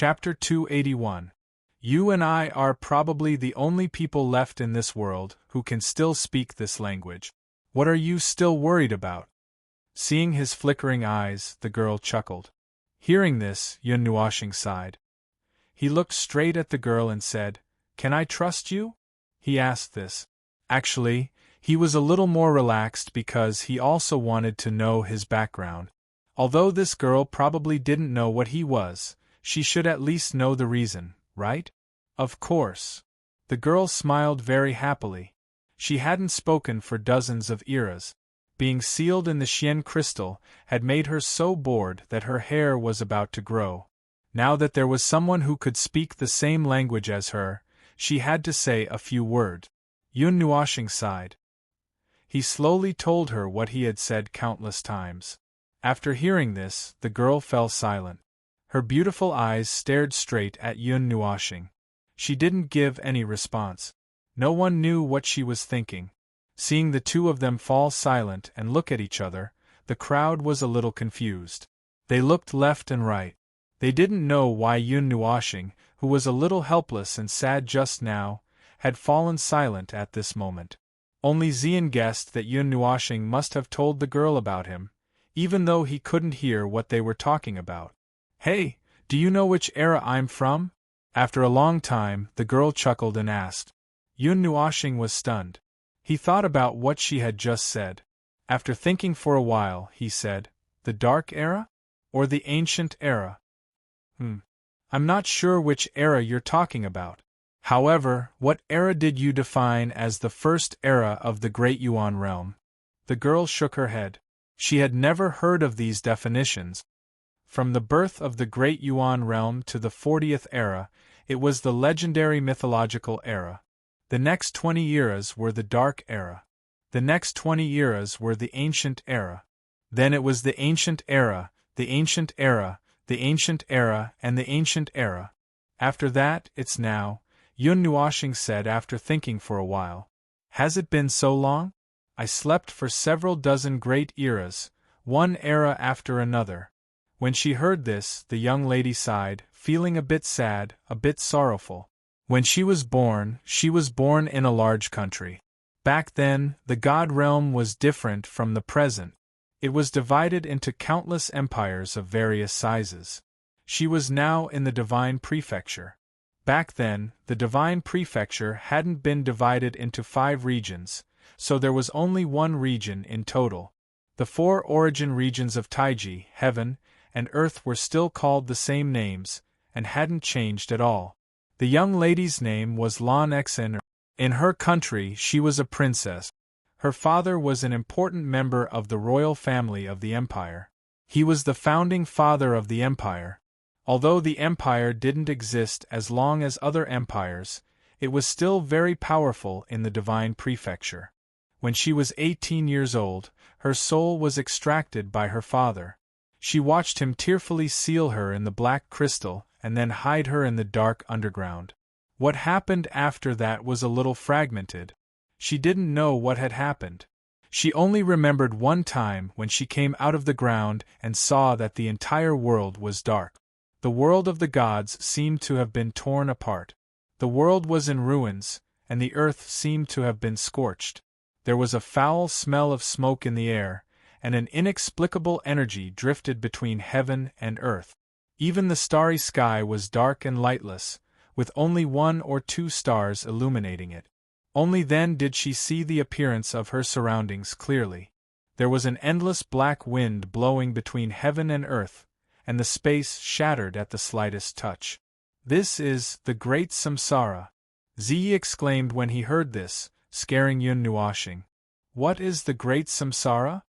Chapter 281. You and I are probably the only people left in this world who can still speak this language. What are you still worried about? Seeing his flickering eyes, the girl chuckled. Hearing this, Yun Nuoshing sighed. He looked straight at the girl and said, "Can I trust you?" He asked this. Actually, he was a little more relaxed because he also wanted to know his background. Although this girl probably didn't know what he was, she should at least know the reason, right? Of course. The girl smiled very happily. She hadn't spoken for dozens of eras. Being sealed in the Xian crystal had made her so bored that her hair was about to grow. Now that there was someone who could speak the same language as her, she had to say a few words. Yun Nuoshing sighed. He slowly told her what he had said countless times. After hearing this, the girl fell silent. Her beautiful eyes stared straight at Yun Nuoshing. She didn't give any response. No one knew what she was thinking. Seeing the two of them fall silent and look at each other, the crowd was a little confused. They looked left and right. They didn't know why Yun Nuoshing, who was a little helpless and sad just now, had fallen silent at this moment. Only Xian guessed that Yun Nuoshing must have told the girl about him, even though he couldn't hear what they were talking about. Hey, do you know which era I'm from? After a long time, the girl chuckled and asked. Yun Nuoshing was stunned. He thought about what she had just said. After thinking for a while, he said, "The Dark Era? Or the Ancient Era?" I'm not sure which era you're talking about. However, what era did you define as the first era of the Great Yuan realm? The girl shook her head. She had never heard of these definitions. From the birth of the Great Yuan realm to the 40th era, it was the legendary mythological era. The next 20 eras were the Dark Era. The next 20 eras were the Ancient Era. Then it was the Ancient Era, the Ancient Era, the Ancient Era, and the Ancient Era. After that, it's now, Yun Nuoshing said after thinking for a while. Has it been so long? I slept for several dozen great eras, one era after another. When she heard this, the young lady sighed, feeling a bit sad, a bit sorrowful. When she was born in a large country. Back then, the God realm was different from the present. It was divided into countless empires of various sizes. She was now in the Divine Prefecture. Back then, the Divine Prefecture hadn't been divided into 5 regions, so there was only one region in total. The 4 origin regions of Taiji, Heaven, and Earth were still called the same names, and hadn't changed at all. The young lady's name was Lan Xen. In her country she was a princess. Her father was an important member of the royal family of the empire. He was the founding father of the empire. Although the empire didn't exist as long as other empires, it was still very powerful in the Divine Prefecture. When she was 18 years old, her soul was extracted by her father. She watched him tearfully seal her in the black crystal and then hide her in the dark underground. What happened after that was a little fragmented. She didn't know what had happened. She only remembered one time when she came out of the ground and saw that the entire world was dark. The world of the gods seemed to have been torn apart. The world was in ruins, and the earth seemed to have been scorched. There was a foul smell of smoke in the air, and an inexplicable energy drifted between heaven and earth. Even the starry sky was dark and lightless, with only 1 or 2 stars illuminating it. Only then did she see the appearance of her surroundings clearly. There was an endless black wind blowing between heaven and earth, and the space shattered at the slightest touch. This is the great samsara, Ziyi exclaimed when he heard this, scaring Yun Nuoshing. What is the great samsara?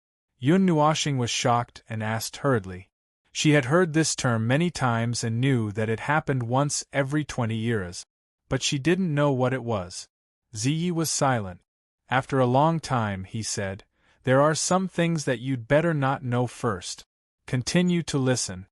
Yun Nuoshing was shocked and asked hurriedly. She had heard this term many times and knew that it happened once every 20 years. But she didn't know what it was. Ziyi was silent. After a long time, he said, "There are some things that you'd better not know first. Continue to listen."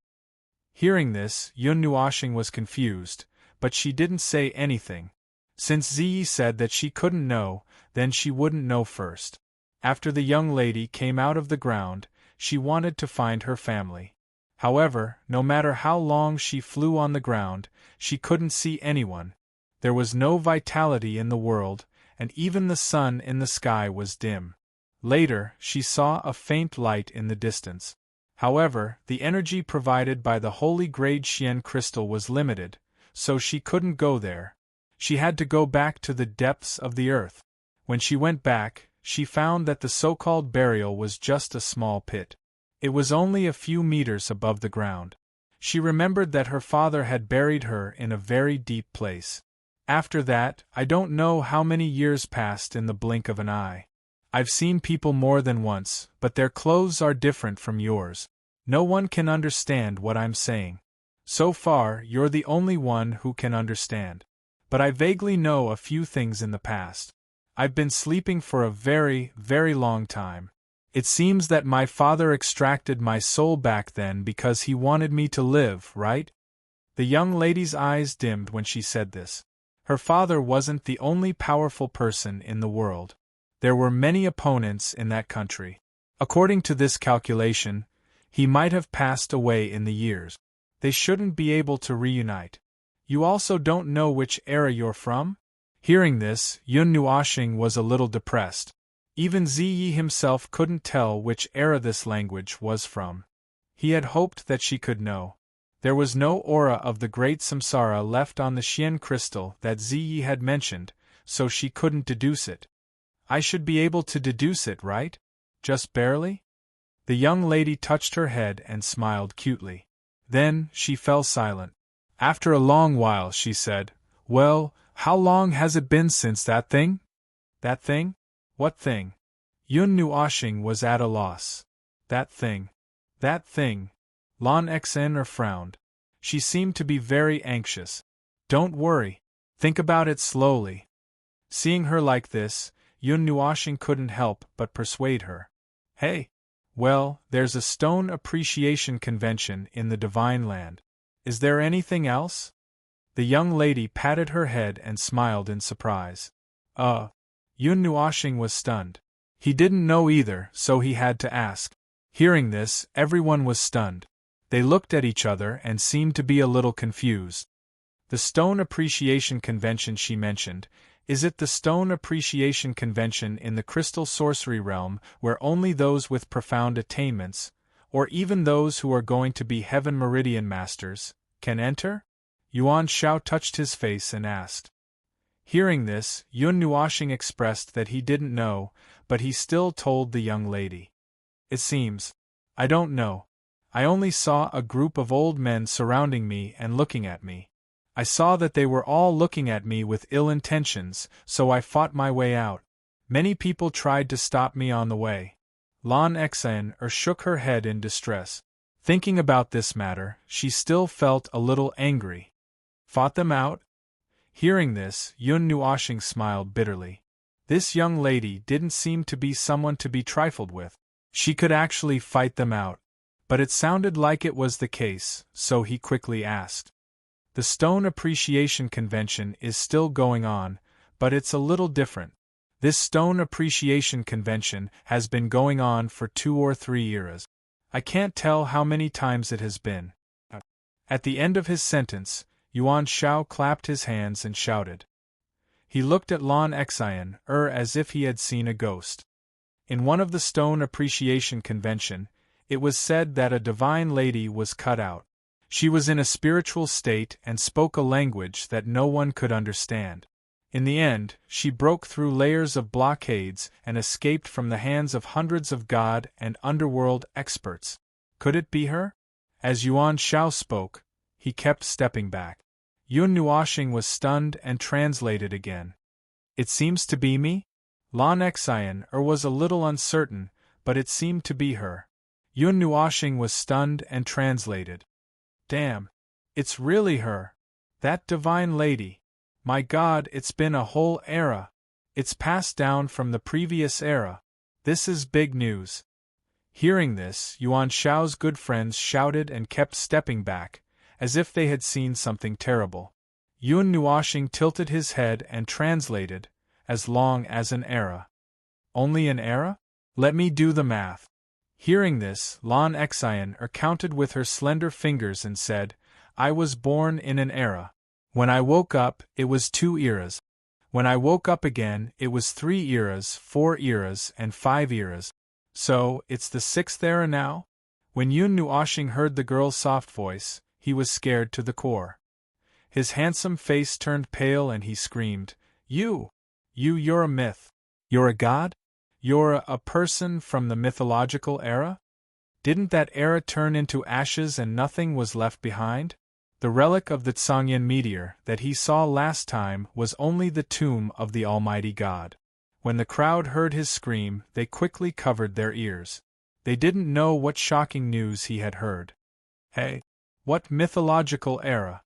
Hearing this, Yun Nuoshing was confused, but she didn't say anything. Since Ziyi said that she couldn't know, then she wouldn't know first. After the young lady came out of the ground, she wanted to find her family. However, no matter how long she flew on the ground, she couldn't see anyone. There was no vitality in the world, and even the sun in the sky was dim. Later, she saw a faint light in the distance. However, the energy provided by the holy grade Xian crystal was limited, so she couldn't go there. She had to go back to the depths of the earth. When she went back, she found that the so-called burial was just a small pit. It was only a few meters above the ground. She remembered that her father had buried her in a very deep place. After that, I don't know how many years passed in the blink of an eye. I've seen people more than once, but their clothes are different from yours. No one can understand what I'm saying. So far, you're the only one who can understand. But I vaguely know a few things in the past. I've been sleeping for a very, very long time. It seems that my father extracted my soul back then because he wanted me to live, right? The young lady's eyes dimmed when she said this. Her father wasn't the only powerful person in the world. There were many opponents in that country. According to this calculation, he might have passed away in the years. They shouldn't be able to reunite. You also don't know which era you're from? Hearing this, Yun Nuoxing was a little depressed. Even Ziyi himself couldn't tell which era this language was from. He had hoped that she could know. There was no aura of the great samsara left on the Xian crystal that Ziyi had mentioned, so she couldn't deduce it. I should be able to deduce it, right? Just barely? The young lady touched her head and smiled cutely. Then, she fell silent. After a long while she said, "Well, how long has it been since that thing?" "That thing? What thing?" Yun Nuoxing was at a loss. That thing. That thing. Lan Xen frowned. She seemed to be very anxious. "Don't worry. Think about it slowly." Seeing her like this, Yun Nuoxing couldn't help but persuade her. "Hey! Well, there's a stone appreciation convention in the Divine Land. Is there anything else?" The young lady patted her head and smiled in surprise. Yun Nuoxing was stunned. He didn't know either, so he had to ask. Hearing this, everyone was stunned. They looked at each other and seemed to be a little confused. The Stone Appreciation Convention she mentioned, is it the Stone Appreciation Convention in the Crystal Sorcery Realm where only those with profound attainments, or even those who are going to be Heaven Meridian Masters, can enter? Yuan Shao touched his face and asked. Hearing this, Yun Nuoxing expressed that he didn't know, but he still told the young lady. "It seems. I don't know. I only saw a group of old men surrounding me and looking at me. I saw that they were all looking at me with ill intentions, so I fought my way out. Many people tried to stop me on the way." Lan Xen shook her head in distress. Thinking about this matter, she still felt a little angry. "Fought them out?" Hearing this, Yun Nuoxing smiled bitterly. This young lady didn't seem to be someone to be trifled with. She could actually fight them out. But it sounded like it was the case, so he quickly asked. "The Stone Appreciation Convention is still going on, but it's a little different. This Stone Appreciation Convention has been going on for 2 or 3 eras. I can't tell how many times it has been." At the end of his sentence, Yuan Shao clapped his hands and shouted. He looked at Lan Xen as if he had seen a ghost. In one of the Stone Appreciation Convention, it was said that a divine lady was cut out. She was in a spiritual state and spoke a language that no one could understand. In the end, she broke through layers of blockades and escaped from the hands of hundreds of God and underworld experts. Could it be her? As Yuan Shao spoke, he kept stepping back. Yun Nuoxing was stunned and translated again. "It seems to be me?" Lan Xen was a little uncertain, but it seemed to be her. Yun Nuoxing was stunned and translated. "Damn! It's really her! That divine lady! My God, it's been a whole era! It's passed down from the previous era! This is big news!" Hearing this, Yuan Shao's good friends shouted and kept stepping back, as if they had seen something terrible. Yun Nuoxing tilted his head and translated, "As long as an era." "Only an era? Let me do the math." Hearing this, Lan Xian counted with her slender fingers and said, I was born in an era. When I woke up, it was 2 eras. When I woke up again, it was 3 eras, 4 eras, and 5 eras. So, it's the 6th era now? When Yun Nuoxing heard the girl's soft voice, he was scared to the core. His handsome face turned pale and he screamed, You're a myth. You're a god? You're a person from the mythological era? Didn't that era turn into ashes and nothing was left behind? The relic of the Tsangyan meteor that he saw last time was only the tomb of the Almighty God. When the crowd heard his scream, they quickly covered their ears. They didn't know what shocking news he had heard. Hey! What mythological era?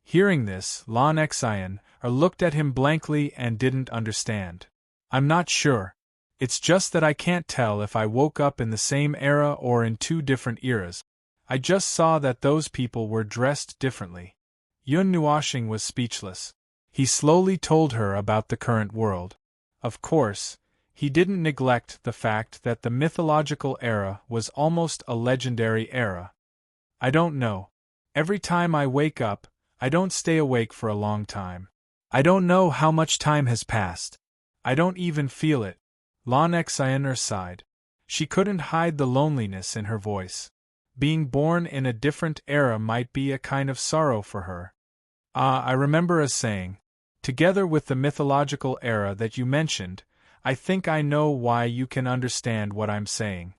Hearing this, Lan Xian looked at him blankly and didn't understand. I'm not sure. It's just that I can't tell if I woke up in the same era or in 2 different eras. I just saw that those people were dressed differently. Yun Nuoxing was speechless. He slowly told her about the current world. Of course, he didn't neglect the fact that the mythological era was almost a legendary era. I don't know. Every time I wake up, I don't stay awake for a long time. I don't know how much time has passed. I don't even feel it. Lan Xian sighed. She couldn't hide the loneliness in her voice. Being born in a different era might be a kind of sorrow for her. I remember a saying. Together with the mythological era that you mentioned, I think I know why you can understand what I'm saying.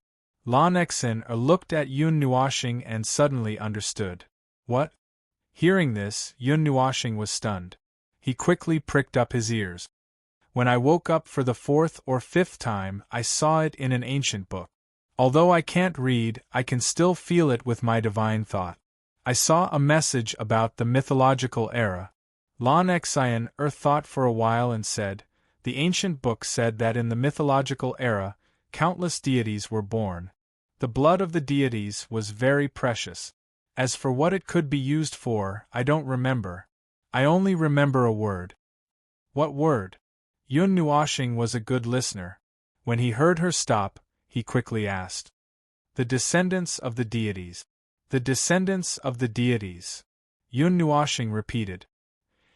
Lan Xian looked at Yun Nuoxing and suddenly understood. What? Hearing this, Yun Nuoxing was stunned. He quickly pricked up his ears. When I woke up for the 4th or 5th time, I saw it in an ancient book. Although I can't read, I can still feel it with my divine thought. I saw a message about the mythological era. Lan Xian thought for a while and said, the ancient book said that in the mythological era, countless deities were born. The blood of the deities was very precious. As for what it could be used for, I don't remember. I only remember a word. What word? Yun Nuoxing was a good listener. When he heard her stop, he quickly asked. The descendants of the deities. The descendants of the deities. Yun Nuoxing repeated.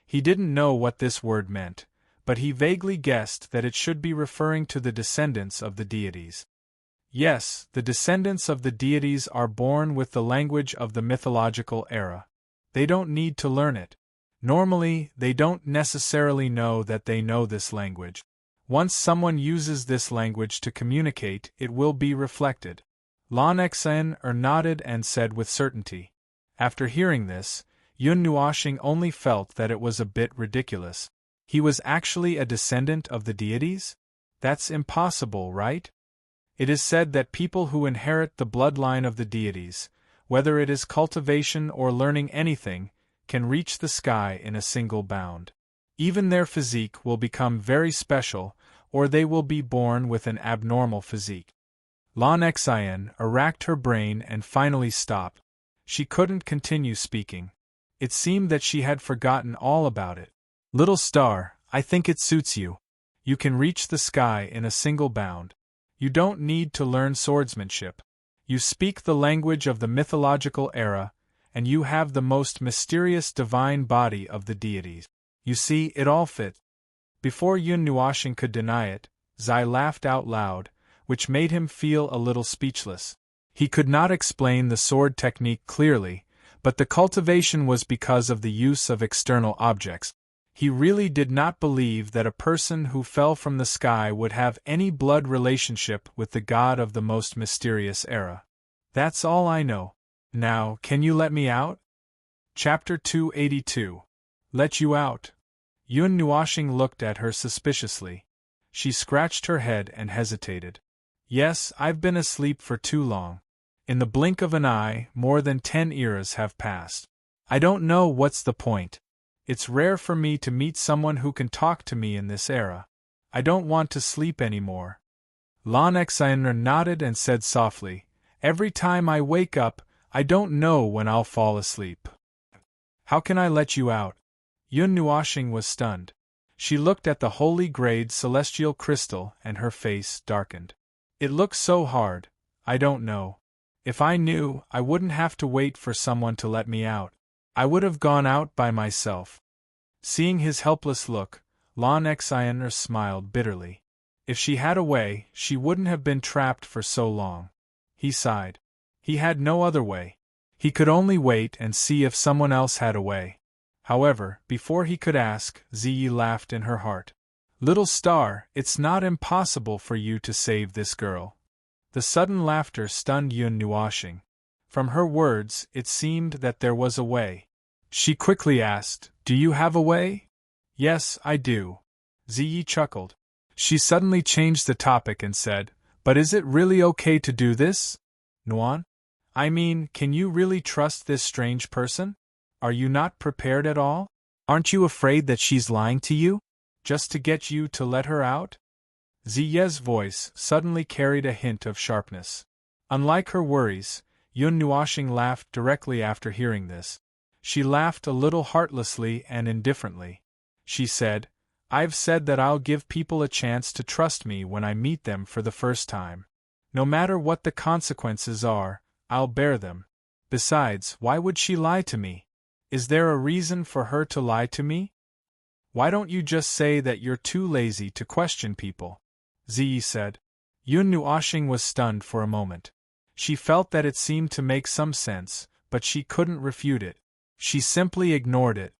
He didn't know what this word meant, but he vaguely guessed that it should be referring to the descendants of the deities. Yes, the descendants of the deities are born with the language of the mythological era. They don't need to learn it. Normally, they don't necessarily know that they know this language. Once someone uses this language to communicate, it will be reflected. Lan Xian nodded and said with certainty. After hearing this, Yun Nuoxing only felt that it was a bit ridiculous. He was actually a descendant of the deities? That's impossible, right? It is said that people who inherit the bloodline of the deities, whether it is cultivation or learning anything, can reach the sky in a single bound. Even their physique will become very special, or they will be born with an abnormal physique. Lan Xian racked her brain and finally stopped. She couldn't continue speaking. It seemed that she had forgotten all about it. Little star, I think it suits you. You can reach the sky in a single bound. You don't need to learn swordsmanship. You speak the language of the mythological era, and you have the most mysterious divine body of the deities. You see, it all fits. Before Yun Nuoxing could deny it, Zai laughed out loud, which made him feel a little speechless. He could not explain the sword technique clearly, but the cultivation was because of the use of external objects. He really did not believe that a person who fell from the sky would have any blood relationship with the god of the most mysterious era. That's all I know. Now, can you let me out? Chapter 282. Let you out. Yun Nuoxing looked at her suspiciously. She scratched her head and hesitated. Yes, I've been asleep for too long. In the blink of an eye, more than 10 eras have passed. I don't know what's the point. It's rare for me to meet someone who can talk to me in this era. I don't want to sleep anymore. Lan Xian nodded and said softly, Every time I wake up, I don't know when I'll fall asleep. How can I let you out? Yun Nuoxing was stunned. She looked at the holy grade celestial crystal and her face darkened. It looks so hard. I don't know. If I knew, I wouldn't have to wait for someone to let me out. I would have gone out by myself. Seeing his helpless look, Lon Exiner smiled bitterly. If she had a way, she wouldn't have been trapped for so long. He sighed. He had no other way. He could only wait and see if someone else had a way. However, before he could ask, Ziyi laughed in her heart. Little star, it's not impossible for you to save this girl. The sudden laughter stunned Yun Nuoxing. From her words, it seemed that there was a way. She quickly asked, Do you have a way? Yes, I do. Ziyi chuckled. She suddenly changed the topic and said, But is it really okay to do this? Nuan? I mean, can you really trust this strange person? Are you not prepared at all? Aren't you afraid that she's lying to you? Just to get you to let her out? Ziye's voice suddenly carried a hint of sharpness. Unlike her worries, Yun Nuoxing laughed directly after hearing this. She laughed a little heartlessly and indifferently. She said, I've said that I'll give people a chance to trust me when I meet them for the first time. No matter what the consequences are, I'll bear them. Besides, why would she lie to me? Is there a reason for her to lie to me? Why don't you just say that you're too lazy to question people? Ziyi said. Yun Nuoxing was stunned for a moment. She felt that it seemed to make some sense, but she couldn't refute it. She simply ignored it.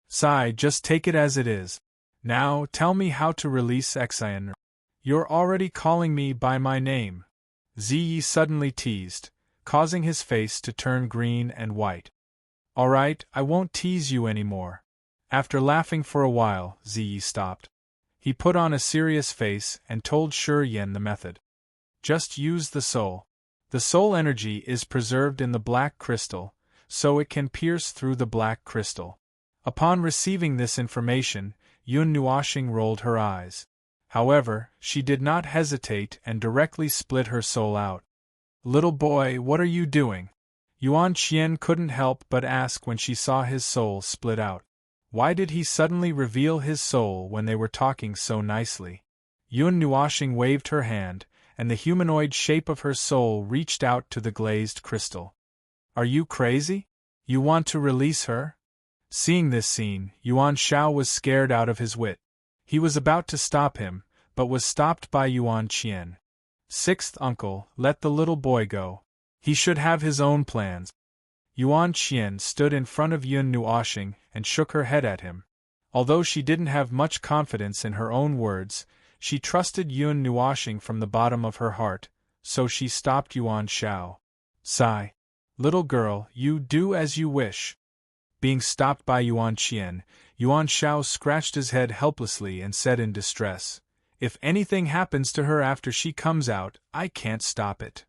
Sigh, just take it as it is. Now, tell me how to release Exhilarating. You're already calling me by my name. Ziyi suddenly teased, causing his face to turn green and white. All right, I won't tease you anymore. After laughing for a while, Ziyi stopped. He put on a serious face and told Shi Yan the method. Just use the soul. The soul energy is preserved in the black crystal, so it can pierce through the black crystal. Upon receiving this information, Yun Nuoxing rolled her eyes. However, she did not hesitate and directly split her soul out. Little boy, what are you doing? Yuan Qian couldn't help but ask when she saw his soul split out. Why did he suddenly reveal his soul when they were talking so nicely? Yun Nuoxing waved her hand, and the humanoid shape of her soul reached out to the glazed crystal. Are you crazy? You want to release her? Seeing this scene, Yuan Shao was scared out of his wit. He was about to stop him, but was stopped by Yuan Qian. Sixth uncle, let the little boy go. He should have his own plans. Yuan Qian stood in front of Yun Nuoxing and shook her head at him. Although she didn't have much confidence in her own words, she trusted Yun Nuoxing from the bottom of her heart, so she stopped Yuan Shao. Sigh. Little girl, you do as you wish. Being stopped by Yuan Qian, Yuan Shao scratched his head helplessly and said in distress, If anything happens to her after she comes out, I can't stop it.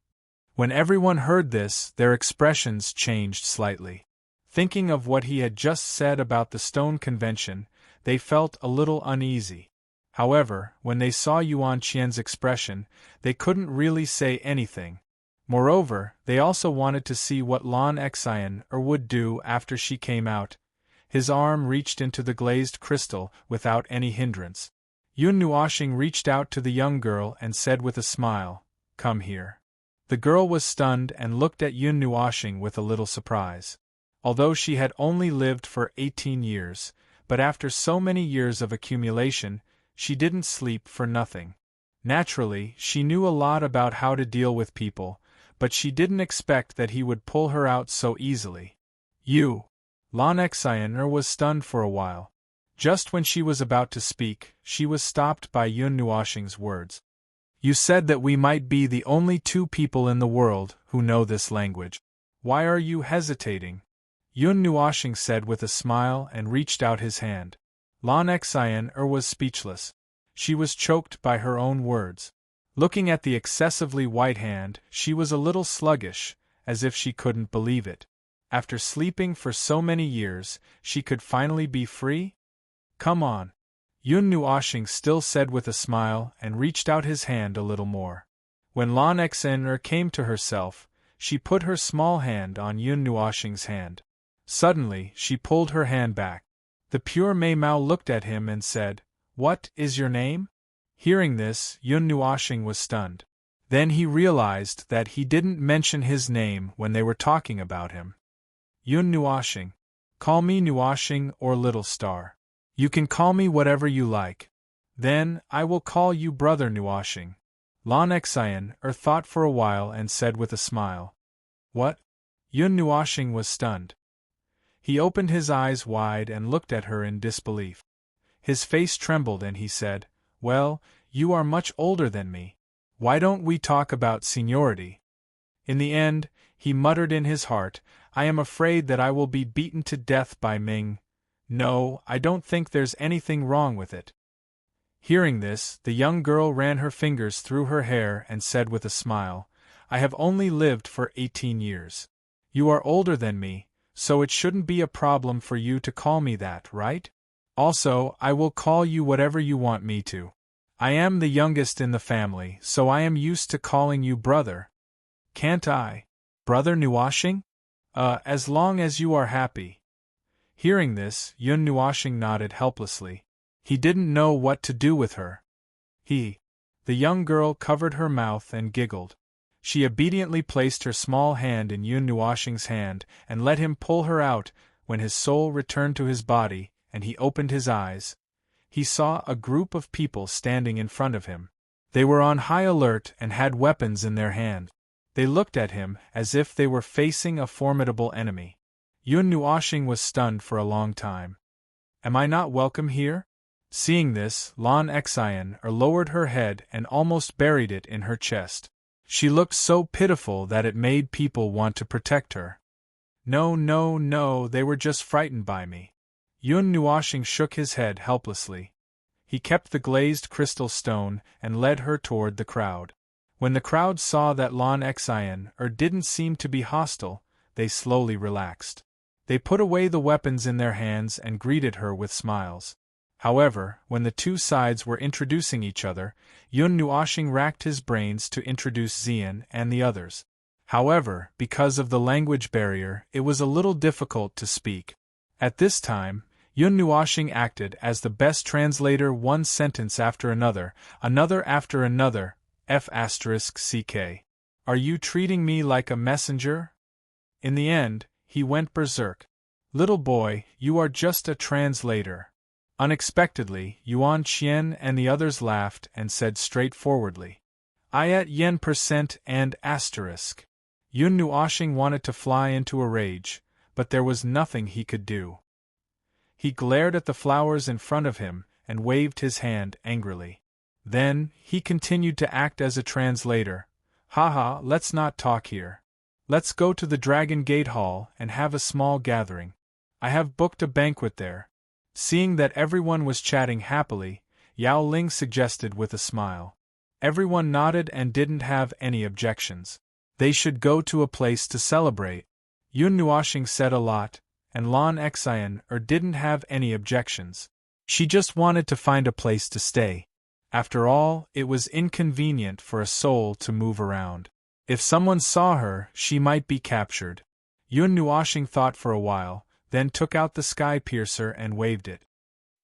When everyone heard this, their expressions changed slightly. Thinking of what he had just said about the stone convention, they felt a little uneasy. However, when they saw Yuan Qian's expression, they couldn't really say anything. Moreover, they also wanted to see what Lon Exhilarating would do after she came out. His arm reached into the glazed crystal without any hindrance. Yun Nuoxing reached out to the young girl and said with a smile, Come here. The girl was stunned and looked at Yun Nuoxing with a little surprise. Although she had only lived for 18 years, but after so many years of accumulation, she didn't sleep for nothing. Naturally, she knew a lot about how to deal with people, but she didn't expect that he would pull her out so easily. You! Lon Exhilarating was stunned for a while. Just when she was about to speak, she was stopped by Yun Nuoxing's words. You said that we might be the only two people in the world who know this language. Why are you hesitating? Yun Nuoxing said with a smile and reached out his hand. Lon Exhilarating was speechless. She was choked by her own words. Looking at the excessively white hand, she was a little sluggish, as if she couldn't believe it. After sleeping for so many years, she could finally be free? Come on. Yun Nuoxing still said with a smile and reached out his hand a little more. When Lon Exhilarating came to herself, she put her small hand on Yun Nuoxing's hand. Suddenly, she pulled her hand back. The pure Mei Mao looked at him and said, What is your name? Hearing this, Yun Nuoxing was stunned. Then he realized that he didn't mention his name when they were talking about him. Yun Nuashing. Call me Nuashing or Little Star. You can call me whatever you like. Then, I will call you Brother Nuashing. Lon Xian thought for a while and said with a smile. What? Yun Nuashing was stunned. He opened his eyes wide and looked at her in disbelief. His face trembled and he said, Well, you are much older than me. Why don't we talk about seniority? In the end, he muttered in his heart, I am afraid that I will be beaten to death by Ming. No, I don't think there's anything wrong with it. Hearing this, the young girl ran her fingers through her hair and said with a smile, I have only lived for 18 years. You are older than me, so it shouldn't be a problem for you to call me that, right? Also, I will call you whatever you want me to. I am the youngest in the family, so I am used to calling you brother. Can't I? Brother Nuashing? As long as you are happy. Hearing this, Yun Nuashing nodded helplessly. He didn't know what to do with her. The young girl covered her mouth and giggled. She obediently placed her small hand in Yun Nuashing's hand and let him pull her out. When his soul returned to his body and he opened his eyes, he saw a group of people standing in front of him. They were on high alert and had weapons in their hand. They looked at him as if they were facing a formidable enemy. Yun Nuashing was stunned for a long time. Am I not welcome here? Seeing this, Lon Xian lowered her head and almost buried it in her chest. She looked so pitiful that it made people want to protect her. No, they were just frightened by me. Yun Nuashing shook his head helplessly. He kept the glazed crystal stone and led her toward the crowd. When the crowd saw that Lon Xian didn't seem to be hostile, they slowly relaxed. They put away the weapons in their hands and greeted her with smiles. However, when the two sides were introducing each other, Yun Nuashing racked his brains to introduce Xian and the others. However, because of the language barrier, it was a little difficult to speak. At this time, Yun Nuashing acted as the best translator, one sentence after another after another, F***ck. Are you treating me like a messenger? In the end, he went berserk. Little boy, you are just a translator. Unexpectedly, Yuan Qian and the others laughed and said straightforwardly, I at yen % and asterisk. Yun Nuashing wanted to fly into a rage, but there was nothing he could do. He glared at the flowers in front of him and waved his hand angrily. Then, he continued to act as a translator. Haha, let's not talk here. Let's go to the Dragon Gate Hall and have a small gathering. I have booked a banquet there. Seeing that everyone was chatting happily, Yao Ling suggested with a smile. Everyone nodded and didn't have any objections. They should go to a place to celebrate. Yun Nuashing said a lot, and Lon Xian didn't have any objections. She just wanted to find a place to stay. After all, it was inconvenient for a soul to move around. If someone saw her, she might be captured. Yun Nuashing thought for a while, then took out the sky piercer and waved it.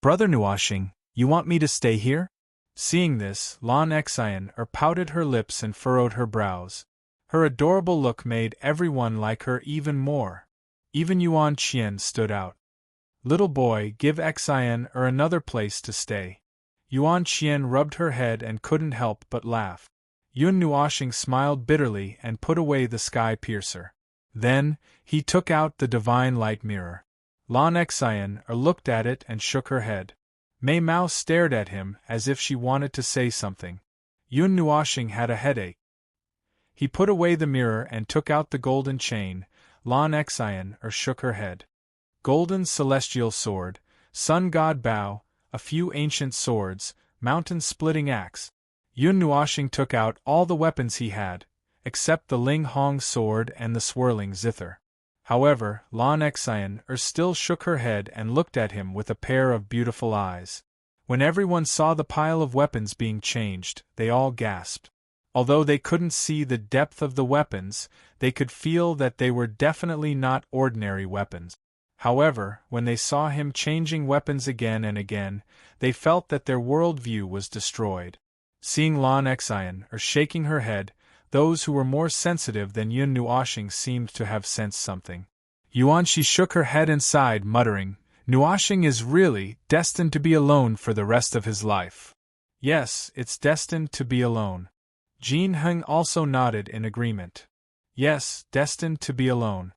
Brother Nuashing, you want me to stay here? Seeing this, Lon Xian pouted her lips and furrowed her brows. Her adorable look made everyone like her even more. Even Yuan Qian stood out. Little boy, give Xian another place to stay. Yuan Qian rubbed her head and couldn't help but laugh. Yun Nuashing smiled bitterly and put away the sky piercer. Then, he took out the divine light mirror. Lon Xian looked at it and shook her head. Mei Mao stared at him as if she wanted to say something. Yun Nuashing had a headache. He put away the mirror and took out the golden chain. Lon Xian shook her head. Golden celestial sword, sun god bow, a few ancient swords, mountain-splitting axe. Yun Nuashing took out all the weapons he had, except the Ling Hong sword and the swirling zither. However, Lon Xian still shook her head and looked at him with a pair of beautiful eyes. When everyone saw the pile of weapons being changed, they all gasped. Although they couldn't see the depth of the weapons, they could feel that they were definitely not ordinary weapons. However, when they saw him changing weapons again and again, they felt that their worldview was destroyed. Seeing Lon Xian shaking her head, Those who were more sensitive than Yun Nuoxing seemed to have sensed something. Yuanxi shook her head and sighed, muttering, Nuoxing is really destined to be alone for the rest of his life. Yes, it's destined to be alone. Jin Heng also nodded in agreement. Yes, destined to be alone.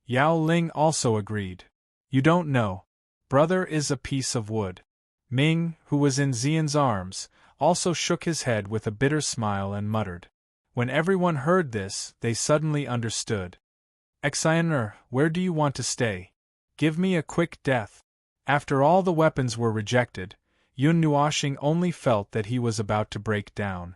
Yao Ling also agreed. You don't know. Brother is a piece of wood. Ming, who was in Xian's arms, also shook his head with a bitter smile and muttered. When everyone heard this, they suddenly understood. Exhilarating, where do you want to stay? Give me a quick death. After all the weapons were rejected, Yun Nuoxing only felt that he was about to break down.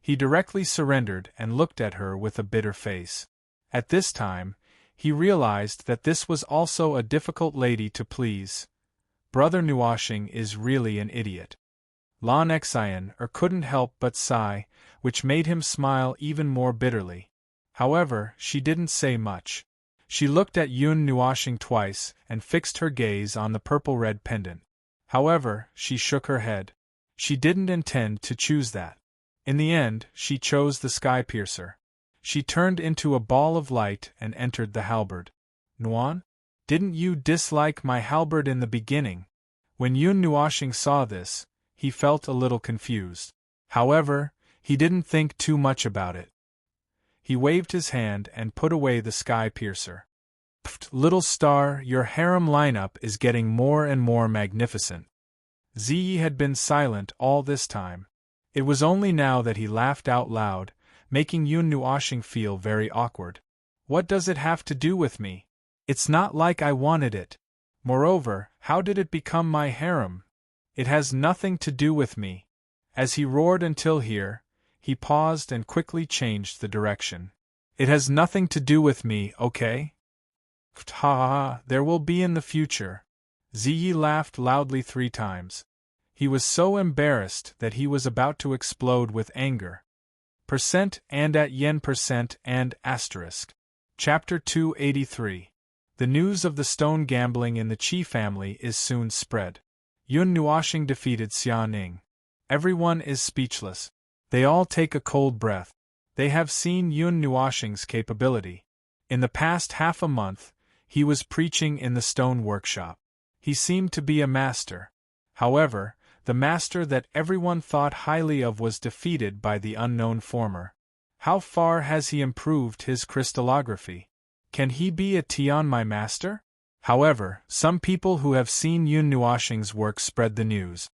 He directly surrendered and looked at her with a bitter face. At this time, he realized that this was also a difficult lady to please. Brother Nuoxing is really an idiot. Lan Exhilarating couldn't help but sigh, which made him smile even more bitterly. However, she didn't say much. She looked at Yun Nuoxing twice and fixed her gaze on the purple-red pendant. However, she shook her head. She didn't intend to choose that. In the end, she chose the sky piercer. She turned into a ball of light and entered the halberd. Nuan? Didn't you dislike my halberd in the beginning? When Yun Nuoxing saw this, he felt a little confused. However, he didn't think too much about it. He waved his hand and put away the sky piercer. Pfft, little star, your harem lineup is getting more and more magnificent. Ziyi had been silent all this time. It was only now that he laughed out loud, making Yun Nuoxing feel very awkward. What does it have to do with me? It's not like I wanted it. Moreover, how did it become my harem? It has nothing to do with me. As he roared until here, he paused and quickly changed the direction. It has nothing to do with me, okay? Ha, there will be in the future. Ziyi laughed loudly 3 times. He was so embarrassed that he was about to explode with anger. Percent and at yen percent and asterisk. Chapter 283. The news of the stone gambling in the Qi family is soon spread. Yun Nuoxing defeated Xia Ning. Everyone is speechless. They all take a cold breath. They have seen Yun Nuoxing's capability. In the past half a month, he was preaching in the stone workshop. He seemed to be a master. However, the master that everyone thought highly of was defeated by the unknown former. How far has he improved his crystallography? Can he be a Tian my master? However, some people who have seen Yun Nuoxing's work spread the news.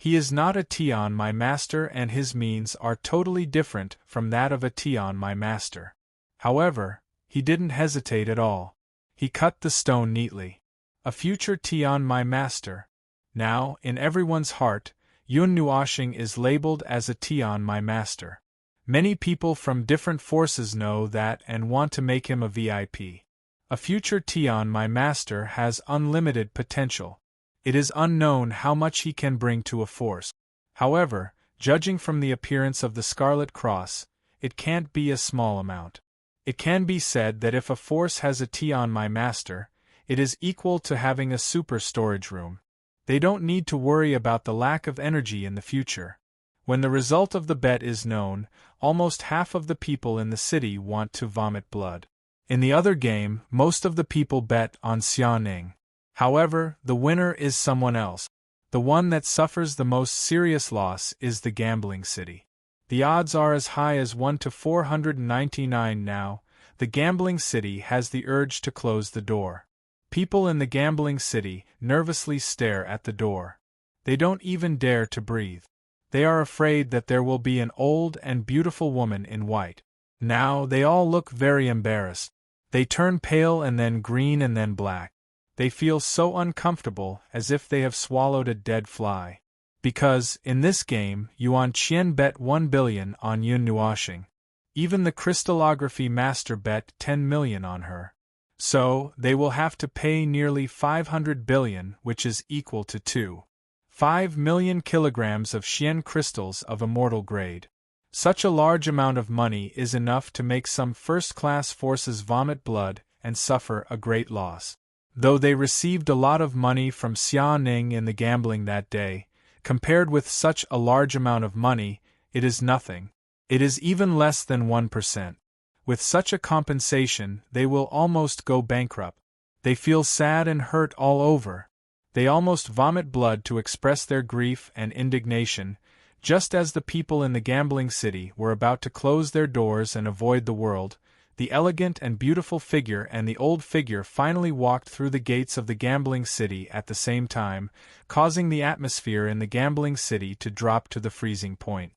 He is not a Tian my master and his means are totally different from that of a Tian my master. However, he didn't hesitate at all. He cut the stone neatly. A future Tian my master. Now, in everyone's heart, Yun Nuoxing is labeled as a Tian my master. Many people from different forces know that and want to make him a VIP. A future Tian my master has unlimited potential. It is unknown how much he can bring to a force. However, judging from the appearance of the Scarlet Cross, it can't be a small amount. It can be said that if a force has a Tian my master, it is equal to having a super storage room. They don't need to worry about the lack of energy in the future. When the result of the bet is known, almost half of the people in the city want to vomit blood. In the other game, most of the people bet on Xia Ning. However, the winner is someone else. The one that suffers the most serious loss is the gambling city. The odds are as high as 1 to 499 now. The gambling city has the urge to close the door. People in the gambling city nervously stare at the door. They don't even dare to breathe. They are afraid that there will be an old and beautiful woman in white. Now they all look very embarrassed. They turn pale and then green and then black. They feel so uncomfortable as if they have swallowed a dead fly. Because, in this game, Yuan Qian bet 1 billion on Yun Nuoxing. Even the crystallography master bet 10 million on her. So, they will have to pay nearly 500 billion, which is equal to 2.5 million kilograms of Xian crystals of immortal grade. Such a large amount of money is enough to make some first-class forces vomit blood and suffer a great loss. Though they received a lot of money from Xia Ning in the gambling that day, compared with such a large amount of money, it is nothing. It is even less than 1%. With such a compensation, they will almost go bankrupt. They feel sad and hurt all over. They almost vomit blood to express their grief and indignation, just as the people in the gambling city were about to close their doors and avoid the world. The elegant and beautiful figure and the old figure finally walked through the gates of the gambling city at the same time, causing the atmosphere in the gambling city to drop to the freezing point.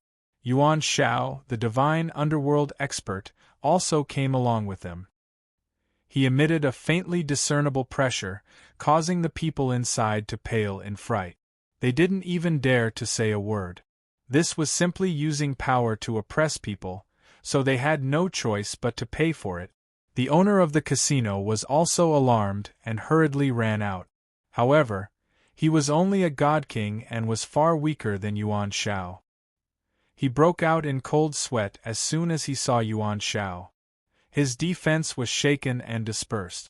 Yuan Shao, the divine underworld expert, also came along with them. He emitted a faintly discernible pressure, causing the people inside to pale in fright. They didn't even dare to say a word. This was simply using power to oppress people, so they had no choice but to pay for it. The owner of the casino was also alarmed and hurriedly ran out. However, he was only a god king and was far weaker than Yuan Shao. He broke out in cold sweat as soon as he saw Yuan Shao. His defense was shaken and dispersed.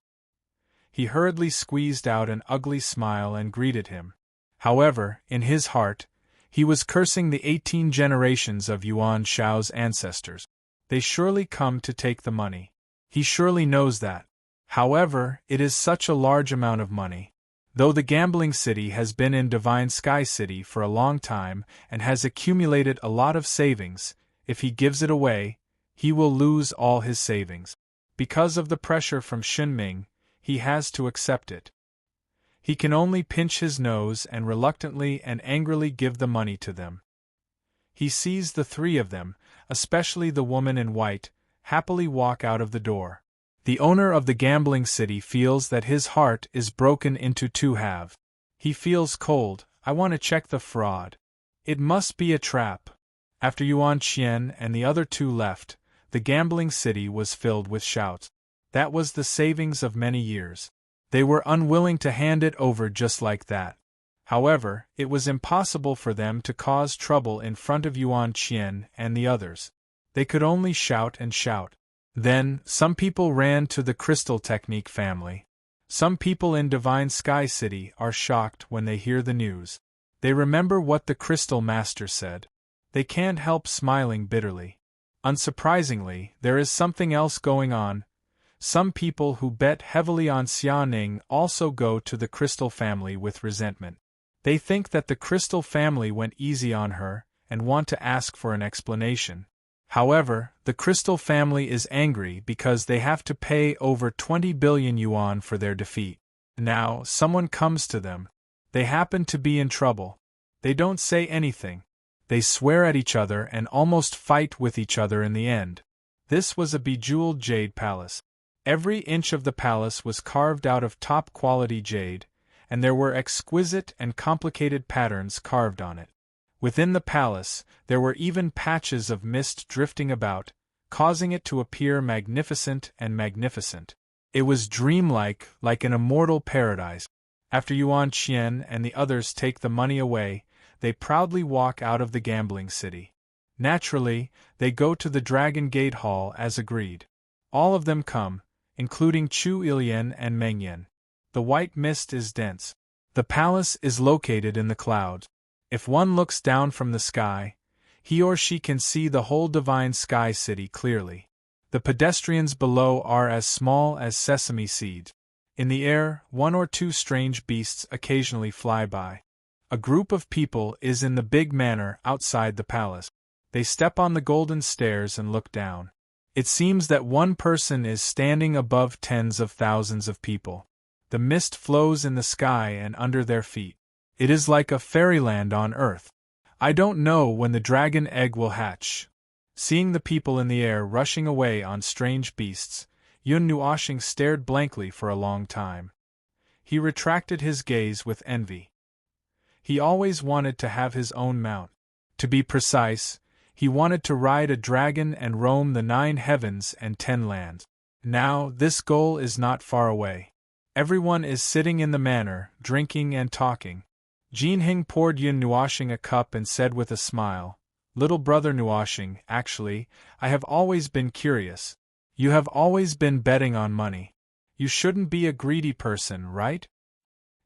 He hurriedly squeezed out an ugly smile and greeted him. However, in his heart, he was cursing the 18 generations of Yuan Shao's ancestors. They surely come to take the money. He surely knows that. However, it is such a large amount of money. Though the gambling city has been in Divine Sky City for a long time and has accumulated a lot of savings, if he gives it away, he will lose all his savings. Because of the pressure from Xunming, he has to accept it. He can only pinch his nose and reluctantly and angrily give the money to them. He sees the three of them, especially the woman in white, happily walk out of the door. The owner of the gambling city feels that his heart is broken into two halves. He feels cold. I want to check the fraud. It must be a trap. After Yuan Qian and the other two left, the gambling city was filled with shouts. That was the savings of many years. They were unwilling to hand it over just like that. However, it was impossible for them to cause trouble in front of Yuan Qian and the others. They could only shout and shout. Then, some people ran to the Crystal Technique family. Some people in Divine Sky City are shocked when they hear the news. They remember what the Crystal Master said. They can't help smiling bitterly. Unsurprisingly, there is something else going on. Some people who bet heavily on Xiaoning also go to the Crystal family with resentment. They think that the Crystal family went easy on her and want to ask for an explanation. However, the Crystal family is angry because they have to pay over 20 billion yuan for their defeat. Now, someone comes to them. They happen to be in trouble. They don't say anything. They swear at each other and almost fight with each other in the end. This was a bejeweled jade palace. Every inch of the palace was carved out of top-quality jade, and there were exquisite and complicated patterns carved on it. Within the palace, there were even patches of mist drifting about, causing it to appear magnificent and magnificent. It was dreamlike, like an immortal paradise. After Yuan Qian and the others take the money away, they proudly walk out of the gambling city. Naturally, they go to the Dragon Gate Hall as agreed. All of them come, including Chu Ilian and Meng Yan. The white mist is dense. The palace is located in the clouds. If one looks down from the sky, he or she can see the whole Divine Sky City clearly. The pedestrians below are as small as sesame seeds. In the air, one or two strange beasts occasionally fly by. A group of people is in the big manor outside the palace. They step on the golden stairs and look down. It seems that one person is standing above tens of thousands of people. The mist flows in the sky and under their feet. It is like a fairyland on earth. I don't know when the dragon egg will hatch. Seeing the people in the air rushing away on strange beasts, Yun Nuoxing stared blankly for a long time. He retracted his gaze with envy. He always wanted to have his own mount. To be precise, he wanted to ride a dragon and roam the 9 heavens and 10 lands. Now, this goal is not far away. Everyone is sitting in the manor, drinking and talking. Jinhing poured Yun Nuoxing a cup and said with a smile, "Little brother Nuoxing, actually, I have always been curious. You have always been betting on money. You shouldn't be a greedy person, right?"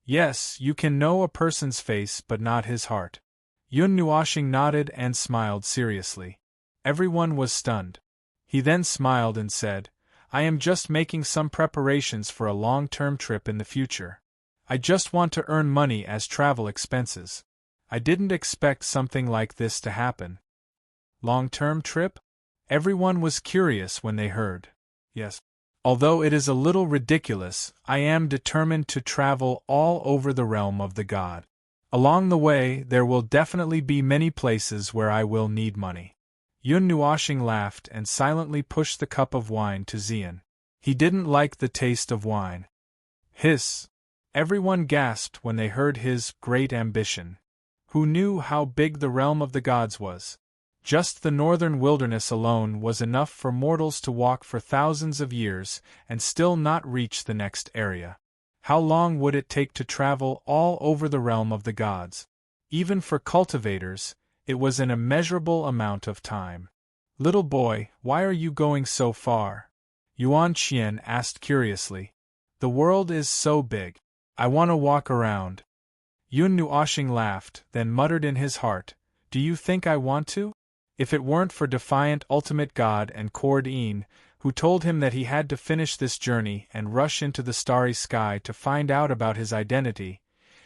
"Yes, you can know a person's face but not his heart." Yun Nuoxing nodded and smiled seriously. Everyone was stunned. He then smiled and said, I am just making some preparations for a long-term trip in the future. I just want to earn money as travel expenses. I didn't expect something like this to happen. Long-term trip? Everyone was curious when they heard. Yes. Although it is a little ridiculous, I am determined to travel all over the realm of the god. Along the way, there will definitely be many places where I will need money. Yun Nuoshing laughed and silently pushed the cup of wine to Xian. He didn't like the taste of wine. Hiss! Everyone gasped when they heard his great ambition. Who knew how big the realm of the gods was? Just the northern wilderness alone was enough for mortals to walk for thousands of years and still not reach the next area. How long would it take to travel all over the realm of the gods? Even for cultivators, it was an immeasurable amount of time. Little boy, why are you going so far? Yuan Qian asked curiously. The world is so big. I want to walk around. Yun Nuoshing laughed, then muttered in his heart, Do you think I want to? If it weren't for defiant ultimate god and Cord Een, who told him that he had to finish this journey and rush into the starry sky to find out about his identity,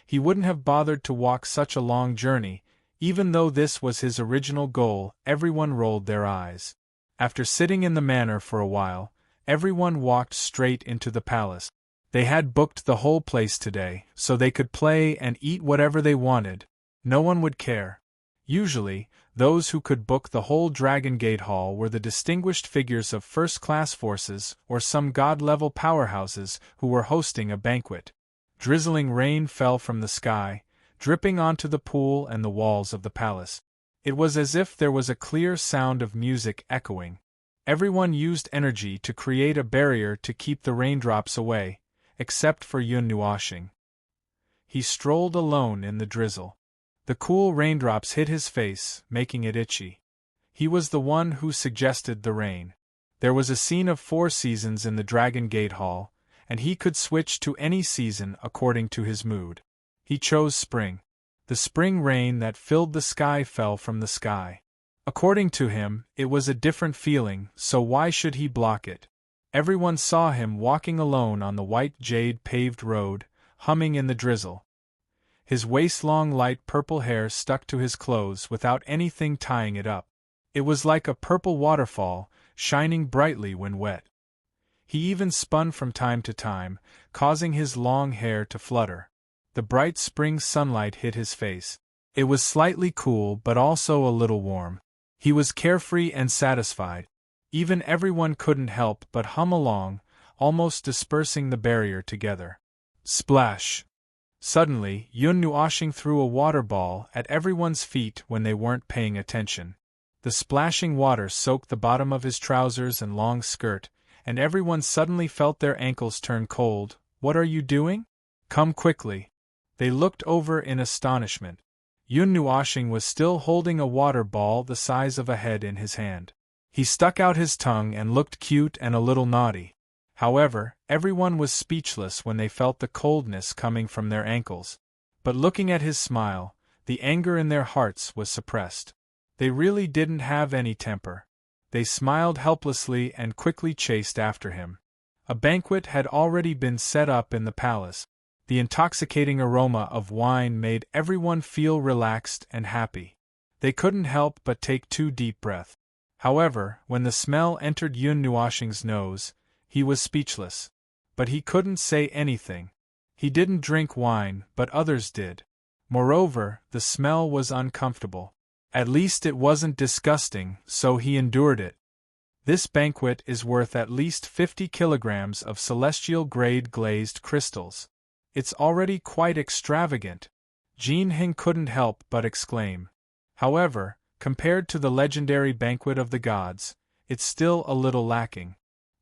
he wouldn't have bothered to walk such a long journey. Even though this was his original goal, everyone rolled their eyes. After sitting in the manor for a while, everyone walked straight into the palace. They had booked the whole place today, so they could play and eat whatever they wanted. No one would care. Usually, those who could book the whole Dragon Gate Hall were the distinguished figures of first-class forces or some god-level powerhouses who were hosting a banquet. Drizzling rain fell from the sky, dripping onto the pool and the walls of the palace. It was as if there was a clear sound of music echoing. Everyone used energy to create a barrier to keep the raindrops away, except for Yun Nuoshing. He strolled alone in the drizzle. The cool raindrops hit his face, making it itchy. He was the one who suggested the rain. There was a scene of 4 seasons in the Dragon Gate Hall, and he could switch to any season according to his mood. He chose spring. The spring rain that filled the sky fell from the sky. According to him, it was a different feeling, so why should he block it? Everyone saw him walking alone on the white jade-paved road, humming in the drizzle. His waist-long light purple hair stuck to his clothes without anything tying it up. It was like a purple waterfall, shining brightly when wet. He even spun from time to time, causing his long hair to flutter. The bright spring sunlight hit his face. It was slightly cool but also a little warm. He was carefree and satisfied. Even everyone couldn't help but hum along, almost dispersing the barrier together. Splash! Suddenly, Yun Nuoshing threw a water ball at everyone's feet when they weren't paying attention. The splashing water soaked the bottom of his trousers and long skirt, and everyone suddenly felt their ankles turn cold. What are you doing? Come quickly. They looked over in astonishment. Yun Nuoshing was still holding a water ball the size of a head in his hand. He stuck out his tongue and looked cute and a little naughty. However, everyone was speechless when they felt the coldness coming from their ankles. But looking at his smile, the anger in their hearts was suppressed. They really didn't have any temper. They smiled helplessly and quickly chased after him. A banquet had already been set up in the palace. The intoxicating aroma of wine made everyone feel relaxed and happy. They couldn't help but take 2 deep breaths. However, when the smell entered Yun Nuoshing's nose, he was speechless. But he couldn't say anything. He didn't drink wine, but others did. Moreover, the smell was uncomfortable. At least it wasn't disgusting, so he endured it. This banquet is worth at least 50 kilograms of celestial-grade glazed crystals. It's already quite extravagant. Jin Hing couldn't help but exclaim. However, compared to the legendary banquet of the gods, it's still a little lacking.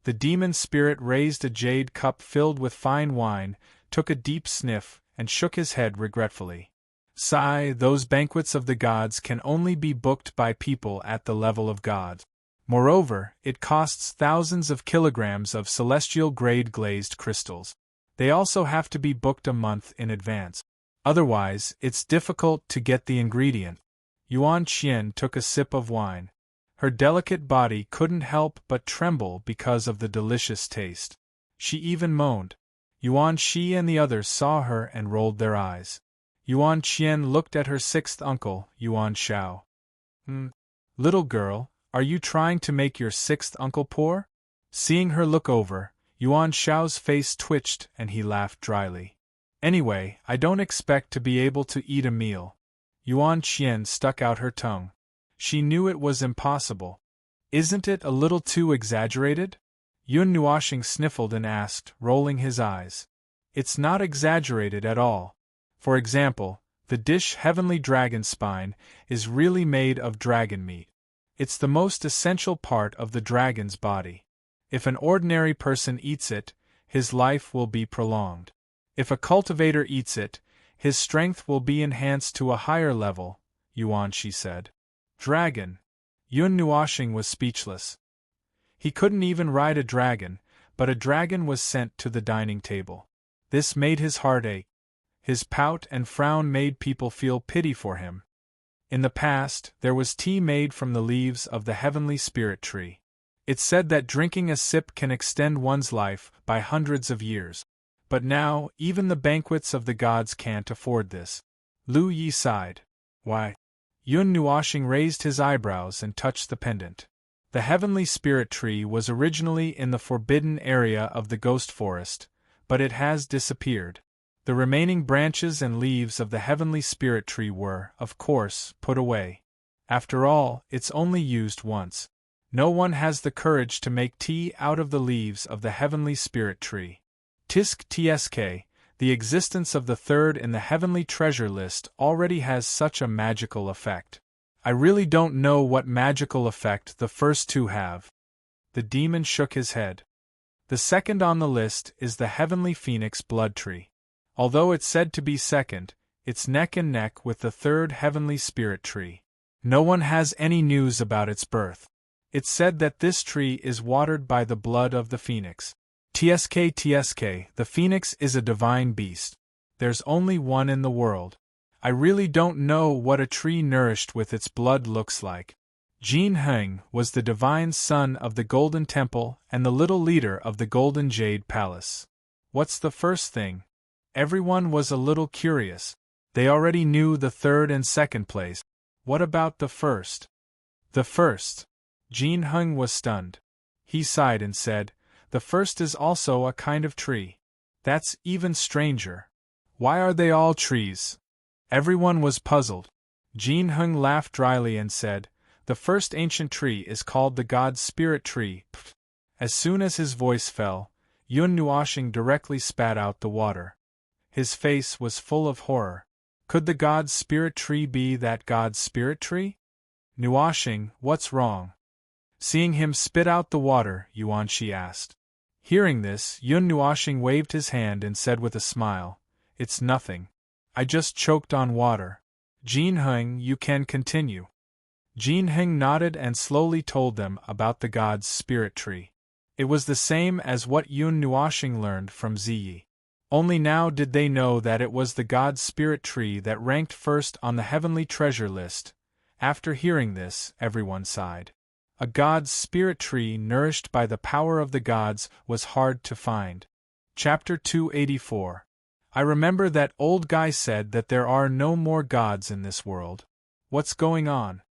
The demon spirit raised a jade cup filled with fine wine, took a deep sniff, and shook his head regretfully. Sigh, those banquets of the gods can only be booked by people at the level of gods. Moreover, it costs thousands of kilograms of celestial-grade glazed crystals. They also have to be booked a month in advance. Otherwise, it's difficult to get the ingredient. Yuan Qian took a sip of wine. Her delicate body couldn't help but tremble because of the delicious taste. She even moaned. Yuan Shi and the others saw her and rolled their eyes. Yuan Qian looked at her sixth uncle, Yuan Shao. Little girl, are you trying to make your sixth uncle poor? Seeing her look over, Yuan Shao's face twitched and he laughed dryly. Anyway, I don't expect to be able to eat a meal. Yuan Qian stuck out her tongue. She knew it was impossible. Isn't it a little too exaggerated? Yun Nuoxing sniffled and asked, rolling his eyes. It's not exaggerated at all. For example, the dish Heavenly Dragon Spine is really made of dragon meat. It's the most essential part of the dragon's body. If an ordinary person eats it, his life will be prolonged. If a cultivator eats it, his strength will be enhanced to a higher level, Yuan Shi said. Dragon. Yun Nuoxing was speechless. He couldn't even ride a dragon, but a dragon was sent to the dining table. This made his heart ache. His pout and frown made people feel pity for him. In the past, there was tea made from the leaves of the heavenly spirit tree. It's said that drinking a sip can extend one's life by hundreds of years. But now, even the banquets of the gods can't afford this. Lu Yi sighed. Why? Yun Nuoxing raised his eyebrows and touched the pendant. The heavenly spirit tree was originally in the forbidden area of the ghost forest, but it has disappeared. The remaining branches and leaves of the heavenly spirit tree were, of course, put away. After all, it's only used once. No one has the courage to make tea out of the leaves of the heavenly spirit tree. Tsk, the existence of the third in the heavenly treasure list already has such a magical effect. I really don't know what magical effect the first two have. The demon shook his head. The second on the list is the heavenly phoenix blood tree. Although it's said to be second, it's neck and neck with the third heavenly spirit tree. No one has any news about its birth. It's said that this tree is watered by the blood of the phoenix. Tsk, the phoenix is a divine beast. There's only one in the world. I really don't know what a tree nourished with its blood looks like. Jin Heng was the divine son of the Golden Temple and the little leader of the Golden Jade Palace. What's the first thing? Everyone was a little curious. They already knew the third and second place. What about the first? The first. Jin Heng was stunned. He sighed and said, the first is also a kind of tree. That's even stranger. Why are they all trees? Everyone was puzzled. Jin Heng laughed dryly and said, the first ancient tree is called the god's spirit tree. Pfft. As soon as his voice fell, Yun Nuoxing directly spat out the water. His face was full of horror. Could the god's spirit tree be that god's spirit tree? Nuoxing, what's wrong? Seeing him spit out the water, Yuan Shi asked. Hearing this, Yun Nuoxing waved his hand and said with a smile, it's nothing. I just choked on water. Jin Heng, you can continue. Jin Heng nodded and slowly told them about the god's spirit tree. It was the same as what Yun Nuoxing learned from Ziyi. Only now did they know that it was the god's spirit tree that ranked first on the heavenly treasure list. After hearing this, everyone sighed. A god's spirit tree nourished by the power of the gods was hard to find. Chapter 284. I remember that old guy said that there are no more gods in this world. What's going on?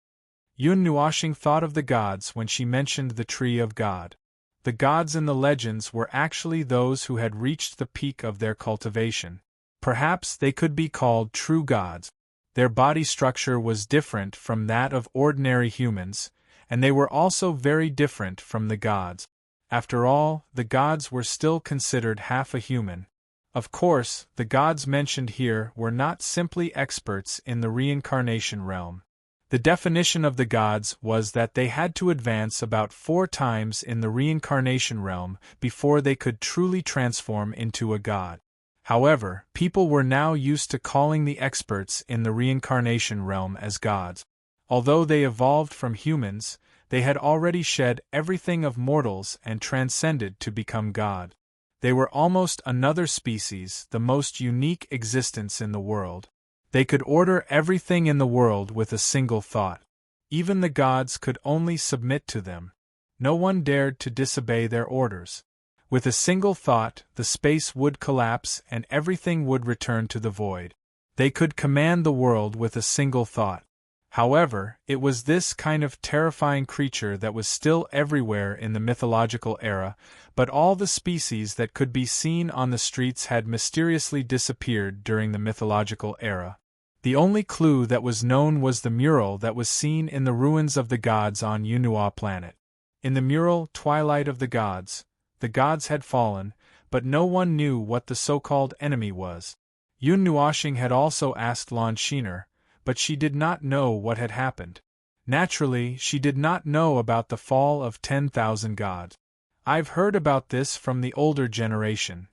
Yun Nuoxing thought of the gods when she mentioned the tree of God. The gods in the legends were actually those who had reached the peak of their cultivation. Perhaps they could be called true gods. Their body structure was different from that of ordinary humans, and they were also very different from the gods. After all, the gods were still considered half a human. Of course, the gods mentioned here were not simply experts in the reincarnation realm. The definition of the gods was that they had to advance about 4 times in the reincarnation realm before they could truly transform into a god. However, people were now used to calling the experts in the reincarnation realm as gods. Although they evolved from humans, they had already shed everything of mortals and transcended to become God. They were almost another species, the most unique existence in the world. They could order everything in the world with a single thought. Even the gods could only submit to them. No one dared to disobey their orders. With a single thought, the space would collapse and everything would return to the void. They could command the world with a single thought. However, it was this kind of terrifying creature that was still everywhere in the mythological era, but all the species that could be seen on the streets had mysteriously disappeared during the mythological era. The only clue that was known was the mural that was seen in the ruins of the gods on Yunhua planet. In the mural, Twilight of the Gods had fallen, but no one knew what the so-called enemy was. Yun Nuoxing had also asked Lan Xiner, but she did not know what had happened. Naturally, she did not know about the fall of 10,000 gods. I've heard about this from the older generation.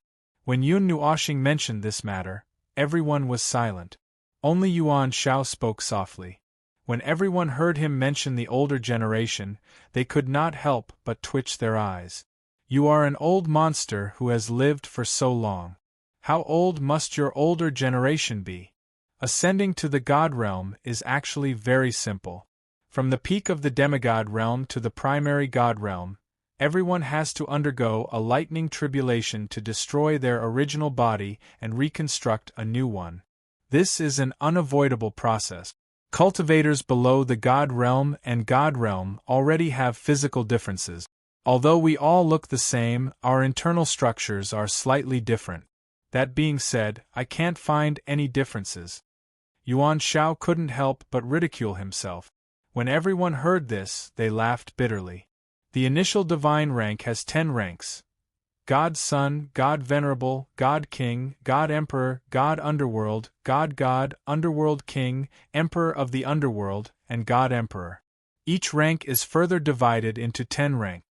When Yun Nuoxing mentioned this matter, everyone was silent. Only Yuan Shao spoke softly. When everyone heard him mention the older generation, they could not help but twitch their eyes. You are an old monster who has lived for so long. How old must your older generation be? Ascending to the god realm is actually very simple. From the peak of the demigod realm to the primary god realm, everyone has to undergo a lightning tribulation to destroy their original body and reconstruct a new one. This is an unavoidable process. Cultivators below the god realm and god realm already have physical differences. Although we all look the same, our internal structures are slightly different. That being said, I can't find any differences. Yuan Shao couldn't help but ridicule himself. When everyone heard this, they laughed bitterly. The initial divine rank has 10 ranks: God Son, God Venerable, God King, God Emperor, God Underworld, God, Underworld King, Emperor of the Underworld, and God Emperor. Each rank is further divided into 10 ranks.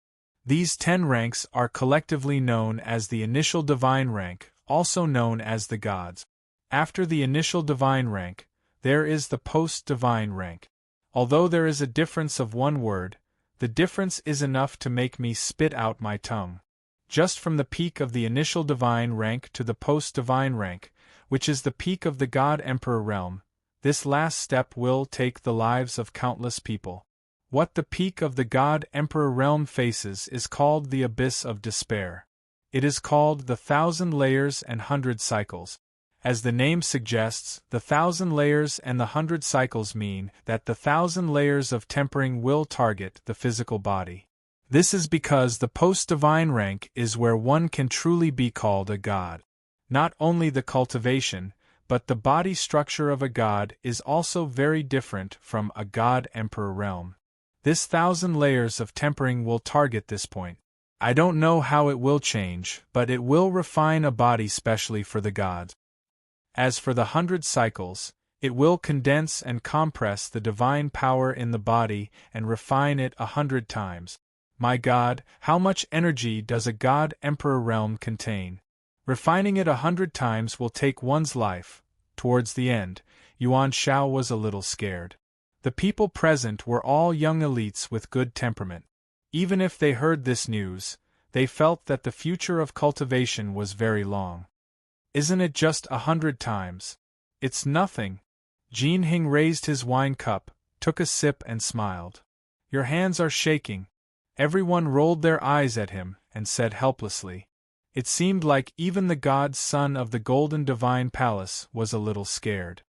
These 10 ranks are collectively known as the initial divine rank, also known as the gods. After the initial divine rank, there is the post-divine rank. Although there is a difference of one word, the difference is enough to make me spit out my tongue. Just from the peak of the initial divine rank to the post-divine rank, which is the peak of the God-Emperor realm, this last step will take the lives of countless people. What the peak of the God-Emperor realm faces is called the Abyss of Despair. It is called the 1,000 Layers and 100 Cycles. As the name suggests, the 1,000 layers and the 100 cycles mean that the 1,000 layers of tempering will target the physical body. This is because the post-divine rank is where one can truly be called a god. Not only the cultivation, but the body structure of a god is also very different from a god-emperor realm. This 1,000 layers of tempering will target this point. I don't know how it will change, but it will refine a body specially for the gods. As for the 100 cycles, it will condense and compress the divine power in the body and refine it 100 times. My God, how much energy does a God-Emperor realm contain? Refining it 100 times will take one's life. Towards the end, Yuan Shao was a little scared. The people present were all young elites with good temperament. Even if they heard this news, they felt that the future of cultivation was very long. Isn't it just 100 times? It's nothing. Jin Hing raised his wine cup, took a sip and smiled. Your hands are shaking. Everyone rolled their eyes at him and said helplessly. It seemed like even the god's son of the Golden Divine Palace was a little scared.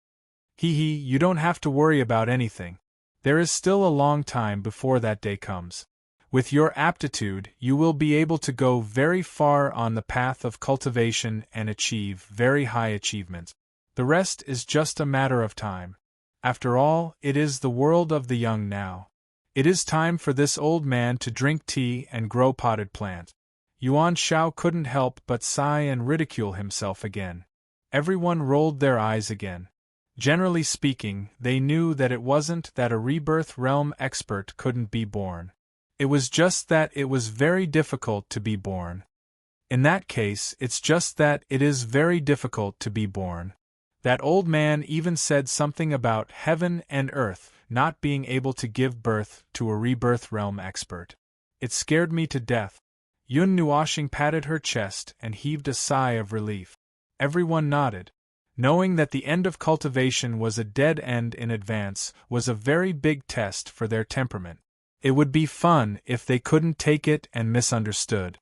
You don't have to worry about anything. There is still a long time before that day comes. With your aptitude, you will be able to go very far on the path of cultivation and achieve very high achievements. The rest is just a matter of time. After all, it is the world of the young now. It is time for this old man to drink tea and grow potted plants. Yuan Shao couldn't help but sigh and ridicule himself again. Everyone rolled their eyes again. Generally speaking, they knew that it wasn't that a rebirth realm expert couldn't be born. It was just that it was very difficult to be born. In that case, it's just that it is very difficult to be born. That old man even said something about heaven and earth not being able to give birth to a rebirth realm expert. It scared me to death. Yun Nuoxing patted her chest and heaved a sigh of relief. Everyone nodded. Knowing that the end of cultivation was a dead end in advance was a very big test for their temperament. It would be fun if they couldn't take it and misunderstood.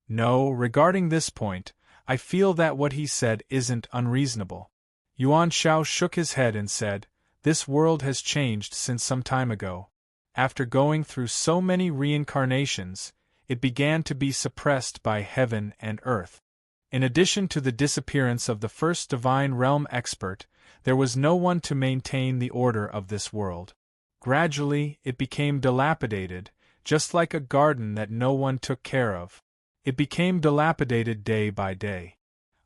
No, regarding this point, I feel that what he said isn't unreasonable. Yuan Shao shook his head and said, "This world has changed since some time ago. After going through so many reincarnations, it began to be suppressed by heaven and earth. In addition to the disappearance of the first divine realm expert, there was no one to maintain the order of this world. Gradually, it became dilapidated, just like a garden that no one took care of. It became dilapidated day by day.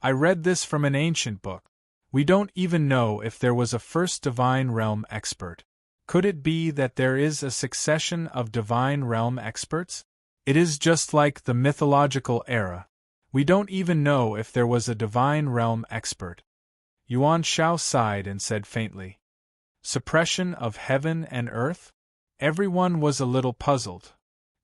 I read this from an ancient book. We don't even know if there was a first divine realm expert. Could it be that there is a succession of divine realm experts? It is just like the mythological era. We don't even know if there was a divine realm expert." Yuan Shao sighed and said faintly, "Suppression of heaven and earth?" Everyone was a little puzzled.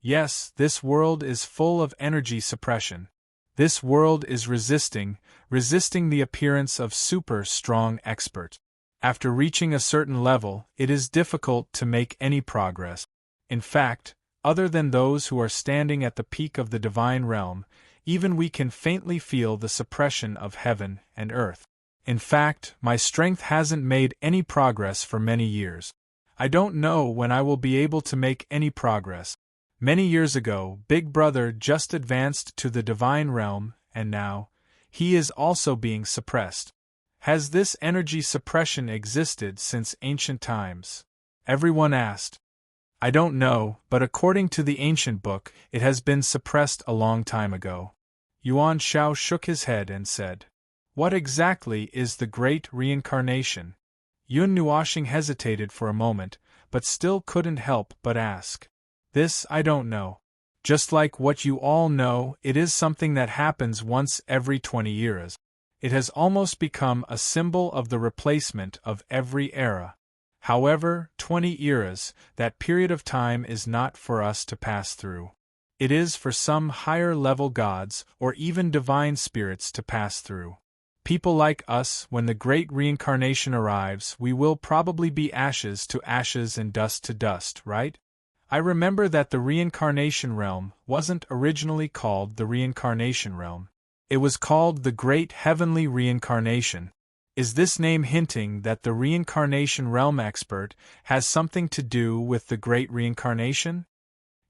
Yes, this world is full of energy suppression. This world is resisting the appearance of super strong experts. After reaching a certain level, it is difficult to make any progress. In fact, other than those who are standing at the peak of the divine realm, even we can faintly feel the suppression of heaven and earth. In fact, my strength hasn't made any progress for many years. I don't know when I will be able to make any progress. Many years ago, Big Brother just advanced to the divine realm, and now, he is also being suppressed. Has this energy suppression existed since ancient times? Everyone asked. I don't know, but according to the ancient book, it has been suppressed a long time ago. Yuan Shao shook his head and said, "What exactly is the great reincarnation?" Yun Nuoshing hesitated for a moment, but still couldn't help but ask. "This I don't know. Just like what you all know, it is something that happens once every 20 years. It has almost become a symbol of the replacement of every era. However, 20 eras, that period of time is not for us to pass through. It is for some higher-level gods or even divine spirits to pass through. People like us, when the great reincarnation arrives, we will probably be ashes to ashes and dust to dust, right? I remember that the reincarnation realm wasn't originally called the reincarnation realm. It was called the Great Heavenly Reincarnation. Is this name hinting that the reincarnation realm expert has something to do with the Great Reincarnation?"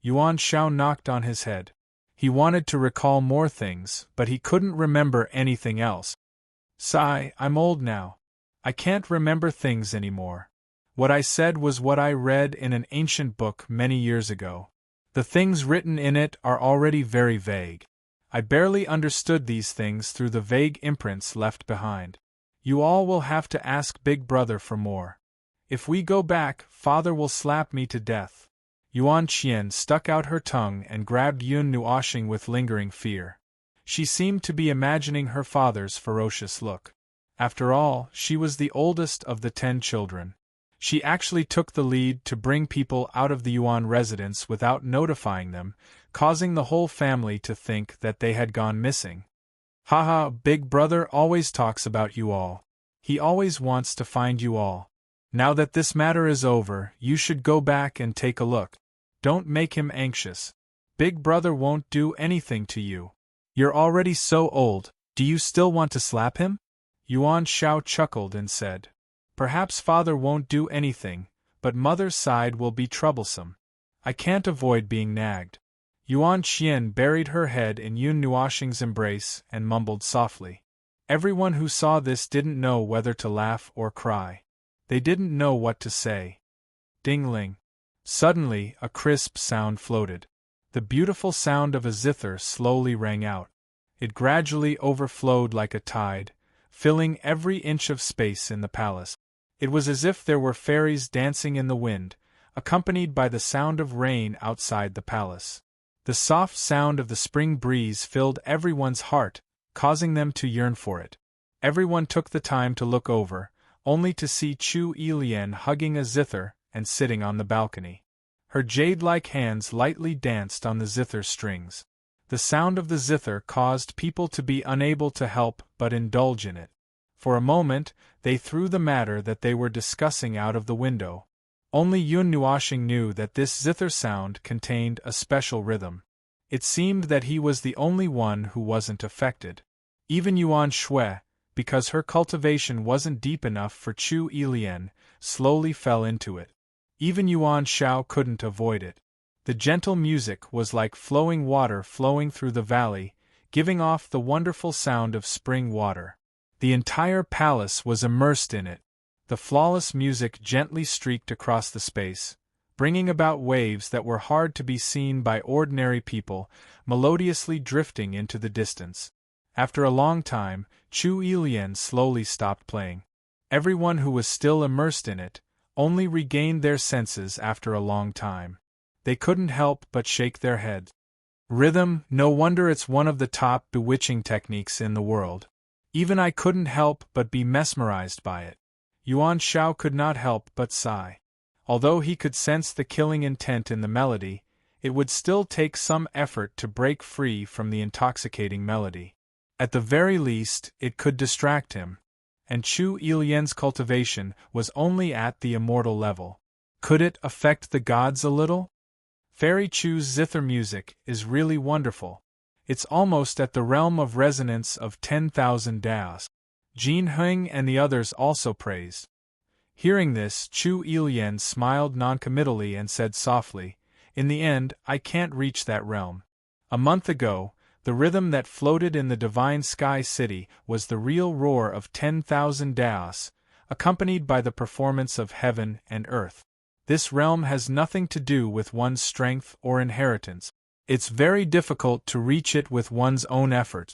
Yuan Shao knocked on his head. He wanted to recall more things, but he couldn't remember anything else. "Sigh, I'm old now. I can't remember things anymore. What I said was what I read in an ancient book many years ago. The things written in it are already very vague. I barely understood these things through the vague imprints left behind. You all will have to ask Big Brother for more. If we go back, Father will slap me to death." Yuan Qian stuck out her tongue and grabbed Yun Nuoshing with lingering fear. She seemed to be imagining her father's ferocious look. After all, she was the oldest of the 10 children. She actually took the lead to bring people out of the Yuan residence without notifying them, causing the whole family to think that they had gone missing. "Haha, Big Brother always talks about you all. He always wants to find you all. Now that this matter is over, you should go back and take a look. Don't make him anxious. Big Brother won't do anything to you. You're already so old, do you still want to slap him?" Yuan Shao chuckled and said, "Perhaps Father won't do anything, but Mother's side will be troublesome. I can't avoid being nagged." Yuan Qian buried her head in Yun Nuoshing's embrace and mumbled softly. Everyone who saw this didn't know whether to laugh or cry. They didn't know what to say. Ding-ling. Suddenly, a crisp sound floated. The beautiful sound of a zither slowly rang out. It gradually overflowed like a tide, filling every inch of space in the palace. It was as if there were fairies dancing in the wind, accompanied by the sound of rain outside the palace. The soft sound of the spring breeze filled everyone's heart, causing them to yearn for it. Everyone took the time to look over, only to see Chu Yilian hugging a zither and sitting on the balcony. Her jade-like hands lightly danced on the zither strings. The sound of the zither caused people to be unable to help but indulge in it. For a moment, they threw the matter that they were discussing out of the window. Only Yun Nuoshing knew that this zither sound contained a special rhythm. It seemed that he was the only one who wasn't affected. Even Yuan Shui, because her cultivation wasn't deep enough for Chu Yilian, slowly fell into it. Even Yuan Shao couldn't avoid it. The gentle music was like flowing water flowing through the valley, giving off the wonderful sound of spring water. The entire palace was immersed in it. The flawless music gently streaked across the space, bringing about waves that were hard to be seen by ordinary people, melodiously drifting into the distance. After a long time, Chu Yilian slowly stopped playing. Everyone who was still immersed in it only regained their senses after a long time. They couldn't help but shake their heads. Rhythm, no wonder it's one of the top bewitching techniques in the world. Even I couldn't help but be mesmerized by it. Yuan Shao could not help but sigh. Although he could sense the killing intent in the melody, it would still take some effort to break free from the intoxicating melody. At the very least, it could distract him. And Chu Yilian's cultivation was only at the immortal level. Could it affect the gods a little? Fairy Chu's zither music is really wonderful. It's almost at the realm of resonance of 10,000 daos. Jin Heng and the others also praised. Hearing this, Chu Yilian smiled noncommittally and said softly, "In the end, I can't reach that realm. A month ago, the rhythm that floated in the divine sky city was the real roar of 10,000 daos, accompanied by the performance of heaven and earth. This realm has nothing to do with one's strength or inheritance. It's very difficult to reach it with one's own effort.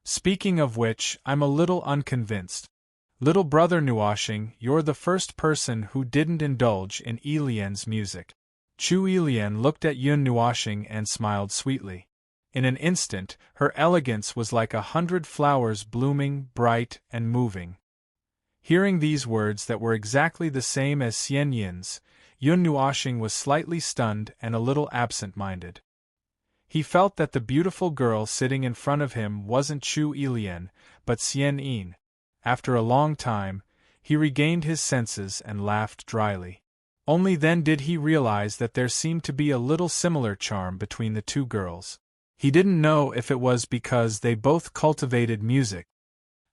Speaking of which, I'm a little unconvinced. Little brother Nuoshing, you're the first person who didn't indulge in Yilian's music." Chu Yilian looked at Yun Nuoshing and smiled sweetly. In an instant, her elegance was like 100 flowers blooming, bright, and moving. Hearing these words that were exactly the same as Xian Yin's, Yun Nuoshing was slightly stunned and a little absent-minded. He felt that the beautiful girl sitting in front of him wasn't Chu Yilian, but Xian Yin. After a long time, he regained his senses and laughed dryly. Only then did he realize that there seemed to be a little similar charm between the two girls. He didn't know if it was because they both cultivated music.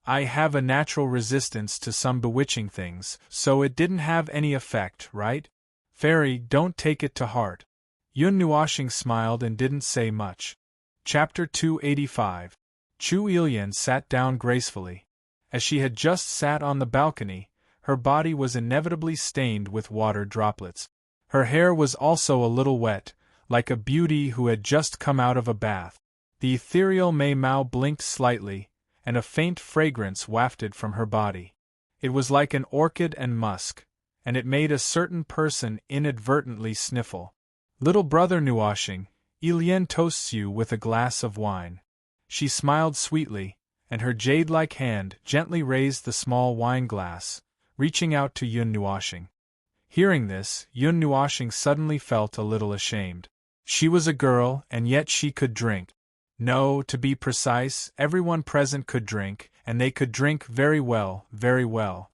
I have a natural resistance to some bewitching things, so it didn't have any effect, right? Fairy, don't take it to heart. Yun Nuoshing smiled and didn't say much. Chapter 285. Chu Yilian sat down gracefully. As she had just sat on the balcony, her body was inevitably stained with water droplets. Her hair was also a little wet, like a beauty who had just come out of a bath. The ethereal Mei Mao blinked slightly, and a faint fragrance wafted from her body. It was like an orchid and musk, and it made a certain person inadvertently sniffle. Little brother Nuoshing, Yilian toasts you with a glass of wine. She smiled sweetly, and her jade-like hand gently raised the small wine glass, reaching out to Yun Nuoshing. Hearing this, Yun Nuoshing suddenly felt a little ashamed. She was a girl, and yet she could drink. No, to be precise, everyone present could drink, and they could drink very well, very well.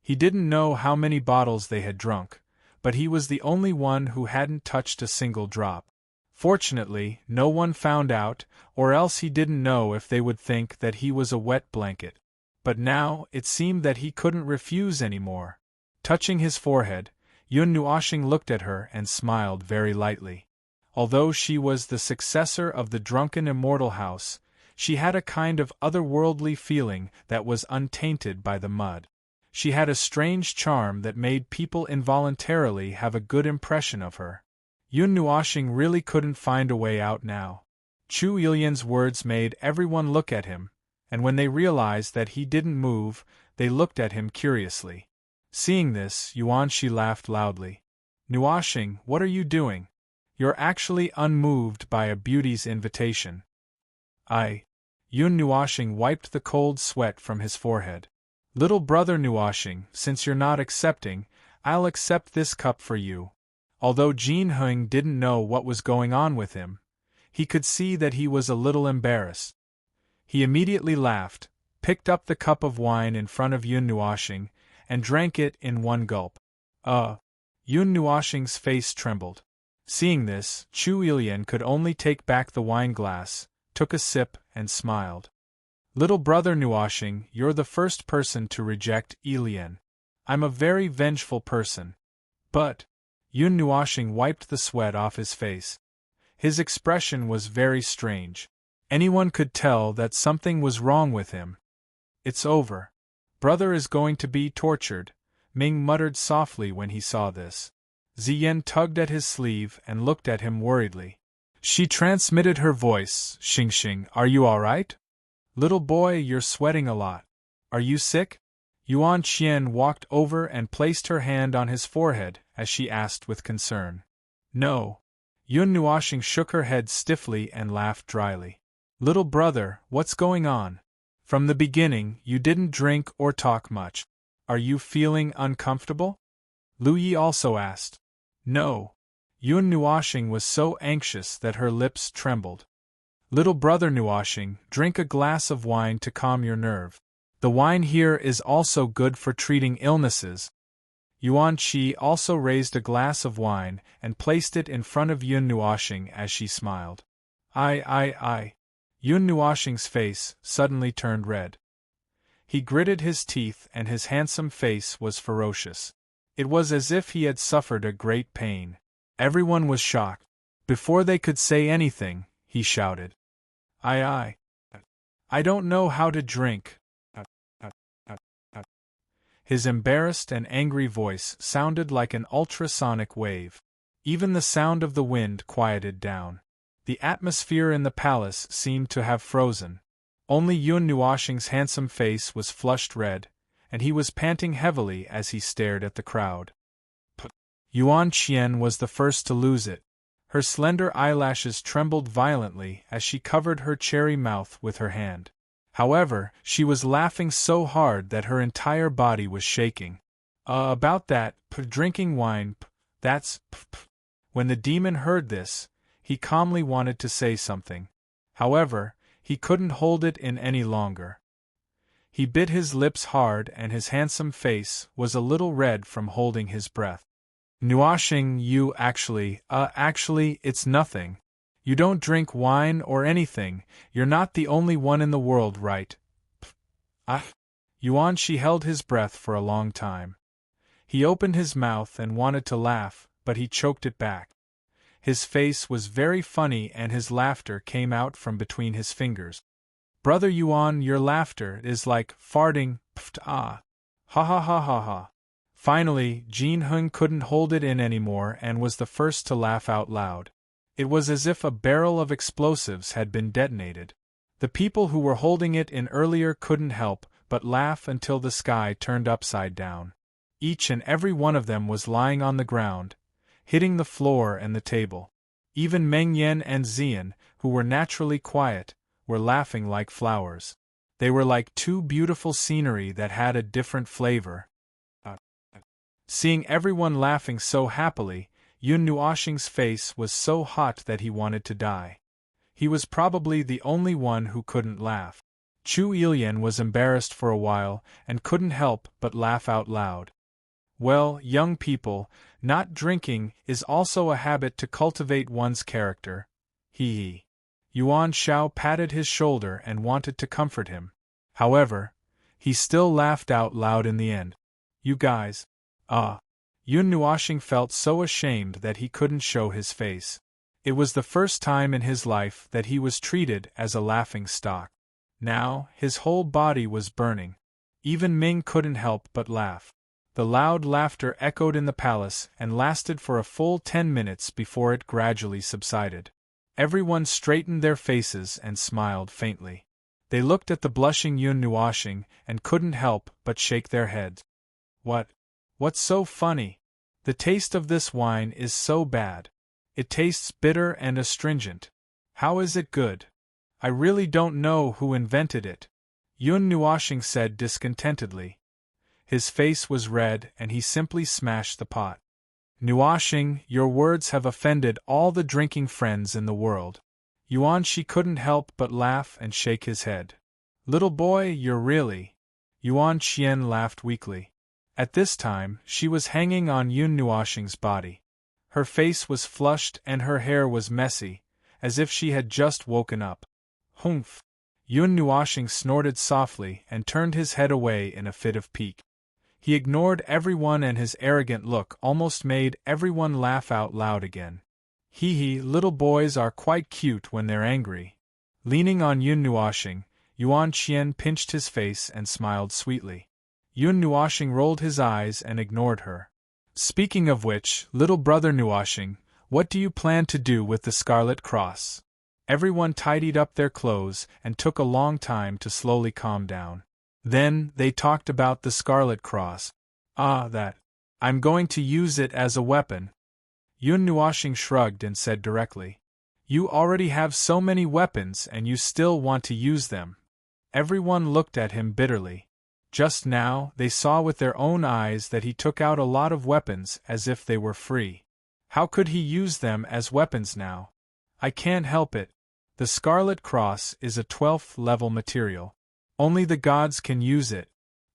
He didn't know how many bottles they had drunk, but he was the only one who hadn't touched a single drop. Fortunately, no one found out, or else he didn't know if they would think that he was a wet blanket. But now, it seemed that he couldn't refuse any more. Touching his forehead, Yun Nuoshing looked at her and smiled very lightly. Although she was the successor of the drunken immortal house, she had a kind of otherworldly feeling that was untainted by the mud. She had a strange charm that made people involuntarily have a good impression of her. Yun Nuoshing really couldn't find a way out now. Chu Yilian's words made everyone look at him, and when they realized that he didn't move, they looked at him curiously. Seeing this, Yuan Shi laughed loudly. "Nuoshing, what are you doing? You're actually unmoved by a beauty's invitation." Yun Nuoshing wiped the cold sweat from his forehead. "Little brother Nuoshing, since you're not accepting, I'll accept this cup for you." Although Jin Heng didn't know what was going on with him, he could see that he was a little embarrassed. He immediately laughed, picked up the cup of wine in front of Yun Nuoxing, and drank it in one gulp. Yun Nuoxing's face trembled. Seeing this, Chu Ilian could only take back the wine glass, took a sip, and smiled. Little brother Nuoxing, you're the first person to reject Ilian. I'm a very vengeful person. But Yun Nuoxing wiped the sweat off his face. His expression was very strange. Anyone could tell that something was wrong with him. It's over. Brother is going to be tortured, Ming muttered softly when he saw this. Ziyan tugged at his sleeve and looked at him worriedly. She transmitted her voice, Xingxing, are you all right? Little boy, you're sweating a lot. Are you sick? Yuan Qian walked over and placed her hand on his forehead as she asked with concern. No. Yun Nuoxing shook her head stiffly and laughed dryly. Little brother, what's going on? From the beginning, you didn't drink or talk much. Are you feeling uncomfortable? Lu Yi also asked. No. Yun Nuoxing was so anxious that her lips trembled. Little brother Nuoxing, drink a glass of wine to calm your nerve. The wine here is also good for treating illnesses. Yuan Qi also raised a glass of wine and placed it in front of Yun Nuoxing as she smiled. I. Yun Nuoxing's face suddenly turned red. He gritted his teeth and his handsome face was ferocious. It was as if he had suffered a great pain. Everyone was shocked. Before they could say anything, he shouted. I don't know how to drink. His embarrassed and angry voice sounded like an ultrasonic wave. Even the sound of the wind quieted down. The atmosphere in the palace seemed to have frozen. Only Yun Nuoxing's handsome face was flushed red, and he was panting heavily as he stared at the crowd. Yuan Qian was the first to lose it. Her slender eyelashes trembled violently as she covered her cherry mouth with her hand. However, she was laughing so hard that her entire body was shaking. About that, drinking wine, that's. When the demon heard this, he calmly wanted to say something. However, he couldn't hold it in any longer. He bit his lips hard and his handsome face was a little red from holding his breath. Nuoxing, you actually, it's nothing. You don't drink wine or anything, you're not the only one in the world, right? Yuan Shi held his breath for a long time. He opened his mouth and wanted to laugh, but he choked it back. His face was very funny and his laughter came out from between his fingers. Brother Yuan, your laughter is like farting, Ha ha ha ha ha. Finally, Jin Hung couldn't hold it in anymore and was the first to laugh out loud. It was as if a barrel of explosives had been detonated. The people who were holding it in earlier couldn't help but laugh until the sky turned upside down. Each and every one of them was lying on the ground, hitting the floor and the table. Even Meng Yan and Zian, who were naturally quiet, were laughing like flowers. They were like two beautiful scenery that had a different flavor. Seeing everyone laughing so happily, Yun Nuoxing's face was so hot that he wanted to die. He was probably the only one who couldn't laugh. Chu Ilian was embarrassed for a while and couldn't help but laugh out loud. Well, young people, not drinking is also a habit to cultivate one's character. He. Yuan Shao patted his shoulder and wanted to comfort him. However, he still laughed out loud in the end. You guys. Yun Nuoxing felt so ashamed that he couldn't show his face. It was the first time in his life that he was treated as a laughing stock. Now, his whole body was burning. Even Ming couldn't help but laugh. The loud laughter echoed in the palace and lasted for a full 10 minutes before it gradually subsided. Everyone straightened their faces and smiled faintly. They looked at the blushing Yun Nuoxing and couldn't help but shake their heads. What's so funny? The taste of this wine is so bad. It tastes bitter and astringent. How is it good? I really don't know who invented it, Yun Nuoxing said discontentedly. His face was red and he simply smashed the pot. Nuoxing, your words have offended all the drinking friends in the world. Yuan Shi couldn't help but laugh and shake his head. Little boy, you're really. Yuan Qian laughed weakly. At this time, she was hanging on Yun Nuoxing's body. Her face was flushed and her hair was messy, as if she had just woken up. Humph! Yun Nuoxing snorted softly and turned his head away in a fit of pique. He ignored everyone and his arrogant look almost made everyone laugh out loud again. Hee hee, little boys are quite cute when they're angry. Leaning on Yun Nuoxing, Yuan Qian pinched his face and smiled sweetly. Yun Nuoxing rolled his eyes and ignored her. Speaking of which, little brother Nuoxing, what do you plan to do with the Scarlet Cross? Everyone tidied up their clothes and took a long time to slowly calm down. Then, they talked about the Scarlet Cross. Ah, that. I'm going to use it as a weapon. Yun Nuoxing shrugged and said directly. You already have so many weapons and you still want to use them. Everyone looked at him bitterly. Just now, they saw with their own eyes that he took out a lot of weapons as if they were free. How could he use them as weapons now? I can't help it. The Scarlet Cross is a 12th level material. Only the gods can use it.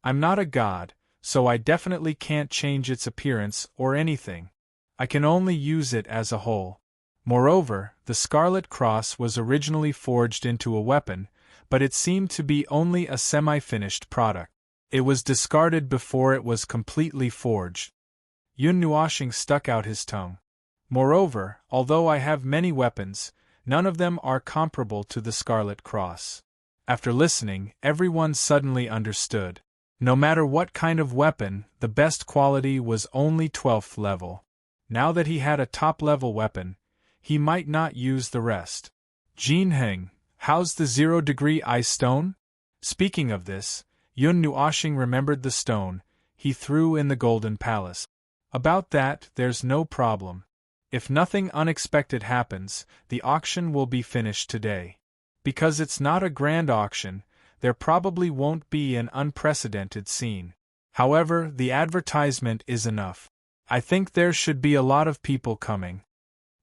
I'm not a god, so I definitely can't change its appearance or anything. I can only use it as a whole. Moreover, the Scarlet Cross was originally forged into a weapon, but it seemed to be only a semi-finished product. It was discarded before it was completely forged. Yun Nuoxing stuck out his tongue. Moreover, although I have many weapons, none of them are comparable to the Scarlet Cross. After listening, everyone suddenly understood. No matter what kind of weapon, the best quality was only 12th level. Now that he had a top-level weapon, he might not use the rest. Jin Heng, how's the 0-degree ice stone? Speaking of this, Yun Nuoxing remembered the stone he threw in the Golden Palace. About that, there's no problem. If nothing unexpected happens, the auction will be finished today. Because it's not a grand auction, there probably won't be an unprecedented scene. However, the advertisement is enough. I think there should be a lot of people coming.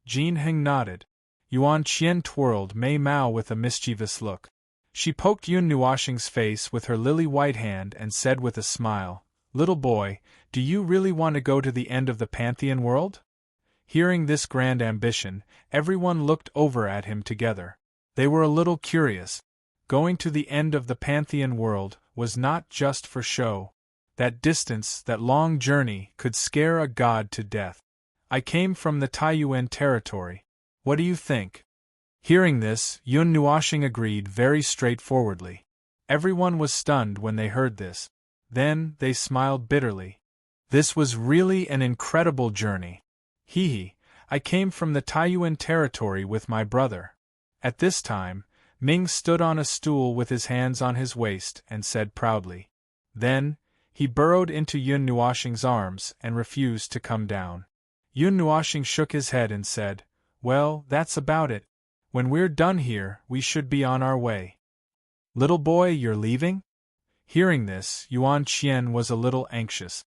Jin Heng nodded. Yuan Qian twirled Mei Mao with a mischievous look. She poked Yun Nuoxing's face with her lily-white hand and said with a smile, Little boy, do you really want to go to the end of the Pantheon world? Hearing this grand ambition, everyone looked over at him together. They were a little curious. Going to the end of the Pantheon world was not just for show. That distance, that long journey, could scare a god to death. I came from the Taiyuan territory. What do you think? Hearing this, Yun Nuoxing agreed very straightforwardly. Everyone was stunned when they heard this. Then, they smiled bitterly. This was really an incredible journey. Hee hee, I came from the Taiyuan territory with my brother. At this time, Ming stood on a stool with his hands on his waist and said proudly. Then, he burrowed into Yun Nuoxing's arms and refused to come down. Yun Nuoxing shook his head and said, Well, that's about it. When we're done here, we should be on our way. Little boy, you're leaving? Hearing this, Yuan Qian was a little anxious.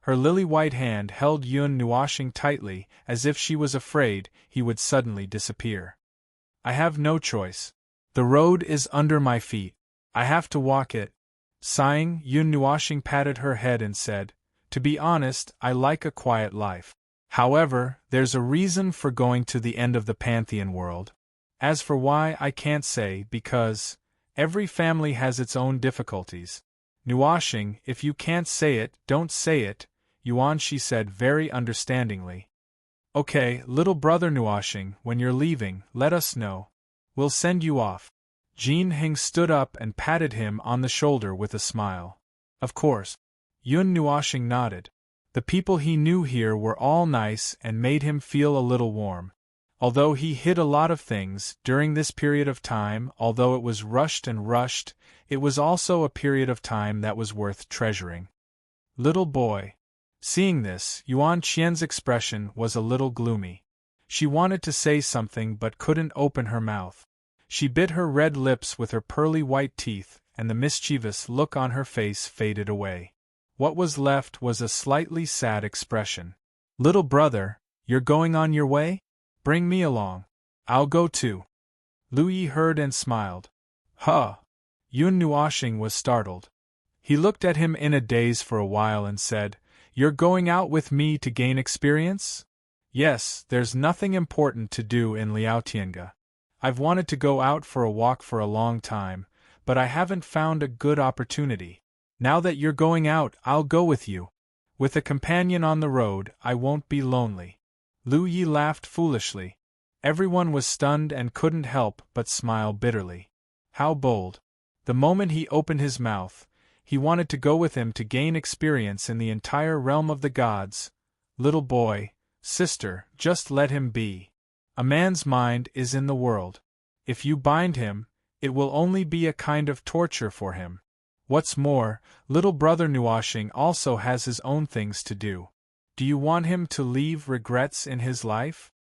Her lily-white hand held Yun Nuoxing tightly, as if she was afraid he would suddenly disappear. I have no choice. The road is under my feet. I have to walk it. Sighing, Yun Nuoxing patted her head and said, To be honest, I like a quiet life. However, there's a reason for going to the end of the Pantheon world. As for why, I can't say, because every family has its own difficulties. Nuoxing, if you can't say it, don't say it, Yuan Shi said very understandingly. Okay, little brother Nuoxing, when you're leaving, let us know. We'll send you off. Jin Heng stood up and patted him on the shoulder with a smile. Of course. Yun Nuoxing nodded. The people he knew here were all nice and made him feel a little warm. Although he hid a lot of things during this period of time, although it was rushed, it was also a period of time that was worth treasuring. Little boy. Seeing this, Yuan Qian's expression was a little gloomy. She wanted to say something but couldn't open her mouth. She bit her red lips with her pearly white teeth, and the mischievous look on her face faded away. What was left was a slightly sad expression. Little brother, you're going on your way? Bring me along. I'll go too. Lu Yi heard and smiled. Huh. Yun Nuoshing was startled. He looked at him in a daze for a while and said, "You're going out with me to gain experience?" "Yes, there's nothing important to do in Liaotiange. I've wanted to go out for a walk for a long time, but I haven't found a good opportunity. Now that you're going out, I'll go with you. With a companion on the road, I won't be lonely." Lu Yi laughed foolishly. Everyone was stunned and couldn't help but smile bitterly. How bold. The moment he opened his mouth, he wanted to go with him to gain experience in the entire realm of the gods. Little boy, sister, just let him be. A man's mind is in the world. If you bind him, it will only be a kind of torture for him. What's more, little brother Nuoshing also has his own things to do. Do you want him to leave regrets in his life?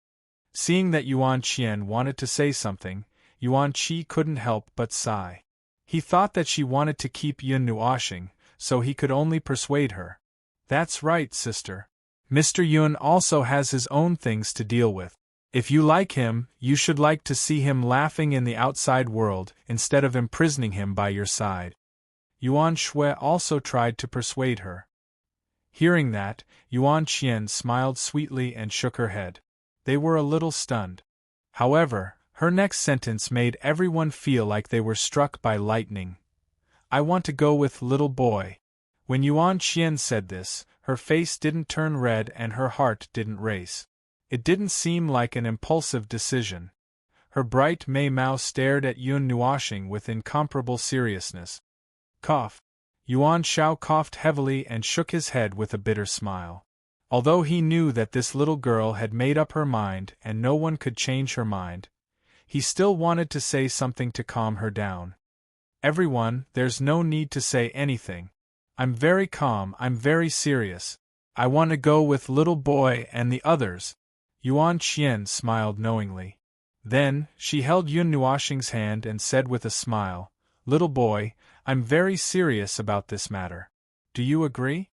Seeing that Yuan Qian wanted to say something, Yuan Qi couldn't help but sigh. He thought that she wanted to keep Yun Nuoshing, so he could only persuade her. "That's right, sister. Mr. Yun also has his own things to deal with. If you like him, you should like to see him laughing in the outside world instead of imprisoning him by your side." Yuan Shui also tried to persuade her. Hearing that, Yuan Qian smiled sweetly and shook her head. They were a little stunned. However, her next sentence made everyone feel like they were struck by lightning. "I want to go with little boy." When Yuan Qian said this, her face didn't turn red and her heart didn't race. It didn't seem like an impulsive decision. Her bright Mei Mao stared at Yun Nuoshing with incomparable seriousness. Cough. Yuan Shao coughed heavily and shook his head with a bitter smile. Although he knew that this little girl had made up her mind and no one could change her mind, he still wanted to say something to calm her down. "Everyone, there's no need to say anything. I'm very calm, I'm very serious. I want to go with little boy and the others." Yuan Qian smiled knowingly. Then, she held Yun Nuoshing's hand and said with a smile, "Little boy, I'm very serious about this matter. Do you agree?"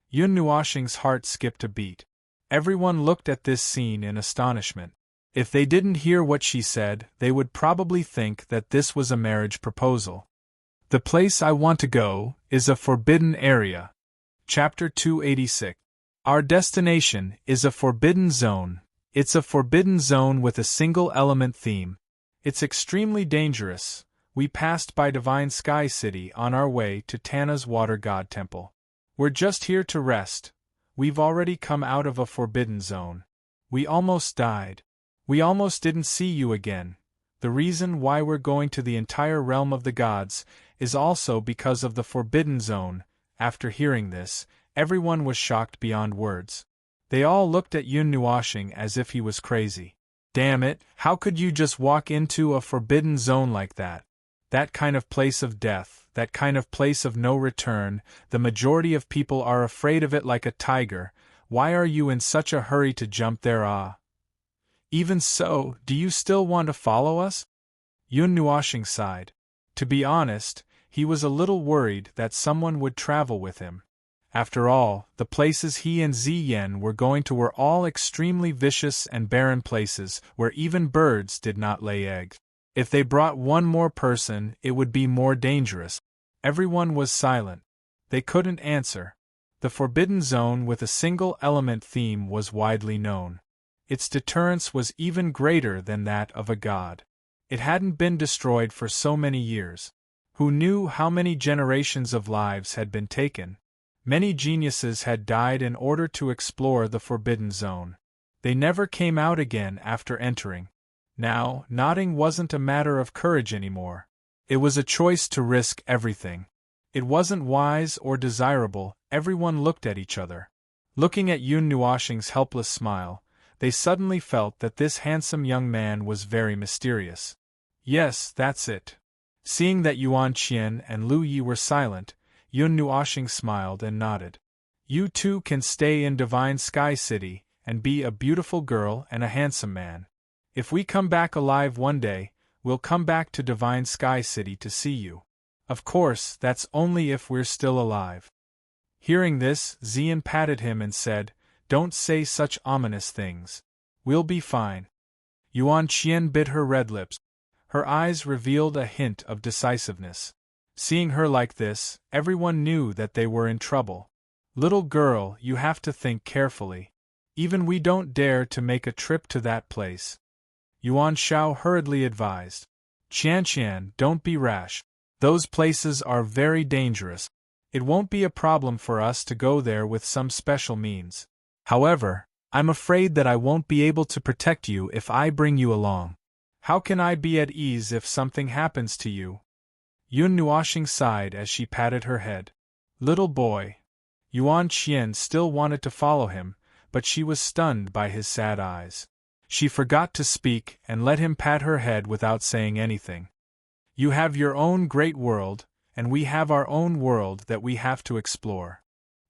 Yun Nuoshing's heart skipped a beat. Everyone looked at this scene in astonishment. If they didn't hear what she said, they would probably think that this was a marriage proposal. "The place I want to go is a forbidden area." Chapter 286. Our destination is a forbidden zone. It's a forbidden zone with a single element theme. It's extremely dangerous. We passed by Divine Sky City on our way to Tana's Water God Temple. We're just here to rest. We've already come out of a forbidden zone. We almost died. We almost didn't see you again. The reason why we're going to the entire realm of the gods is also because of the forbidden zone. After hearing this, everyone was shocked beyond words. They all looked at Yun Nuoshing as if he was crazy. "Damn it, how could you just walk into a forbidden zone like that? That kind of place of death, that kind of place of no return, the majority of people are afraid of it like a tiger. Why are you in such a hurry to jump there? Even so, do you still want to follow us?" Yun Nuoshing sighed. To be honest, he was a little worried that someone would travel with him. After all, the places he and Ziyan were going to were all extremely vicious and barren places where even birds did not lay eggs. If they brought one more person, it would be more dangerous. Everyone was silent. They couldn't answer. The Forbidden Zone with a single element theme was widely known. Its deterrence was even greater than that of a god. It hadn't been destroyed for so many years. Who knew how many generations of lives had been taken? Many geniuses had died in order to explore the Forbidden Zone. They never came out again after entering. Now, nodding wasn't a matter of courage anymore. It was a choice to risk everything. It wasn't wise or desirable. Everyone looked at each other. Looking at Yun Nuoshing's helpless smile, they suddenly felt that this handsome young man was very mysterious. "Yes, that's it." Seeing that Yuan Qian and Lu Yi were silent, Yun Nuoshing smiled and nodded. "You two can stay in Divine Sky City and be a beautiful girl and a handsome man. If we come back alive one day, we'll come back to Divine Sky City to see you. Of course, that's only if we're still alive." Hearing this, Ziyan patted him and said, "Don't say such ominous things. We'll be fine." Yuan Qian bit her red lips. Her eyes revealed a hint of decisiveness. Seeing her like this, everyone knew that they were in trouble. Little girl, you have to think carefully. Even we don't dare to make a trip to that place. Yuan Shao hurriedly advised. Qian, don't be rash. Those places are very dangerous. It won't be a problem for us to go there with some special means. However, I'm afraid that I won't be able to protect you if I bring you along. How can I be at ease if something happens to you? Yun Nuoxing sighed as she patted her head. Little boy. Yuan Qian still wanted to follow him, but she was stunned by his sad eyes. She forgot to speak and let him pat her head without saying anything. You have your own great world, and we have our own world that we have to explore.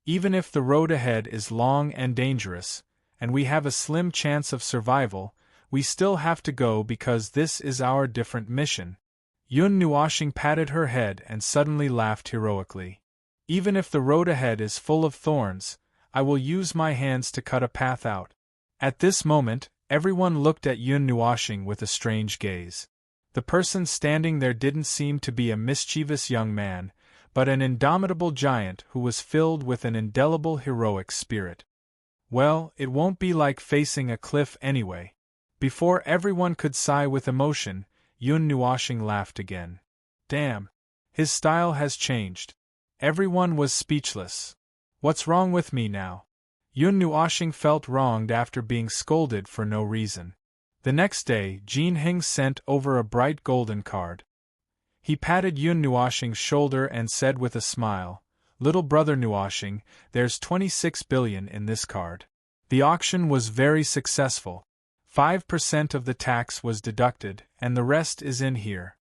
Even if the road ahead is long and dangerous, and we have a slim chance of survival, we still have to go because this is our different mission. Yun Nuoxing patted her head and suddenly laughed heroically. Even if the road ahead is full of thorns, I will use my hands to cut a path out. At this moment, everyone looked at Yun Nuoxing with a strange gaze. The person standing there didn't seem to be a mischievous young man, but an indomitable giant who was filled with an indelible heroic spirit. Well, it won't be like facing a cliff anyway. Before everyone could sigh with emotion, Yun Nuoxing laughed again. Damn. His style has changed. Everyone was speechless. What's wrong with me now? Yun Nuoxing felt wronged after being scolded for no reason. The next day, Jin Hing sent over a bright golden card. He patted Yun Nuoxing's shoulder and said with a smile, Little brother Nuoxing, there's 26 billion in this card. The auction was very successful. 5% of the tax was deducted, and the rest is in here.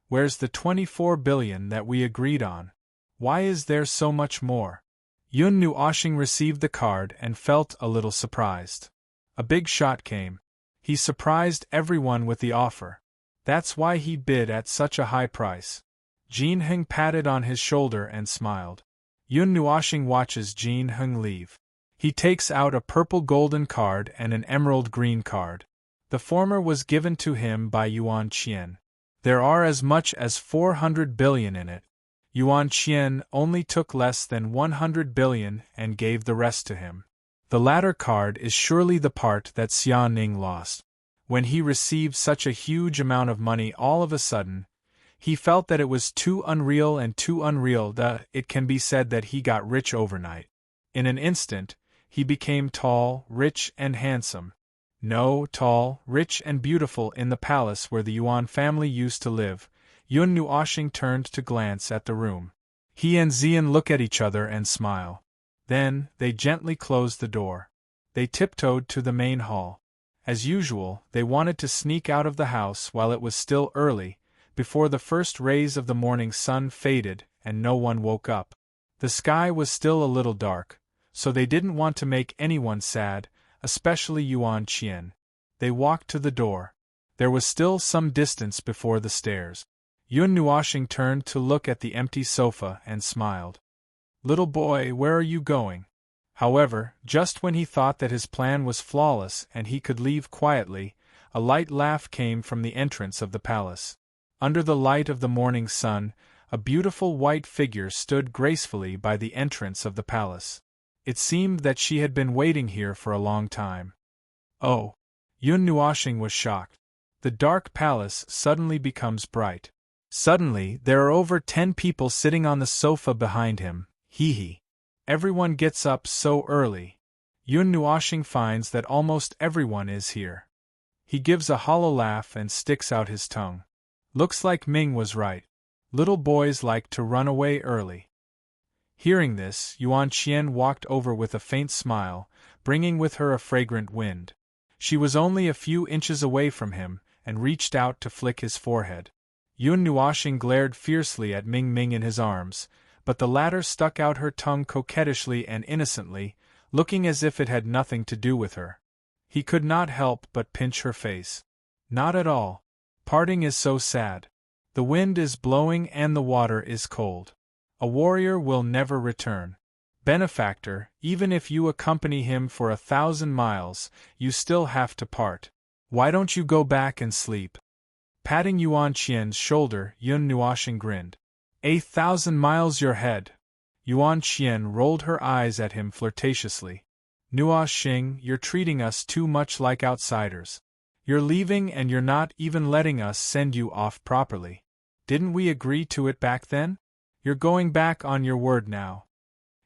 Where's the 24 billion that we agreed on? Why is there so much more? Yun Nuoxing received the card and felt a little surprised. A big shot came. He surprised everyone with the offer. That's why he bid at such a high price. Jin Heng patted on his shoulder and smiled. Yun Nuoxing watches Jin Heng leave. He takes out a purple golden card and an emerald green card. The former was given to him by Yuan Qian. There are as much as 400 billion in it. Yuan Qian only took less than 100 billion and gave the rest to him. The latter card is surely the part that Xia Ning lost. When he received such a huge amount of money all of a sudden, he felt that it was too unreal that it can be said that he got rich overnight. In an instant, he became tall, rich, and handsome. No, tall, rich, and beautiful in the palace where the Yuan family used to live. Yun Nuoxing turned to glance at the room. He and Xian look at each other and smile. Then, they gently closed the door. They tiptoed to the main hall. As usual, they wanted to sneak out of the house while it was still early, before the first rays of the morning sun faded and no one woke up. The sky was still a little dark, so they didn't want to make anyone sad, especially Yuan Qian. They walked to the door. There was still some distance before the stairs. Yun Nuoxing turned to look at the empty sofa and smiled. Little boy, where are you going? However, just when he thought that his plan was flawless and he could leave quietly, a light laugh came from the entrance of the palace. Under the light of the morning sun, a beautiful white figure stood gracefully by the entrance of the palace. It seemed that she had been waiting here for a long time. Oh! Yun Nuoxing was shocked. The dark palace suddenly becomes bright. Suddenly, there are over 10 people sitting on the sofa behind him. Hee. Everyone gets up so early. Yun Nuoxing finds that almost everyone is here. He gives a hollow laugh and sticks out his tongue. Looks like Ming was right. Little boys like to run away early. Hearing this, Yuan Qian walked over with a faint smile, bringing with her a fragrant wind. She was only a few inches away from him, and reached out to flick his forehead. Yun Nuoxing glared fiercely at Ming Ming in his arms, but the latter stuck out her tongue coquettishly and innocently, looking as if it had nothing to do with her. He could not help but pinch her face. Not at all. Parting is so sad. The wind is blowing and the water is cold. A warrior will never return. Benefactor, even if you accompany him for 1,000 miles, you still have to part. Why don't you go back and sleep? Patting Yuan Qian's shoulder, Yun Nuoxing grinned. 1,000 miles your head. Yuan Qian rolled her eyes at him flirtatiously. Nua Xing, you're treating us too much like outsiders. You're leaving and you're not even letting us send you off properly. Didn't we agree to it back then? You're going back on your word now.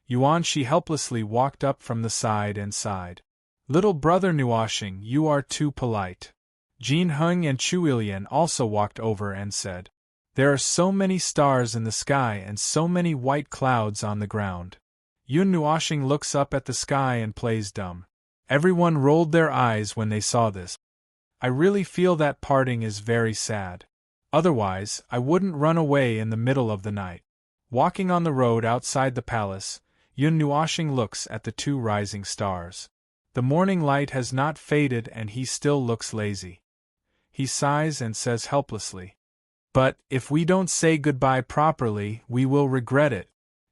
Yuan Shi helplessly walked up from the side and sighed. Little brother Nuashing, you are too polite. Jin Heng and Chu Ilian also walked over and said, there are so many stars in the sky and so many white clouds on the ground. Yun Nuashing looks up at the sky and plays dumb. Everyone rolled their eyes when they saw this. I really feel that parting is very sad. Otherwise, I wouldn't run away in the middle of the night. Walking on the road outside the palace, Yun Nuashing looks at the two rising stars. The morning light has not faded and he still looks lazy. He sighs and says helplessly, but if we don't say goodbye properly, we will regret it.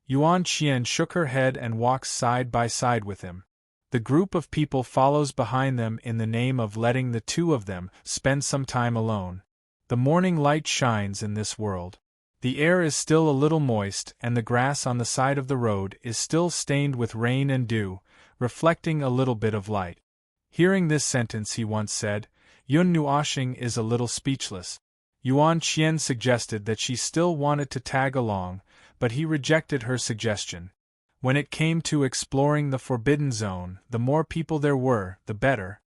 Yuan Qian shook her head and walks side by side with him. The group of people follows behind them in the name of letting the two of them spend some time alone. The morning light shines in this world. The air is still a little moist and the grass on the side of the road is still stained with rain and dew, reflecting a little bit of light. Hearing this sentence he once said, Yun Nuashing is a little speechless. Yuan Qian suggested that she still wanted to tag along, but he rejected her suggestion. When it came to exploring the Forbidden Zone, the more people there were, the better.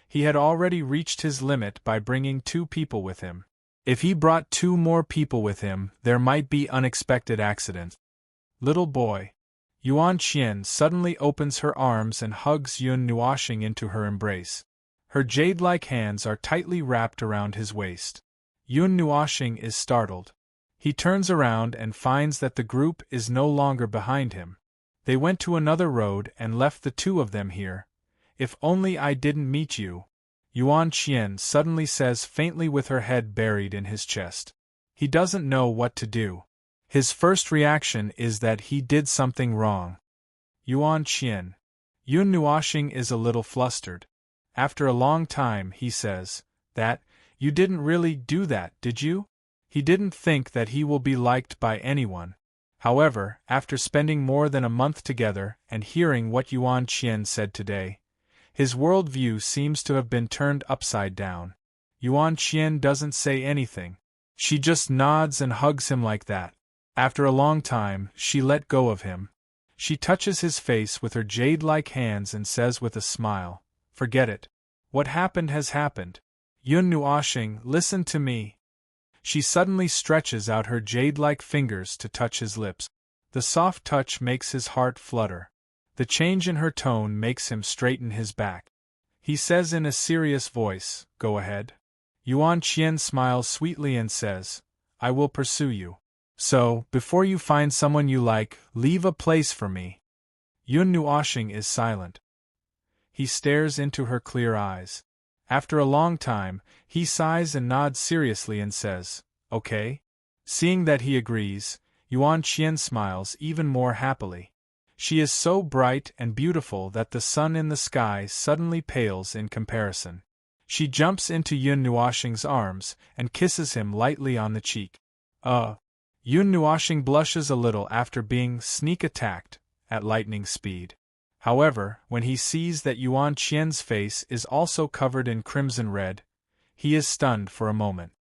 He had already reached his limit by bringing 2 people with him. If he brought 2 more people with him, there might be unexpected accidents. Little boy. Yuan Qian suddenly opens her arms and hugs Yun Nuashing into her embrace. Her jade-like hands are tightly wrapped around his waist. Yun Nuashing is startled. He turns around and finds that the group is no longer behind him. They went to another road and left the 2 of them here. If only I didn't meet you. Yuan Qian suddenly says faintly with her head buried in his chest. He doesn't know what to do. His first reaction is that he did something wrong. Yuan Qian. Yun Nuashing is a little flustered. After a long time he says, that, you didn't really do that, did you? He didn't think that he will be liked by anyone. However, after spending more than a month together and hearing what Yuan Qian said today, his worldview seems to have been turned upside down. Yuan Qian doesn't say anything. She just nods and hugs him like that. After a long time, she let go of him. She touches his face with her jade-like hands and says with a smile, forget it. What happened has happened. Yun Nuashing, listen to me. She suddenly stretches out her jade-like fingers to touch his lips. The soft touch makes his heart flutter. The change in her tone makes him straighten his back. He says in a serious voice, go ahead. Yuan Qian smiles sweetly and says, I will pursue you. So, before you find someone you like, leave a place for me. Yun Nuashing is silent. He stares into her clear eyes. After a long time, he sighs and nods seriously and says, okay. Seeing that he agrees, Yuan Qian smiles even more happily. She is so bright and beautiful that the sun in the sky suddenly pales in comparison. She jumps into Yun Nuashing's arms and kisses him lightly on the cheek. Yun Nuashing blushes a little after being sneak attacked at lightning speed. However, when he sees that Yuan Qian's face is also covered in crimson red, he is stunned for a moment.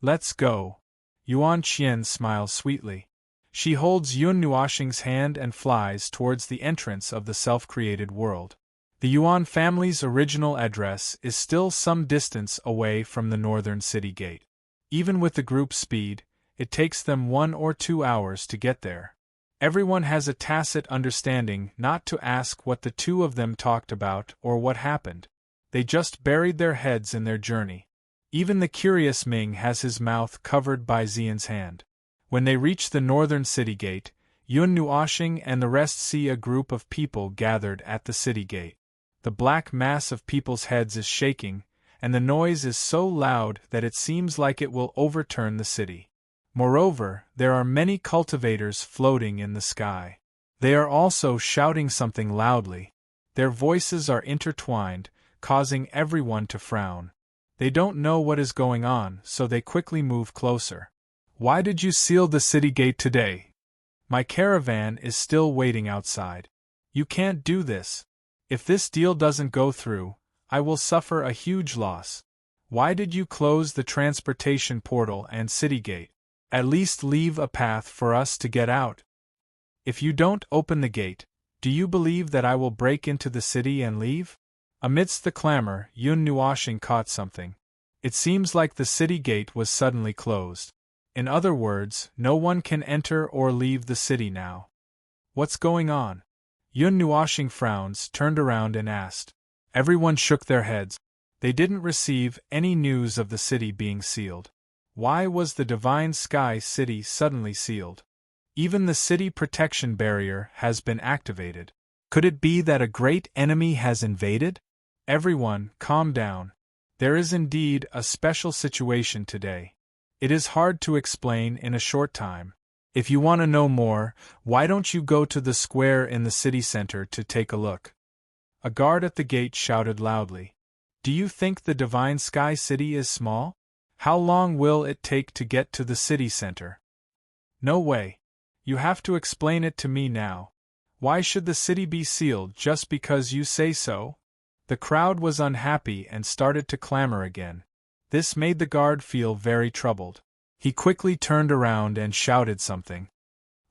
Let's go. Yuan Qian smiles sweetly. She holds Yun Nuashing's hand and flies towards the entrance of the self-created world. The Yuan family's original address is still some distance away from the northern city gate. Even with the group's speed, it takes them 1 or 2 hours to get there. Everyone has a tacit understanding not to ask what the 2 of them talked about or what happened. They just buried their heads in their journey. Even the curious Ming has his mouth covered by Xian's hand. When they reach the northern city gate, Yun Nuashing and the rest see a group of people gathered at the city gate. The black mass of people's heads is shaking, and the noise is so loud that it seems like it will overturn the city. Moreover, there are many cultivators floating in the sky. They are also shouting something loudly. Their voices are intertwined, causing everyone to frown. They don't know what is going on, so they quickly move closer. Why did you seal the city gate today? My caravan is still waiting outside. You can't do this. If this deal doesn't go through, I will suffer a huge loss. Why did you close the transportation portal and city gate? At least leave a path for us to get out. If you don't open the gate, do you believe that I will break into the city and leave? Amidst the clamor, Yun Nuoshing caught something. It seems like the city gate was suddenly closed. In other words, no one can enter or leave the city now. What's going on? Yun Nuoshing frowns, turned around and asked. Everyone shook their heads. They didn't receive any news of the city being sealed. Why was the Divine Sky City suddenly sealed? Even the city protection barrier has been activated. Could it be that a great enemy has invaded? Everyone, calm down. There is indeed a special situation today. It is hard to explain in a short time. If you want to know more, why don't you go to the square in the city center to take a look? A guard at the gate shouted loudly. Do you think the Divine Sky City is small? How long will it take to get to the city center? No way. You have to explain it to me now. Why should the city be sealed just because you say so? The crowd was unhappy and started to clamor again. This made the guard feel very troubled. He quickly turned around and shouted something.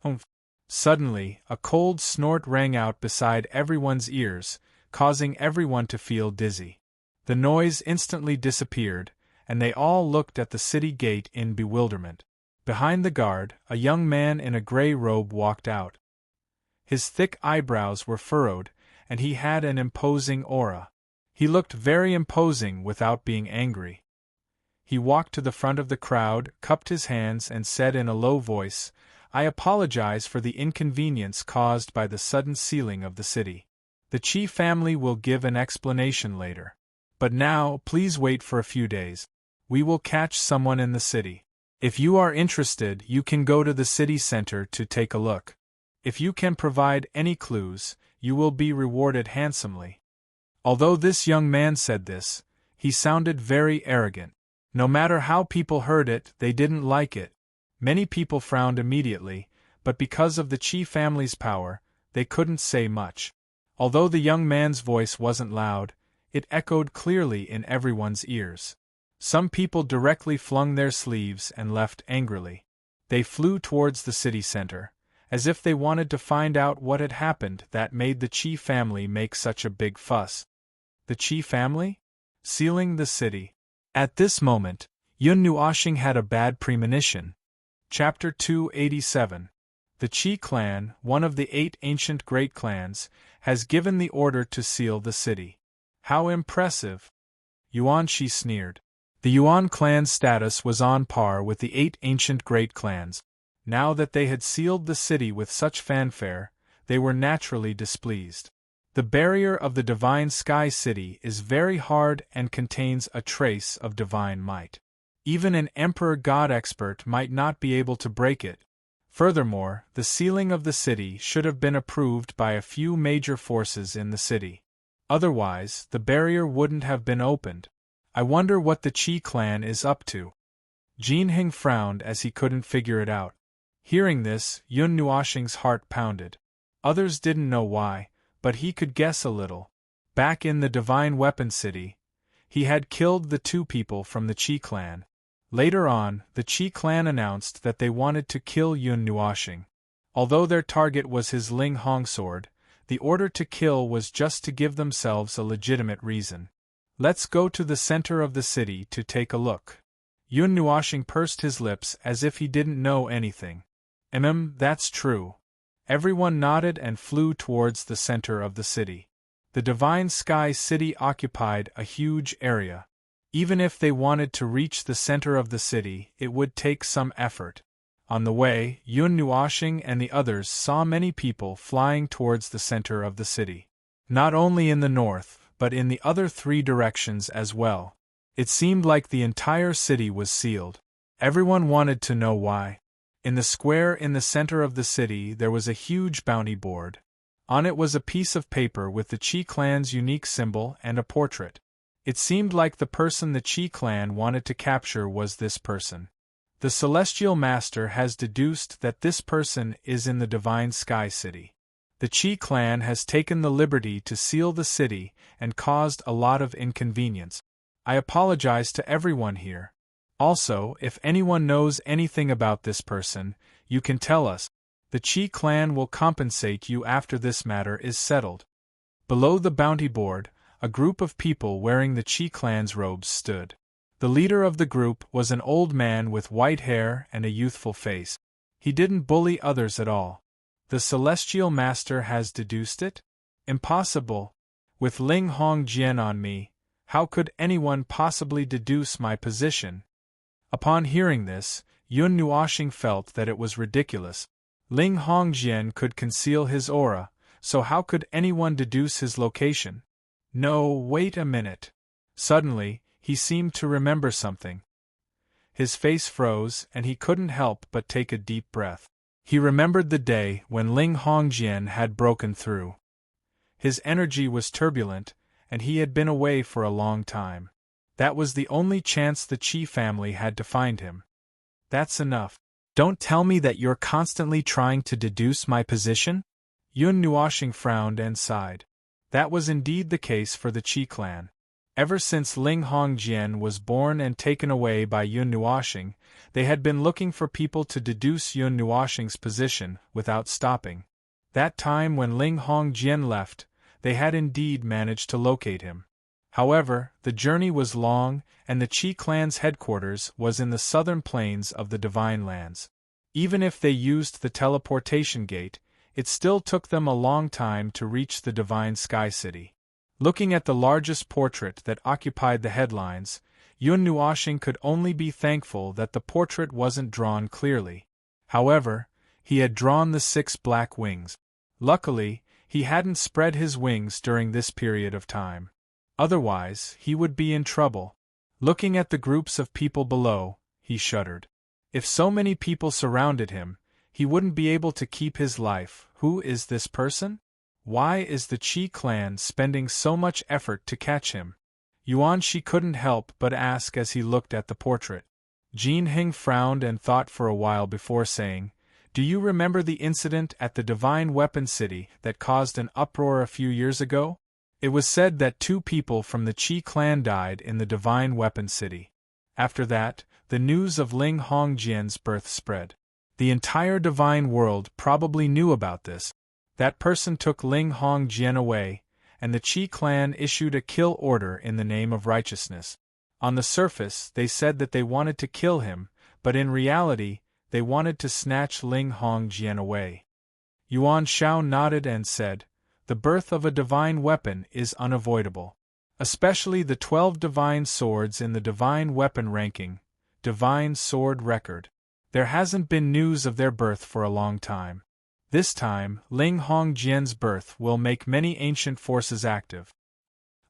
Humph! Suddenly, a cold snort rang out beside everyone's ears, causing everyone to feel dizzy. The noise instantly disappeared, and they all looked at the city gate in bewilderment. Behind the guard, a young man in a gray robe walked out. His thick eyebrows were furrowed, and he had an imposing aura. He looked very imposing without being angry. He walked to the front of the crowd, cupped his hands, and said in a low voice, I apologize for the inconvenience caused by the sudden sealing of the city. The Qi family will give an explanation later. But now, please wait for a few days. We will catch someone in the city. If you are interested, you can go to the city center to take a look. If you can provide any clues, you will be rewarded handsomely. Although this young man said this, he sounded very arrogant. No matter how people heard it, they didn't like it. Many people frowned immediately, but because of the Qi family's power, they couldn't say much. Although the young man's voice wasn't loud, it echoed clearly in everyone's ears. Some people directly flung their sleeves and left angrily. They flew towards the city center, as if they wanted to find out what had happened that made the Qi family make such a big fuss. The Qi family? Sealing the city. At this moment, Yun Nuoshing had a bad premonition. Chapter 287. The Qi clan, one of the 8 ancient great clans, has given the order to seal the city. How impressive! Yuan Shi sneered. The Yuan clan's status was on par with the 8 ancient great clans. Now that they had sealed the city with such fanfare, they were naturally displeased. The barrier of the Divine Sky City is very hard and contains a trace of divine might. Even an Emperor God expert might not be able to break it. Furthermore, the sealing of the city should have been approved by a few major forces in the city. Otherwise, the barrier wouldn't have been opened. I wonder what the Qi clan is up to. Jin Hing frowned as he couldn't figure it out. Hearing this, Yun Nuoshing's heart pounded. Others didn't know why, but he could guess a little. Back in the Divine Weapon City, he had killed the 2 people from the Qi clan. Later on, the Qi clan announced that they wanted to kill Yun Nuoshing. Although their target was his Ling Hong sword, the order to kill was just to give themselves a legitimate reason. Let's go to the center of the city to take a look. Yun Nuoshing pursed his lips as if he didn't know anything. That's true. Everyone nodded and flew towards the center of the city. The Divine Sky City occupied a huge area. Even if they wanted to reach the center of the city, it would take some effort. On the way, Yun Nuoshing and the others saw many people flying towards the center of the city. Not only in the north, but in the other 3 directions as well. It seemed like the entire city was sealed. Everyone wanted to know why. In the square in the center of the city there was a huge bounty board. On it was a piece of paper with the Qi clan's unique symbol and a portrait. It seemed like the person the Qi clan wanted to capture was this person. The Celestial Master has deduced that this person is in the Divine Sky City. The Qi clan has taken the liberty to seal the city and caused a lot of inconvenience. I apologize to everyone here. Also, if anyone knows anything about this person, you can tell us. The Qi clan will compensate you after this matter is settled. Below the bounty board, a group of people wearing the Qi clan's robes stood. The leader of the group was an old man with white hair and a youthful face. He didn't bully others at all. The Celestial Master has deduced it? Impossible. With Ling Hongjian on me, how could anyone possibly deduce my position? Upon hearing this, Yun Nuoxing felt that it was ridiculous. Ling Hongjian could conceal his aura, so how could anyone deduce his location? No, wait a minute. Suddenly, he seemed to remember something. His face froze and he couldn't help but take a deep breath. He remembered the day when Ling Hongjian had broken through. His energy was turbulent, and he had been away for a long time. That was the only chance the Qi family had to find him. That's enough. Don't tell me that you're constantly trying to deduce my position? Yun Nuoxing frowned and sighed. That was indeed the case for the Qi clan. Ever since Ling Hongjian was born and taken away by Yun Nuoxing, they had been looking for people to deduce Yun Nuoxing's position without stopping. That time when Ling Hongjian left, they had indeed managed to locate him. However, the journey was long, and the Qi clan's headquarters was in the southern plains of the Divine Lands. Even if they used the teleportation gate, it still took them a long time to reach the Divine Sky City. Looking at the largest portrait that occupied the headlines, Yun Nuoxing could only be thankful that the portrait wasn't drawn clearly. However, he had drawn the 6 black wings. Luckily, he hadn't spread his wings during this period of time. Otherwise, he would be in trouble. Looking at the groups of people below, he shuddered. If so many people surrounded him, he wouldn't be able to keep his life. Who is this person? Why is the Qi clan spending so much effort to catch him? Yuan Shi couldn't help but ask as he looked at the portrait. Jin Hing frowned and thought for a while before saying, "Do you remember the incident at the Divine Weapon City that caused an uproar a few years ago? It was said that 2 people from the Qi clan died in the Divine Weapon City. After that, the news of Ling Hongjian's birth spread. The entire divine world probably knew about this. That person took Ling Hongjian away, and the Qi clan issued a kill order in the name of righteousness. On the surface, they said that they wanted to kill him, but in reality, they wanted to snatch Ling Hongjian away." Yuan Shao nodded and said, "The birth of a divine weapon is unavoidable. Especially the 12 divine swords in the divine weapon ranking, divine sword record. There hasn't been news of their birth for a long time. This time, Ling Hongjian's birth will make many ancient forces active.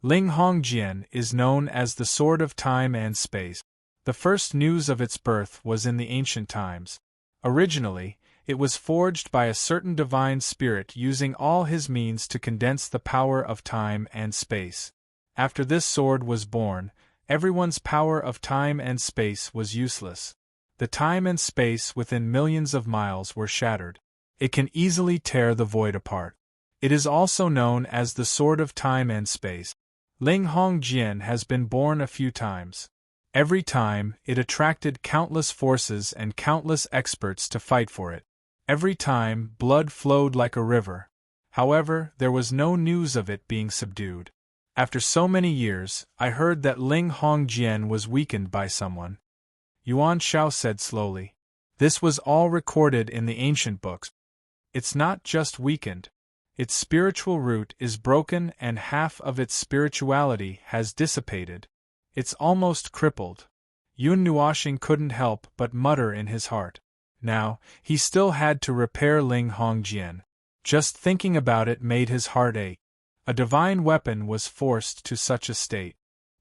Ling Hongjian is known as the Sword of Time and Space. The first news of its birth was in the ancient times. Originally, it was forged by a certain divine spirit using all his means to condense the power of time and space. After this sword was born, everyone's power of time and space was useless. The time and space within millions of miles were shattered. It can easily tear the void apart. It is also known as the Sword of Time and Space. Ling Hongjian has been born a few times. Every time, it attracted countless forces and countless experts to fight for it. Every time, blood flowed like a river. However, there was no news of it being subdued. After so many years, I heard that Ling Hongjian was weakened by someone," Yuan Shao said slowly. "This was all recorded in the ancient books. It's not just weakened. Its spiritual root is broken and half of its spirituality has dissipated. It's almost crippled." Yun Nuoxing couldn't help but mutter in his heart. Now, he still had to repair Ling Hongjian. Just thinking about it made his heart ache. A divine weapon was forced to such a state.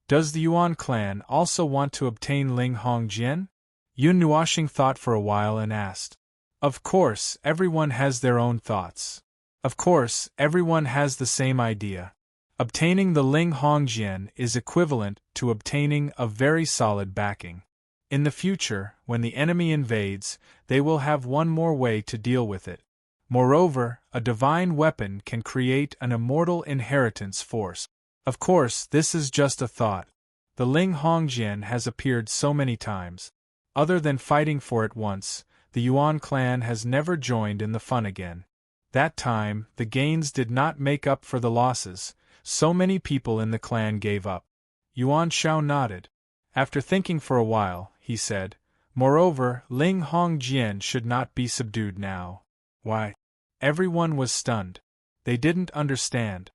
Does the Yuan clan also want to obtain Ling Hongjian? Yun Nuoxing thought for a while and asked. Of course, everyone has their own thoughts. Of course, everyone has the same idea. Obtaining the Ling Hongjian is equivalent to obtaining a very solid backing. In the future, when the enemy invades, they will have one more way to deal with it. Moreover, a divine weapon can create an immortal inheritance force. Of course, this is just a thought. The Ling Hongjian has appeared so many times. Other than fighting for it once, the Yuan clan has never joined in the fun again. That time, the gains did not make up for the losses. So many people in the clan gave up. Yuan Shao nodded. After thinking for a while, he said, "Moreover, Ling Hongjian should not be subdued now." Why? Everyone was stunned. They didn't understand.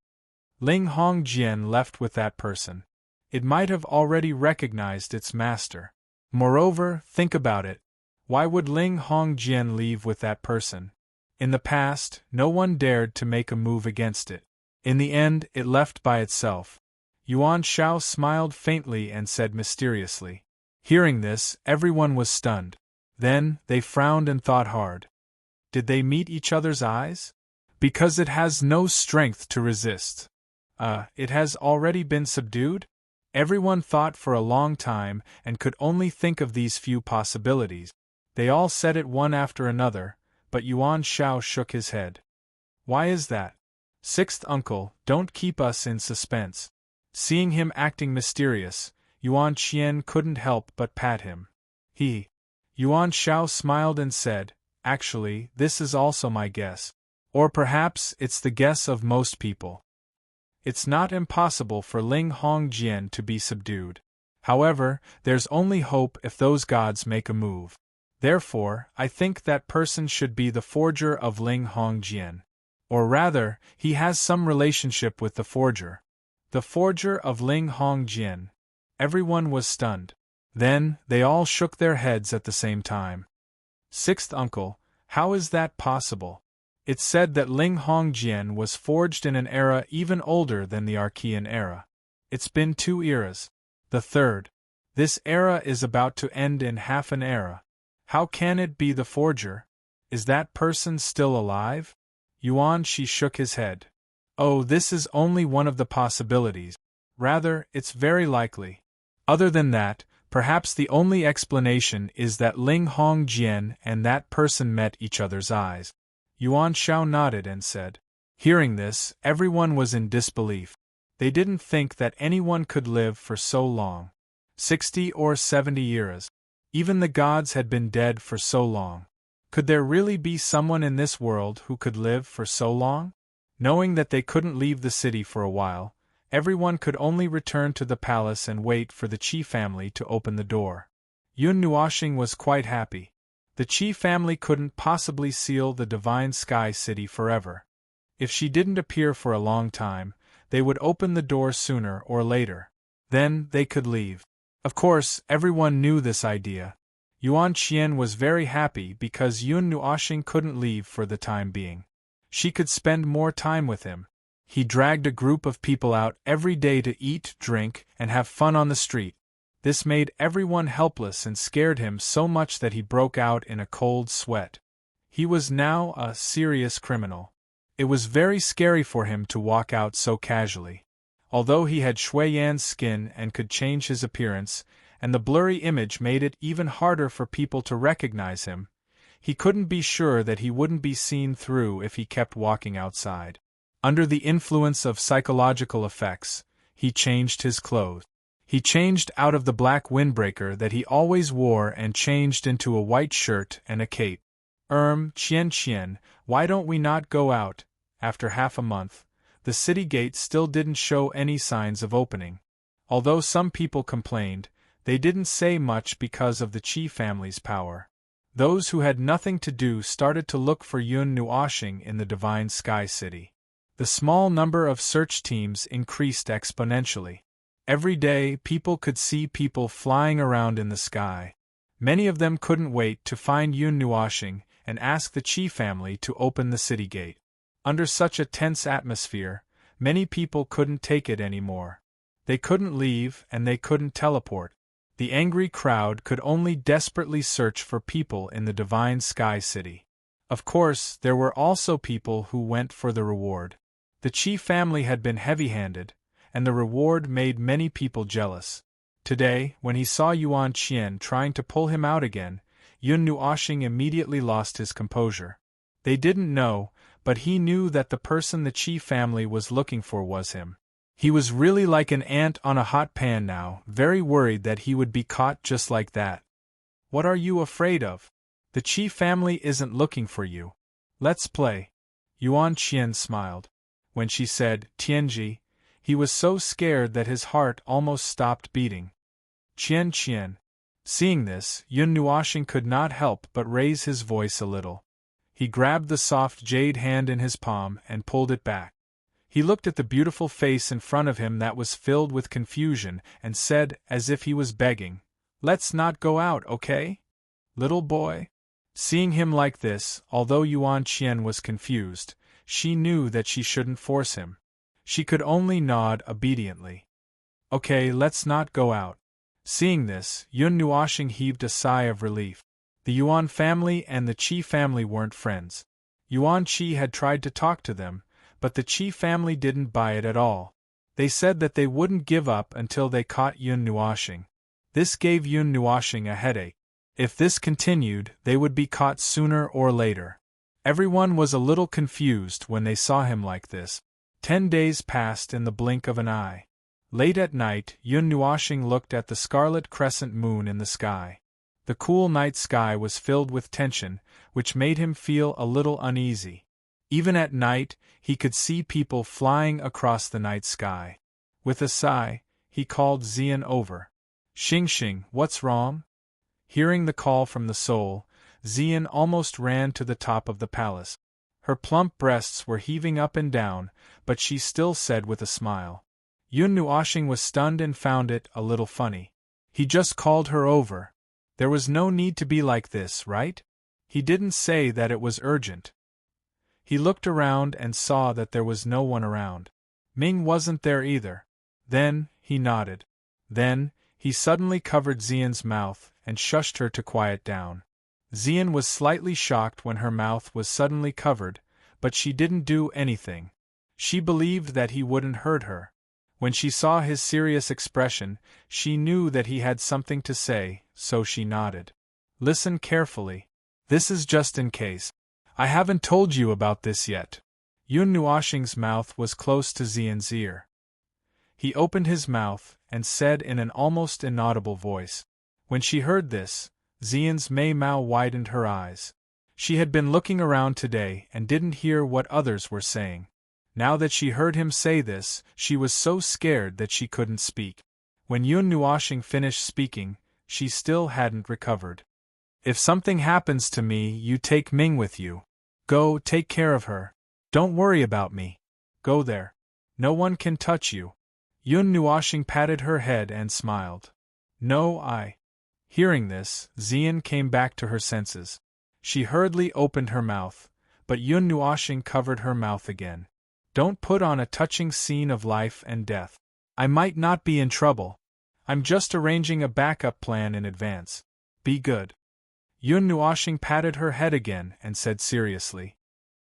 Ling Hongjian left with that person. It might have already recognized its master. Moreover, think about it. Why would Ling Hongjian leave with that person? In the past, no one dared to make a move against it. In the end, it left by itself. Yuan Shao smiled faintly and said mysteriously. Hearing this, everyone was stunned. Then, they frowned and thought hard. Did they meet each other's eyes? Because it has no strength to resist. It has already been subdued? Everyone thought for a long time and could only think of these few possibilities. They all said it one after another, but Yuan Shao shook his head. Why is that? Sixth uncle, don't keep us in suspense. Seeing him acting mysterious, Yuan Qian couldn't help but pat him. Yuan Shao smiled and said, "Actually, this is also my guess. Or perhaps it's the guess of most people. It's not impossible for Ling Hongjian to be subdued. However, there's only hope if those gods make a move. Therefore, I think that person should be the forger of Ling Hongjian. Or rather, he has some relationship with the forger. The forger of Ling Hongjian." Everyone was stunned. Then, they all shook their heads at the same time. Sixth uncle, how is that possible? It's said that Ling Hongjian was forged in an era even older than the Archean era. It's been 2 eras. The third. This era is about to end in half an era. How can it be the forger? Is that person still alive? Yuan Shi shook his head. Oh, this is only one of the possibilities. Rather, it's very likely. Other than that, perhaps the only explanation is that Ling Hongjian and that person met each other's eyes. Yuan Shao nodded and said. Hearing this, everyone was in disbelief. They didn't think that anyone could live for so long. 60 or 70 years. Even the gods had been dead for so long. Could there really be someone in this world who could live for so long? Knowing that they couldn't leave the city for a while, everyone could only return to the palace and wait for the Qi family to open the door. Yun Nuoxing was quite happy. The Qi family couldn't possibly seal the Divine Sky City forever. If she didn't appear for a long time, they would open the door sooner or later. Then, they could leave. Of course, everyone knew this idea. Yuan Qian was very happy because Yun Nuoxing couldn't leave for the time being. She could spend more time with him. He dragged a group of people out every day to eat, drink, and have fun on the street. This made everyone helpless and scared him so much that he broke out in a cold sweat. He was now a serious criminal. It was very scary for him to walk out so casually. Although he had Shui Yan's skin and could change his appearance, and the blurry image made it even harder for people to recognize him, he couldn't be sure that he wouldn't be seen through if he kept walking outside. Under the influence of psychological effects, he changed his clothes. He changed out of the black windbreaker that he always wore and changed into a white shirt and a cape. Qian, why don't we not go out? After half a month, the city gate still didn't show any signs of opening. Although some people complained, they didn't say much because of the Qi family's power. Those who had nothing to do started to look for Yun Nuoxing in the Divine Sky City. The small number of search teams increased exponentially. Every day, people could see people flying around in the sky. Many of them couldn't wait to find Yun Nuoxing and ask the Qi family to open the city gate. Under such a tense atmosphere, many people couldn't take it anymore. They couldn't leave and they couldn't teleport. The angry crowd could only desperately search for people in the Divine Sky City. Of course, there were also people who went for the reward. The Qi family had been heavy-handed, and the reward made many people jealous. Today, when he saw Yuan Qian trying to pull him out again, Yun Nuoxing immediately lost his composure. They didn't know, but he knew that the person the Qi family was looking for was him. He was really like an ant on a hot pan now, very worried that he would be caught just like that. What are you afraid of? The Qi family isn't looking for you. Let's play. Yuan Qian smiled. When she said, Tianji, he was so scared that his heart almost stopped beating. Qian Qian. Seeing this, Yun Nuoxing could not help but raise his voice a little. He grabbed the soft jade hand in his palm and pulled it back. He looked at the beautiful face in front of him that was filled with confusion and said, as if he was begging, "Let's not go out, okay? Little boy?" Seeing him like this, although Yuan Qian was confused, she knew that she shouldn't force him. She could only nod obediently. Okay, let's not go out. Seeing this, Yun Nuoxing heaved a sigh of relief. The Yuan family and the Qi family weren't friends. Yuan Qi had tried to talk to them, but the Qi family didn't buy it at all. They said that they wouldn't give up until they caught Yun Nuoxing. This gave Yun Nuoxing a headache. If this continued, they would be caught sooner or later. Everyone was a little confused when they saw him like this. 10 days passed in the blink of an eye. Late at night, Yun Nuoxing looked at the scarlet crescent moon in the sky. The cool night sky was filled with tension, which made him feel a little uneasy. Even at night, he could see people flying across the night sky. With a sigh, he called Xian over. Xing Xing, what's wrong? Hearing the call from the soul, Xian almost ran to the top of the palace. Her plump breasts were heaving up and down, but she still said with a smile. Yun Nuoxing was stunned and found it a little funny. He just called her over. There was no need to be like this, right? He didn't say that it was urgent. He looked around and saw that there was no one around. Ming wasn't there either. Then, he nodded. Then, he suddenly covered Xian's mouth and shushed her to quiet down. Xian was slightly shocked when her mouth was suddenly covered, but she didn't do anything. She believed that he wouldn't hurt her. When she saw his serious expression, she knew that he had something to say, so she nodded. Listen carefully. This is just in case. I haven't told you about this yet. Yun Nuoxing's mouth was close to Xian's ear. He opened his mouth and said in an almost inaudible voice. When she heard this, Xian's Mei-Mao widened her eyes. She had been looking around today and didn't hear what others were saying. Now that she heard him say this, she was so scared that she couldn't speak. When Yun Nuoxing finished speaking, she still hadn't recovered. If something happens to me, you take Ming with you. Go, take care of her. Don't worry about me. Go there. No one can touch you. Yun Nuoxing patted her head and smiled. No, I. Hearing this, Xian came back to her senses. She hurriedly opened her mouth, but Yun Nuoxing covered her mouth again. Don't put on a touching scene of life and death. I might not be in trouble. I'm just arranging a backup plan in advance. Be good. Yun Nuoxing patted her head again and said seriously.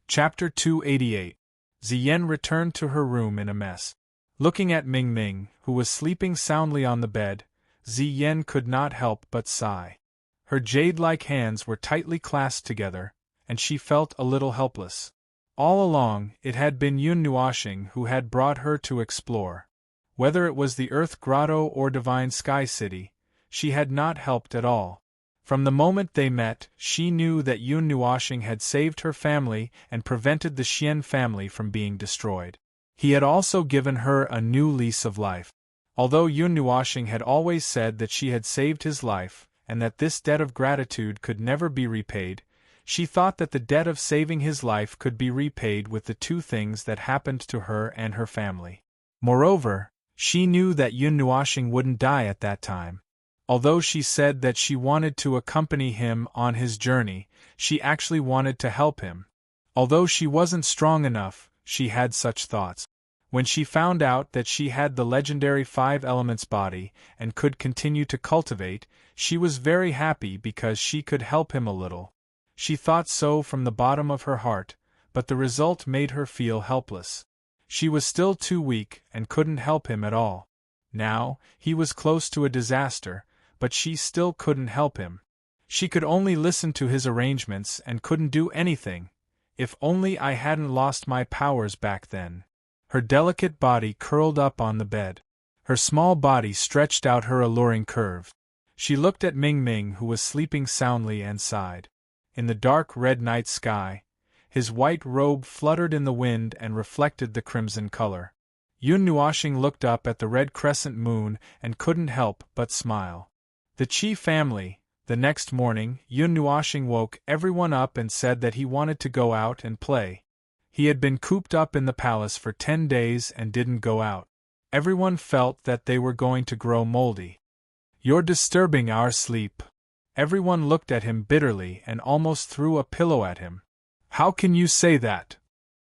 Chapter 288. Ziyen returned to her room in a mess. Looking at Ming Ming, who was sleeping soundly on the bed, Ziyen could not help but sigh. Her jade-like hands were tightly clasped together, and she felt a little helpless. All along, it had been Yun Nuoxing who had brought her to explore. Whether it was the Earth Grotto or Divine Sky City, she had not helped at all. From the moment they met, she knew that Yun Nuoxing had saved her family and prevented the Xian family from being destroyed. He had also given her a new lease of life. Although Yun Nuoxing had always said that she had saved his life, and that this debt of gratitude could never be repaid, she thought that the debt of saving his life could be repaid with the two things that happened to her and her family. Moreover, she knew that Yun Nuoxing wouldn't die at that time. Although she said that she wanted to accompany him on his journey, she actually wanted to help him. Although she wasn't strong enough, she had such thoughts. When she found out that she had the legendary 5 elements body and could continue to cultivate, she was very happy because she could help him a little. She thought so from the bottom of her heart, but the result made her feel helpless. She was still too weak and couldn't help him at all. Now, he was close to a disaster, but she still couldn't help him. She could only listen to his arrangements and couldn't do anything. If only I hadn't lost my powers back then. Her delicate body curled up on the bed. Her small body stretched out her alluring curve. She looked at Ming Ming, who was sleeping soundly, and sighed. In the dark red night sky, his white robe fluttered in the wind and reflected the crimson color. Yun Nuoxing looked up at the red crescent moon and couldn't help but smile. The Qi family. The next morning, Yun Nuoxing woke everyone up and said that he wanted to go out and play. He had been cooped up in the palace for 10 days and didn't go out. Everyone felt that they were going to grow moldy. "You're disturbing our sleep." Everyone looked at him bitterly and almost threw a pillow at him. "How can you say that?"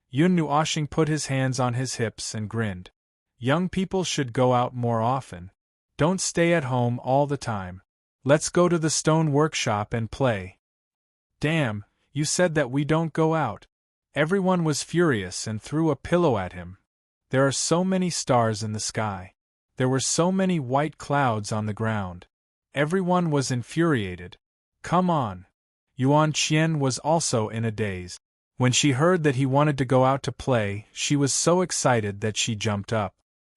Yun Nuoxing put his hands on his hips and grinned. "Young people should go out more often. Don't stay at home all the time. Let's go to the stone workshop and play." "Damn, you said that we don't go out." Everyone was furious and threw a pillow at him. There are so many stars in the sky. There were so many white clouds on the ground. Everyone was infuriated. "Come on." Yuan Qian was also in a daze. When she heard that he wanted to go out to play, she was so excited that she jumped up.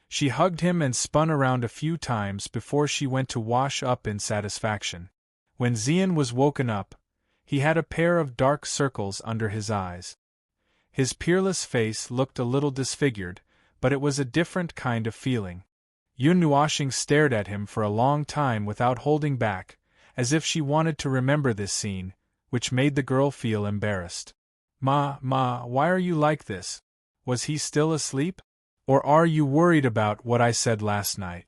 She hugged him and spun around a few times before she went to wash up in satisfaction. When Xian was woken up, he had a pair of dark circles under his eyes. His peerless face looked a little disfigured, but it was a different kind of feeling. Yun Nuoxing stared at him for a long time without holding back, as if she wanted to remember this scene, which made the girl feel embarrassed. Ma, why are you like this? Was he still asleep? Or are you worried about what I said last night?"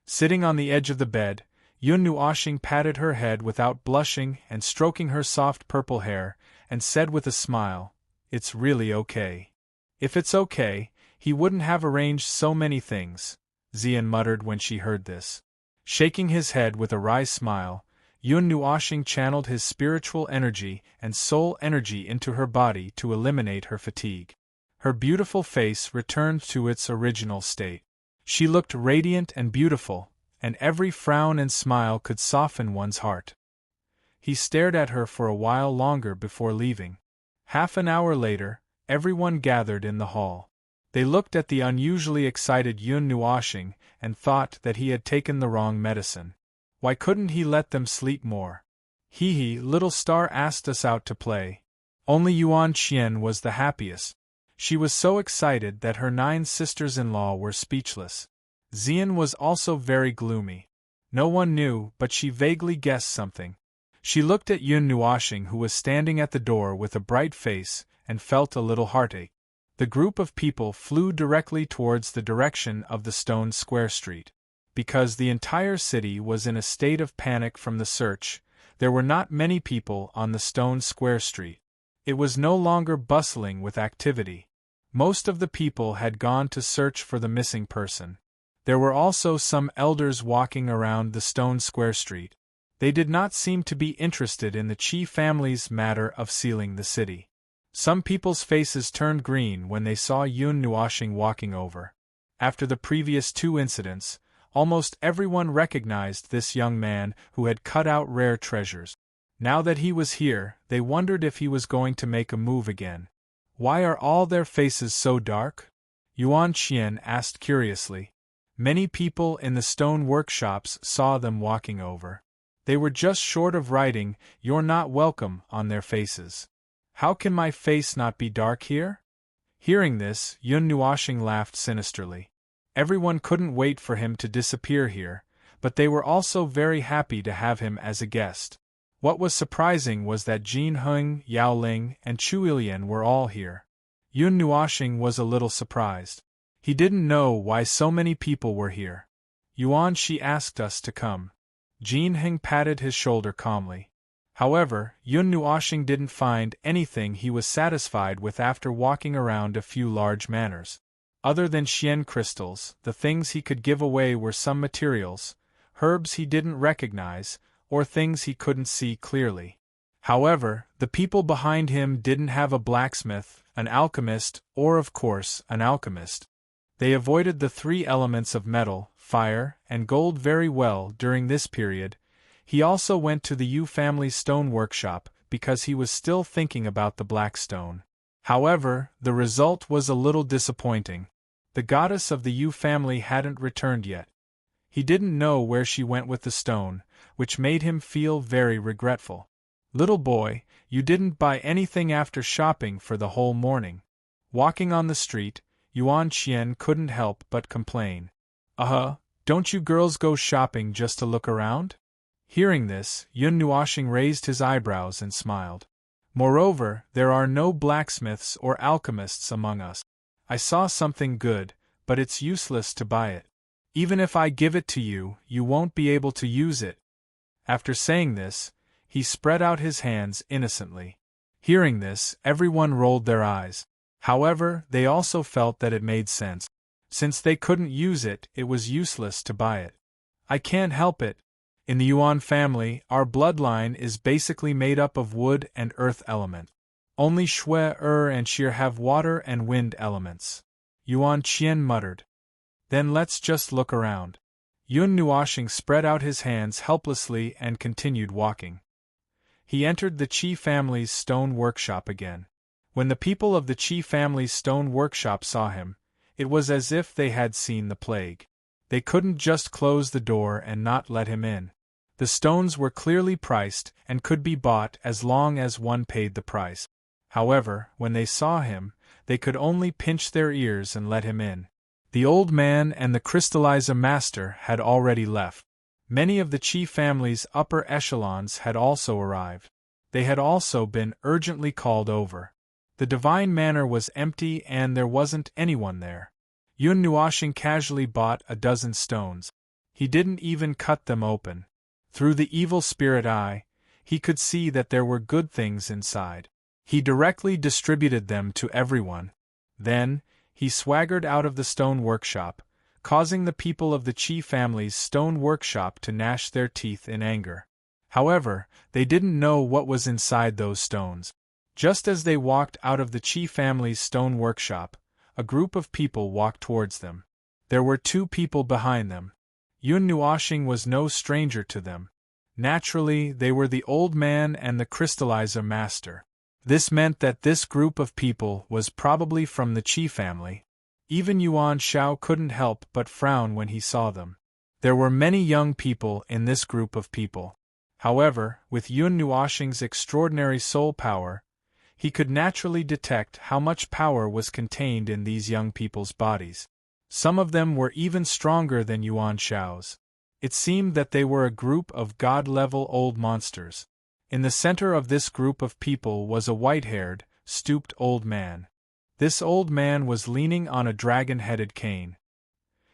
Sitting on the edge of the bed, Yun Nuoxing patted her head without blushing and stroking her soft purple hair, and said with a smile, "It's really okay." "If it's okay, he wouldn't have arranged so many things," Xian muttered when she heard this. Shaking his head with a wry smile, Yun Nuoxing channeled his spiritual energy and soul energy into her body to eliminate her fatigue. Her beautiful face returned to its original state. She looked radiant and beautiful, and every frown and smile could soften one's heart. He stared at her for a while longer before leaving. Half an hour later, everyone gathered in the hall. They looked at the unusually excited Yun Nuoxing and thought that he had taken the wrong medicine. Why couldn't he let them sleep more? "Hee, little star asked us out to play." Only Yuan Qian was the happiest. She was so excited that her 9 sisters-in-law were speechless. Xian was also very gloomy. No one knew, but she vaguely guessed something. She looked at Yun Nuoxing, who was standing at the door with a bright face, and felt a little heartache. The group of people flew directly towards the direction of the stone square street. Because the entire city was in a state of panic from the search, there were not many people on the stone square street. It was no longer bustling with activity. Most of the people had gone to search for the missing person. There were also some elders walking around the stone square street. They did not seem to be interested in the Qi family's matter of sealing the city. Some people's faces turned green when they saw Yun Nuoxing walking over. After the previous 2 incidents, almost everyone recognized this young man who had cut out rare treasures. Now that he was here, they wondered if he was going to make a move again. "Why are all their faces so dark?" Yuan Qian asked curiously. Many people in the stone workshops saw them walking over. They were just short of writing, "You're not welcome," on their faces. "How can my face not be dark here?" Hearing this, Yun Nuoxing laughed sinisterly. Everyone couldn't wait for him to disappear here, but they were also very happy to have him as a guest. What was surprising was that Jin Heng, Yao Ling, and Chu Ilian were all here. Yun Nuoxing was a little surprised. He didn't know why so many people were here. "Yuan, she asked us to come." Jin Heng patted his shoulder calmly. However, Yun Nuoxing didn't find anything he was satisfied with after walking around a few large manors. Other than Xian crystals, the things he could give away were some materials, herbs he didn't recognize, or things he couldn't see clearly. However, the people behind him didn't have a blacksmith, an alchemist, or of course, an alchemist. They avoided the three elements of metal, fire, and gold very well during this period. He also went to the Yu family's stone workshop because he was still thinking about the black stone. However, the result was a little disappointing. The goddess of the Yu family hadn't returned yet. He didn't know where she went with the stone, which made him feel very regretful. Little boy, you didn't buy anything after shopping for the whole morning. Walking on the street, Yuan Qian couldn't help but complain. Don't you girls go shopping just to look around? Hearing this, Yun Nuoxing raised his eyebrows and smiled. Moreover, there are no blacksmiths or alchemists among us. I saw something good, but it's useless to buy it. Even if I give it to you, you won't be able to use it. After saying this, he spread out his hands innocently. Hearing this, everyone rolled their eyes. However, they also felt that it made sense. Since they couldn't use it, it was useless to buy it. I can't help it. In the Yuan family, our bloodline is basically made up of wood and earth element. Only Shui, and Shir have water and wind elements. Yuan Qian muttered. Then let's just look around. Yun Nuoxing spread out his hands helplessly and continued walking. He entered the Qi family's stone workshop again. When the people of the Qi family's stone workshop saw him, it was as if they had seen the plague. They couldn't just close the door and not let him in. The stones were clearly priced and could be bought as long as one paid the price. However, when they saw him, they could only pinch their ears and let him in. The old man and the crystallizer master had already left. Many of the Qi family's upper echelons had also arrived. They had also been urgently called over. The divine manor was empty and there wasn't anyone there. Yun Nuoxing casually bought a dozen stones. He didn't even cut them open. Through the evil spirit eye, he could see that there were good things inside. He directly distributed them to everyone. Then, he swaggered out of the stone workshop, causing the people of the Qi family's stone workshop to gnash their teeth in anger. However, they didn't know what was inside those stones. Just as they walked out of the Qi family's stone workshop, a group of people walked towards them. There were two people behind them. Yun Nuoxing was no stranger to them. Naturally, they were the old man and the crystallizer master. This meant that this group of people was probably from the Qi family. Even Yuan Shao couldn't help but frown when he saw them. There were many young people in this group of people. However, with Yun Nuoxing's extraordinary soul power, he could naturally detect how much power was contained in these young people's bodies. Some of them were even stronger than Yuan Shao's. It seemed that they were a group of god-level old monsters. In the center of this group of people was a white-haired, stooped old man. This old man was leaning on a dragon-headed cane.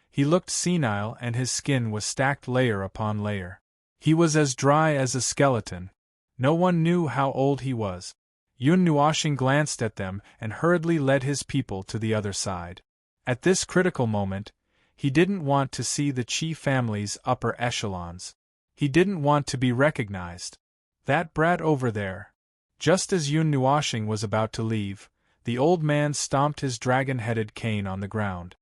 He looked senile and his skin was stacked layer upon layer. He was as dry as a skeleton. No one knew how old he was. Yun Nuoxing glanced at them and hurriedly led his people to the other side. At this critical moment, he didn't want to see the Qi family's upper echelons. He didn't want to be recognized. That brat over there. Just as Yun Nuoxing was about to leave, the old man stomped his dragon-headed cane on the ground.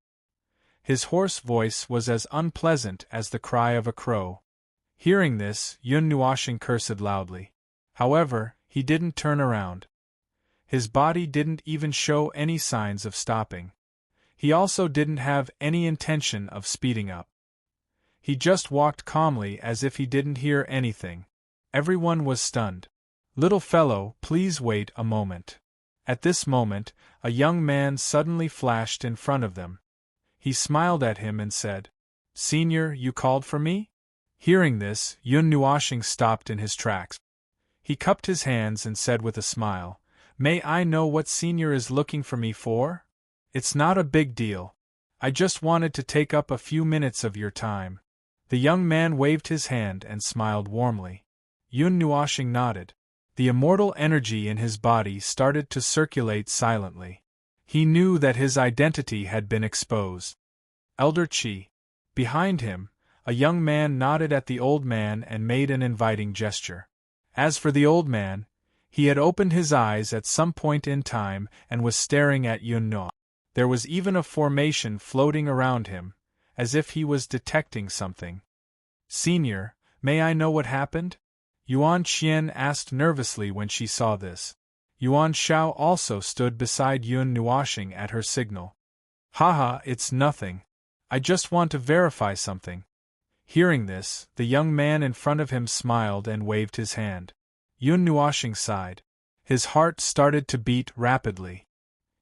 His hoarse voice was as unpleasant as the cry of a crow. Hearing this, Yun Nuoxing cursed loudly. However, he didn't turn around. His body didn't even show any signs of stopping. He also didn't have any intention of speeding up. He just walked calmly as if he didn't hear anything. Everyone was stunned. "Little fellow, please wait a moment." At this moment, a young man suddenly flashed in front of them. He smiled at him and said, "Senior, you called for me?" Hearing this, Yun Nuoxing stopped in his tracks. He cupped his hands and said with a smile, "May I know what Senior is looking for me for? It's not a big deal. I just wanted to take up a few minutes of your time." The young man waved his hand and smiled warmly. Yun Nuoxing nodded. The immortal energy in his body started to circulate silently. He knew that his identity had been exposed. Elder Qi. Behind him, a young man nodded at the old man and made an inviting gesture. As for the old man, he had opened his eyes at some point in time and was staring at Yun Nuo. There was even a formation floating around him, as if he was detecting something. "Senior, may I know what happened?" Yuan Qian asked nervously when she saw this. Yuan Shao also stood beside Yun Nuoxing at her signal. "Haha, it's nothing. I just want to verify something." Hearing this, the young man in front of him smiled and waved his hand. Yun Nuoxing sighed. His heart started to beat rapidly.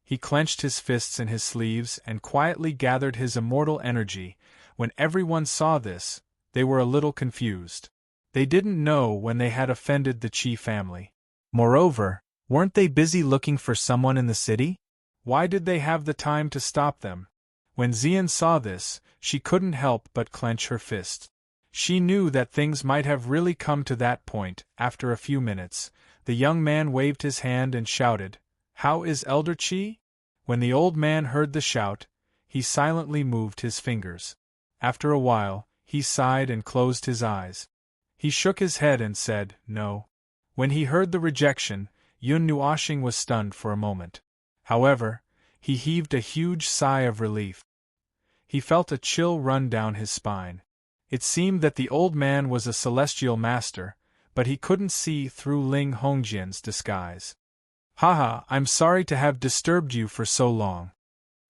He clenched his fists in his sleeves and quietly gathered his immortal energy. When everyone saw this, they were a little confused. They didn't know when they had offended the Qi family. Moreover, weren't they busy looking for someone in the city? Why did they have the time to stop them? When Xian saw this, she couldn't help but clench her fist. She knew that things might have really come to that point. After a few minutes, the young man waved his hand and shouted, "How is Elder Qi?" When the old man heard the shout, he silently moved his fingers. After a while, he sighed and closed his eyes. He shook his head and said, "No." When he heard the rejection, Yun Nuoxing was stunned for a moment. However, he heaved a huge sigh of relief. He felt a chill run down his spine. It seemed that the old man was a celestial master, but he couldn't see through Ling Hongjian's disguise. "Haha, I'm sorry to have disturbed you for so long."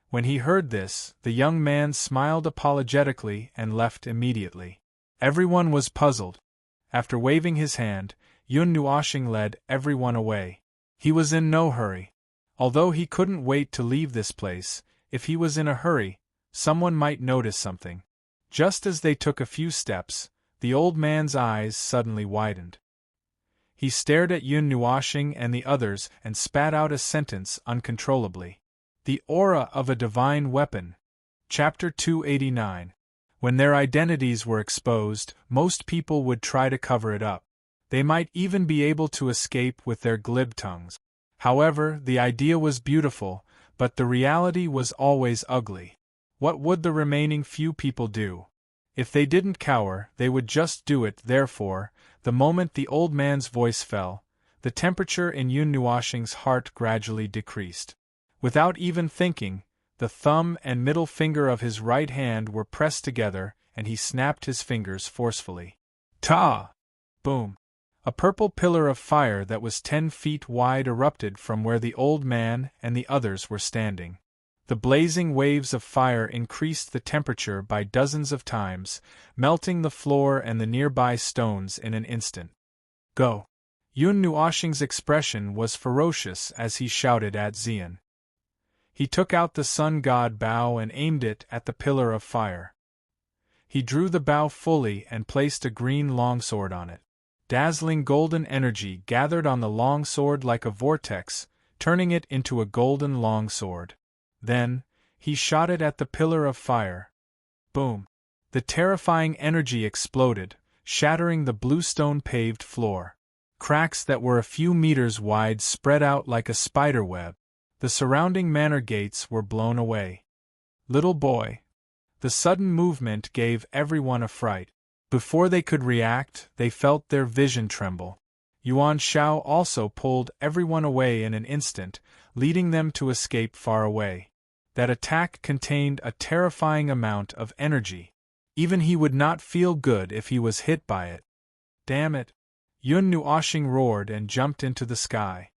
When he heard this, the young man smiled apologetically and left immediately. Everyone was puzzled. After waving his hand, Yun Nuoxing led everyone away. He was in no hurry. Although he couldn't wait to leave this place, if he was in a hurry, someone might notice something. Just as they took a few steps, the old man's eyes suddenly widened. He stared at Yun Nuoxing and the others and spat out a sentence uncontrollably. "The aura of a divine weapon." Chapter 289. When their identities were exposed, most people would try to cover it up. They might even be able to escape with their glib tongues. However, the idea was beautiful, but the reality was always ugly. What would the remaining few people do? If they didn't cower, they would just do it. Therefore, the moment the old man's voice fell, the temperature in Yun Nuoxing's heart gradually decreased. Without even thinking, the thumb and middle finger of his right hand were pressed together, and he snapped his fingers forcefully. Ta! Boom! A purple pillar of fire that was 10 feet wide erupted from where the old man and the others were standing. The blazing waves of fire increased the temperature by dozens of times, melting the floor and the nearby stones in an instant. "Go!" Yun Nuoxing's expression was ferocious as he shouted at Xian. He took out the sun god bow and aimed it at the pillar of fire. He drew the bow fully and placed a green longsword on it. Dazzling golden energy gathered on the longsword like a vortex, turning it into a golden longsword. Then, he shot it at the pillar of fire. Boom! The terrifying energy exploded, shattering the bluestone-paved floor. Cracks that were a few meters wide spread out like a spider web. The surrounding manor gates were blown away. "Little boy!" The sudden movement gave everyone a fright. Before they could react, they felt their vision tremble. Yuan Shao also pulled everyone away in an instant, leading them to escape far away. That attack contained a terrifying amount of energy. Even he would not feel good if he was hit by it. "Damn it!" Yun Nuoxing roared and jumped into the sky.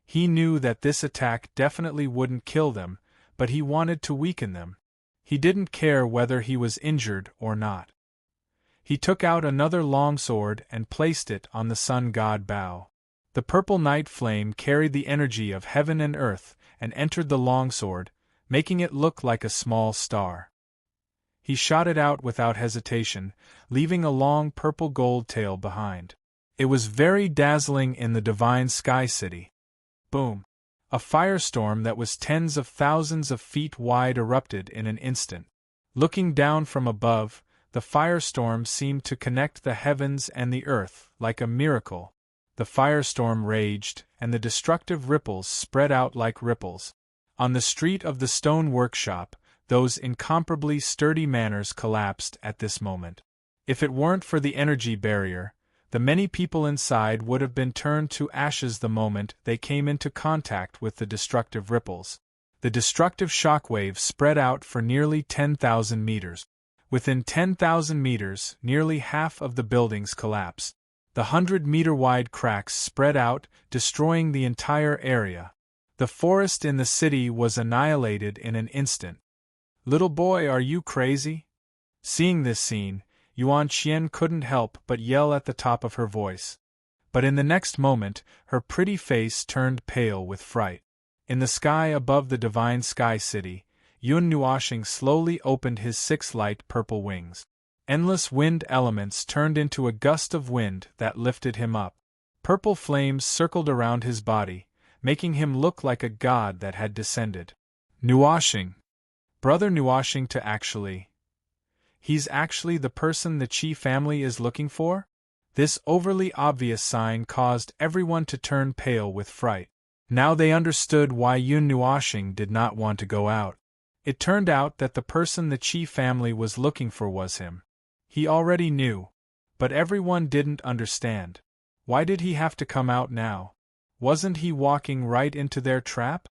He knew that this attack definitely wouldn't kill them, but he wanted to weaken them. He didn't care whether he was injured or not. He took out another longsword and placed it on the sun god bow. The purple night flame carried the energy of heaven and earth and entered the longsword, making it look like a small star. He shot it out without hesitation, leaving a long purple gold tail behind. It was very dazzling in the divine sky city. Boom! A firestorm that was tens of thousands of feet wide erupted in an instant. Looking down from above, the firestorm seemed to connect the heavens and the earth like a miracle. The firestorm raged, and the destructive ripples spread out like ripples. On the street of the stone workshop, those incomparably sturdy manors collapsed at this moment. If it weren't for the energy barrier, the many people inside would have been turned to ashes the moment they came into contact with the destructive ripples. The destructive shockwave spread out for nearly 10,000 meters. Within 10,000 meters, nearly half of the buildings collapsed. The 100-meter-wide cracks spread out, destroying the entire area. The forest in the city was annihilated in an instant. "Little boy, are you crazy?" Seeing this scene, Yuan Qian couldn't help but yell at the top of her voice. But in the next moment, her pretty face turned pale with fright. In the sky above the divine sky city, Yun Nuoxing slowly opened his 6 light purple wings. Endless wind elements turned into a gust of wind that lifted him up. Purple flames circled around his body, making him look like a god that had descended. Nuoxing. Brother Nuoxing to actually. He's actually the person the Qi family is looking for? This overly obvious sign caused everyone to turn pale with fright. Now they understood why Yun Nuoxing did not want to go out. It turned out that the person the Qi family was looking for was him. He already knew, but everyone didn't understand. Why did he have to come out now? Wasn't he walking right into their trap?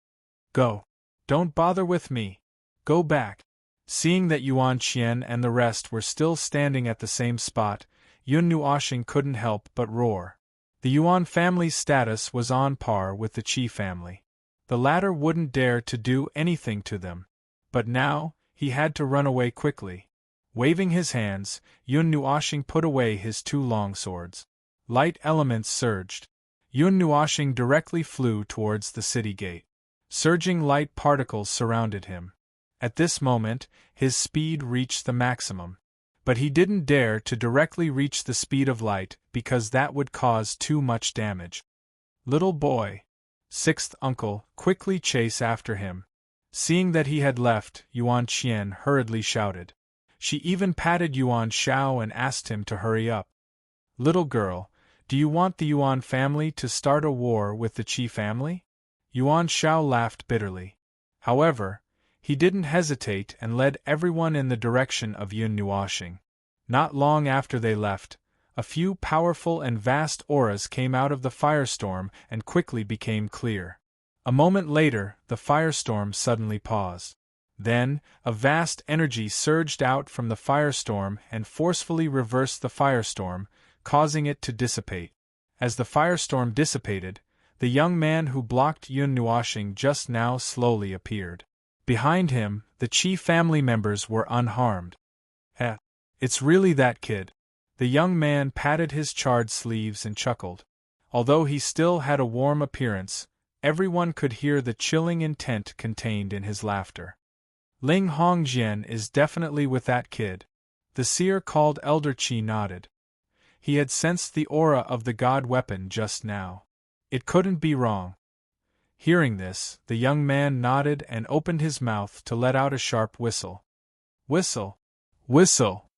Go. Don't bother with me. Go back. Seeing that Yuan Qian and the rest were still standing at the same spot, Yun Nuoxing couldn't help but roar. The Yuan family's status was on par with the Qi family. The latter wouldn't dare to do anything to them. But now, he had to run away quickly. Waving his hands, Yun Nuoxing put away his 2 long swords. Light elements surged. Yun Nuoxing directly flew towards the city gate. Surging light particles surrounded him. At this moment, his speed reached the maximum. But he didn't dare to directly reach the speed of light because that would cause too much damage. "Little boy," 6th uncle, quickly chase after him. Seeing that he had left, Yuan Qian hurriedly shouted. She even patted Yuan Shao and asked him to hurry up. "Little girl, do you want the Yuan family to start a war with the Qi family?" Yuan Shao laughed bitterly. However, he didn't hesitate and led everyone in the direction of Yun Nuoxing. Not long after they left, a few powerful and vast auras came out of the firestorm and quickly became clear. A moment later, the firestorm suddenly paused. Then, a vast energy surged out from the firestorm and forcefully reversed the firestorm, causing it to dissipate. As the firestorm dissipated, the young man who blocked Yun Nuoxing just now slowly appeared. Behind him, the Qi family members were unharmed. It's really that kid." The young man patted his charred sleeves and chuckled. Although he still had a warm appearance, everyone could hear the chilling intent contained in his laughter. "Ling Hongjian is definitely with that kid." The seer called Elder Qi nodded. He had sensed the aura of the god weapon just now. It couldn't be wrong. Hearing this, the young man nodded and opened his mouth to let out a sharp whistle. "Whistle! Whistle!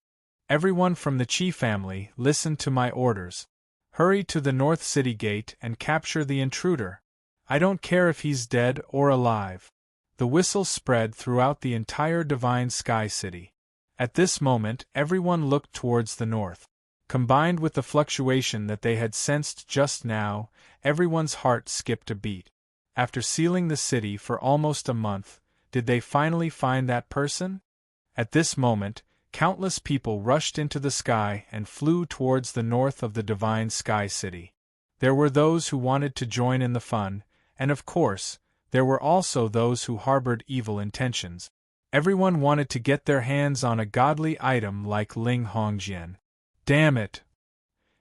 Everyone from the Qi family, listen to my orders. Hurry to the North City Gate and capture the intruder. I don't care if he's dead or alive." The whistle spread throughout the entire Divine Sky City. At this moment, everyone looked towards the north. Combined with the fluctuation that they had sensed just now, everyone's heart skipped a beat. After sealing the city for almost a month, did they finally find that person? At this moment, countless people rushed into the sky and flew towards the north of the Divine Sky City. There were those who wanted to join in the fun, and of course, there were also those who harbored evil intentions. Everyone wanted to get their hands on a godly item like Ling Hongjian. "Damn it!"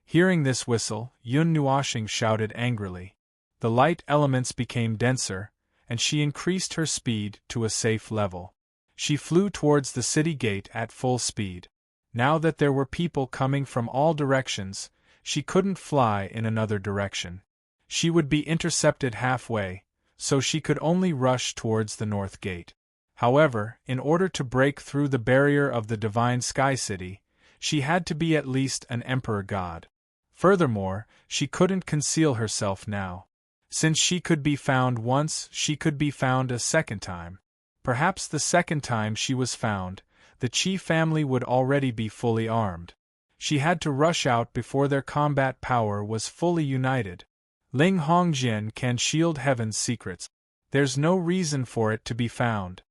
Hearing this whistle, Yun Nuoxing shouted angrily. The light elements became denser, and she increased her speed to a safe level. She flew towards the city gate at full speed. Now that there were people coming from all directions, she couldn't fly in another direction. She would be intercepted halfway, so she could only rush towards the north gate. However, in order to break through the barrier of the Divine Sky City, she had to be at least an emperor god. Furthermore, she couldn't conceal herself now. Since she could be found once, she could be found a second time. Perhaps the second time she was found, the Qi family would already be fully armed. She had to rush out before their combat power was fully united. Ling Hongjian can shield heaven's secrets. There's no reason for it to be found.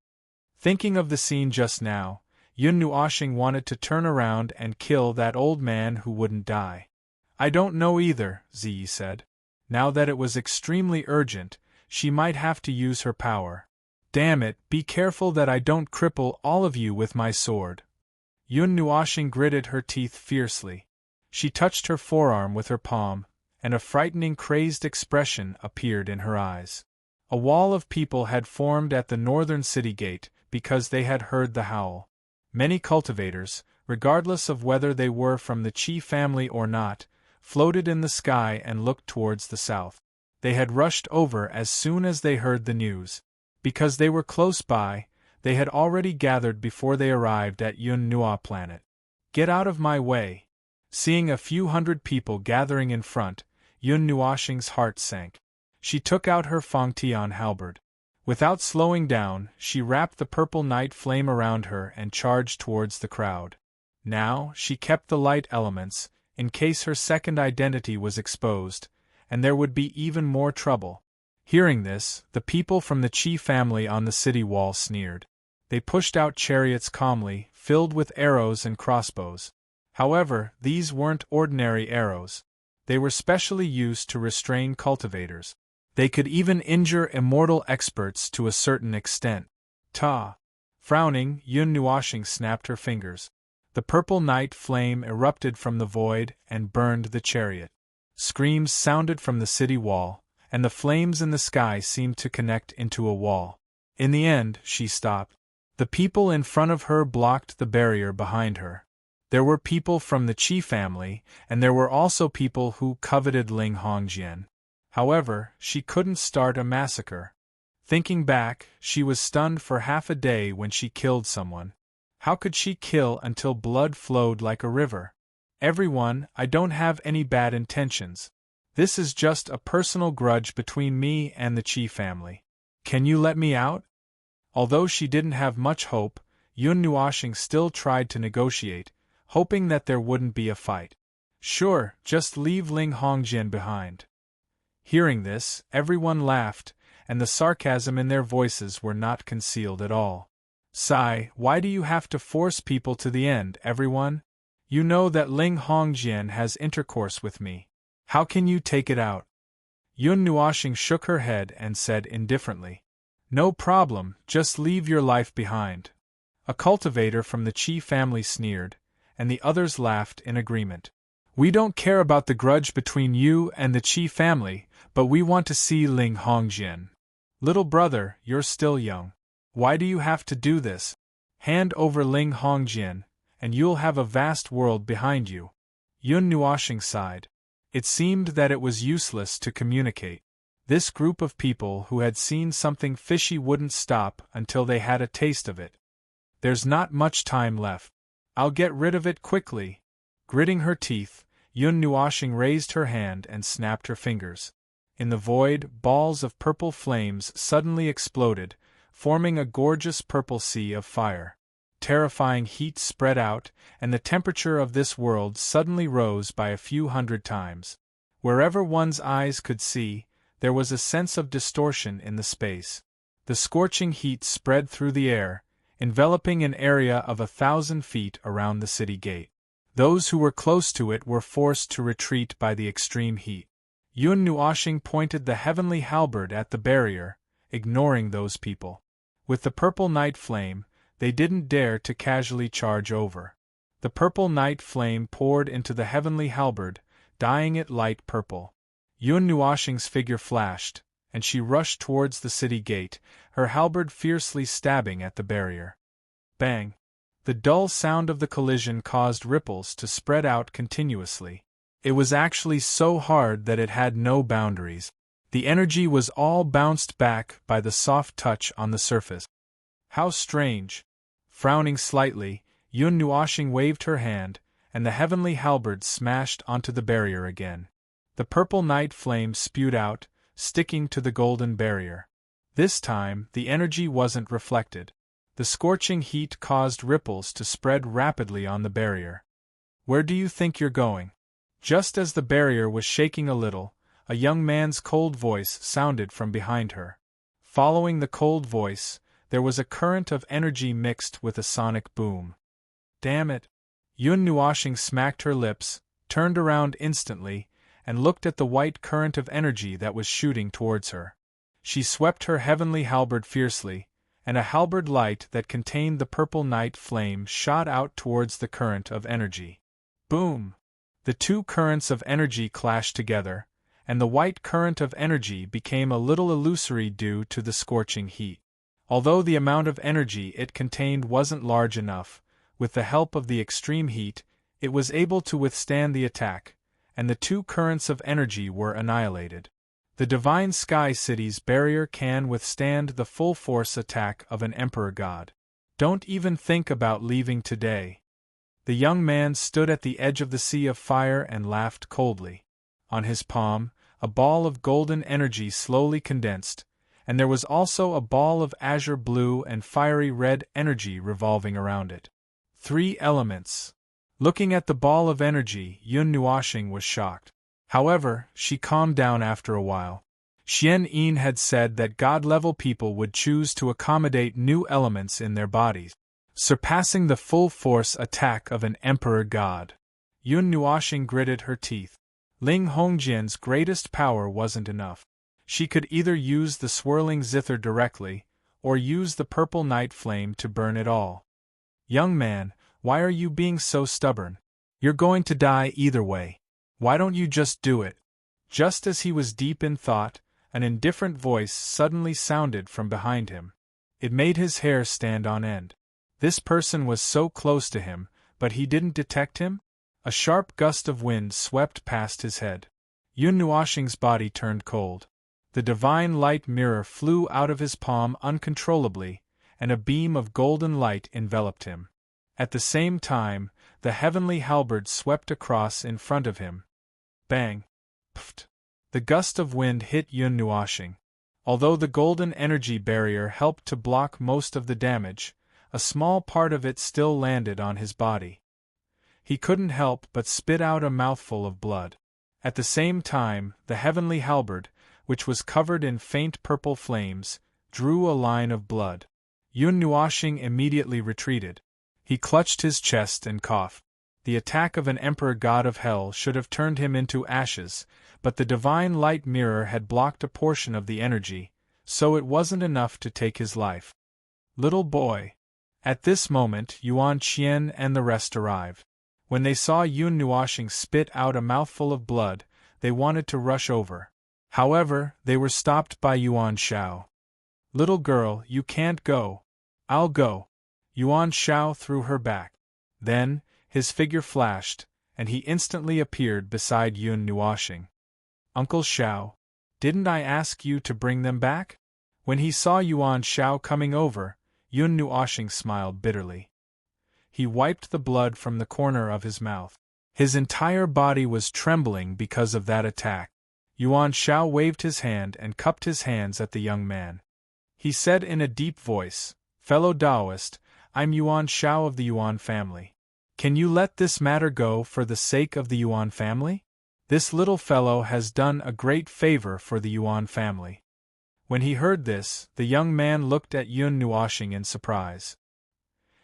Thinking of the scene just now, Yun Nuoshing wanted to turn around and kill that old man who wouldn't die. I don't know either, Ziyi said. Now that it was extremely urgent, she might have to use her power. Damn it, be careful that I don't cripple all of you with my sword. Yun Nuoshing gritted her teeth fiercely. She touched her forearm with her palm, and a frightening, crazed expression appeared in her eyes. A wall of people had formed at the northern city gate because they had heard the howl. Many cultivators, regardless of whether they were from the Qi family or not, floated in the sky and looked towards the south. They had rushed over as soon as they heard the news. Because they were close by, they had already gathered before they arrived at Yun Nua planet. Get out of my way! Seeing a few hundred people gathering in front, Yun Nuoshing's heart sank. She took out her Fangtian halberd. Without slowing down, she wrapped the purple night flame around her and charged towards the crowd. Now, she kept the light elements, in case her second identity was exposed, and there would be even more trouble. Hearing this, the people from the Qi family on the city wall sneered. They pushed out chariots calmly, filled with arrows and crossbows. However, these weren't ordinary arrows. They were specially used to restrain cultivators. They could even injure immortal experts to a certain extent. Ta! Frowning, Yun Nuoshing snapped her fingers. The purple night flame erupted from the void and burned the chariot. Screams sounded from the city wall, and the flames in the sky seemed to connect into a wall. In the end, she stopped. The people in front of her blocked the barrier behind her. There were people from the Qi family, and there were also people who coveted Ling Hongjian. However, she couldn't start a massacre. Thinking back, she was stunned for half a day when she killed someone. How could she kill until blood flowed like a river? Everyone, I don't have any bad intentions. This is just a personal grudge between me and the Qi family. Can you let me out? Although she didn't have much hope, Yun Nuoshing still tried to negotiate, hoping that there wouldn't be a fight. Sure, just leave Ling Hongjian behind. Hearing this, everyone laughed, and the sarcasm in their voices were not concealed at all. Sigh, why do you have to force people to the end, everyone? You know that Ling Hongjian has intercourse with me. How can you take it out? Yun Nuoshing shook her head and said indifferently. No problem, just leave your life behind. A cultivator from the Qi family sneered, and the others laughed in agreement. We don't care about the grudge between you and the Qi family, but we want to see Ling Hongjian. Little brother, you're still young. Why do you have to do this? Hand over Ling Hongjian, and you'll have a vast world behind you. Yun Nuoshing sighed. It seemed that it was useless to communicate. This group of people who had seen something fishy wouldn't stop until they had a taste of it. There's not much time left. I'll get rid of it quickly. Gritting her teeth, Yun Nuoshing raised her hand and snapped her fingers. In the void, balls of purple flames suddenly exploded, forming a gorgeous purple sea of fire. Terrifying heat spread out, and the temperature of this world suddenly rose by a few hundred times. Wherever one's eyes could see, there was a sense of distortion in the space. The scorching heat spread through the air, enveloping an area of 1,000 feet around the city gate. Those who were close to it were forced to retreat by the extreme heat. Yun Nuoshing pointed the heavenly halberd at the barrier, ignoring those people. With the purple night flame, they didn't dare to casually charge over. The purple night flame poured into the heavenly halberd, dyeing it light purple. Yun Nuoshing's figure flashed, and she rushed towards the city gate, her halberd fiercely stabbing at the barrier. Bang! The dull sound of the collision caused ripples to spread out continuously. It was actually so hard that it had no boundaries. The energy was all bounced back by the soft touch on the surface. How strange! Frowning slightly, Yun Nuoshing waved her hand, and the heavenly halberd smashed onto the barrier again. The purple night flame spewed out, sticking to the golden barrier. This time, the energy wasn't reflected. The scorching heat caused ripples to spread rapidly on the barrier. Where do you think you're going? Just as the barrier was shaking a little, a young man's cold voice sounded from behind her. Following the cold voice, there was a current of energy mixed with a sonic boom. Damn it! Yun Nuoshing smacked her lips, turned around instantly, and looked at the white current of energy that was shooting towards her. She swept her heavenly halberd fiercely, and a halberd light that contained the purple night flame shot out towards the current of energy. Boom! The two currents of energy clashed together, and the white current of energy became a little illusory due to the scorching heat. Although the amount of energy it contained wasn't large enough, with the help of the extreme heat, it was able to withstand the attack, and the two currents of energy were annihilated. The Divine Sky City's barrier can withstand the full force attack of an Emperor God. Don't even think about leaving today. The young man stood at the edge of the sea of fire and laughed coldly. On his palm, a ball of golden energy slowly condensed, and there was also a ball of azure blue and fiery red energy revolving around it. 3 elements. Looking at the ball of energy, Yun Nuoshing was shocked. However, she calmed down after a while. Xian Yin had said that God-level people would choose to accommodate new elements in their bodies, surpassing the full force attack of an Emperor God. Yun Nuoshing gritted her teeth. Ling Hongjian's greatest power wasn't enough. She could either use the swirling zither directly, or use the purple night flame to burn it all. Young man, why are you being so stubborn? You're going to die either way. Why don't you just do it? Just as he was deep in thought, an indifferent voice suddenly sounded from behind him. It made his hair stand on end. This person was so close to him, but he didn't detect him? A sharp gust of wind swept past his head. Yun Nuoshing's body turned cold. The divine light mirror flew out of his palm uncontrollably, and a beam of golden light enveloped him. At the same time, the heavenly halberd swept across in front of him. Bang! Pft! The gust of wind hit Yun Nuoshing. Although the golden energy barrier helped to block most of the damage, a small part of it still landed on his body. He couldn't help but spit out a mouthful of blood. At the same time, the heavenly halberd, which was covered in faint purple flames, drew a line of blood. Yun Nuoshing immediately retreated. He clutched his chest and coughed. The attack of an Emperor God of Hell should have turned him into ashes, but the divine light mirror had blocked a portion of the energy, so it wasn't enough to take his life. Little boy. At this moment Yuan Qian and the rest arrived. When they saw Yun Nuoshing spit out a mouthful of blood, they wanted to rush over. However, they were stopped by Yuan Shao. Little girl, you can't go. I'll go. Yuan Shao threw her back. Then, his figure flashed, and he instantly appeared beside Yun Nuoshing. Uncle Shao, didn't I ask you to bring them back? When he saw Yuan Shao coming over, Yun Nuoshing smiled bitterly. He wiped the blood from the corner of his mouth. His entire body was trembling because of that attack. Yuan Shao waved his hand and cupped his hands at the young man. He said in a deep voice, "Fellow Taoist, I'm Yuan Shao of the Yuan family. Can you let this matter go for the sake of the Yuan family? This little fellow has done a great favor for the Yuan family." When he heard this, the young man looked at Yun Nuoshing in surprise.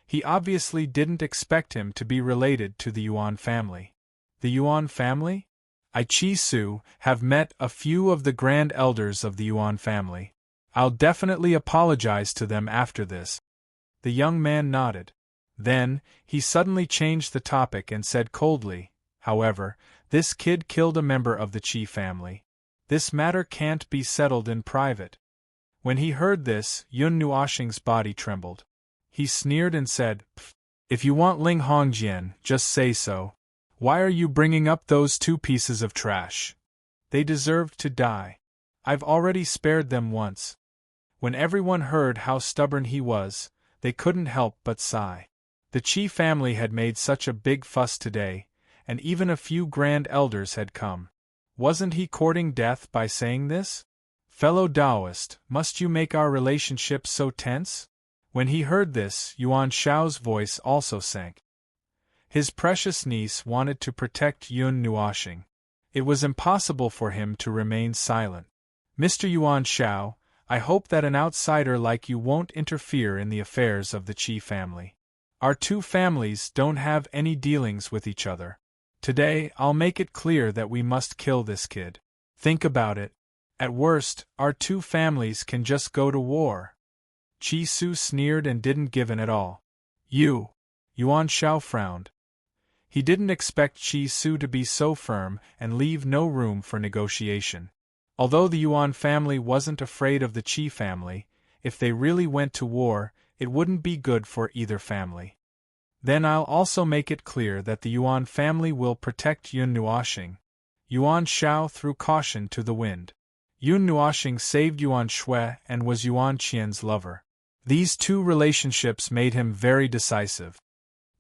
He obviously didn't expect him to be related to the Yuan family. The Yuan family? I Chi Su have met a few of the grand elders of the Yuan family. I'll definitely apologize to them after this. The young man nodded. Then, he suddenly changed the topic and said coldly, "However, this kid killed a member of the Qi family. This matter can't be settled in private." When he heard this, Yun Nuoshing's body trembled. He sneered and said, "If you want Ling Hongjian, just say so. Why are you bringing up those 2 pieces of trash? They deserved to die. I've already spared them once." When everyone heard how stubborn he was, they couldn't help but sigh. The Qi family had made such a big fuss today, and even a few grand elders had come. Wasn't he courting death by saying this? Fellow Taoist, must you make our relationship so tense? When he heard this, Yuan Shao's voice also sank. His precious niece wanted to protect Yun Nuoshing. It was impossible for him to remain silent. "Mr. Yuan Shao, I hope that an outsider like you won't interfere in the affairs of the Qi family. Our two families don't have any dealings with each other. Today, I'll make it clear that we must kill this kid. Think about it. At worst, our two families can just go to war." Qi Su sneered and didn't give in at all. Yuan Shao frowned. He didn't expect Qi Su to be so firm and leave no room for negotiation. Although the Yuan family wasn't afraid of the Qi family, if they really went to war, it wouldn't be good for either family. "Then I'll also make it clear that the Yuan family will protect Yun Nuoxing." Yuan Shao threw caution to the wind. Yun Nuoxing saved Yuan Shui and was Yuan Qian's lover. These two relationships made him very decisive.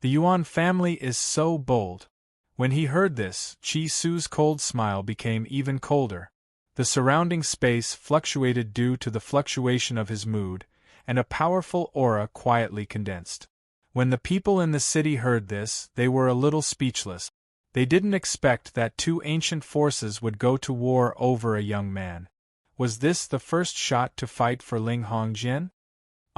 The Yuan family is so bold. When he heard this, Qi Su's cold smile became even colder. The surrounding space fluctuated due to the fluctuation of his mood, and a powerful aura quietly condensed. When the people in the city heard this, they were a little speechless. They didn't expect that two ancient forces would go to war over a young man. Was this the first shot to fight for Ling Hongjian?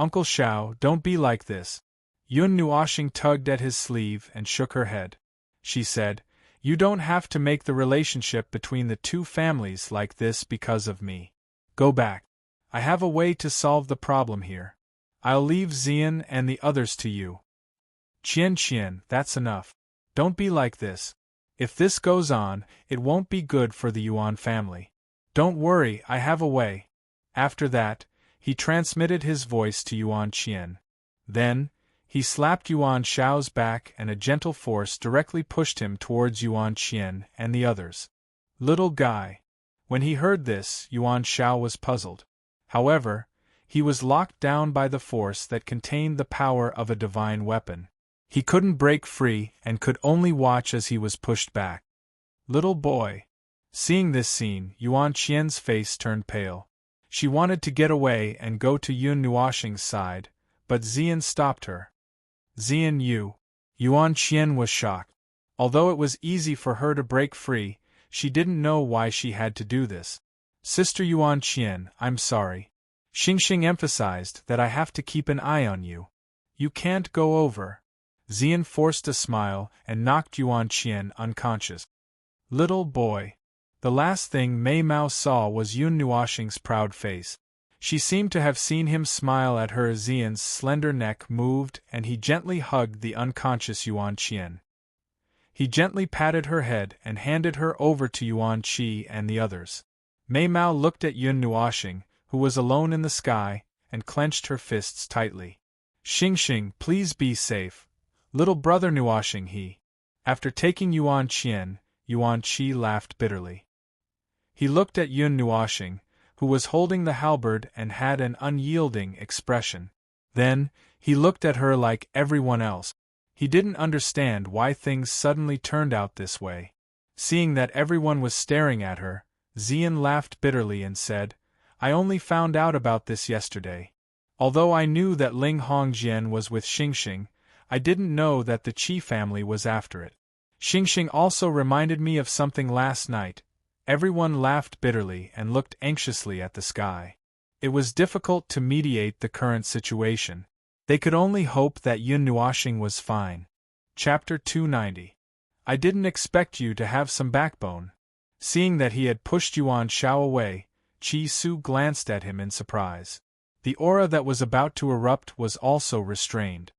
"Uncle Shao, don't be like this." Yun Nuoxing tugged at his sleeve and shook her head. She said, "You don't have to make the relationship between the two families like this because of me. Go back. I have a way to solve the problem here. I'll leave Xian and the others to you." Qian, that's enough. Don't be like this. If this goes on, it won't be good for the Yuan family. Don't worry, I have a way. After that, he transmitted his voice to Yuan Qian. Then, he slapped Yuan Shao's back and a gentle force directly pushed him towards Yuan Qian and the others. Little guy. When he heard this, Yuan Shao was puzzled. However, he was locked down by the force that contained the power of a divine weapon. He couldn't break free and could only watch as he was pushed back. Little boy. Seeing this scene, Yuan Qian's face turned pale. She wanted to get away and go to Yun Nuoxing's side, but Xian stopped her. "Xian, you." Yuan Qian was shocked. Although it was easy for her to break free, she didn't know why she had to do this. "Sister Yuan Qian, I'm sorry. Xingxing emphasized that I have to keep an eye on you. You can't go over." Xian forced a smile and knocked Yuan Qian unconscious. Little boy. The last thing Mei Mao saw was Yun Nuoxing's proud face. She seemed to have seen him smile at her as Xian's slender neck moved and he gently hugged the unconscious Yuan Qian. He gently patted her head and handed her over to Yuan Qi and the others. Mei Mao looked at Yun Nuoxing, who was alone in the sky, and clenched her fists tightly. "Xingxing, please be safe. Little brother Nuoxing he." After taking Yuan Qian, Yuan Qi laughed bitterly. He looked at Yun Nuoxing, who was holding the halberd and had an unyielding expression. Then, he looked at her like everyone else. He didn't understand why things suddenly turned out this way. Seeing that everyone was staring at her, Xian laughed bitterly and said, "I only found out about this yesterday. Although I knew that Ling Hongjian was with Xingxing, I didn't know that the Qi family was after it. Xingxing also reminded me of something last night." Everyone laughed bitterly and looked anxiously at the sky. It was difficult to mediate the current situation. They could only hope that Yun Nuoxing was fine. Chapter 290. "I didn't expect you to have some backbone." Seeing that he had pushed Yuan Shao away, Qi Su glanced at him in surprise. The aura that was about to erupt was also restrained.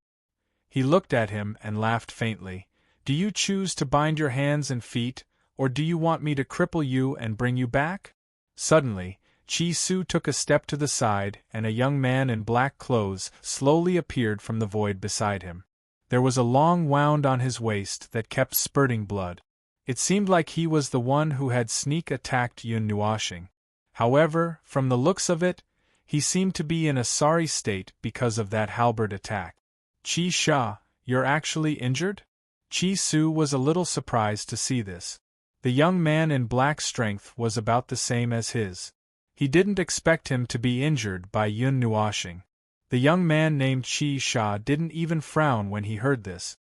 He looked at him and laughed faintly. "Do you choose to bind your hands and feet, or do you want me to cripple you and bring you back?" Suddenly, Qi Su took a step to the side and a young man in black clothes slowly appeared from the void beside him. There was a long wound on his waist that kept spurting blood. It seemed like he was the one who had sneak attacked Yun Nuoxing. However, from the looks of it, he seemed to be in a sorry state because of that halberd attack. "Qi Sha, you're actually injured?" Qi Su was a little surprised to see this. The young man in black strength was about the same as his. He didn't expect him to be injured by Yun Nuoxing. The young man named Qi Sha didn't even frown when he heard this.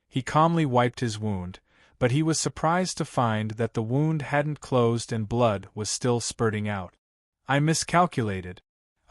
He calmly wiped his wound, but he was surprised to find that the wound hadn't closed and blood was still spurting out. "I miscalculated.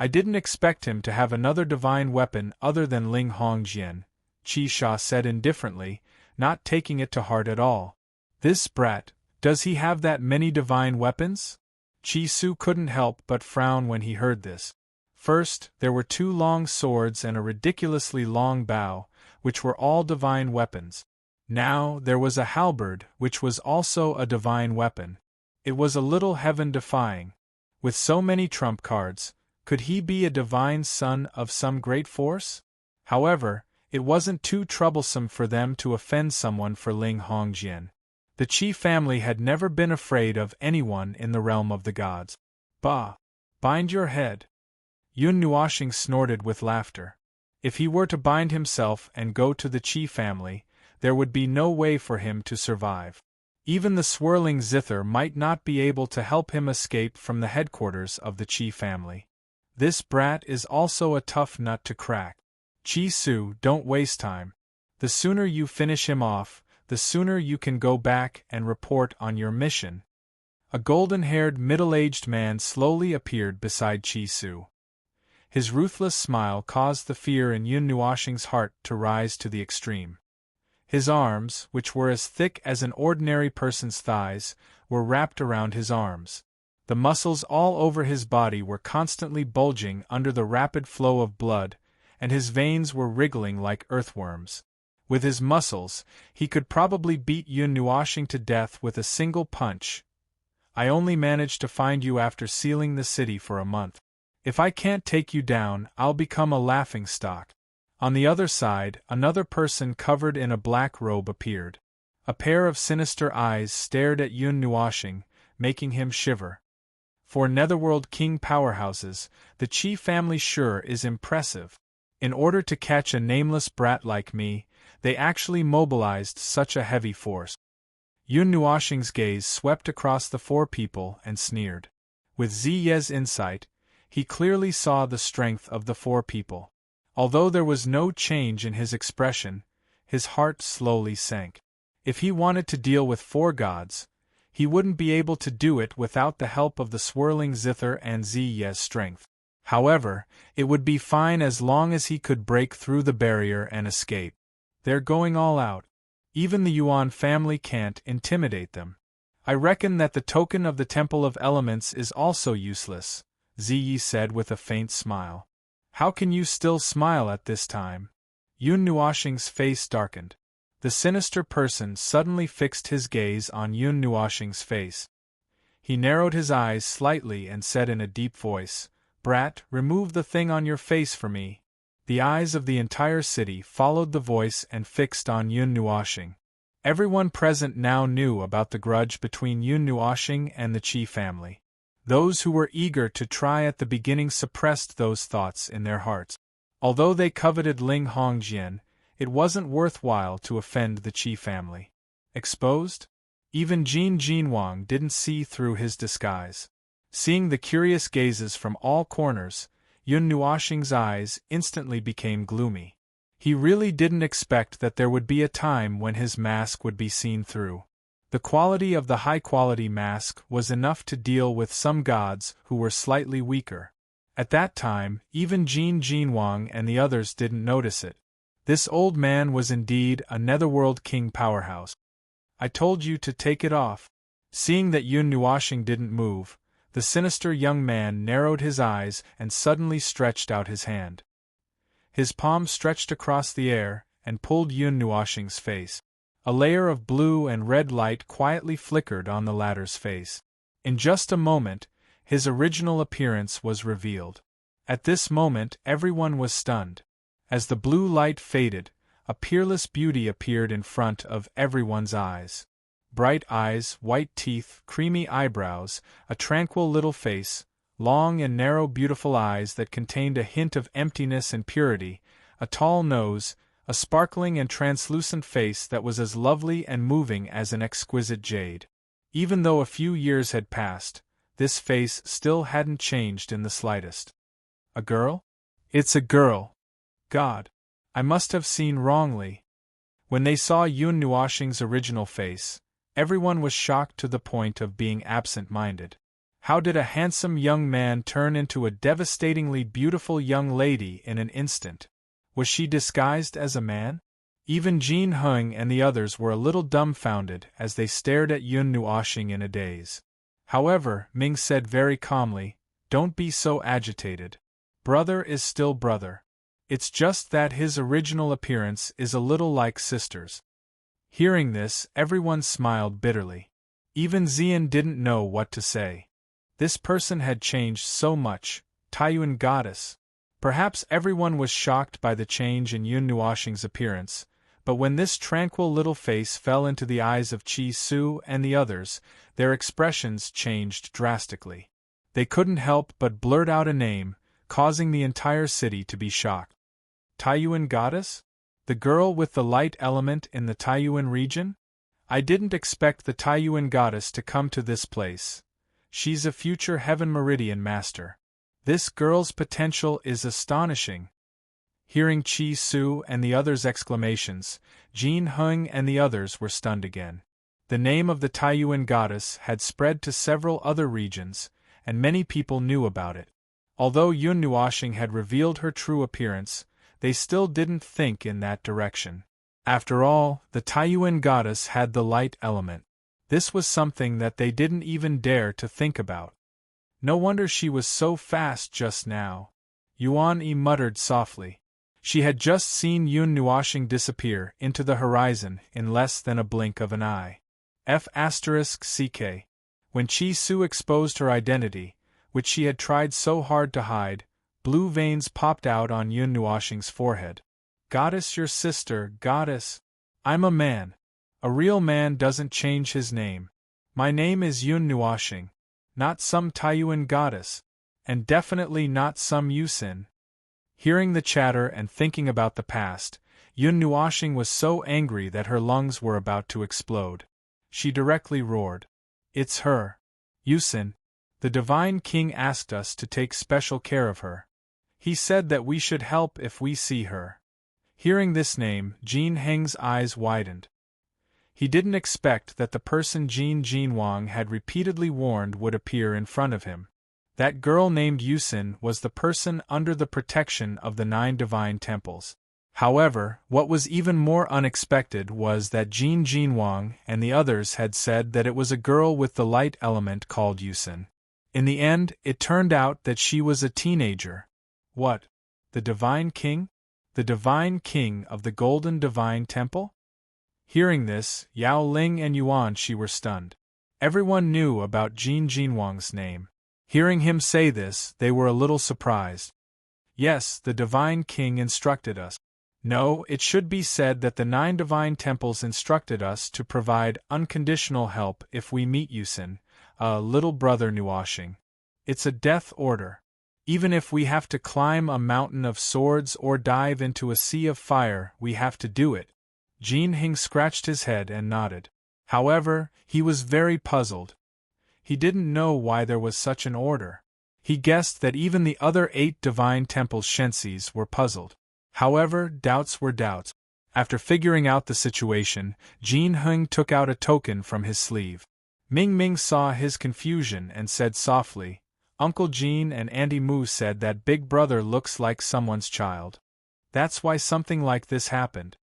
I didn't expect him to have another divine weapon other than Ling Hongjian, Qi Sha said indifferently, not taking it to heart at all. This brat, does he have that many divine weapons? Qi Su couldn't help but frown when he heard this. First, there were 2 long swords and a ridiculously long bow, which were all divine weapons. Now, there was a halberd, which was also a divine weapon. It was a little heaven-defying. With so many trump cards, could he be a divine son of some great force? However, it wasn't too troublesome for them to offend someone for Ling Hongjian. The Qi family had never been afraid of anyone in the realm of the gods. Bah! Bind your head! Yun Nuoxing snorted with laughter. If he were to bind himself and go to the Qi family, there would be no way for him to survive. Even the swirling zither might not be able to help him escape from the headquarters of the Qi family. This brat is also a tough nut to crack. Qi Su, don't waste time. The sooner you finish him off, the sooner you can go back and report on your mission. A golden-haired middle-aged man slowly appeared beside Qi Su. His ruthless smile caused the fear in Yun Nuoxing's heart to rise to the extreme. His arms, which were as thick as an ordinary person's thighs, were wrapped around his arms. The muscles all over his body were constantly bulging under the rapid flow of blood, and his veins were wriggling like earthworms. With his muscles, he could probably beat Yun Nuoxing to death with a single punch. I only managed to find you after sealing the city for a month. If I can't take you down, I'll become a laughingstock. On the other side, another person covered in a black robe appeared. A pair of sinister eyes stared at Yun Nuoxing, making him shiver. For Netherworld king powerhouses, the Qi family sure is impressive. In order to catch a nameless brat like me, they actually mobilized such a heavy force. Yun Nuoxing's gaze swept across the 4 people and sneered. With Ziye's insight, he clearly saw the strength of the 4 people. Although there was no change in his expression, his heart slowly sank. If he wanted to deal with 4 gods, he wouldn't be able to do it without the help of the swirling zither and Ziye's strength. However, it would be fine as long as he could break through the barrier and escape. They're going all out. Even the Yuan family can't intimidate them. I reckon that the token of the Temple of Elements is also useless, Ziyi said with a faint smile. How can you still smile at this time? Yun Nuoxing's face darkened. The sinister person suddenly fixed his gaze on Yun Nuoxing's face. He narrowed his eyes slightly and said in a deep voice, "Brat, remove the thing on your face for me." The eyes of the entire city followed the voice and fixed on Yun Nuoxing. Everyone present now knew about the grudge between Yun Nuoxing and the Qi family. Those who were eager to try at the beginning suppressed those thoughts in their hearts. Although they coveted Ling Hongjian, it wasn't worthwhile to offend the Qi family. Exposed? Even Jin Jinwang didn't see through his disguise. Seeing the curious gazes from all corners, Yun Nuoxing's eyes instantly became gloomy. He really didn't expect that there would be a time when his mask would be seen through. The quality of the high-quality mask was enough to deal with some gods who were slightly weaker. At that time, even Jin Jinwang and the others didn't notice it. This old man was indeed a Netherworld king powerhouse. I told you to take it off. Seeing that Yun Nuoxing didn't move, the sinister young man narrowed his eyes and suddenly stretched out his hand. His palm stretched across the air and pulled Yun Nuoxing's face. A layer of blue and red light quietly flickered on the latter's face. In just a moment, his original appearance was revealed. At this moment, everyone was stunned. As the blue light faded, a peerless beauty appeared in front of everyone's eyes. Bright eyes, white teeth, creamy eyebrows, a tranquil little face, long and narrow beautiful eyes that contained a hint of emptiness and purity, a tall nose, a sparkling and translucent face that was as lovely and moving as an exquisite jade. Even though a few years had passed, this face still hadn't changed in the slightest. A girl? It's a girl. God! I must have seen wrongly. When they saw Yun Nuoxing's original face, everyone was shocked to the point of being absent-minded. How did a handsome young man turn into a devastatingly beautiful young lady in an instant? Was she disguised as a man? Even Jin Hung and the others were a little dumbfounded as they stared at Yun Nuoxing in a daze. However, Ming said very calmly, "Don't be so agitated. Brother is still brother. It's just that his original appearance is a little like sister's." Hearing this, everyone smiled bitterly. Even Xian didn't know what to say. This person had changed so much, Taiyuan goddess. Perhaps everyone was shocked by the change in Yun Nuoxing's appearance, but when this tranquil little face fell into the eyes of Qi Su and the others, their expressions changed drastically. They couldn't help but blurt out a name, causing the entire city to be shocked. Taiyuan goddess? The girl with the light element in the Taiyuan region? I didn't expect the Taiyuan goddess to come to this place. She's a future Heaven Meridian master. This girl's potential is astonishing. Hearing Qi Su and the others' exclamations, Jin Hung and the others were stunned again. The name of the Taiyuan goddess had spread to several other regions, and many people knew about it. Although Yun Nuoxing had revealed her true appearance, they still didn't think in that direction. After all, the Taiyuan goddess had the light element. This was something that they didn't even dare to think about. No wonder she was so fast just now. Yuan Yi muttered softly. She had just seen Yun Nuoxing disappear into the horizon in less than a blink of an eye. F***ck. When Qi Su exposed her identity, which she had tried so hard to hide, blue veins popped out on Yun Nuoxing's forehead. "Goddess, your sister, goddess. I'm a man. A real man doesn't change his name. My name is Yun Nuoxing. Not some Taiyuan goddess. And definitely not some Yusin." Hearing the chatter and thinking about the past, Yun Nuoxing was so angry that her lungs were about to explode. She directly roared. "It's her. Yusin. The Divine King asked us to take special care of her. He said that we should help if we see her." Hearing this name, Jin Heng's eyes widened. He didn't expect that the person Jin Jinwang had repeatedly warned would appear in front of him. That girl named Yusin was the person under the protection of the 9 divine temples. However, what was even more unexpected was that Jin Jinwang and the others had said that it was a girl with the light element called Yusin. In the end, it turned out that she was a teenager. What? The Divine King? The Divine King of the Golden Divine Temple? Hearing this, Yao Ling and Yuan Shi were stunned. Everyone knew about Jin Jinwang's name. Hearing him say this, they were a little surprised. Yes, the Divine King instructed us. No, it should be said that the 9 divine temples instructed us to provide unconditional help if we meet Yusin, little brother Nuoxing. It's a death order. Even if we have to climb a mountain of swords or dive into a sea of fire, we have to do it. Jin Hing scratched his head and nodded. However, he was very puzzled. He didn't know why there was such an order. He guessed that even the other 8 divine temple shensis were puzzled. However, doubts were doubts. After figuring out the situation, Jin Hung took out a token from his sleeve. Ming Ming saw his confusion and said softly, "Uncle Jin and Auntie Mu said that Big Brother looks like someone's child. That's why something like this happened."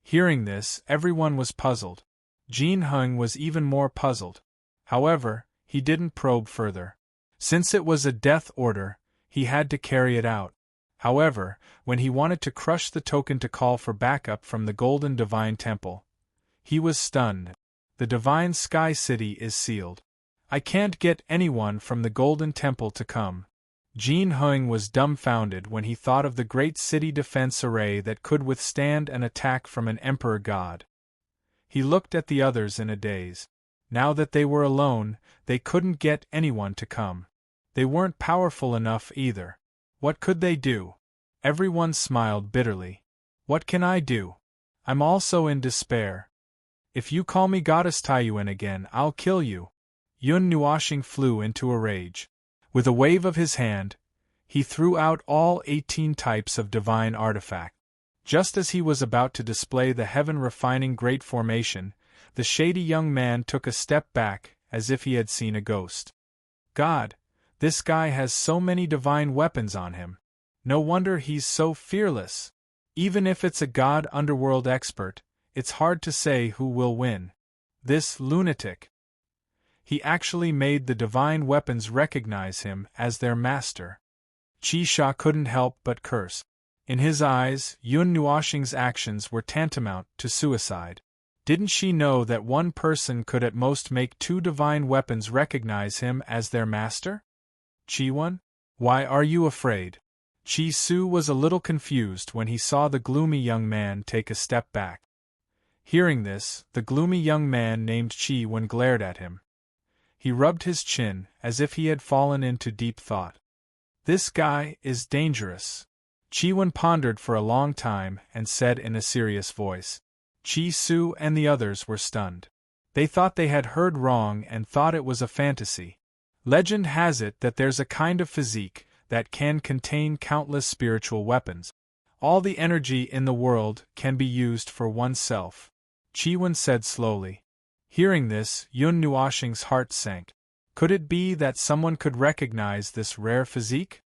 Hearing this, everyone was puzzled. Jin Hung was even more puzzled. However, he didn't probe further. Since it was a death order, he had to carry it out. However, when he wanted to crush the token to call for backup from the Golden Divine Temple, he was stunned. The Divine Sky City is sealed. I can't get anyone from the Golden Temple to come. Jin Hung was dumbfounded when he thought of the great city defense array that could withstand an attack from an Emperor God. He looked at the others in a daze. Now that they were alone, they couldn't get anyone to come. They weren't powerful enough either. What could they do? Everyone smiled bitterly. What can I do? I'm also in despair. If you call me Goddess Taiyuan again, I'll kill you. Yun Nuoxing flew into a rage. With a wave of his hand, he threw out all 18 types of divine artifact. Just as he was about to display the heaven-refining great formation, the shady young man took a step back, as if he had seen a ghost. God, this guy has so many divine weapons on him. No wonder he's so fearless. Even if it's a god underworld expert, it's hard to say who will win. This lunatic. He actually made the divine weapons recognize him as their master. Chi-Sha couldn't help but curse. In his eyes, Yun Nuoxing's actions were tantamount to suicide. Didn't she know that one person could at most make two divine weapons recognize him as their master? Chi-Wan? Why are you afraid? Chi-Su was a little confused when he saw the gloomy young man take a step back. Hearing this, the gloomy young man named Chi-Wan glared at him. He rubbed his chin as if he had fallen into deep thought. This guy is dangerous. Chi-Wan pondered for a long time and said in a serious voice. Chi-Su and the others were stunned. They thought they had heard wrong and thought it was a fantasy. Legend has it that there's a kind of physique that can contain countless spiritual weapons. All the energy in the world can be used for oneself. Chi-Wan said slowly. Hearing this, Yun Nuoxing's heart sank. Could it be that someone could recognize this rare physique?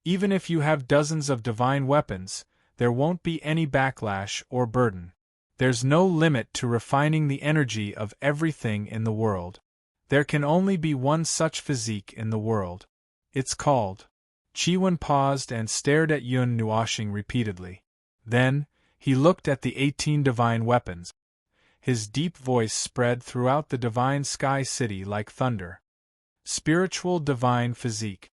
Even if you have dozens of divine weapons, there won't be any backlash or burden. There's no limit to refining the energy of everything in the world. There can only be one such physique in the world. It's called. Chi-Wan paused and stared at Yun Nuoxing repeatedly. Then, he looked at the 18 divine weapons. His deep voice spread throughout the divine sky city like thunder. Spiritual divine physique.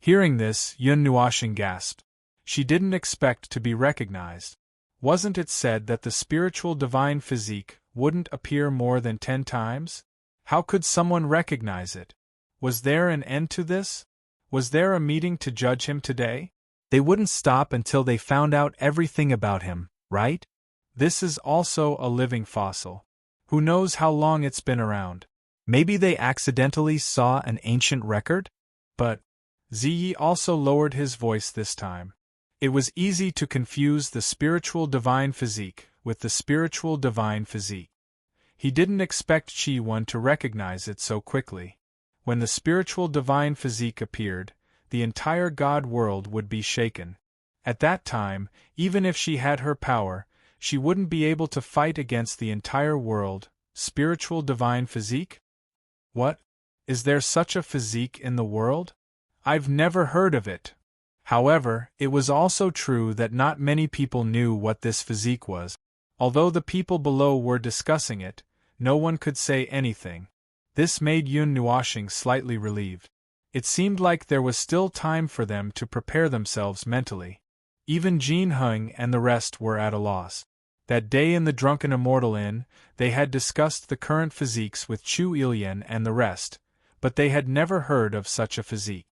Hearing this, Yun Nuoxing gasped. She didn't expect to be recognized. Wasn't it said that the spiritual divine physique wouldn't appear more than 10 times? How could someone recognize it? Was there an end to this? Was there a meeting to judge him today? They wouldn't stop until they found out everything about him, right? This is also a living fossil. Who knows how long it's been around? Maybe they accidentally saw an ancient record? But Ziyi also lowered his voice this time. It was easy to confuse the spiritual divine physique with the spiritual divine physique. He didn't expect Chi-Wan to recognize it so quickly. When the spiritual divine physique appeared, the entire god world would be shaken. At that time, even if she had her power, she wouldn't be able to fight against the entire world. Spiritual divine physique? What? Is there such a physique in the world? I've never heard of it. However, it was also true that not many people knew what this physique was. Although the people below were discussing it, no one could say anything. This made Yun Nuoxing slightly relieved. It seemed like there was still time for them to prepare themselves mentally. Even Jin Heng and the rest were at a loss. That day in the Drunken Immortal Inn, they had discussed the current physiques with Chu Ilyan and the rest, but they had never heard of such a physique.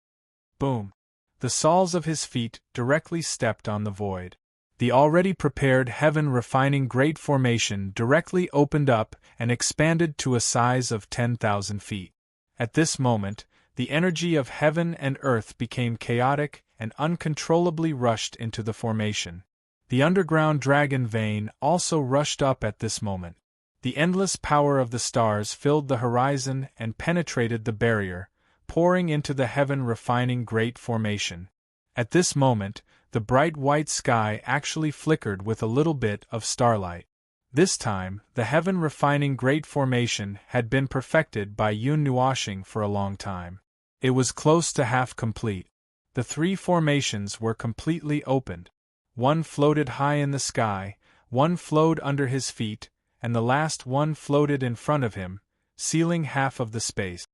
Boom! The soles of his feet directly stepped on the void. The already prepared heaven-refining great formation directly opened up and expanded to a size of 10,000 feet. At this moment, the energy of heaven and earth became chaotic and uncontrollably rushed into the formation. The underground dragon vein also rushed up at this moment. The endless power of the stars filled the horizon and penetrated the barrier, pouring into the heaven-refining great formation. At this moment, the bright white sky actually flickered with a little bit of starlight. This time, the heaven-refining great formation had been perfected by Yun Nuoxing for a long time. It was close to half complete. The 3 formations were completely opened. One floated high in the sky, one flowed under his feet, and the last one floated in front of him, sealing half of the space.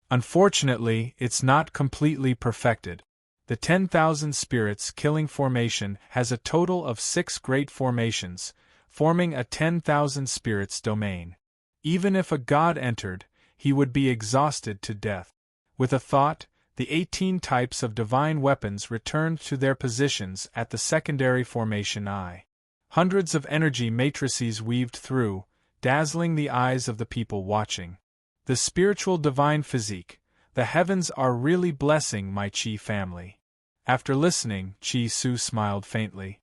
Unfortunately, it's not completely perfected. The 10,000 spirits killing formation has a total of 6 great formations, forming a 10,000 spirits domain. Even if a god entered, he would be exhausted to death. With a thought, the 18 types of divine weapons returned to their positions at the secondary formation eye. Hundreds of energy matrices weaved through, dazzling the eyes of the people watching. The spiritual divine physique, the heavens are really blessing my Qi family. After listening, Chi-Su smiled faintly.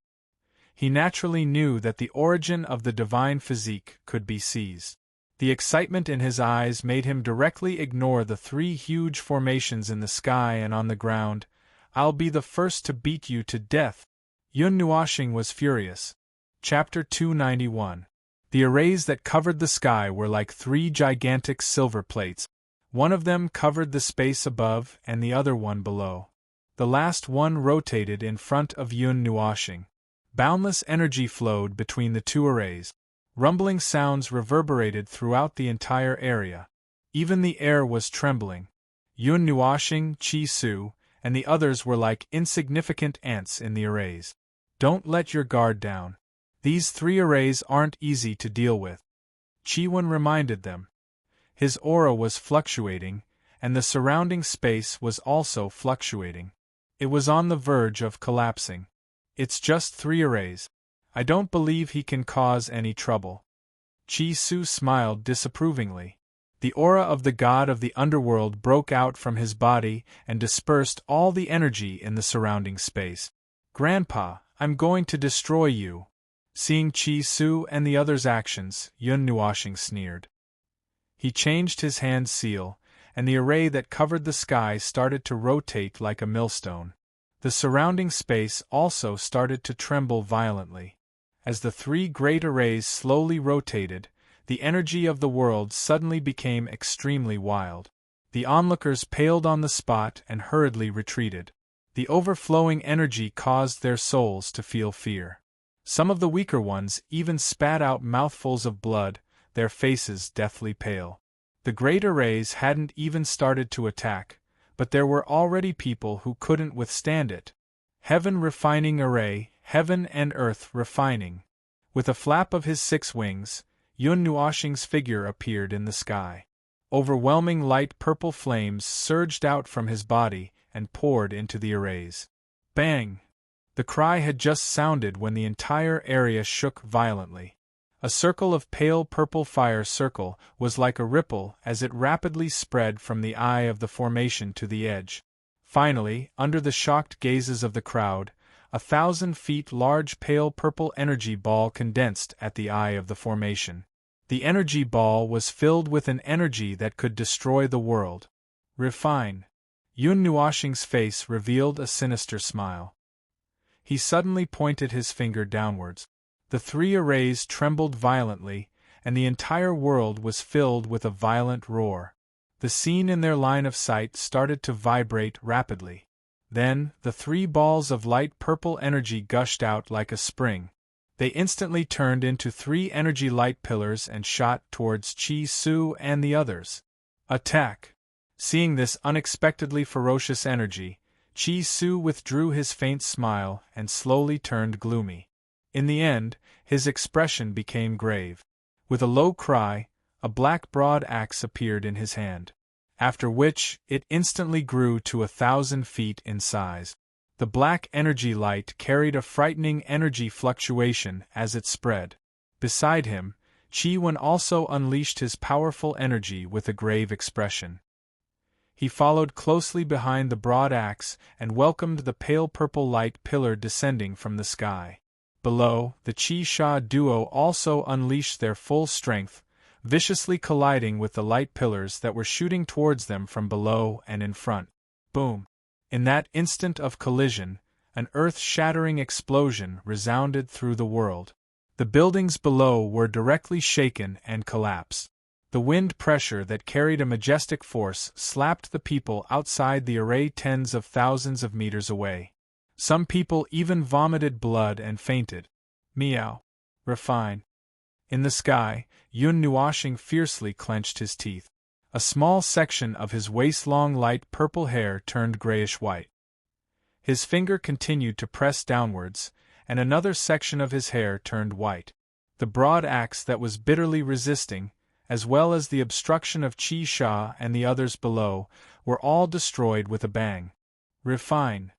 He naturally knew that the origin of the divine physique could be seized. The excitement in his eyes made him directly ignore the three huge formations in the sky and on the ground. "I'll be the first to beat you to death." Yun Nuoxing was furious. Chapter 291. The arrays that covered the sky were like three gigantic silver plates. One of them covered the space above and the other one below. The last one rotated in front of Yun Nuoxing. Boundless energy flowed between the two arrays. Rumbling sounds reverberated throughout the entire area. Even the air was trembling. Yun Nuoxing, Qi Su, and the others were like insignificant ants in the arrays. "Don't let your guard down. These three arrays aren't easy to deal with," Qi-Wen reminded them. His aura was fluctuating, and the surrounding space was also fluctuating. It was on the verge of collapsing. "It's just three arrays. I don't believe he can cause any trouble." Qi Su smiled disapprovingly. The aura of the god of the underworld broke out from his body and dispersed all the energy in the surrounding space. "Grandpa, I'm going to destroy you." Seeing Qi Su and the others' actions, Yun Nuoxing sneered. He changed his hand seal, and the array that covered the sky started to rotate like a millstone. The surrounding space also started to tremble violently. As the three great arrays slowly rotated, the energy of the world suddenly became extremely wild. The onlookers paled on the spot and hurriedly retreated. The overflowing energy caused their souls to feel fear. Some of the weaker ones even spat out mouthfuls of blood, their faces deathly pale. The great arrays hadn't even started to attack, but there were already people who couldn't withstand it. Heaven refining array, heaven and earth refining. With a flap of his 6 wings, Yun Nuoxing's figure appeared in the sky. Overwhelming light purple flames surged out from his body and poured into the arrays. Bang! The cry had just sounded when the entire area shook violently. A circle of pale purple fire circle was like a ripple as it rapidly spread from the eye of the formation to the edge. Finally, under the shocked gazes of the crowd, 1,000 feet large pale purple energy ball condensed at the eye of the formation. The energy ball was filled with an energy that could destroy the world. Refine. Yun Nuoxing's face revealed a sinister smile. He suddenly pointed his finger downwards. The 3 arrays trembled violently, and the entire world was filled with a violent roar. The scene in their line of sight started to vibrate rapidly. Then, the 3 balls of light purple energy gushed out like a spring. They instantly turned into 3 energy light pillars and shot towards Qi Su and the others. Attack! Seeing this unexpectedly ferocious energy, Qi Su withdrew his faint smile and slowly turned gloomy. In the end, his expression became grave. With a low cry, a black broad axe appeared in his hand. After which, it instantly grew to 1,000 feet in size. The black energy light carried a frightening energy fluctuation as it spread. Beside him, Qi-Wen also unleashed his powerful energy with a grave expression. He followed closely behind the broad axe and welcomed the pale purple light pillar descending from the sky. Below, the Qi-Sha duo also unleashed their full strength, viciously colliding with the light pillars that were shooting towards them from below and in front. Boom! In that instant of collision, an earth-shattering explosion resounded through the world. The buildings below were directly shaken and collapsed. The wind pressure that carried a majestic force slapped the people outside the array tens of thousands of meters away. Some people even vomited blood and fainted. Meow. Refine. In the sky, Yun Nuoxing fiercely clenched his teeth. A small section of his waist-long light purple hair turned grayish-white. His finger continued to press downwards, and another section of his hair turned white. The broad axe that was bitterly resisting, as well as the obstruction of Qi-Sha and the others below, were all destroyed with a bang. Refine.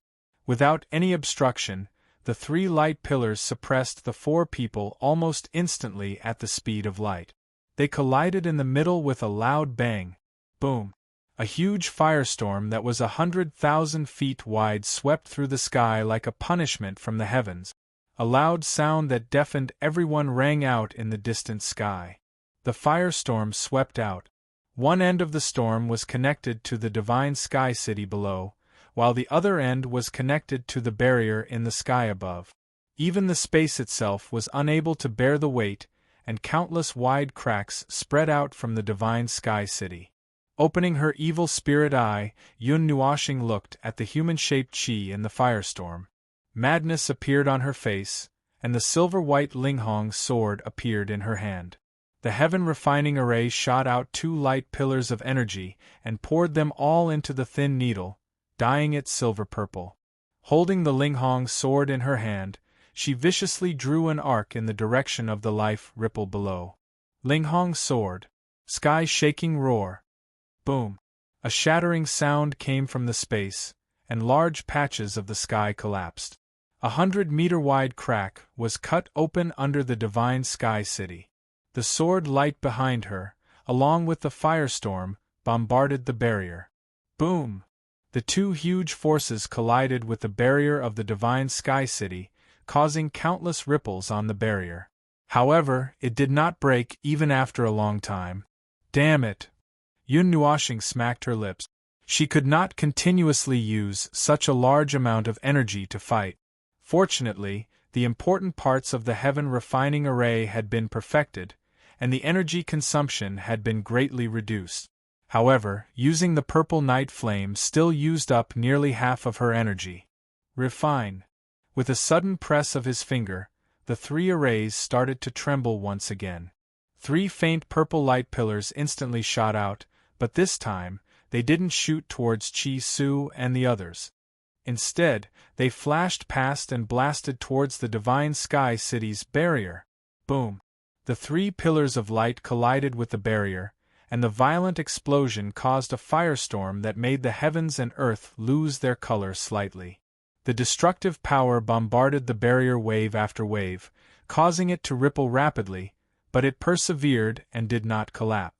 Without any obstruction, the 3 light pillars suppressed the 4 people almost instantly at the speed of light. They collided in the middle with a loud bang. Boom! A huge firestorm that was 100,000 feet wide swept through the sky like a punishment from the heavens. A loud sound that deafened everyone rang out in the distant sky. The firestorm swept out. One end of the storm was connected to the divine sky city below, while the other end was connected to the barrier in the sky above. Even the space itself was unable to bear the weight, and countless wide cracks spread out from the divine sky city. Opening her evil spirit eye, Yun Nuoxing looked at the human-shaped Qi in the firestorm. Madness appeared on her face, and the silver-white Linghong sword appeared in her hand. The heaven-refining array shot out 2 light pillars of energy and poured them all into the thin needle, dyeing it silver-purple. Holding the Linghong sword in her hand, she viciously drew an arc in the direction of the life ripple below. Linghong sword. Sky-shaking roar. Boom. A shattering sound came from the space, and large patches of the sky collapsed. 100-meter-wide crack was cut open under the divine sky city. The sword light behind her, along with the firestorm, bombarded the barrier. Boom! The 2 huge forces collided with the barrier of the divine sky city, causing countless ripples on the barrier. However, it did not break even after a long time. Damn it! Yun Nuoxing smacked her lips. She could not continuously use such a large amount of energy to fight. Fortunately, the important parts of the heaven-refining array had been perfected, and the energy consumption had been greatly reduced. However, using the purple night flame still used up nearly half of her energy. Refine. With a sudden press of his finger, the 3 arrays started to tremble once again. 3 faint purple light pillars instantly shot out, but this time, they didn't shoot towards Qi Su and the others. Instead, they flashed past and blasted towards the divine sky city's barrier. Boom! The 3 pillars of light collided with the barrier, and the violent explosion caused a firestorm that made the heavens and earth lose their color slightly. The destructive power bombarded the barrier wave after wave, causing it to ripple rapidly, but it persevered and did not collapse.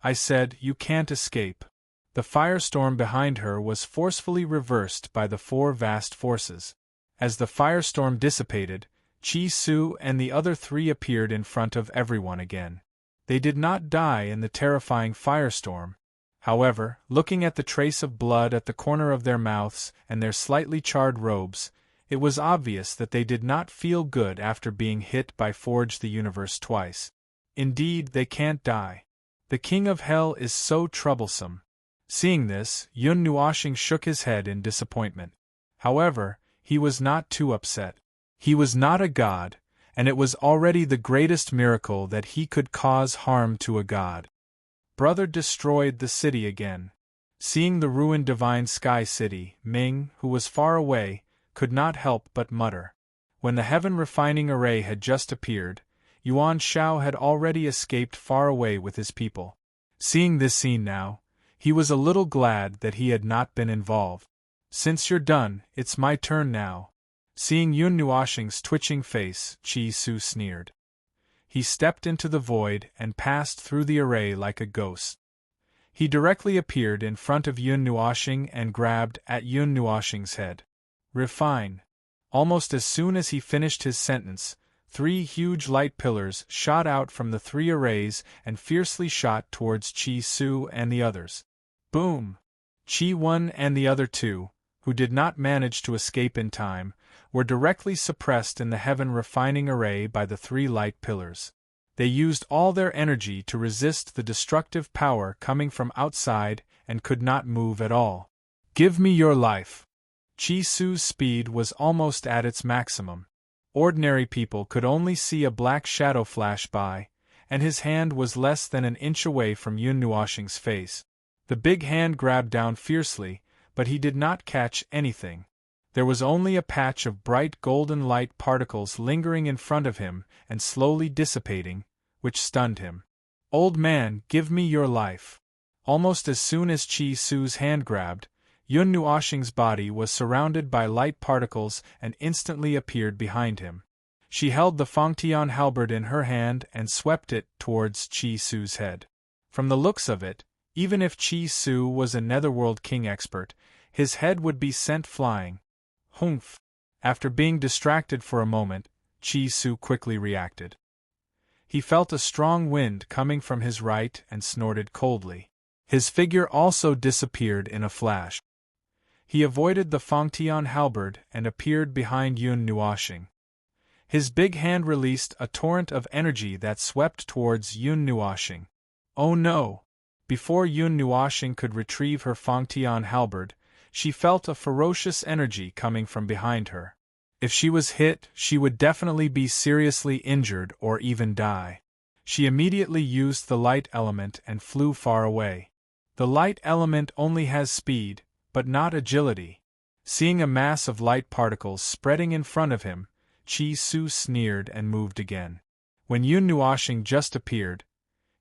I said, "You can't escape." The firestorm behind her was forcefully reversed by the 4 vast forces. As the firestorm dissipated, Qi Su and the other 3 appeared in front of everyone again. They did not die in the terrifying firestorm. However, looking at the trace of blood at the corner of their mouths and their slightly charred robes, it was obvious that they did not feel good after being hit by Forge the Universe twice. Indeed, they can't die. The King of Hell is so troublesome. Seeing this, Yun Nuoxing shook his head in disappointment. However, he was not too upset. He was not a god, and it was already the greatest miracle that he could cause harm to a god. Brother destroyed the city again. Seeing the ruined divine sky city, Ming, who was far away, could not help but mutter. When the heaven-refining array had just appeared, Yuan Shao had already escaped far away with his people. Seeing this scene now, he was a little glad that he had not been involved. "Since you're done, it's my turn now." Seeing Yun Nuoxing's twitching face, Qi Su sneered. He stepped into the void and passed through the array like a ghost. He directly appeared in front of Yun Nuoxing and grabbed at Yun Nuoxing's head. Refine. Almost as soon as he finished his sentence, 3 huge light pillars shot out from the 3 arrays and fiercely shot towards Qi Su and the others. Boom! Qi 1 and the other 2, who did not manage to escape in time, were directly suppressed in the heaven-refining array by the 3 light pillars. They used all their energy to resist the destructive power coming from outside and could not move at all. "Give me your life!" Qi Su's speed was almost at its maximum. Ordinary people could only see a black shadow flash by, and his hand was less than an inch away from Yun Nuoxing's face. The big hand grabbed down fiercely, but he did not catch anything. There was only a patch of bright golden light particles lingering in front of him and slowly dissipating, which stunned him. "Old man, give me your life." Almost as soon as Qi Su's hand grabbed, Yun Nuoxing's body was surrounded by light particles and instantly appeared behind him. She held the Fangtian halberd in her hand and swept it towards Qi Su's head. From the looks of it, even if Qi Su was a Netherworld King expert, his head would be sent flying. Humph! After being distracted for a moment, Qi Su quickly reacted. He felt a strong wind coming from his right and snorted coldly. His figure also disappeared in a flash. He avoided the Fangtian halberd and appeared behind Yun Nuoxing. His big hand released a torrent of energy that swept towards Yun Nuoxing. Oh no! Before Yun Nuoxing could retrieve her Fangtian halberd, she felt a ferocious energy coming from behind her. If she was hit, she would definitely be seriously injured or even die. She immediately used the light element and flew far away. The light element only has speed, but not agility. Seeing a mass of light particles spreading in front of him, Qi Su sneered and moved again. When Yun Nuoxing just appeared,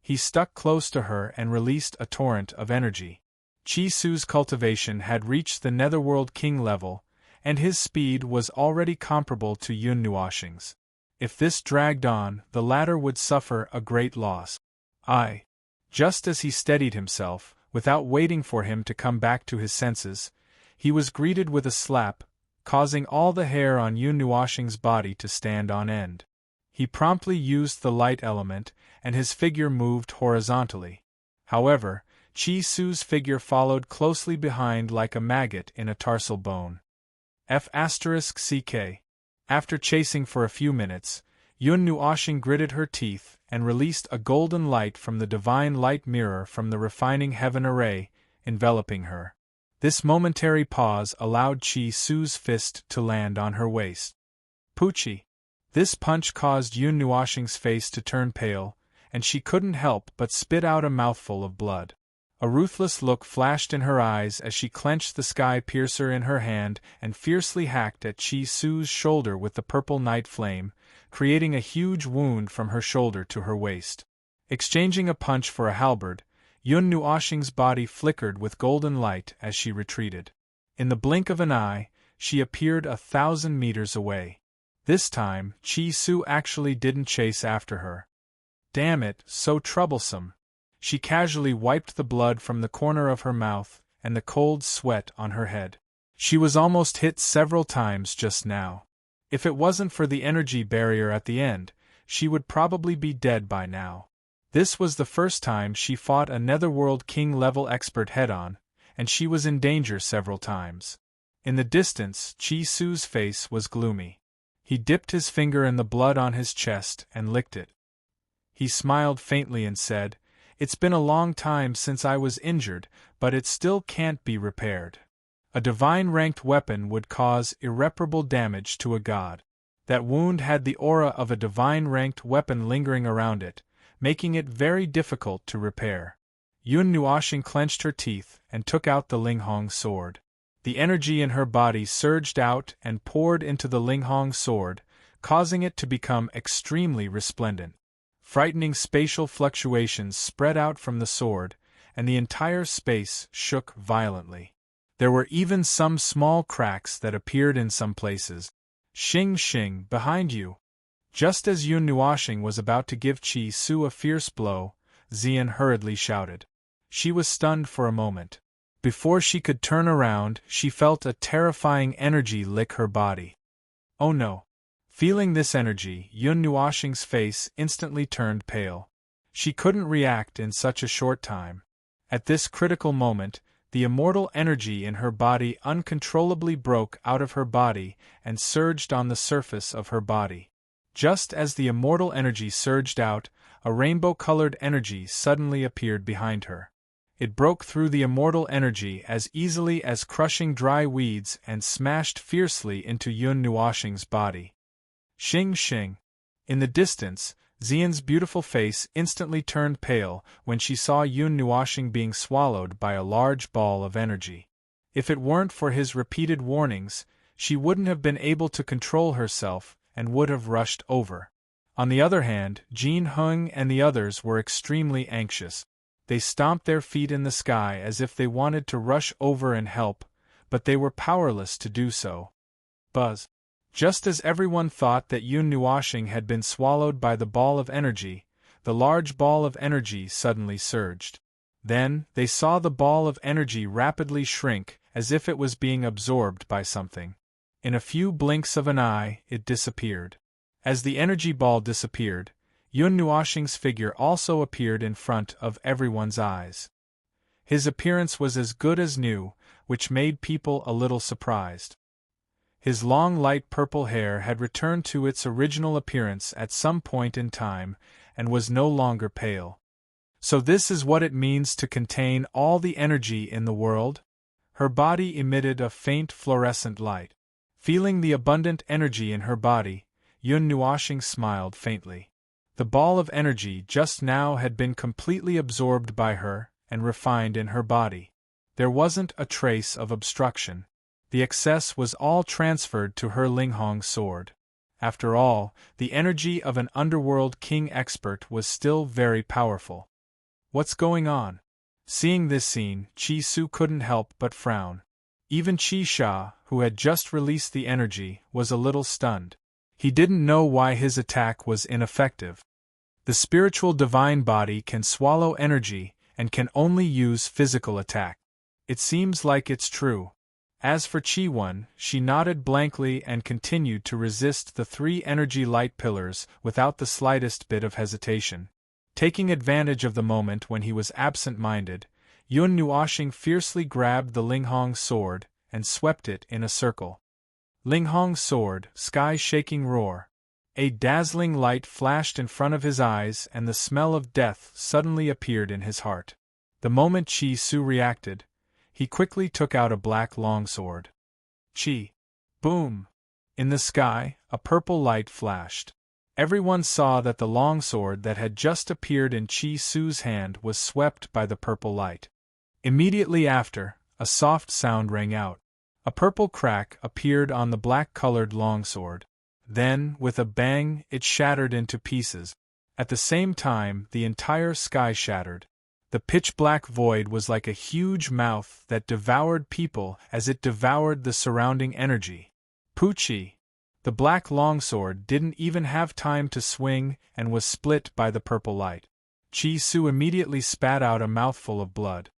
he stuck close to her and released a torrent of energy. Qi Su's cultivation had reached the Netherworld King level, and his speed was already comparable to Yun Nuoxing's. If this dragged on, the latter would suffer a great loss. Just as he steadied himself, without waiting for him to come back to his senses, he was greeted with a slap, causing all the hair on Yun Nuoxing's body to stand on end. He promptly used the light element, and his figure moved horizontally. However, Qi Su's figure followed closely behind like a maggot in a tarsal bone. F***ck. After chasing for a few minutes, Yun Nuoxing gritted her teeth and released a golden light from the divine light mirror from the refining heaven array, enveloping her. This momentary pause allowed Qi Su's fist to land on her waist. Poochie! This punch caused Yun Nuoxing's face to turn pale, and she couldn't help but spit out a mouthful of blood. A ruthless look flashed in her eyes as she clenched the sky piercer in her hand and fiercely hacked at Qi Su's shoulder with the purple night flame, creating a huge wound from her shoulder to her waist. Exchanging a punch for a halberd, Yun Nuoxing's body flickered with golden light as she retreated. In the blink of an eye, she appeared 1,000 meters away. This time, Qi Su actually didn't chase after her. Damn it, so troublesome. She casually wiped the blood from the corner of her mouth and the cold sweat on her head. She was almost hit several times just now. If it wasn't for the energy barrier at the end, she would probably be dead by now. This was the first time she fought a Netherworld King-level expert head-on, and she was in danger several times. In the distance, Qi Su's face was gloomy. He dipped his finger in the blood on his chest and licked it. He smiled faintly and said, "It's been a long time since I was injured, but it still can't be repaired. A divine-ranked weapon would cause irreparable damage to a god. That wound had the aura of a divine-ranked weapon lingering around it, making it very difficult to repair." Yun Nuoxing clenched her teeth and took out the Linghong sword. The energy in her body surged out and poured into the Linghong sword, causing it to become extremely resplendent. Frightening spatial fluctuations spread out from the sword, and the entire space shook violently. There were even some small cracks that appeared in some places. "Xing Xing, behind you!" Just as Yun Nuoxing was about to give Qi Su a fierce blow, Xian hurriedly shouted. She was stunned for a moment. Before she could turn around, she felt a terrifying energy lick her body. Oh no! Feeling this energy, Yun Nuoxing's face instantly turned pale. She couldn't react in such a short time. At this critical moment, the immortal energy in her body uncontrollably broke out of her body and surged on the surface of her body. Just as the immortal energy surged out, a rainbow-colored energy suddenly appeared behind her. It broke through the immortal energy as easily as crushing dry weeds and smashed fiercely into Yun Nuoxing's body. Xing Xing. In the distance, Xian's beautiful face instantly turned pale when she saw Yun Nuoxing being swallowed by a large ball of energy. If it weren't for his repeated warnings, she wouldn't have been able to control herself and would have rushed over. On the other hand, Jin Heng and the others were extremely anxious. They stomped their feet in the sky as if they wanted to rush over and help, but they were powerless to do so. Buzz. Just as everyone thought that Yun Nuoxing had been swallowed by the ball of energy, the large ball of energy suddenly surged. Then, they saw the ball of energy rapidly shrink, as if it was being absorbed by something. In a few blinks of an eye, it disappeared. As the energy ball disappeared, Yun Nuoxing's figure also appeared in front of everyone's eyes. His appearance was as good as new, which made people a little surprised. His long light purple hair had returned to its original appearance at some point in time, and was no longer pale. So this is what it means to contain all the energy in the world? Her body emitted a faint fluorescent light. Feeling the abundant energy in her body, Yun Nuoxing smiled faintly. The ball of energy just now had been completely absorbed by her and refined in her body. There wasn't a trace of obstruction. The excess was all transferred to her Linghong sword. After all, the energy of an underworld king expert was still very powerful. What's going on? Seeing this scene, Qi Su couldn't help but frown. Even Qi Sha, who had just released the energy, was a little stunned. He didn't know why his attack was ineffective. The spiritual divine body can swallow energy and can only use physical attack. It seems like it's true. As for Qi Wen, she nodded blankly and continued to resist the 3 energy light pillars without the slightest bit of hesitation. Taking advantage of the moment when he was absent-minded, Yun Nuoxing fiercely grabbed the Linghong sword and swept it in a circle. Linghong sword, sky-shaking roar. A dazzling light flashed in front of his eyes and the smell of death suddenly appeared in his heart. The moment Qi Su reacted, he quickly took out a black longsword. Chi! Boom! In the sky, a purple light flashed. Everyone saw that the longsword that had just appeared in Qi Su's hand was swept by the purple light. Immediately after, a soft sound rang out. A purple crack appeared on the black-colored longsword. Then, with a bang, it shattered into pieces. At the same time, the entire sky shattered. The pitch-black void was like a huge mouth that devoured people as it devoured the surrounding energy. Puchi! The black longsword didn't even have time to swing and was split by the purple light. Qi Su immediately spat out a mouthful of blood.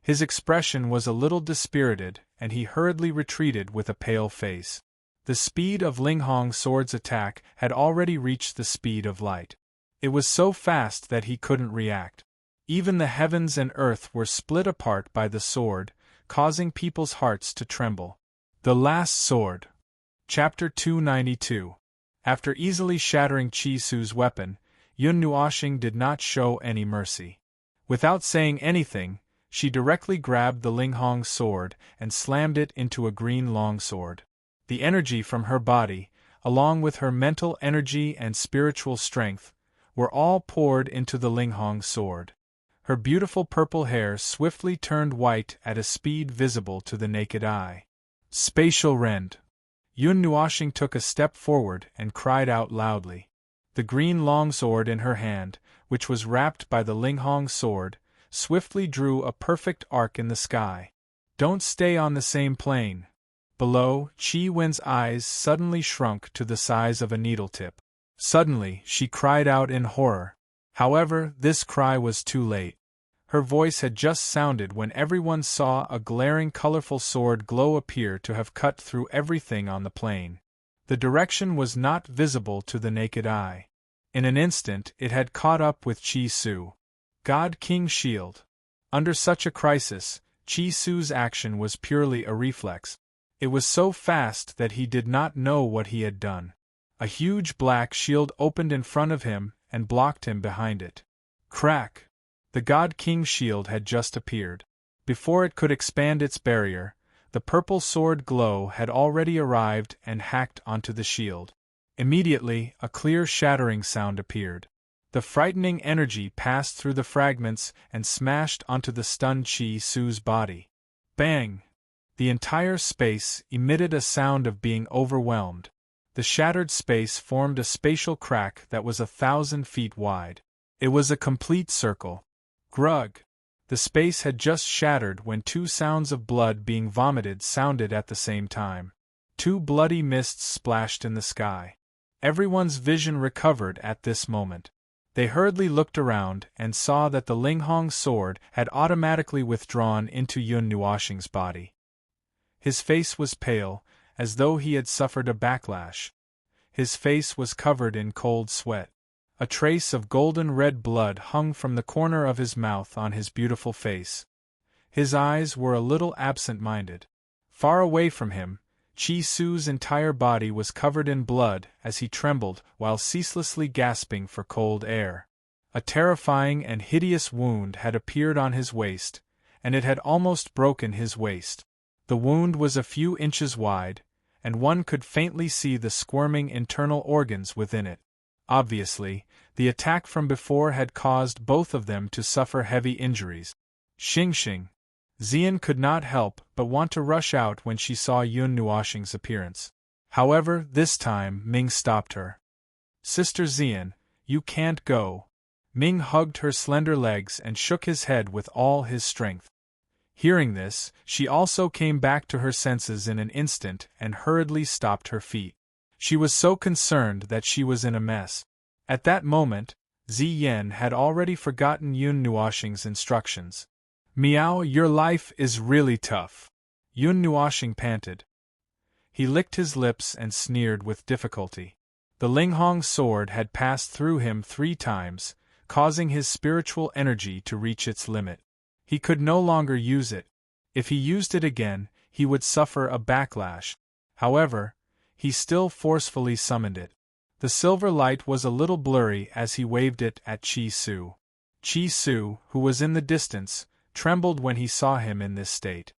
His expression was a little dispirited, and he hurriedly retreated with a pale face. The speed of Linghong sword's attack had already reached the speed of light. It was so fast that he couldn't react. Even the heavens and earth were split apart by the sword, causing people's hearts to tremble. The Last Sword. Chapter 292. After easily shattering Qi Su's weapon, Yun Nuoxing did not show any mercy. Without saying anything, she directly grabbed the Linghong sword and slammed it into a green longsword. The energy from her body, along with her mental energy and spiritual strength, were all poured into the Linghong sword. Her beautiful purple hair swiftly turned white at a speed visible to the naked eye. Spatial rend. Yun Nuoxing took a step forward and cried out loudly. The green longsword in her hand, which was wrapped by the Linghong sword, swiftly drew a perfect arc in the sky. Don't stay on the same plane. Below, Qi Wen's eyes suddenly shrunk to the size of a needle-tip. Suddenly, she cried out in horror. However, this cry was too late. Her voice had just sounded when everyone saw a glaring colorful sword glow appear to have cut through everything on the plane. The direction was not visible to the naked eye. In an instant it had caught up with Qi Su. God King Shield. Under such a crisis, Qi Su's action was purely a reflex. It was so fast that he did not know what he had done. A huge black shield opened in front of him and blocked him behind it. Crack! The God King shield had just appeared. Before it could expand its barrier, the purple sword glow had already arrived and hacked onto the shield. Immediately, a clear shattering sound appeared. The frightening energy passed through the fragments and smashed onto the stunned Qi Su's body. Bang! The entire space emitted a sound of being overwhelmed. The shattered space formed a spatial crack that was 1,000 feet wide. It was a complete circle. Grug! The space had just shattered when 2 sounds of blood being vomited sounded at the same time. 2 bloody mists splashed in the sky. Everyone's vision recovered at this moment. They hurriedly looked around and saw that the Linghong sword had automatically withdrawn into Yun Nuoxing's body. His face was pale, as though he had suffered a backlash. His face was covered in cold sweat. A trace of golden-red blood hung from the corner of his mouth on his beautiful face. His eyes were a little absent-minded. Far away from him, Chi-Su's entire body was covered in blood as he trembled while ceaselessly gasping for cold air. A terrifying and hideous wound had appeared on his waist, and it had almost broken his waist. The wound was a few inches wide, and one could faintly see the squirming internal organs within it. Obviously, the attack from before had caused both of them to suffer heavy injuries. Xing. Xian could not help but want to rush out when she saw Yun Nuoxing's appearance. However, this time Ming stopped her. "Sister Xian, you can't go." Ming hugged her slender legs and shook his head with all his strength. Hearing this, she also came back to her senses in an instant and hurriedly stopped her feet. She was so concerned that she was in a mess. At that moment, Ziyan had already forgotten Yun Nuoxing's instructions. "Miao, your life is really tough," Yun Nuoxing panted. He licked his lips and sneered with difficulty. The Linghong sword had passed through him 3 times, causing his spiritual energy to reach its limit. He could no longer use it. If he used it again, he would suffer a backlash. However, he still forcefully summoned it. The silver light was a little blurry as he waved it at Chi-Su. Chi-Su, who was in the distance, trembled when he saw him in this state.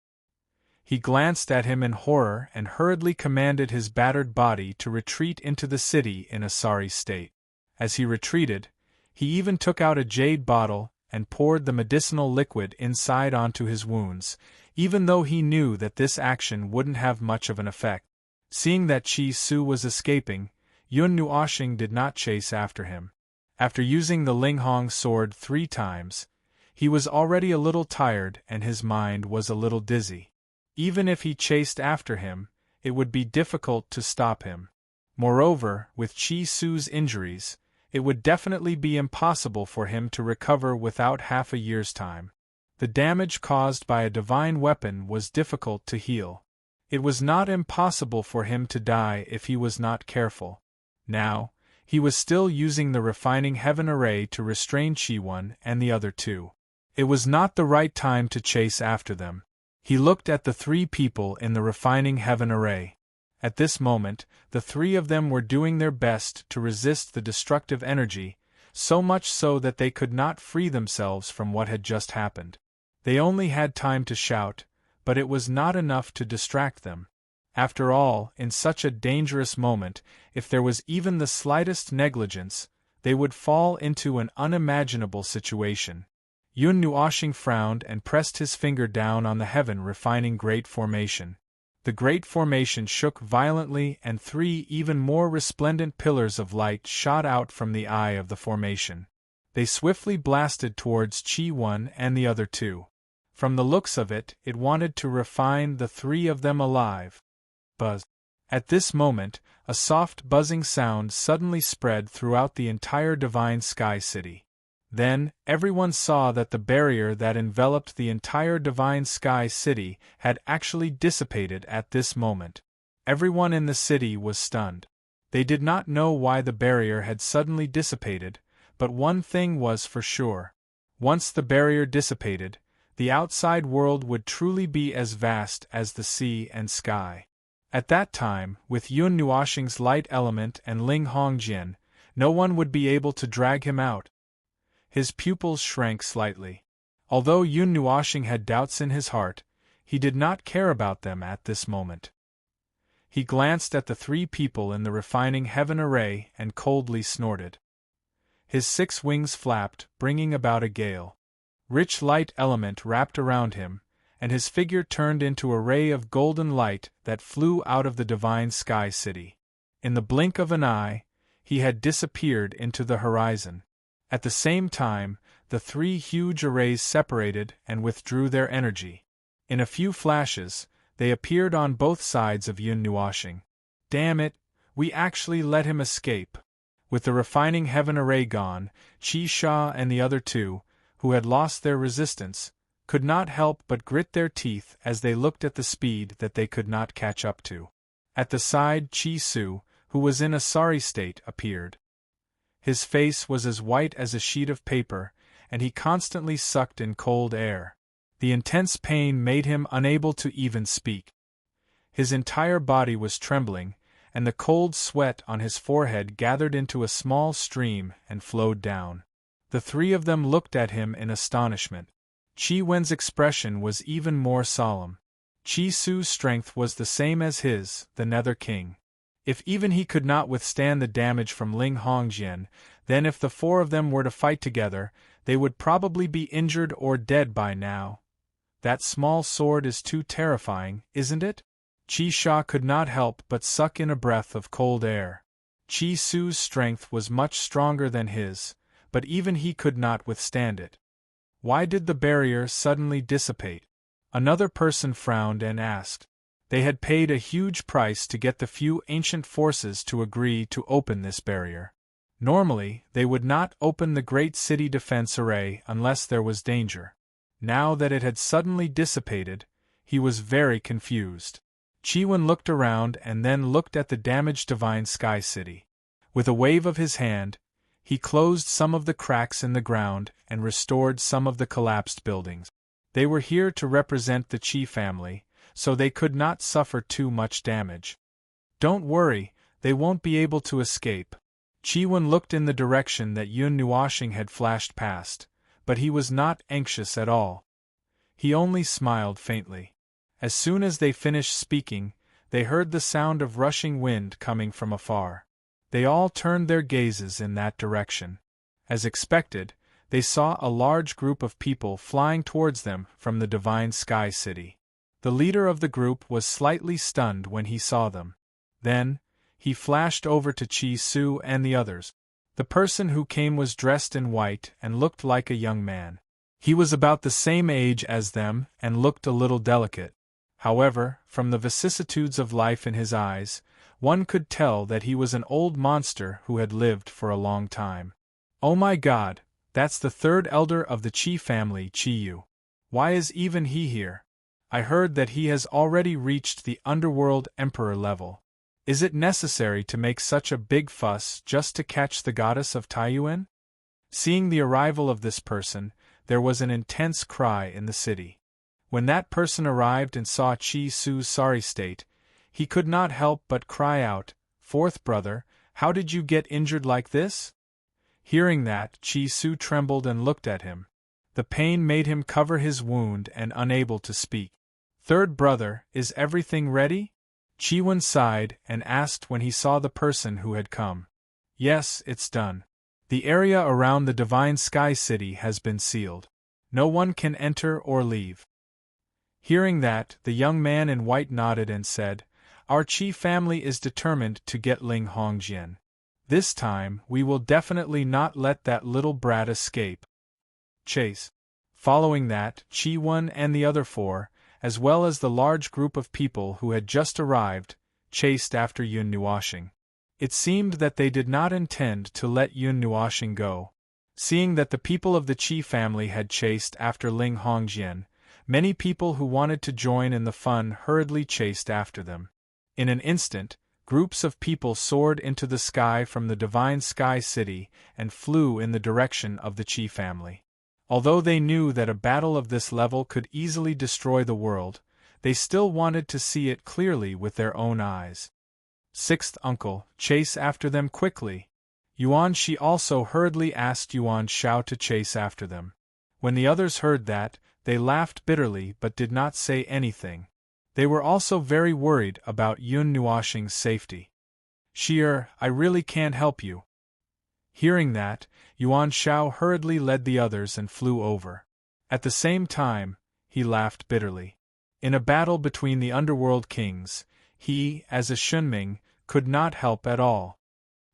He glanced at him in horror and hurriedly commanded his battered body to retreat into the city in a sorry state. As he retreated, he even took out a jade bottle and poured the medicinal liquid inside onto his wounds, even though he knew that this action wouldn't have much of an effect. Seeing that Chi-Su was escaping, Yun Nuoxing did not chase after him. After using the Linghong sword 3 times, he was already a little tired and his mind was a little dizzy. Even if he chased after him, it would be difficult to stop him. Moreover, with Chi-Su's injuries, it would definitely be impossible for him to recover without half a year's time. The damage caused by a divine weapon was difficult to heal. It was not impossible for him to die if he was not careful. Now, he was still using the refining heaven array to restrain Chi-1 and the other 2. It was not the right time to chase after them. He looked at the 3 people in the refining heaven array. At this moment, the 3 of them were doing their best to resist the destructive energy, so much so that they could not free themselves from what had just happened. They only had time to shout, but it was not enough to distract them. After all, in such a dangerous moment, if there was even the slightest negligence, they would fall into an unimaginable situation. Yun Nuoxing frowned and pressed his finger down on the heaven refining great formation. The great formation shook violently and 3 even more resplendent pillars of light shot out from the eye of the formation. They swiftly blasted towards Chi-1 and the other 2. From the looks of it, it wanted to refine the 3 of them alive. Buzz. At this moment, a soft buzzing sound suddenly spread throughout the entire divine sky city. Then, everyone saw that the barrier that enveloped the entire divine sky city had actually dissipated at this moment. Everyone in the city was stunned. They did not know why the barrier had suddenly dissipated, but one thing was for sure. Once the barrier dissipated, the outside world would truly be as vast as the sea and sky. At that time, with Yun Nuoxing's light element and Ling Hongjian, no one would be able to drag him out. His pupils shrank slightly. Although Yun Nuoxing had doubts in his heart, he did not care about them at this moment. He glanced at the 3 people in the refining heaven array and coldly snorted. His 6 wings flapped, bringing about a gale. Rich light element wrapped around him, and his figure turned into a ray of golden light that flew out of the divine sky city. In the blink of an eye, he had disappeared into the horizon. At the same time, the 3 huge arrays separated and withdrew their energy. In a few flashes, they appeared on both sides of Yun Nuoxing. Damn it, we actually let him escape. With the refining heaven array gone, Qi Sha and the other 2, who had lost their resistance, could not help but grit their teeth as they looked at the speed that they could not catch up to. At the side, Chi-Su, who was in a sorry state, appeared. His face was as white as a sheet of paper, and he constantly sucked in cold air. The intense pain made him unable to even speak. His entire body was trembling, and the cold sweat on his forehead gathered into a small stream and flowed down. The three of them looked at him in astonishment. Qi Wen's expression was even more solemn. Qi Su's strength was the same as his, the Nether King. If even he could not withstand the damage from Ling Hongjian, then if the four of them were to fight together, they would probably be injured or dead by now. That small sword is too terrifying, isn't it? Qi Sha could not help but suck in a breath of cold air. Qi Su's strength was much stronger than his, but even he could not withstand it. Why did the barrier suddenly dissipate? Another person frowned and asked. They had paid a huge price to get the few ancient forces to agree to open this barrier. Normally, they would not open the great city defense array unless there was danger. Now that it had suddenly dissipated, he was very confused. Qi Wen looked around and then looked at the damaged Divine Sky City. With a wave of his hand, he closed some of the cracks in the ground and restored some of the collapsed buildings. They were here to represent the Qi family, so they could not suffer too much damage. Don't worry, they won't be able to escape. Qi Wen looked in the direction that Yun Nuoxing had flashed past, but he was not anxious at all. He only smiled faintly. As soon as they finished speaking, they heard the sound of rushing wind coming from afar. They all turned their gazes in that direction. As expected, they saw a large group of people flying towards them from the Divine Sky City. The leader of the group was slightly stunned when he saw them. Then, he flashed over to Qi Su and the others. The person who came was dressed in white and looked like a young man. He was about the same age as them and looked a little delicate. However, from the vicissitudes of life in his eyes, one could tell that he was an old monster who had lived for a long time. Oh my God, that's the third elder of the Qi family, Qi Yu. Why is even he here? I heard that he has already reached the underworld emperor level. Is it necessary to make such a big fuss just to catch the goddess of Taiyuan? Seeing the arrival of this person, there was an intense cry in the city. When that person arrived and saw Qi Su's sorry state, he could not help but cry out, "Fourth brother, how did you get injured like this?" Hearing that, Qi Su trembled and looked at him. The pain made him cover his wound and unable to speak. "Third brother, is everything ready?" Qi Wen sighed and asked when he saw the person who had come. "Yes, it's done. The area around the Divine Sky City has been sealed. No one can enter or leave." Hearing that, the young man in white nodded and said, "Our Qi family is determined to get Ling Hongjian. This time, we will definitely not let that little brat escape." Chase. Following that, Qi Wen and the other four, as well as the large group of people who had just arrived, chased after Yun Nuoxing. It seemed that they did not intend to let Yun Nuoxing go. Seeing that the people of the Qi family had chased after Ling Hongjian, many people who wanted to join in the fun hurriedly chased after them. In an instant, groups of people soared into the sky from the Divine Sky City and flew in the direction of the Qi family. Although they knew that a battle of this level could easily destroy the world, they still wanted to see it clearly with their own eyes. Sixth uncle, chase after them quickly. Yuan Shi also hurriedly asked Yuan Shao to chase after them. When the others heard that, they laughed bitterly but did not say anything. They were also very worried about Yun Nuoxing's safety. "Shi'er, I really can't help you." Hearing that, Yuan Shao hurriedly led the others and flew over. At the same time, he laughed bitterly. In a battle between the underworld kings, he, as a Shunming, could not help at all.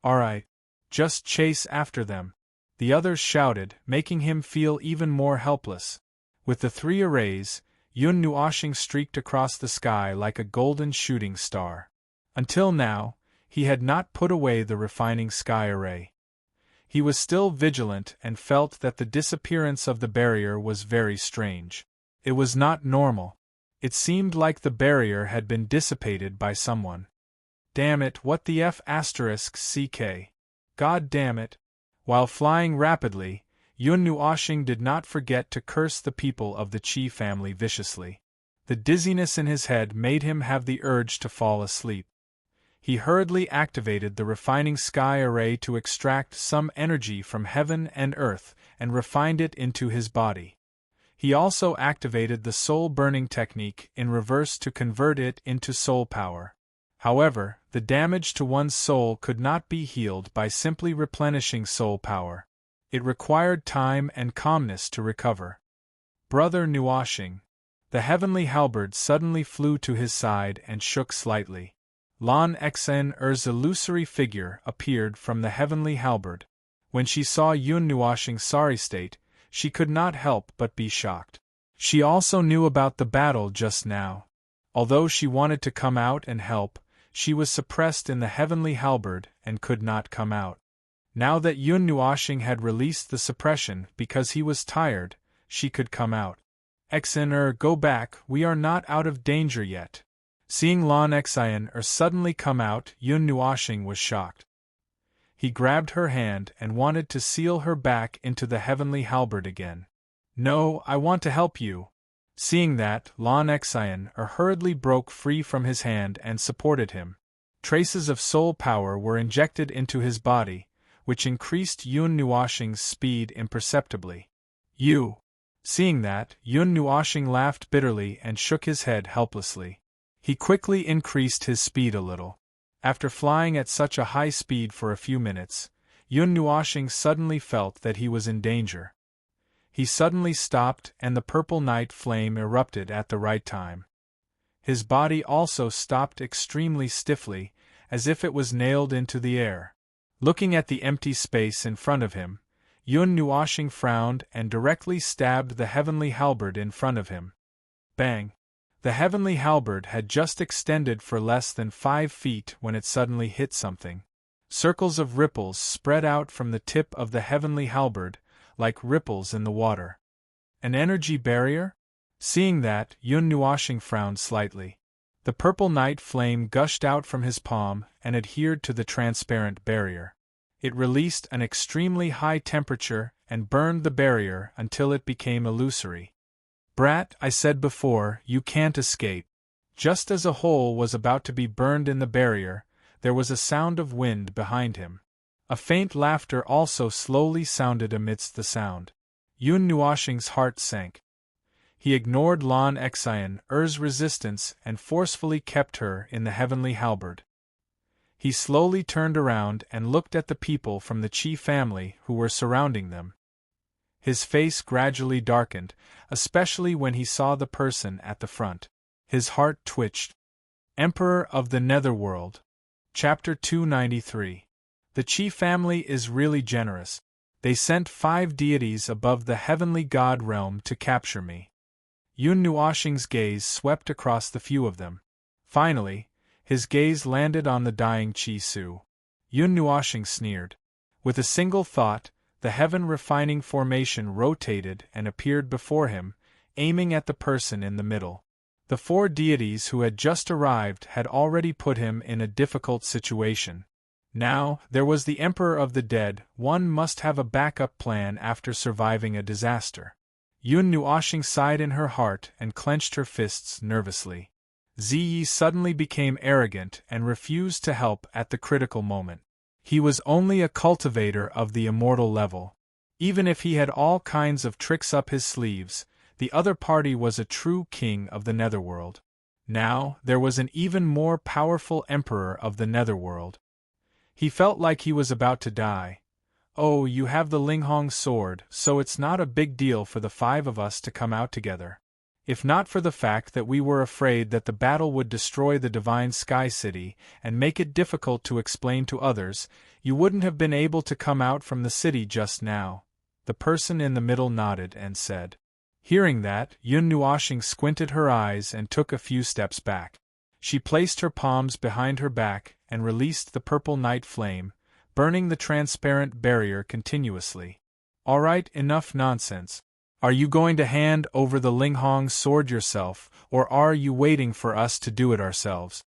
"Alright, just chase after them," the others shouted, making him feel even more helpless. With the three arrays, Yun Nuoxing streaked across the sky like a golden shooting star. Until now, he had not put away the refining sky array. He was still vigilant and felt that the disappearance of the barrier was very strange. It was not normal. It seemed like the barrier had been dissipated by someone. Damn it, what the F***ck? God damn it. While flying rapidly, Yun Nuoxing did not forget to curse the people of the Qi family viciously. The dizziness in his head made him have the urge to fall asleep. He hurriedly activated the refining sky array to extract some energy from heaven and earth and refined it into his body. He also activated the soul burning technique in reverse to convert it into soul power. However, the damage to one's soul could not be healed by simply replenishing soul power. It required time and calmness to recover. Brother Nuoxing. The heavenly halberd suddenly flew to his side and shook slightly. Lan Xen's illusory figure appeared from the heavenly halberd. When she saw Yun Nuoxing's sorry state, she could not help but be shocked. She also knew about the battle just now. Although she wanted to come out and help, she was suppressed in the heavenly halberd and could not come out. Now that Yun Nuoxing had released the suppression because he was tired, she could come out. Xen, go back, we are not out of danger yet. Seeing Lan Xen suddenly come out, Yun Nuoxing was shocked. He grabbed her hand and wanted to seal her back into the heavenly halberd again. No, I want to help you. Seeing that, Lan Xen hurriedly broke free from his hand and supported him. Traces of soul power were injected into his body, which increased Yun Nuoxing's speed imperceptibly. You. Seeing that, Yun Nuoxing laughed bitterly and shook his head helplessly. He quickly increased his speed a little. After flying at such a high speed for a few minutes, Yun Nuoxing suddenly felt that he was in danger. He suddenly stopped and the purple night flame erupted at the right time. His body also stopped extremely stiffly, as if it was nailed into the air. Looking at the empty space in front of him, Yun Nuoxing frowned and directly stabbed the heavenly halberd in front of him. Bang! The heavenly halberd had just extended for less than 5 feet when it suddenly hit something. Circles of ripples spread out from the tip of the heavenly halberd, like ripples in the water. An energy barrier? Seeing that, Yun Nuoxing frowned slightly. The purple night flame gushed out from his palm and adhered to the transparent barrier. It released an extremely high temperature and burned the barrier until it became illusory. Brat, I said before, you can't escape. Just as a hole was about to be burned in the barrier, there was a sound of wind behind him. A faint laughter also slowly sounded amidst the sound. Yun Nuoxing's heart sank. He ignored Lan Xen's resistance and forcefully kept her in the heavenly halberd. He slowly turned around and looked at the people from the Qi family who were surrounding them. His face gradually darkened, especially when he saw the person at the front. His heart twitched. Emperor of the Netherworld. Chapter 293. The Qi family is really generous. They sent 5 deities above the heavenly god realm to capture me. Yun Nuoxing's gaze swept across the few of them. Finally, his gaze landed on the dying Qi Su. Yun Nuoxing sneered. With a single thought, the heaven-refining formation rotated and appeared before him, aiming at the person in the middle. The 4 deities who had just arrived had already put him in a difficult situation. Now, there was the Emperor of the Dead. One must have a backup plan after surviving a disaster. Yun Nuoxing sighed in her heart and clenched her fists nervously. Ziyi suddenly became arrogant and refused to help at the critical moment. He was only a cultivator of the immortal level. Even if he had all kinds of tricks up his sleeves, the other party was a true king of the Netherworld. Now, there was an even more powerful emperor of the Netherworld. He felt like he was about to die. Oh, you have the Linghong sword, so it's not a big deal for the 5 of us to come out together. If not for the fact that we were afraid that the battle would destroy the Divine Sky City and make it difficult to explain to others, you wouldn't have been able to come out from the city just now. The person in the middle nodded and said. Hearing that, Yun Nuoxing squinted her eyes and took a few steps back. She placed her palms behind her back and released the purple night flame, burning the transparent barrier continuously. All right, enough nonsense. Are you going to hand over the Linghong sword yourself, or are you waiting for us to do it ourselves?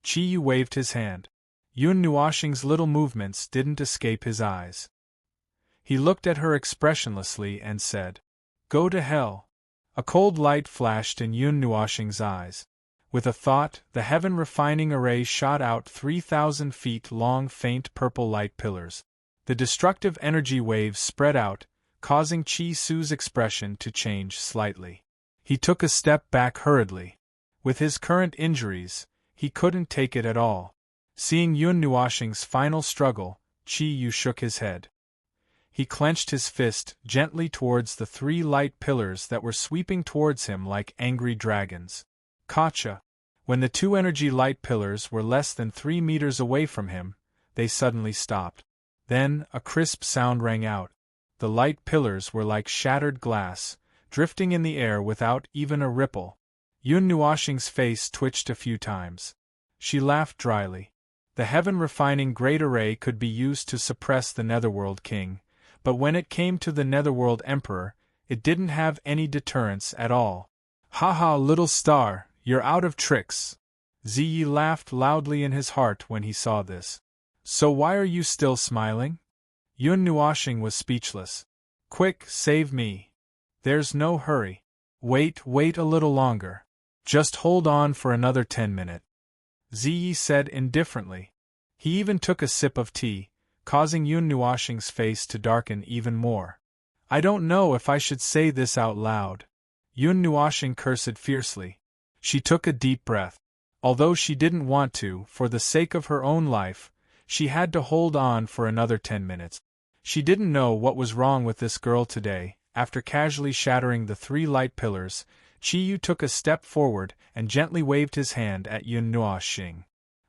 Qi Yu waved his hand. Yun Nuoxing's little movements didn't escape his eyes. He looked at her expressionlessly and said, "Go to hell." A cold light flashed in Yun Nuoxing's eyes. With a thought, the heaven-refining array shot out 3,000 feet long faint purple light pillars. The destructive energy waves spread out, causing Chi Su's expression to change slightly. He took a step back hurriedly. With his current injuries, he couldn't take it at all. Seeing Yun Nuoxing's final struggle, Chi Yu shook his head. He clenched his fist gently towards the 3 light pillars that were sweeping towards him like angry dragons. Gotcha! When the 2 energy light pillars were less than 3 meters away from him, they suddenly stopped. Then, a crisp sound rang out. The light pillars were like shattered glass, drifting in the air without even a ripple. Yun Nuoxing's face twitched a few times. She laughed dryly. The heaven-refining Great Array could be used to suppress the Netherworld King, but when it came to the Netherworld Emperor, it didn't have any deterrence at all. "Ha ha, little star, you're out of tricks." Ziyi laughed loudly in his heart when he saw this. "So why are you still smiling?" Yun Nuoxing was speechless. "Quick, save me. There's no hurry. Wait a little longer. Just hold on for another 10 minutes. Ziyi said indifferently. He even took a sip of tea, causing Yun Nuoxing's face to darken even more. "I don't know if I should say this out loud." Yun Nuoxing cursed fiercely. She took a deep breath. Although she didn't want to, for the sake of her own life, she had to hold on for another 10 minutes. She didn't know what was wrong with this girl today. After casually shattering the 3 light pillars, Chi Yu took a step forward and gently waved his hand at Yun Nuoxing.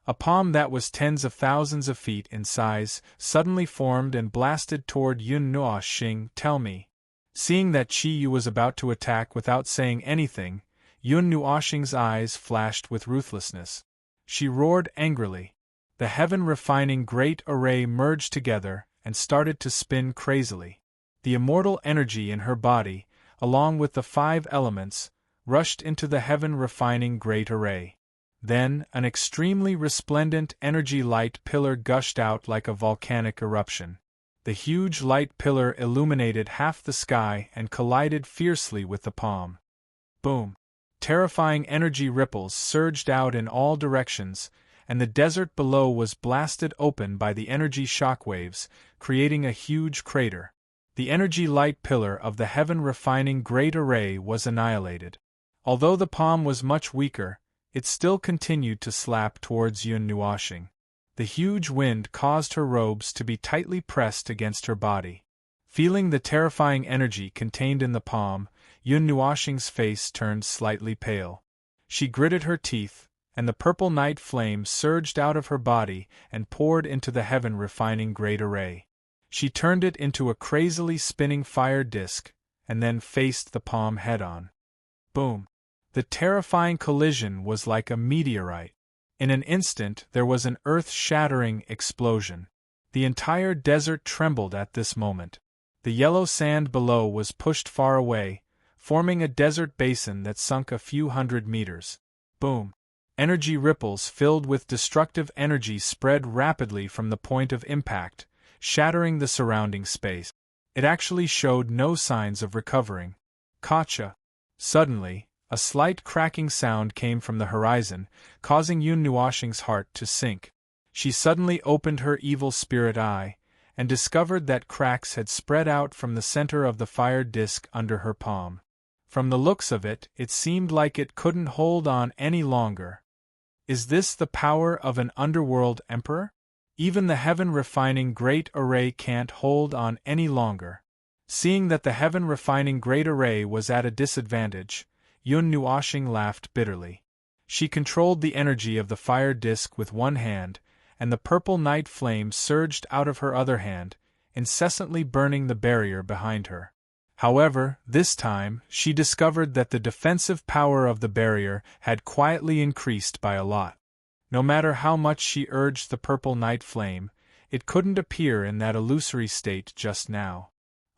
A palm that was tens of thousands of feet in size suddenly formed and blasted toward Yun Nuoxing. "Tell me." Seeing that Chi Yu was about to attack without saying anything, Yun Nuoxing's eyes flashed with ruthlessness. She roared angrily. The heaven-refining Great Array merged together and started to spin crazily. The immortal energy in her body, along with the 5 elements, rushed into the heaven-refining Great Array. Then, an extremely resplendent energy light pillar gushed out like a volcanic eruption. The huge light pillar illuminated half the sky and collided fiercely with the palm. Boom! Terrifying energy ripples surged out in all directions, and the desert below was blasted open by the energy shockwaves, creating a huge crater. The energy light pillar of the heaven-refining Great Array was annihilated. Although the palm was much weaker, it still continued to slap towards Yun Nuoxing. The huge wind caused her robes to be tightly pressed against her body. Feeling the terrifying energy contained in the palm, Yun Nuoxing's face turned slightly pale. She gritted her teeth, and the purple night flame surged out of her body and poured into the heaven-refining Great Array. She turned it into a crazily spinning fire disk, and then faced the palm head-on. Boom! The terrifying collision was like a meteorite. In an instant there was an earth-shattering explosion. The entire desert trembled at this moment. The yellow sand below was pushed far away, forming a desert basin that sunk a few hundred meters. Boom! Energy ripples filled with destructive energy spread rapidly from the point of impact, shattering the surrounding space. It actually showed no signs of recovering. Gotcha! Suddenly, a slight cracking sound came from the horizon, causing Yun Nuoxing's heart to sink. She suddenly opened her evil spirit eye, and discovered that cracks had spread out from the center of the fire disk under her palm. From the looks of it, it seemed like it couldn't hold on any longer. Is this the power of an underworld emperor? Even the heaven-refining Great Array can't hold on any longer. Seeing that the heaven-refining Great Array was at a disadvantage, Yun Nuoxing laughed bitterly. She controlled the energy of the fire disk with one hand, and the purple night flame surged out of her other hand, incessantly burning the barrier behind her. However, this time, she discovered that the defensive power of the barrier had quietly increased by a lot. No matter how much she urged the purple night flame, it couldn't appear in that illusory state just now.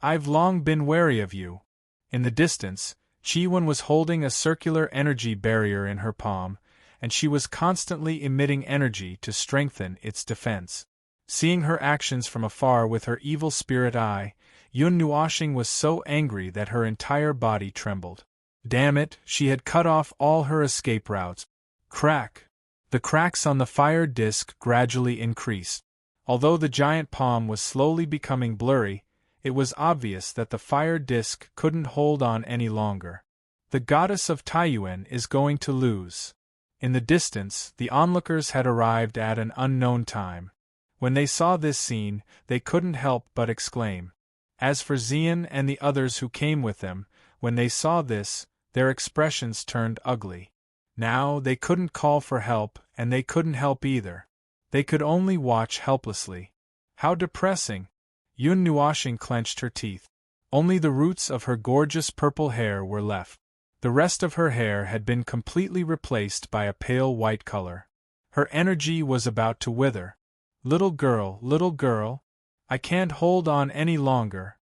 "I've long been wary of you." In the distance, Chi-Wen was holding a circular energy barrier in her palm, and she was constantly emitting energy to strengthen its defense. Seeing her actions from afar with her evil spirit eye, Yun Nuoxing was so angry that her entire body trembled. Damn it, she had cut off all her escape routes. Crack! The cracks on the fire disk gradually increased. Although the giant palm was slowly becoming blurry, it was obvious that the fire disk couldn't hold on any longer. The goddess of Taiyuan is going to lose. In the distance, the onlookers had arrived at an unknown time. When they saw this scene, they couldn't help but exclaim. As for Xian and the others who came with them, when they saw this, their expressions turned ugly. Now they couldn't call for help, and they couldn't help either. They could only watch helplessly. How depressing! Yun Nuoxing clenched her teeth. Only the roots of her gorgeous purple hair were left. The rest of her hair had been completely replaced by a pale white color. Her energy was about to wither. Little girl, I can't hold on any longer.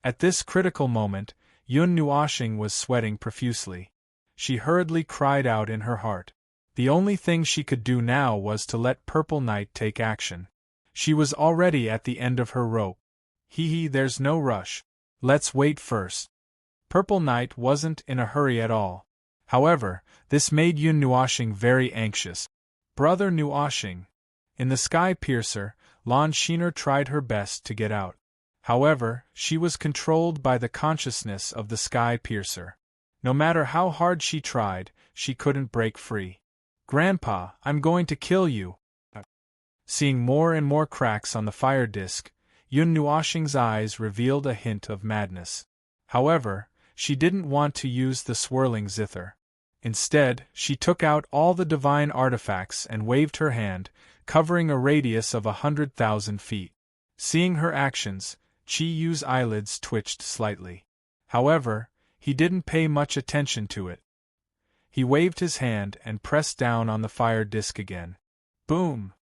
At this critical moment, Yun Nuoxing was sweating profusely. She hurriedly cried out in her heart. The only thing she could do now was to let Purple Night take action. She was already at the end of her rope. There's no rush. Let's wait first. Purple Night wasn't in a hurry at all. However, this made Yun Nuoxing very anxious. Brother Nuoxing. In the Sky Piercer, Lan Xiner tried her best to get out. However, she was controlled by the consciousness of the Sky Piercer. No matter how hard she tried, she couldn't break free. Grandpa, I'm going to kill you. Seeing more and more cracks on the fire disk, Yun Nuoxing's eyes revealed a hint of madness. However, she didn't want to use the swirling zither. Instead, she took out all the divine artifacts and waved her hand, covering a radius of 100,000 feet. Seeing her actions, Qi Yu's eyelids twitched slightly. However, he didn't pay much attention to it. He waved his hand and pressed down on the fire disk again. Boom!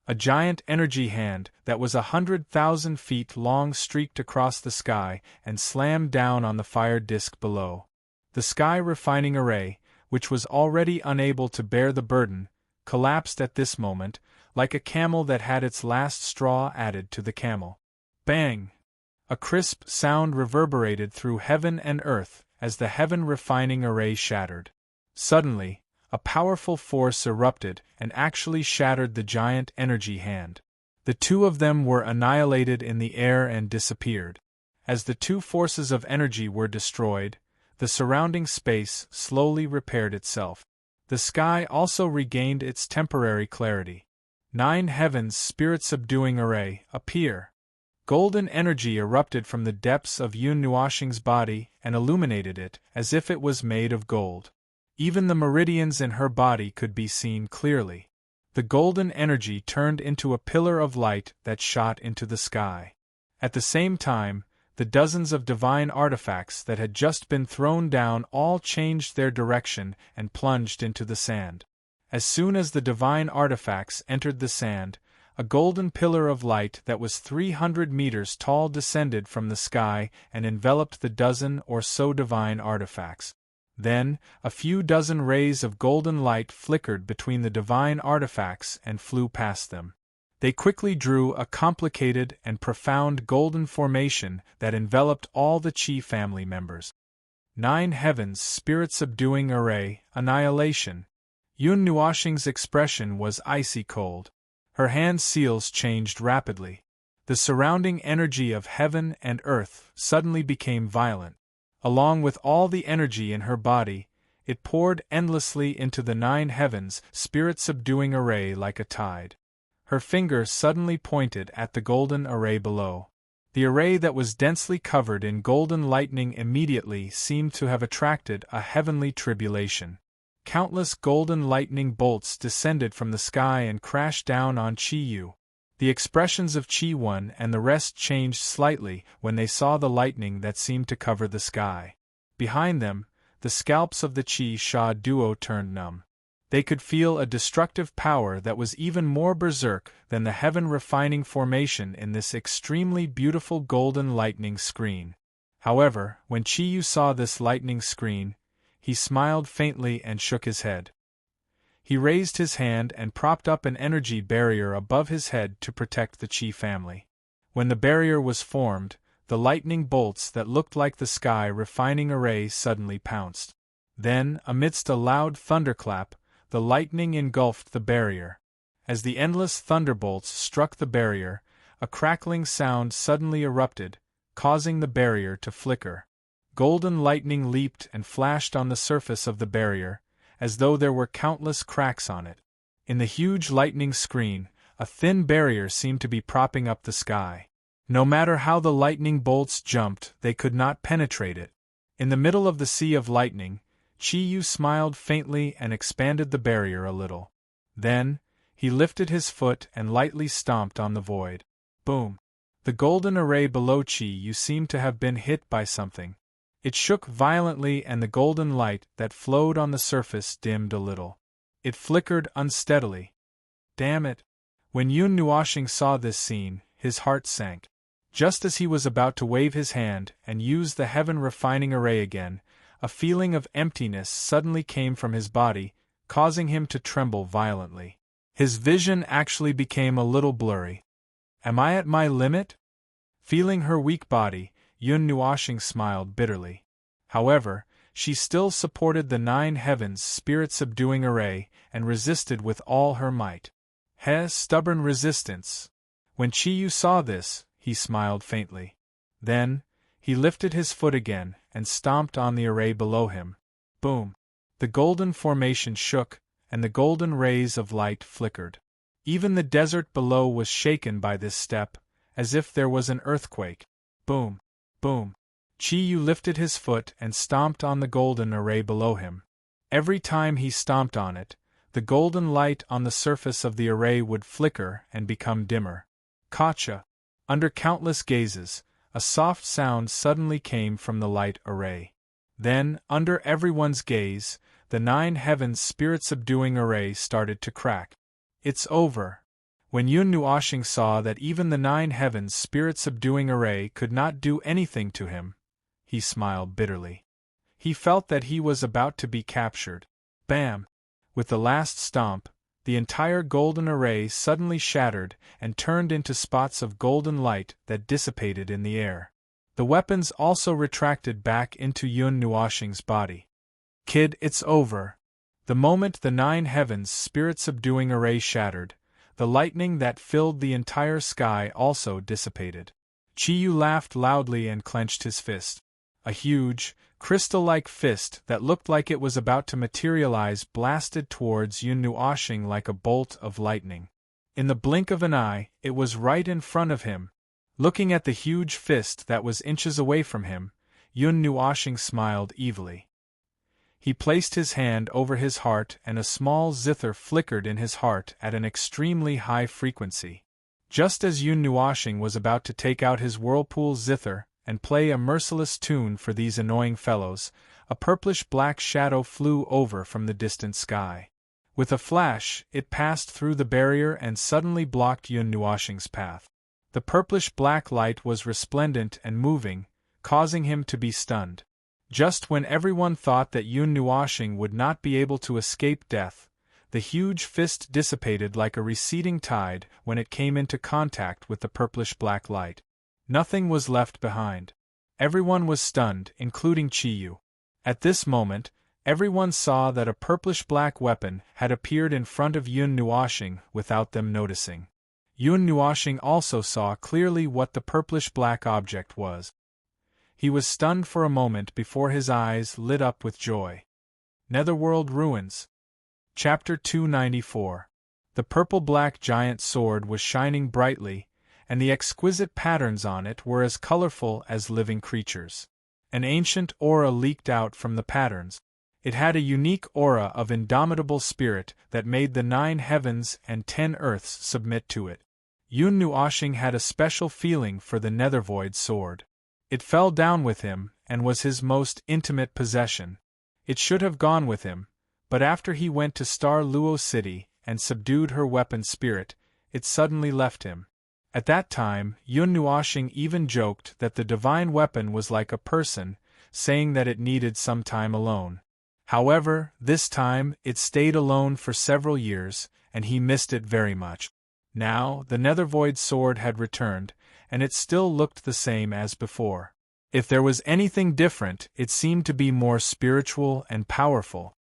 A giant energy hand that was 100,000 feet long streaked across the sky and slammed down on the fire disk below. The sky refining array, which was already unable to bear the burden, collapsed at this moment, like a camel that had its last straw added to the camel. Bang! A crisp sound reverberated through heaven and earth as the heaven refining array shattered. Suddenly, a powerful force erupted and actually shattered the giant energy hand. The two of them were annihilated in the air and disappeared. As the two forces of energy were destroyed, the surrounding space slowly repaired itself. The sky also regained its temporary clarity. 9 heavens spirit-subduing array appear. Golden energy erupted from the depths of Yun Nuoxing's body and illuminated it as if it was made of gold. Even the meridians in her body could be seen clearly. The golden energy turned into a pillar of light that shot into the sky. At the same time, the dozens of divine artifacts that had just been thrown down all changed their direction and plunged into the sand. As soon as the divine artifacts entered the sand, a golden pillar of light that was 300 meters tall descended from the sky and enveloped the dozen or so divine artifacts. Then, a few dozen rays of golden light flickered between the divine artifacts and flew past them. They quickly drew a complicated and profound golden formation that enveloped all the Qi family members. 9 heavens spirit-subduing array, annihilation. Yun Nuoxing's expression was icy cold. Her hand seals changed rapidly. The surrounding energy of heaven and earth suddenly became violent. Along with all the energy in her body, it poured endlessly into the 9 heavens spirit-subduing array like a tide. Her finger suddenly pointed at the golden array below. The array that was densely covered in golden lightning immediately seemed to have attracted a heavenly tribulation. Countless golden lightning bolts descended from the sky and crashed down on Qi Yu. The expressions of Qi Wen and the rest changed slightly when they saw the lightning that seemed to cover the sky. Behind them, the scalps of the Qi Sha duo turned numb. They could feel a destructive power that was even more berserk than the heaven-refining formation in this extremely beautiful golden lightning screen. However, when Qi Yu saw this lightning screen, he smiled faintly and shook his head. He raised his hand and propped up an energy barrier above his head to protect the Qi family. When the barrier was formed, the lightning bolts that looked like the sky refining array suddenly pounced. Then, amidst a loud thunderclap, the lightning engulfed the barrier. As the endless thunderbolts struck the barrier, a crackling sound suddenly erupted, causing the barrier to flicker. Golden lightning leaped and flashed on the surface of the barrier, as though there were countless cracks on it. In the huge lightning screen, a thin barrier seemed to be propping up the sky. No matter how the lightning bolts jumped, they could not penetrate it. In the middle of the sea of lightning, Chi-Yu smiled faintly and expanded the barrier a little. Then, he lifted his foot and lightly stomped on the void. Boom! The golden array below Chi-Yu seemed to have been hit by something. It shook violently and the golden light that flowed on the surface dimmed a little. It flickered unsteadily. Damn it! When Yun Nuoshing saw this scene, his heart sank. Just as he was about to wave his hand and use the heaven refining array again, a feeling of emptiness suddenly came from his body, causing him to tremble violently. His vision actually became a little blurry. Am I at my limit? Feeling her weak body, Yun Nuoshing smiled bitterly. However, she still supported the nine heavens spirit-subduing array and resisted with all her might. Stubborn resistance. When Chi-Yu saw this, he smiled faintly. Then, he lifted his foot again and stomped on the array below him. Boom! The golden formation shook, and the golden rays of light flickered. Even the desert below was shaken by this step, as if there was an earthquake. Boom! Boom! Chi-Yu lifted his foot and stomped on the golden array below him. Every time he stomped on it, the golden light on the surface of the array would flicker and become dimmer. Gotcha! Under countless gazes, a soft sound suddenly came from the light array. Then, under everyone's gaze, the nine heavens spirit-subduing array started to crack. It's over. When Yun Nuoshing saw that even the nine heavens spirit-subduing array could not do anything to him, he smiled bitterly. He felt that he was about to be captured. Bam! With the last stomp, the entire golden array suddenly shattered and turned into spots of golden light that dissipated in the air. The weapons also retracted back into Yun Nuoshing's body. Kid, it's over. The moment the nine heavens spirit-subduing array shattered, the lightning that filled the entire sky also dissipated. Chi-Yu laughed loudly and clenched his fist. A huge, crystal-like fist that looked like it was about to materialize blasted towards Yun Nuoshing like a bolt of lightning. In the blink of an eye, it was right in front of him. Looking at the huge fist that was inches away from him, Yun Nuoshing smiled evilly. He placed his hand over his heart and a small zither flickered in his heart at an extremely high frequency. Just as Yun Nuoshing was about to take out his whirlpool zither and play a merciless tune for these annoying fellows, a purplish-black shadow flew over from the distant sky. With a flash, it passed through the barrier and suddenly blocked Yun Nuoshing's path. The purplish-black light was resplendent and moving, causing him to be stunned. Just when everyone thought that Yun Nuoshing would not be able to escape death, the huge fist dissipated like a receding tide when it came into contact with the purplish-black light. Nothing was left behind. Everyone was stunned, including Chi-Yu. At this moment, everyone saw that a purplish-black weapon had appeared in front of Yun Nuoshing without them noticing. Yun Nuoshing also saw clearly what the purplish-black object was. He was stunned for a moment before his eyes lit up with joy. Netherworld Ruins. Chapter 294. The purple-black giant sword was shining brightly, and the exquisite patterns on it were as colorful as living creatures. An ancient aura leaked out from the patterns. It had a unique aura of indomitable spirit that made the 9 heavens and 10 earths submit to it. Yun Nuoshing had a special feeling for the Nethervoid sword. It fell down with him and was his most intimate possession. It should have gone with him, but after he went to Star Luo City and subdued her weapon spirit, it suddenly left him. At that time, Yun Nuoshing even joked that the divine weapon was like a person, saying that it needed some time alone. However, this time, it stayed alone for several years, and he missed it very much. Now, the Nethervoid sword had returned, and it still looked the same as before. If there was anything different, it seemed to be more spiritual and powerful.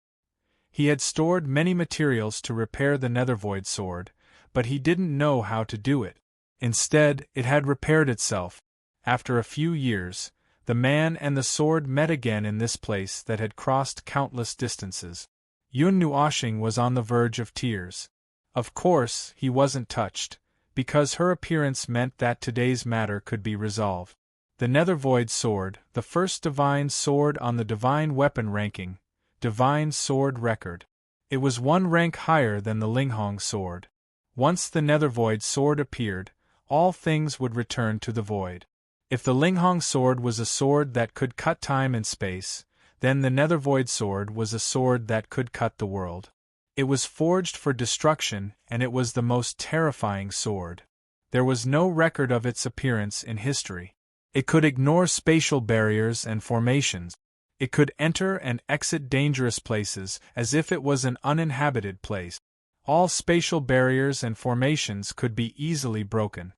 He had stored many materials to repair the Nethervoid sword, but he didn't know how to do it. Instead, it had repaired itself. After a few years, the man and the sword met again in this place that had crossed countless distances. Yun Nuoshing was on the verge of tears. Of course, he wasn't touched, because her appearance meant that today's matter could be resolved. The Nethervoid sword, the first divine sword on the divine weapon ranking, divine sword record. It was one rank higher than the Linghong sword. Once the Nethervoid sword appeared, all things would return to the void. If the Linghong sword was a sword that could cut time and space, then the Nethervoid sword was a sword that could cut the world. It was forged for destruction, and it was the most terrifying sword. There was no record of its appearance in history. It could ignore spatial barriers and formations. It could enter and exit dangerous places as if it was an uninhabited place. All spatial barriers and formations could be easily broken.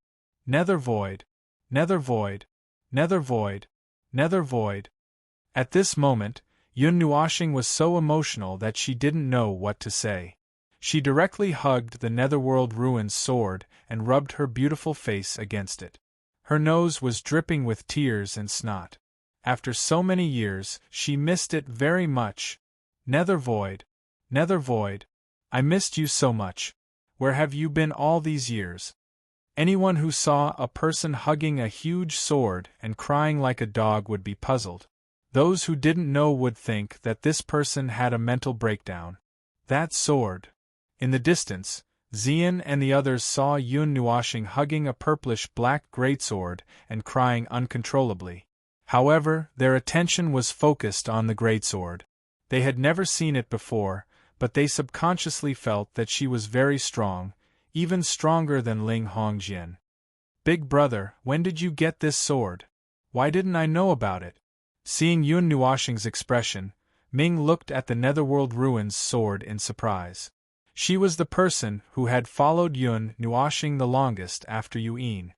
Nethervoid, Nethervoid, Nethervoid, Nethervoid. At this moment, Yun Nuoshing was so emotional that she didn't know what to say. She directly hugged the Netherworld Ruins sword and rubbed her beautiful face against it. Her nose was dripping with tears and snot. After so many years, she missed it very much. Nethervoid, Nethervoid, I missed you so much. Where have you been all these years? Anyone who saw a person hugging a huge sword and crying like a dog would be puzzled. Those who didn't know would think that this person had a mental breakdown. That sword. In the distance, Xian and the others saw Yun Nuoshing hugging a purplish-black greatsword and crying uncontrollably. However, their attention was focused on the greatsword. They had never seen it before, but they subconsciously felt that she was very strong, even stronger than Ling Hongjian. Big brother, when did you get this sword? Why didn't I know about it? Seeing Yun Nuoshing's expression, Ming looked at the Netherworld Ruins sword in surprise. She was the person who had followed Yun Nuoshing the longest after Yuan.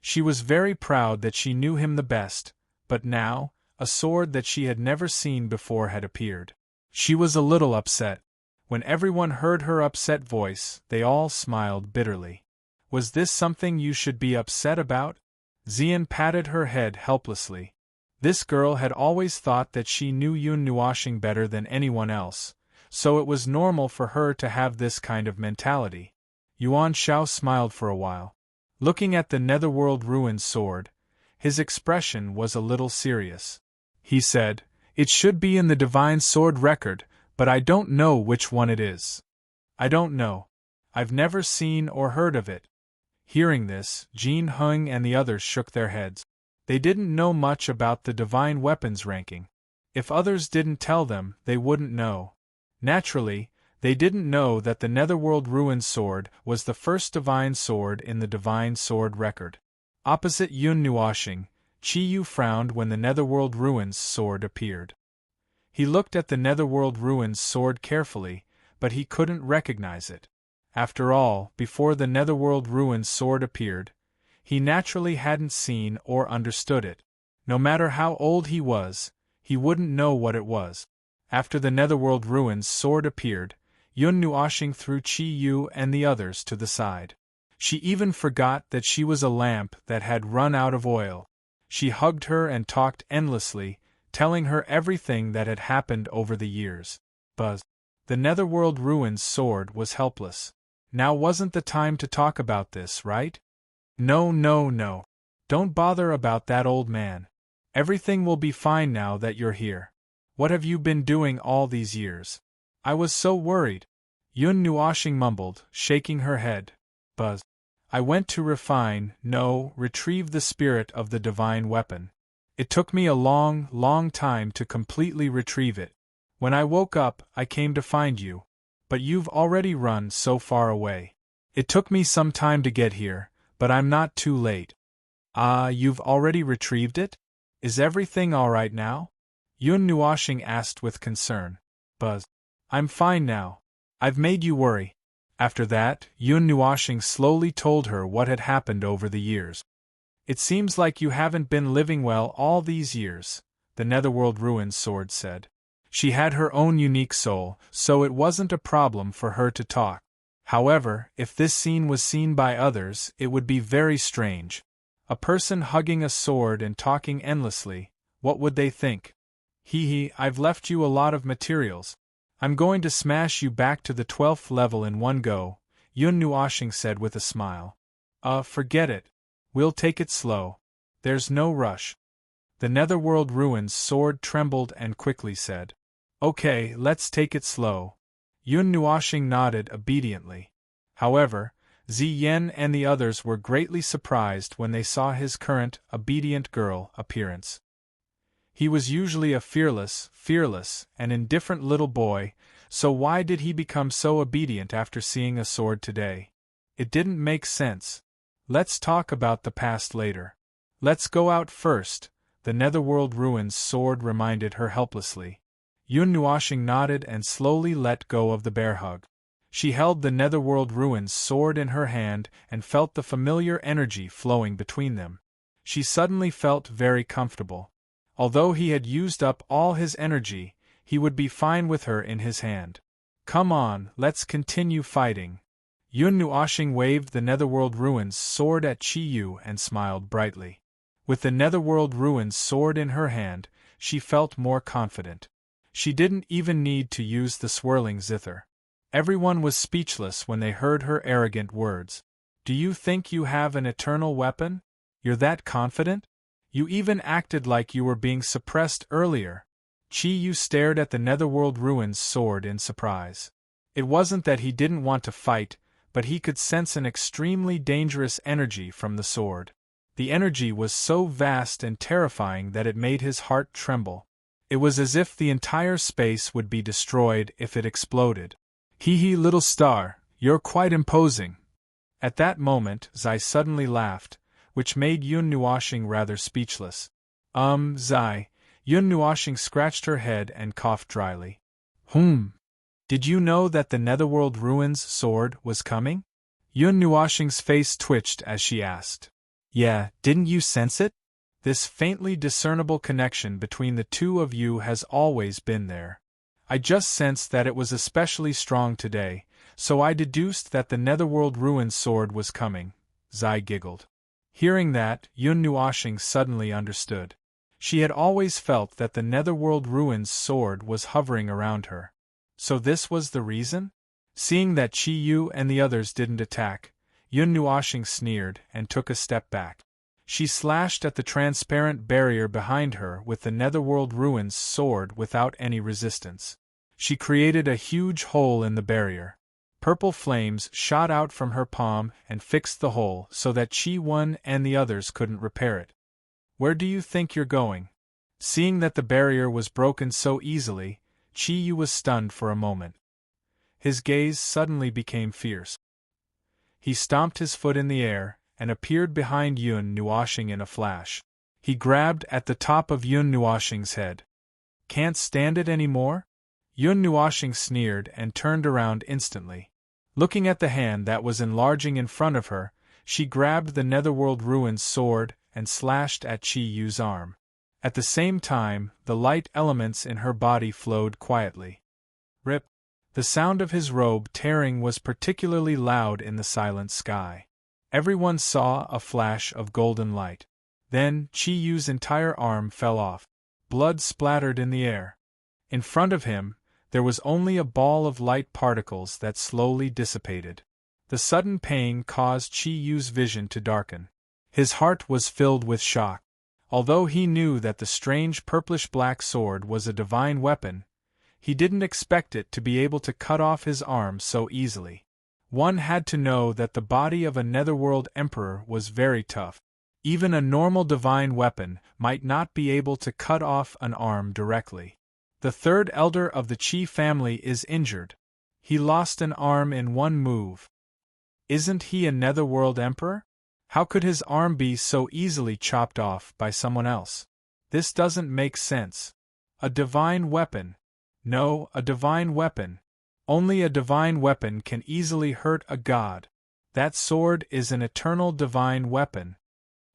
She was very proud that she knew him the best, but now, a sword that she had never seen before had appeared. She was a little upset. When everyone heard her upset voice, they all smiled bitterly. Was this something you should be upset about? Xian patted her head helplessly. This girl had always thought that she knew Yun Nuoshing better than anyone else, so it was normal for her to have this kind of mentality. Yuan Shao smiled for a while. Looking at the Netherworld Ruins sword, his expression was a little serious. He said, "It should be in the Divine Sword record, but I don't know which one it is. I don't know. I've never seen or heard of it." Hearing this, Jin Heng and the others shook their heads. They didn't know much about the divine weapons ranking. If others didn't tell them, they wouldn't know. Naturally, they didn't know that the Netherworld Ruins sword was the first divine sword in the Divine Sword record. Opposite Yun Nuoshing, Chi Yu frowned when the Netherworld Ruins sword appeared. He looked at the Netherworld Ruins sword carefully, but he couldn't recognize it. After all, before the Netherworld Ruins sword appeared, he naturally hadn't seen or understood it. No matter how old he was, he wouldn't know what it was. After the Netherworld Ruins sword appeared, Yun Nuoshing threw Chi Yu and the others to the side. She even forgot that she was a lamp that had run out of oil. She hugged her and talked endlessly, telling her everything that had happened over the years. Buzz. The Netherworld Ruins sword was helpless. Now wasn't the time to talk about this, right? No, no, no. Don't bother about that old man. Everything will be fine now that you're here. What have you been doing all these years? I was so worried. Yun Nuoshing mumbled, shaking her head. Buzz. I went to retrieve the spirit of the divine weapon. It took me a long, long time to completely retrieve it. When I woke up, I came to find you. But you've already run so far away. It took me some time to get here, but I'm not too late. Ah, you've already retrieved it? Is everything all right now? Yun Nuoshing asked with concern. Buzz. I'm fine now. I've made you worry. After that, Yun Nuoshing slowly told her what had happened over the years. It seems like you haven't been living well all these years, the Netherworld Ruins sword said. She had her own unique soul, so it wasn't a problem for her to talk. However, if this scene was seen by others, it would be very strange. A person hugging a sword and talking endlessly, what would they think? I've left you a lot of materials. I'm going to smash you back to the 12th level in one go, Yun Nuoshing said with a smile. Forget it. We'll take it slow. There's no rush. The Netherworld Ruins sword trembled and quickly said, Okay, let's take it slow. Yun Nuoshing nodded obediently. However, Ziyen and the others were greatly surprised when they saw his current, obedient girl appearance. He was usually a fearless, and indifferent little boy, so why did he become so obedient after seeing a sword today? It didn't make sense. Let's talk about the past later. Let's go out first, the Netherworld Ruins sword reminded her helplessly. Yun Nuoshing nodded and slowly let go of the bear hug. She held the Netherworld Ruins sword in her hand and felt the familiar energy flowing between them. She suddenly felt very comfortable. Although he had used up all his energy, he would be fine with her in his hand. Come on, let's continue fighting. Yun Nuoshing waved the Netherworld Ruins sword at Chi Yu and smiled brightly. With the Netherworld Ruins sword in her hand, she felt more confident. She didn't even need to use the swirling zither. Everyone was speechless when they heard her arrogant words. Do you think you have an eternal weapon? You're that confident? You even acted like you were being suppressed earlier. Chi Yu stared at the Netherworld Ruins sword in surprise. It wasn't that he didn't want to fight, but he could sense an extremely dangerous energy from the sword. The energy was so vast and terrifying that it made his heart tremble. It was as if the entire space would be destroyed if it exploded. Little star, you're quite imposing. At that moment, Zai suddenly laughed, which made Yun Nuoshing rather speechless. Zai, Yun Nuoshing scratched her head and coughed dryly. Did you know that the Netherworld Ruins sword was coming? Yun Nuoshing's face twitched as she asked. Yeah, didn't you sense it? This faintly discernible connection between the two of you has always been there. I just sensed that it was especially strong today, so I deduced that the Netherworld Ruins sword was coming, Zai giggled. Hearing that, Yun Nuoshing suddenly understood. She had always felt that the Netherworld Ruins sword was hovering around her. So this was the reason? Seeing that Chi Yu and the others didn't attack, Yun Nuoshing sneered and took a step back. She slashed at the transparent barrier behind her with the Netherworld Ruins sword without any resistance. She created a huge hole in the barrier. Purple flames shot out from her palm and fixed the hole so that Chi-Yun and the others couldn't repair it. Where do you think you're going? Seeing that the barrier was broken so easily, Chi-Yu was stunned for a moment. His gaze suddenly became fierce. He stomped his foot in the air and appeared behind Yun Nuoshing in a flash. He grabbed at the top of Yun Nuoshing's head. Can't stand it anymore? Yun Nuoshing sneered and turned around instantly. Looking at the hand that was enlarging in front of her, she grabbed the Netherworld Ruins sword and slashed at Chi Yu's arm. At the same time, the light elements in her body flowed quietly. Rip! The sound of his robe tearing was particularly loud in the silent sky. Everyone saw a flash of golden light. Then, Chi Yu's entire arm fell off. Blood splattered in the air. In front of him, there was only a ball of light particles that slowly dissipated. The sudden pain caused Chi Yu's vision to darken. His heart was filled with shock. Although he knew that the strange purplish-black sword was a divine weapon, he didn't expect it to be able to cut off his arm so easily. One had to know that the body of a Netherworld Emperor was very tough. Even a normal divine weapon might not be able to cut off an arm directly. The third elder of the Qi family is injured. He lost an arm in one move. Isn't he a Netherworld Emperor? How could his arm be so easily chopped off by someone else? This doesn't make sense. A divine weapon. No, a divine weapon. Only a divine weapon can easily hurt a god. That sword is an eternal divine weapon.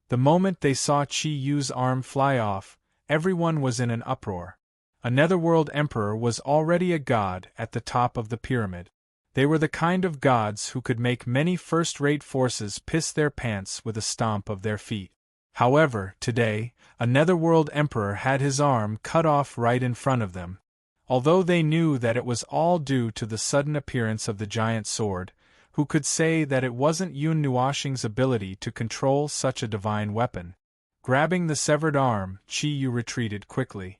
The moment they saw Qi Yu's arm fly off, everyone was in an uproar. A netherworld emperor was already a god at the top of the pyramid. They were the kind of gods who could make many first-rate forces piss their pants with a stomp of their feet. However, today, a netherworld emperor had his arm cut off right in front of them. Although they knew that it was all due to the sudden appearance of the giant sword, who could say that it wasn't Yun Nuoxing's ability to control such a divine weapon? Grabbing the severed arm, Qi Yu retreated quickly.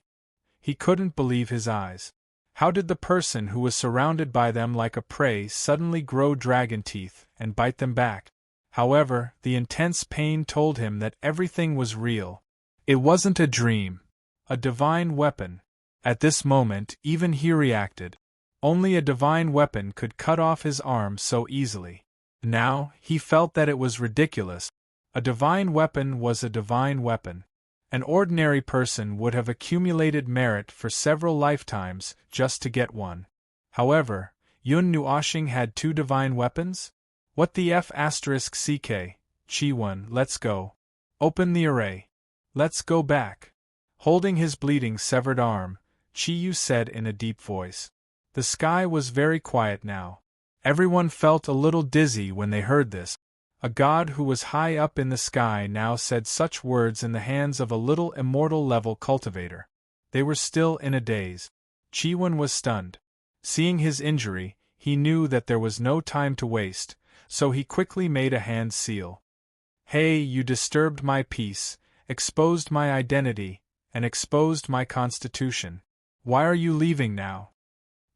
He couldn't believe his eyes. How did the person who was surrounded by them like a prey suddenly grow dragon teeth and bite them back? However, the intense pain told him that everything was real. It wasn't a dream. A divine weapon. At this moment, even he reacted. Only a divine weapon could cut off his arm so easily. Now, he felt that it was ridiculous. A divine weapon was a divine weapon. An ordinary person would have accumulated merit for several lifetimes just to get one. However, Yun Nuoxing had two divine weapons? What the F***ck? Qi-1, let's go. Open the array. Let's go back. Holding his bleeding severed arm, Qi Yu said in a deep voice. The sky was very quiet now. Everyone felt a little dizzy when they heard this. A god who was high up in the sky now said such words in the hands of a little immortal-level cultivator. They were still in a daze. Qi-1 was stunned. Seeing his injury, he knew that there was no time to waste, so he quickly made a hand seal. Hey, you disturbed my peace, exposed my identity, and exposed my constitution. Why are you leaving now?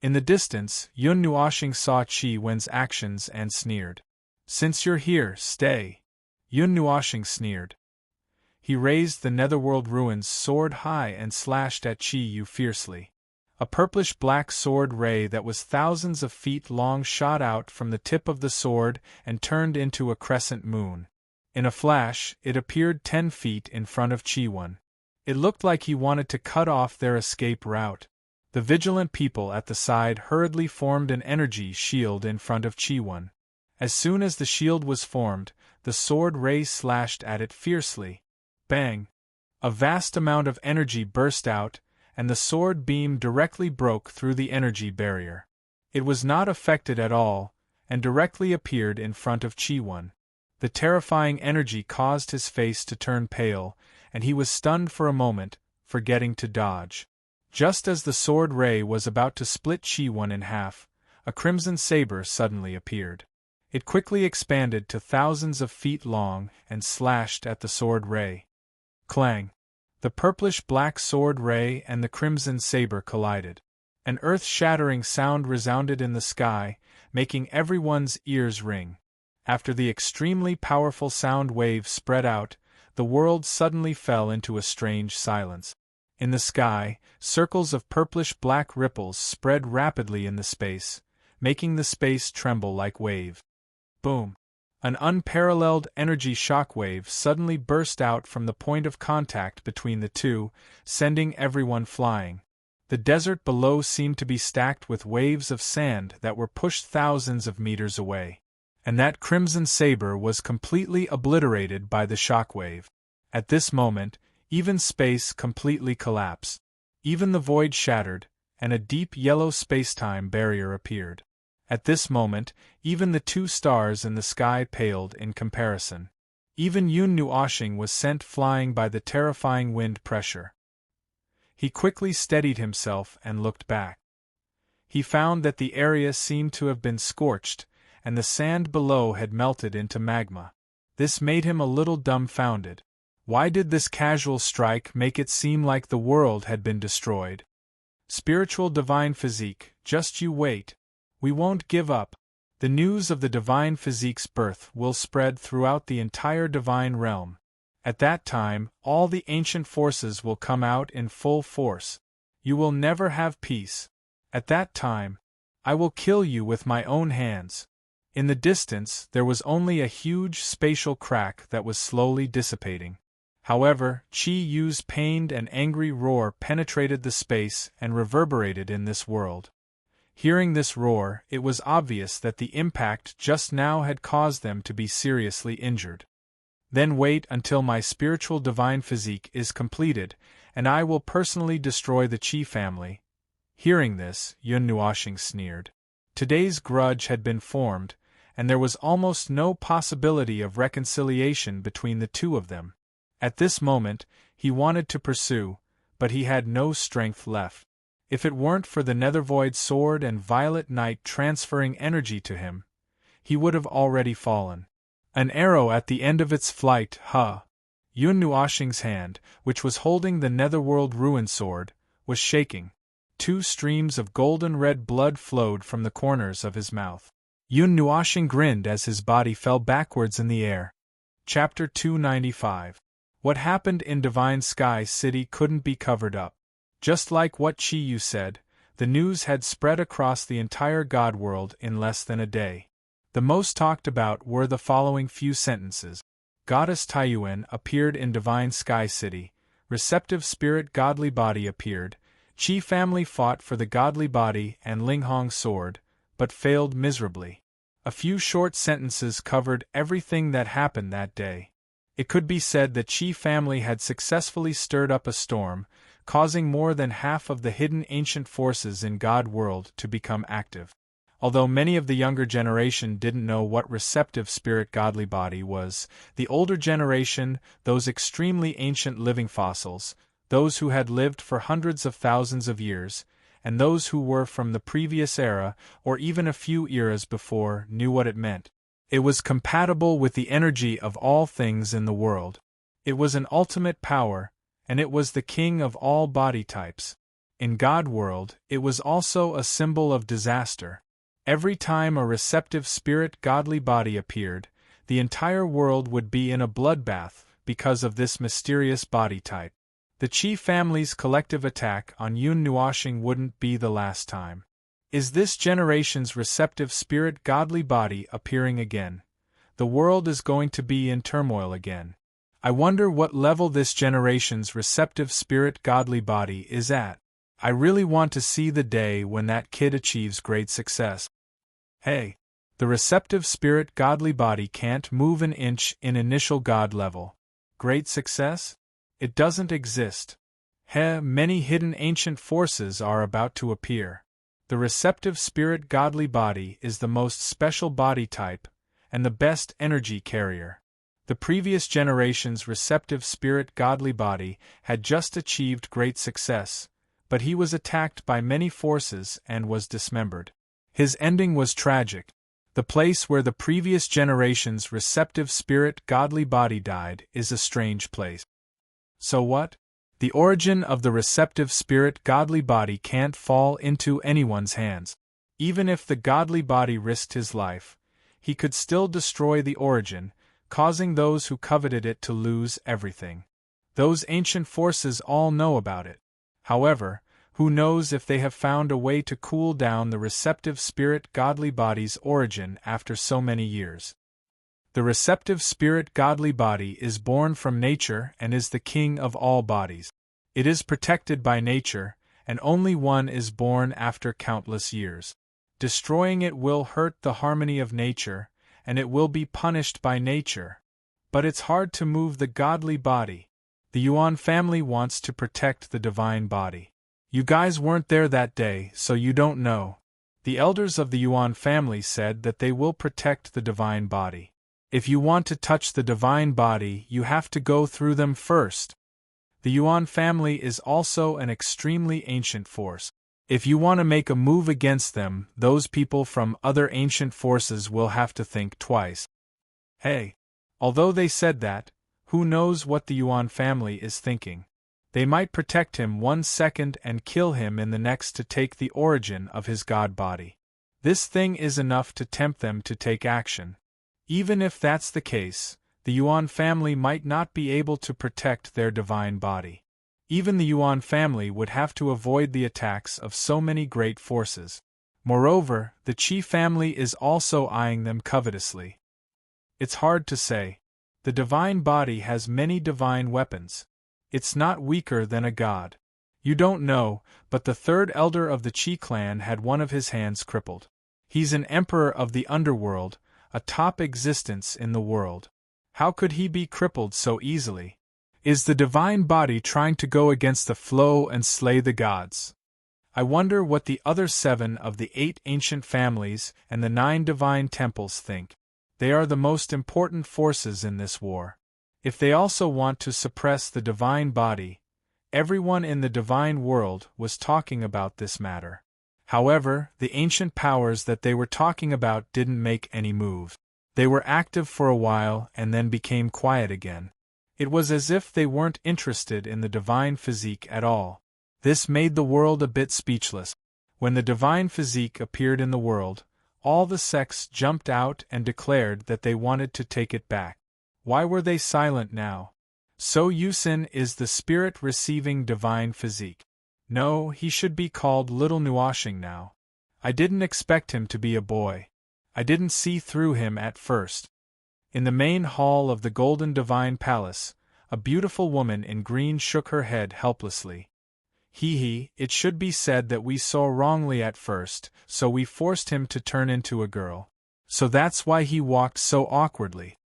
In the distance, Yun Nuoxing saw Qi-1's actions and sneered. Since you're here, stay. Yun Nuoxing sneered. He raised the netherworld ruins sword high and slashed at Qi Yu fiercely. A purplish-black sword ray that was thousands of feet long shot out from the tip of the sword and turned into a crescent moon. In a flash, it appeared 10 feet in front of Qi-1. It looked like he wanted to cut off their escape route. The vigilant people at the side hurriedly formed an energy shield in front of Qi-1. As soon as the shield was formed, the sword ray slashed at it fiercely. Bang! A vast amount of energy burst out, and the sword beam directly broke through the energy barrier. It was not affected at all, and directly appeared in front of Qi-1. The terrifying energy caused his face to turn pale, and he was stunned for a moment, forgetting to dodge. Just as the sword ray was about to split Qi-1 in half, a crimson saber suddenly appeared. It quickly expanded to thousands of feet long and slashed at the sword ray. Clang! The purplish-black sword ray and the crimson saber collided. An earth-shattering sound resounded in the sky, making everyone's ears ring. After the extremely powerful sound wave spread out, the world suddenly fell into a strange silence. In the sky, circles of purplish-black ripples spread rapidly in the space, making the space tremble like wave. Boom! An unparalleled energy shockwave suddenly burst out from the point of contact between the two, sending everyone flying. The desert below seemed to be stacked with waves of sand that were pushed thousands of meters away. And that crimson saber was completely obliterated by the shockwave. At this moment, even space completely collapsed. Even the void shattered, and a deep yellow spacetime barrier appeared. At this moment, even the two stars in the sky paled in comparison. Even Yun Nuoxing was sent flying by the terrifying wind pressure. He quickly steadied himself and looked back. He found that the area seemed to have been scorched, and the sand below had melted into magma. This made him a little dumbfounded. Why did this casual strike make it seem like the world had been destroyed? Spiritual divine physique, just you wait. We won't give up. The news of the divine physique's birth will spread throughout the entire divine realm. At that time, all the ancient forces will come out in full force. You will never have peace. At that time, I will kill you with my own hands. In the distance, there was only a huge spatial crack that was slowly dissipating. However, Qi Yu's pained and angry roar penetrated the space and reverberated in this world. Hearing this roar, it was obvious that the impact just now had caused them to be seriously injured. Then wait until my spiritual divine physique is completed, and I will personally destroy the Qi family. Hearing this, Yun Nuoxing sneered. Today's grudge had been formed, and there was almost no possibility of reconciliation between the two of them. At this moment, he wanted to pursue, but he had no strength left. If it weren't for the Nethervoid sword and Violet Knight transferring energy to him, he would have already fallen. An arrow at the end of its flight, Yun Nuoxing's hand, which was holding the Netherworld Ruin Sword, was shaking. 2 streams of golden-red blood flowed from the corners of his mouth. Yun Nuoxing grinned as his body fell backwards in the air. Chapter 295. What happened in Divine Sky City couldn't be covered up. Just like what Qi Yu said, the news had spread across the entire God world in less than a day. The most talked about were the following few sentences. Goddess Taiyuan appeared in Divine Sky City, receptive spirit godly body appeared, Qi family fought for the godly body and Linghong sword, but failed miserably. A few short sentences covered everything that happened that day. It could be said that Qi family had successfully stirred up a storm, causing more than half of the hidden ancient forces in God world to become active. Although many of the younger generation didn't know what receptive spirit godly body was, the older generation, those extremely ancient living fossils, those who had lived for hundreds of thousands of years, and those who were from the previous era or even a few eras before knew what it meant. It was compatible with the energy of all things in the world. It was an ultimate power, and it was the king of all body types. In God world, it was also a symbol of disaster. Every time a receptive spirit godly body appeared, the entire world would be in a bloodbath because of this mysterious body type. The Qi family's collective attack on Yun Nuoxing wouldn't be the last time. Is this generation's receptive spirit godly body appearing again? The world is going to be in turmoil again. I wonder what level this generation's receptive spirit godly body is at. I really want to see the day when that kid achieves great success. Hey! The receptive spirit godly body can't move an inch in initial God level. Great success? It doesn't exist. Many hidden ancient forces are about to appear. The receptive spirit godly body is the most special body type, and the best energy carrier. The previous generation's receptive spirit godly body had just achieved great success, but he was attacked by many forces and was dismembered. His ending was tragic. The place where the previous generation's receptive spirit godly body died is a strange place. So what? The origin of the receptive spirit godly body can't fall into anyone's hands. Even if the godly body risked his life, he could still destroy the origin, causing those who coveted it to lose everything. Those ancient forces all know about it. However, who knows if they have found a way to cool down the receptive spirit godly body's origin after so many years. The receptive spirit godly body is born from nature and is the king of all bodies. It is protected by nature, and only one is born after countless years. Destroying it will hurt the harmony of nature, and it will be punished by nature. But it's hard to move the godly body. The Yuan family wants to protect the divine body. You guys weren't there that day, so you don't know. The elders of the Yuan family said that they will protect the divine body. If you want to touch the divine body, you have to go through them first. The Yuan family is also an extremely ancient force. If you want to make a move against them, those people from other ancient forces will have to think twice. Hey! Although they said that, who knows what the Yuan family is thinking? They might protect him 1 second and kill him in the next to take the origin of his god body. This thing is enough to tempt them to take action. Even if that's the case, the Yuan family might not be able to protect their divine body. Even the Yuan family would have to avoid the attacks of so many great forces. Moreover, the Qi family is also eyeing them covetously. It's hard to say. The divine body has many divine weapons. It's not weaker than a god. You don't know, but the third elder of the Chi clan had one of his hands crippled. He's an emperor of the underworld, a top existence in the world. How could he be crippled so easily? Is the divine body trying to go against the flow and slay the gods? I wonder what the other 7 of the 8 ancient families and the 9 divine temples think. They are the most important forces in this war. If they also want to suppress the divine body, everyone in the divine world was talking about this matter. However, the ancient powers that they were talking about didn't make any move. They were active for a while and then became quiet again. It was as if they weren't interested in the divine physique at all. This made the world a bit speechless. When the divine physique appeared in the world, all the sects jumped out and declared that they wanted to take it back. Why were they silent now? So Yusin is the spirit receiving divine physique. No, he should be called Little Nuashing now. I didn't expect him to be a boy. I didn't see through him at first. In the main hall of the Golden Divine Palace, a beautiful woman in green shook her head helplessly. It should be said that we saw wrongly at first, so we forced him to turn into a girl. So that's why he walked so awkwardly.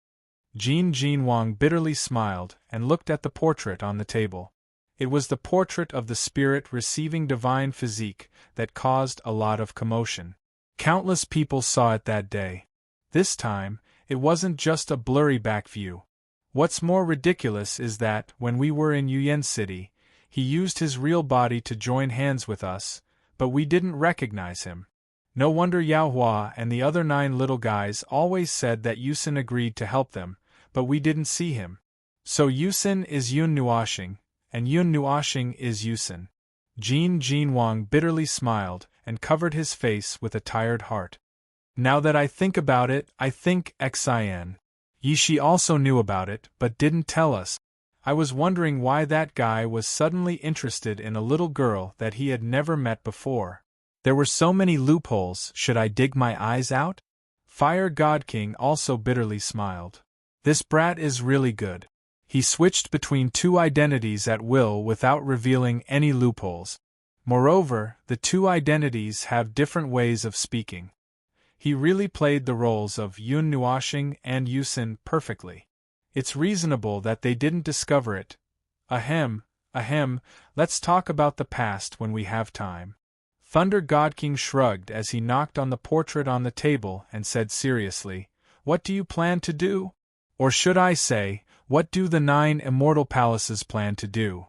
Jin Wang bitterly smiled and looked at the portrait on the table. It was the portrait of the spirit receiving divine physique that caused a lot of commotion. Countless people saw it that day. This time, it wasn't just a blurry back view. What's more ridiculous is that, when we were in Yuyan City, he used his real body to join hands with us, but we didn't recognize him. No wonder Yao Hua and the other 9 little guys always said that Yusin agreed to help them, but we didn't see him. So Yusin is Yun Nuashing, and Yun Nuashing is Yusin. Jin Wang bitterly smiled and covered his face with a tired heart. Now that I think about it, I think Xin. Yishi also knew about it, but didn't tell us. I was wondering why that guy was suddenly interested in a little girl that he had never met before. There were so many loopholes. Should I dig my eyes out? Fire God King also bitterly smiled. This brat is really good. He switched between 2 identities at will without revealing any loopholes. Moreover, the 2 identities have different ways of speaking. He really played the roles of Yun Nuashing and Yusin perfectly. It's reasonable that they didn't discover it. Ahem, let's talk about the past when we have time. Thunder God King shrugged as he knocked on the portrait on the table and said seriously, "What do you plan to do? Or should I say, what do the 9 immortal palaces plan to do?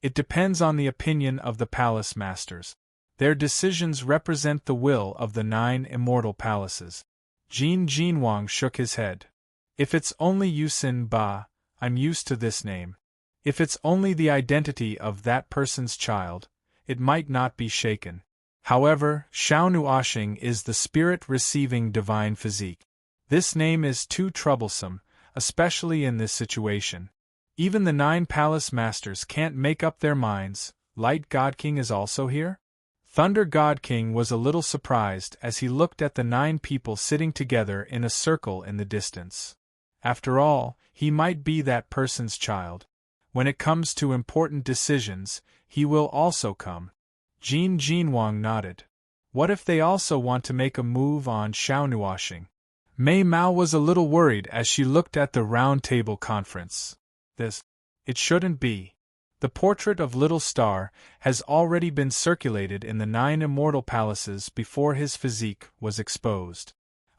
It depends on the opinion of the palace masters. Their decisions represent the will of the 9 immortal palaces." Jin Wang shook his head. If it's only Yusin Ba, I'm used to this name. If it's only the identity of that person's child, it might not be shaken. However, Xiao Nuashing is the spirit receiving divine physique. This name is too troublesome, especially in this situation. Even the 9 palace masters can't make up their minds. Light God King is also here? Thunder God King was a little surprised as he looked at the 9 people sitting together in a circle in the distance. After all, he might be that person's child. When it comes to important decisions, he will also come. Jin Wang nodded. What if they also want to make a move on Xiao Nuashing? Mei Mao was a little worried as she looked at the round table conference. It shouldn't be. The portrait of Little Star has already been circulated in the 9 immortal palaces before his physique was exposed.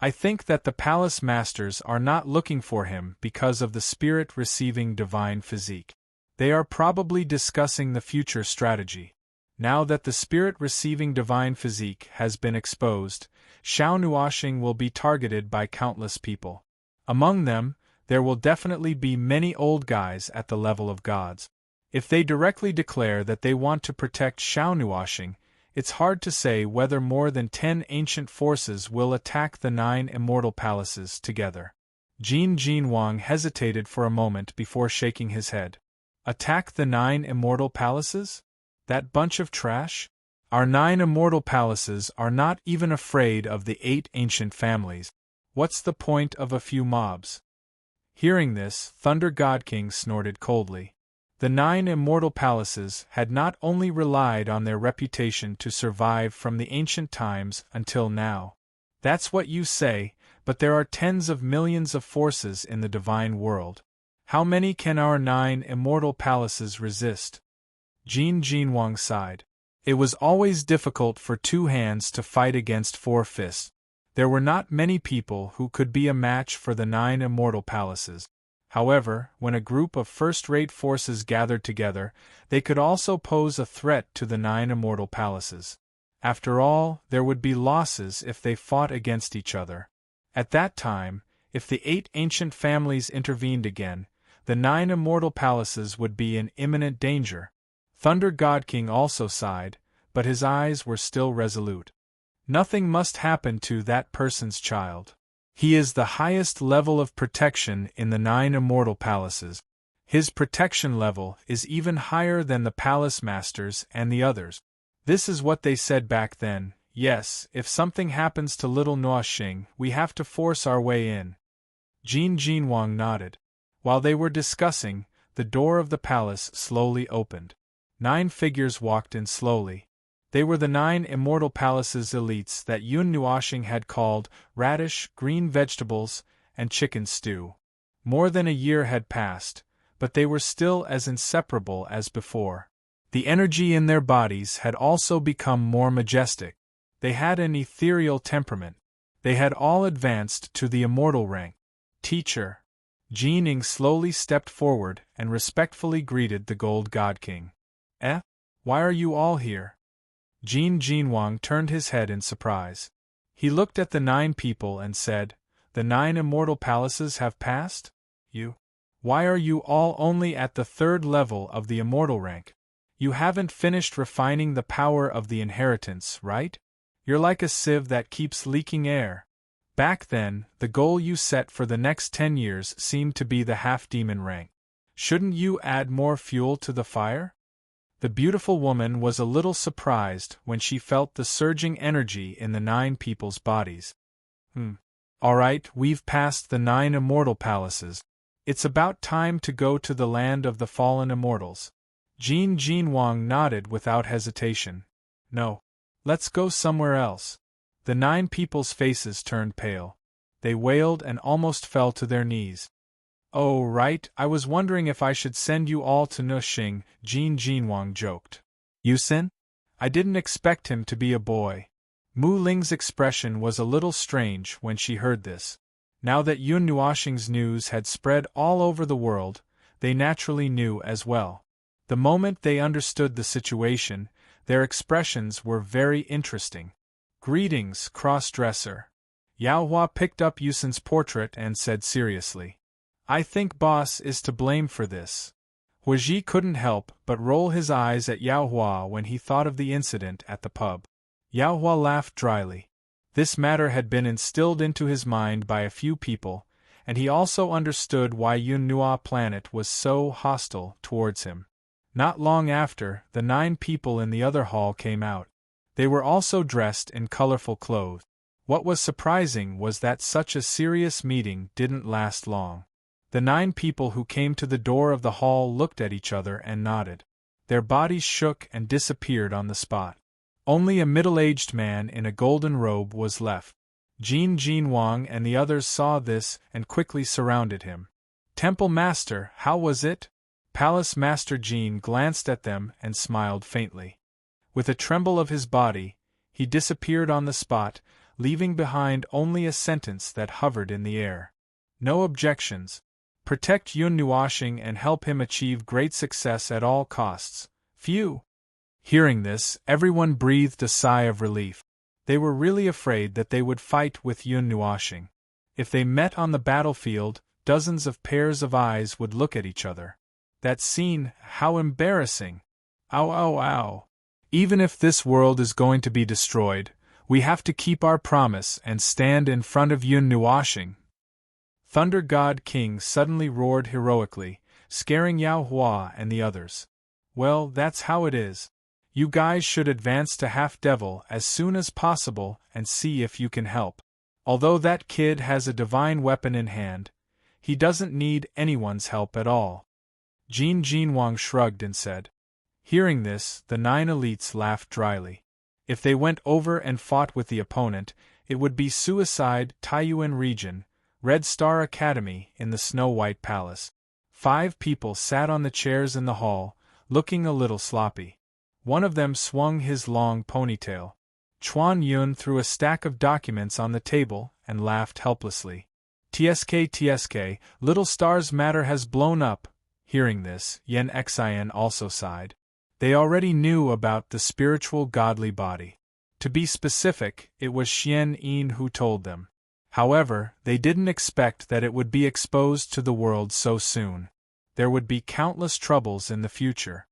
I think that the palace masters are not looking for him because of the spirit receiving divine physique. They are probably discussing the future strategy. Now that the spirit receiving divine physique has been exposed, Xiao Nuashing will be targeted by countless people. Among them, there will definitely be many old guys at the level of gods. If they directly declare that they want to protect Xiao Nuashing, it's hard to say whether more than 10 ancient forces will attack the 9 immortal palaces together. Jin Wang hesitated for a moment before shaking his head. Attack the 9 immortal palaces? That bunch of trash? Our 9 immortal palaces are not even afraid of the 8 ancient families. What's the point of a few mobs? Hearing this, Thunder God King snorted coldly. The 9 immortal palaces had not only relied on their reputation to survive from the ancient times until now. That's what you say, but there are tens of millions of forces in the divine world. How many can our 9 immortal palaces resist? Jin Jinwang sighed. It was always difficult for 2 hands to fight against 4 fists. There were not many people who could be a match for the 9 immortal palaces. However, when a group of first-rate forces gathered together, they could also pose a threat to the 9 immortal palaces. After all, there would be losses if they fought against each other. At that time, if the 8 ancient families intervened again, the 9 immortal palaces would be in imminent danger. Thunder God King also sighed, but his eyes were still resolute. Nothing must happen to that person's child. He is the highest level of protection in the 9 immortal palaces. His protection level is even higher than the palace masters and the others. This is what they said back then. Yes, if something happens to little Nuoxing, we have to force our way in. Jin Jinwang nodded. While they were discussing, the door of the palace slowly opened. 9 figures walked in slowly. They were the 9 immortal palaces' elites that Yun Nuoxing had called radish, green vegetables, and chicken stew. More than a year had passed, but they were still as inseparable as before. The energy in their bodies had also become more majestic. They had an ethereal temperament. They had all advanced to the immortal rank. Teacher. Jin Ing slowly stepped forward and respectfully greeted the Gold God King. Why are you all here? Jin Jinwang turned his head in surprise. He looked at the 9 people and said, The 9 immortal palaces have passed? You? Why are you all only at the 3rd level of the immortal rank? You haven't finished refining the power of the inheritance, right? You're like a sieve that keeps leaking air. Back then, the goal you set for the next 10 years seemed to be the half-demon rank. Shouldn't you add more fuel to the fire? The beautiful woman was a little surprised when she felt the surging energy in the 9 people's bodies. All right, we've passed the 9 immortal palaces. It's about time to go to the land of the fallen immortals. Jin Jinwang nodded without hesitation. No. Let's go somewhere else. The 9 people's faces turned pale. They wailed and almost fell to their knees. Oh, right, I was wondering if I should send you all to Nuxing, Jin Jinwang joked. Yusin? I didn't expect him to be a boy. Mu Ling's expression was a little strange when she heard this. Now that Yun Nuoxing's news had spread all over the world, they naturally knew as well. The moment they understood the situation, their expressions were very interesting. Greetings, cross-dresser. Yao Hua picked up Yusin's portrait and said seriously. I think boss is to blame for this. Huiji couldn't help but roll his eyes at Yao Hua when he thought of the incident at the pub. Yao Hua laughed dryly. This matter had been instilled into his mind by a few people, and he also understood why Yun Nua planet was so hostile towards him. Not long after, the 9 people in the other hall came out. They were also dressed in colorful clothes. What was surprising was that such a serious meeting didn't last long. The 9 people who came to the door of the hall looked at each other and nodded. Their bodies shook and disappeared on the spot. Only a middle-aged man in a golden robe was left. Jin Jinwang and the others saw this and quickly surrounded him. Temple Master, how was it? Palace Master Jin glanced at them and smiled faintly. With a tremble of his body, he disappeared on the spot, leaving behind only a sentence that hovered in the air. No objections. Protect Yun Nuoxing and help him achieve great success at all costs. Phew! Hearing this, everyone breathed a sigh of relief. They were really afraid that they would fight with Yun Nuoxing. If they met on the battlefield, dozens of pairs of eyes would look at each other. That scene, how embarrassing! Ow, ow, ow! Even if this world is going to be destroyed, we have to keep our promise and stand in front of Yun Nuoxing. Thunder God King suddenly roared heroically, scaring Yao Hua and the others. Well, that's how it is. You guys should advance to Half-Devil as soon as possible and see if you can help. Although that kid has a divine weapon in hand, He doesn't need anyone's help at all. Jin Jinwang shrugged and said. Hearing this, the 9 elites laughed dryly. If they went over and fought with the opponent, it would be suicide. Taiyuan region, Red Star Academy in the Snow-White Palace. 5 people sat on the chairs in the hall, looking a little sloppy. One of them swung his long ponytail. Chuan Yun threw a stack of documents on the table and laughed helplessly. TSK, Little Star's matter has blown up. Hearing this, Yen Xian also sighed. They already knew about the spiritual godly body. To be specific, it was Xian Yin who told them. However, they didn't expect that it would be exposed to the world so soon. There would be countless troubles in the future.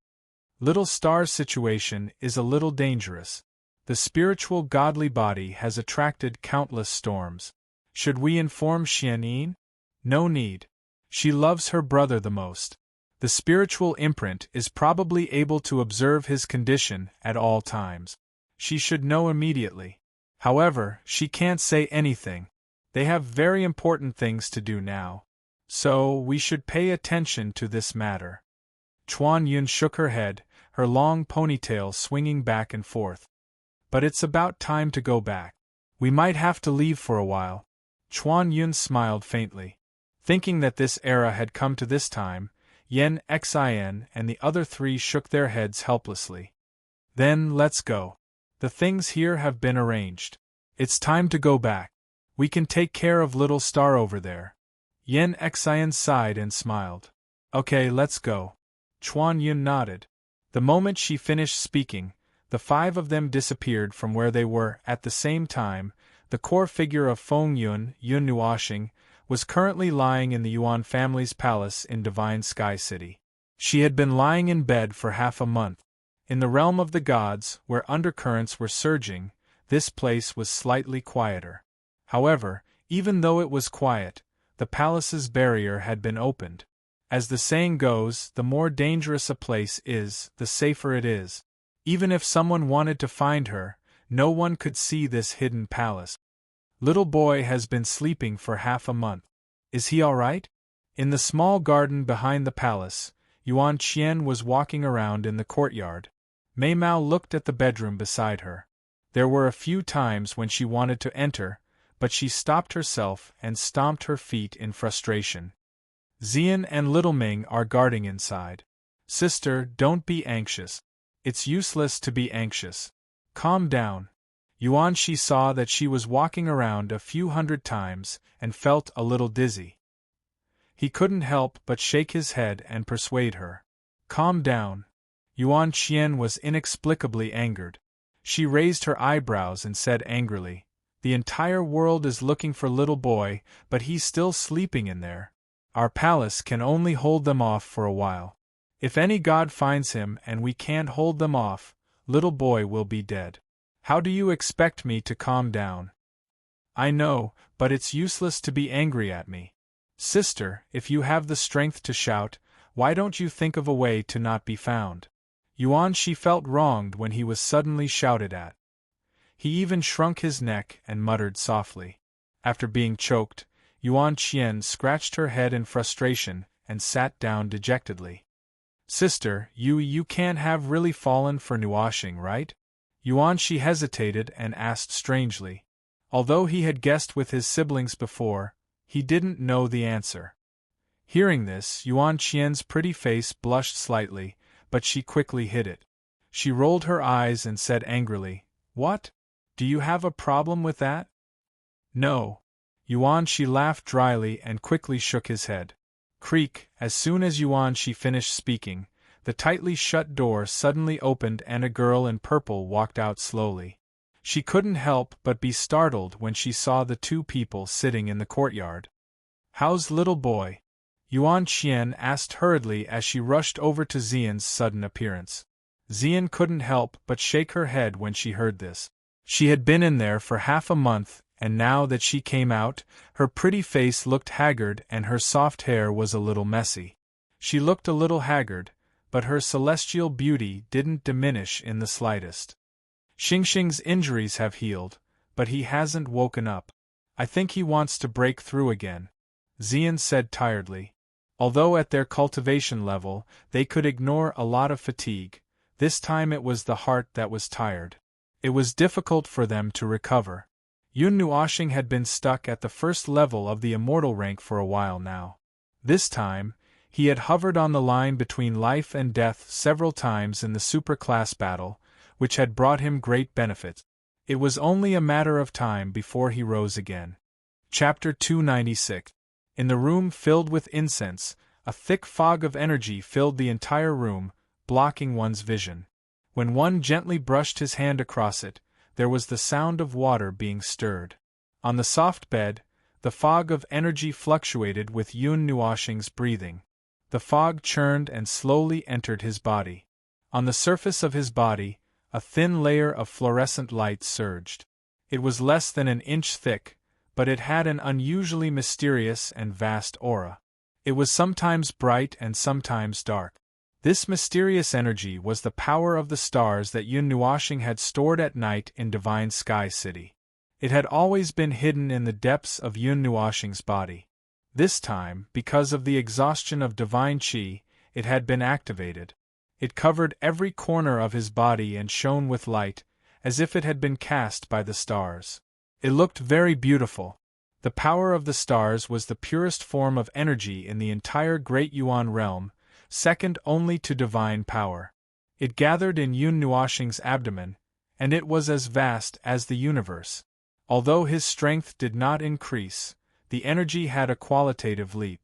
Little Star's situation is a little dangerous. The spiritual godly body has attracted countless storms. Should we inform Xian Yin? No need. She loves her brother the most. The spiritual imprint is probably able to observe his condition at all times. She should know immediately. However, she can't say anything. They have very important things to do now. So, we should pay attention to this matter. Chuan Yun shook her head, her long ponytail swinging back and forth. But it's about time to go back. We might have to leave for a while. Chuan Yun smiled faintly. Thinking that this era had come to this time, Yen Xian and the other 3 shook their heads helplessly. Then let's go. The things here have been arranged. It's time to go back. We can take care of Little Star over there. Yen Xian sighed and smiled. Okay, let's go. Chuan Yun nodded. The moment she finished speaking, the 5 of them disappeared from where they were. At the same time, the core figure of Feng Yun, Yun Nuoxing, was currently lying in the Yuan family's palace in Divine Sky City. She had been lying in bed for half a month. In the realm of the gods, where undercurrents were surging, this place was slightly quieter. However, even though it was quiet, the palace's barrier had been opened. As the saying goes, the more dangerous a place is, the safer it is. Even if someone wanted to find her, no one could see this hidden palace. Little boy has been sleeping for half a month. Is he all right? In the small garden behind the palace, Yuan Qian was walking around in the courtyard. Mei Mao looked at the bedroom beside her. There were a few times when she wanted to enter, but she stopped herself and stomped her feet in frustration. Xian and Little Ming are guarding inside. Sister, don't be anxious. It's useless to be anxious. Calm down. Yuan Shi saw that she was walking around a few hundred times and felt a little dizzy. He couldn't help but shake his head and persuade her. Calm down. Yuan Qian was inexplicably angered. She raised her eyebrows and said angrily, The entire world is looking for little boy, but he's still sleeping in there. Our palace can only hold them off for a while. If any god finds him and we can't hold them off, little boy will be dead. How do you expect me to calm down? I know, but it's useless to be angry at me. Sister, if you have the strength to shout, why don't you think of a way to not be found? Yuan Shi felt wronged when he was suddenly shouted at. He even shrunk his neck and muttered softly. After being choked, Yuan Qian scratched her head in frustration and sat down dejectedly. Sister, you can't have really fallen for Nuoxing, right? Yuan Shi hesitated and asked strangely. Although he had guessed with his siblings before, he didn't know the answer. Hearing this, Yuan Qian's pretty face blushed slightly, but she quickly hid it. She rolled her eyes and said angrily, What? Do you have a problem with that? No. Yuan Shi laughed dryly and quickly shook his head. Creak, as soon as Yuan Shi finished speaking, the tightly shut door suddenly opened and a girl in purple walked out slowly. She couldn't help but be startled when she saw the 2 people sitting in the courtyard. How's little boy? Yuan Qian asked hurriedly as she rushed over to Xian's sudden appearance. Xian couldn't help but shake her head when she heard this. She had been in there for half a month, and now that she came out, her pretty face looked haggard and her soft hair was a little messy. She looked a little haggard, but her celestial beauty didn't diminish in the slightest. Xingxing's injuries have healed, but he hasn't woken up. I think he wants to break through again. Xian said tiredly. Although at their cultivation level, they could ignore a lot of fatigue, this time it was the heart that was tired. It was difficult for them to recover. Yun Nuoxing had been stuck at the first level of the immortal rank for a while now. This time, he had hovered on the line between life and death several times in the superclass battle, which had brought him great benefits. It was only a matter of time before he rose again. Chapter 296. In the room filled with incense, a thick fog of energy filled the entire room, blocking one's vision. When one gently brushed his hand across it, there was the sound of water being stirred. On the soft bed, the fog of energy fluctuated with Yun Nuoxing's breathing. The fog churned and slowly entered his body. On the surface of his body, a thin layer of fluorescent light surged. It was less than an inch thick, but it had an unusually mysterious and vast aura. It was sometimes bright and sometimes dark. This mysterious energy was the power of the stars that Yun Nuoxing had stored at night in Divine Sky City. It had always been hidden in the depths of Yun Nuoxing's body. This time, because of the exhaustion of divine qi, it had been activated. It covered every corner of his body and shone with light, as if it had been cast by the stars. It looked very beautiful. The power of the stars was the purest form of energy in the entire Great Yuan realm, second only to divine power. It gathered in Yun Nuoxing's abdomen, and it was as vast as the universe. Although his strength did not increase, the energy had a qualitative leap.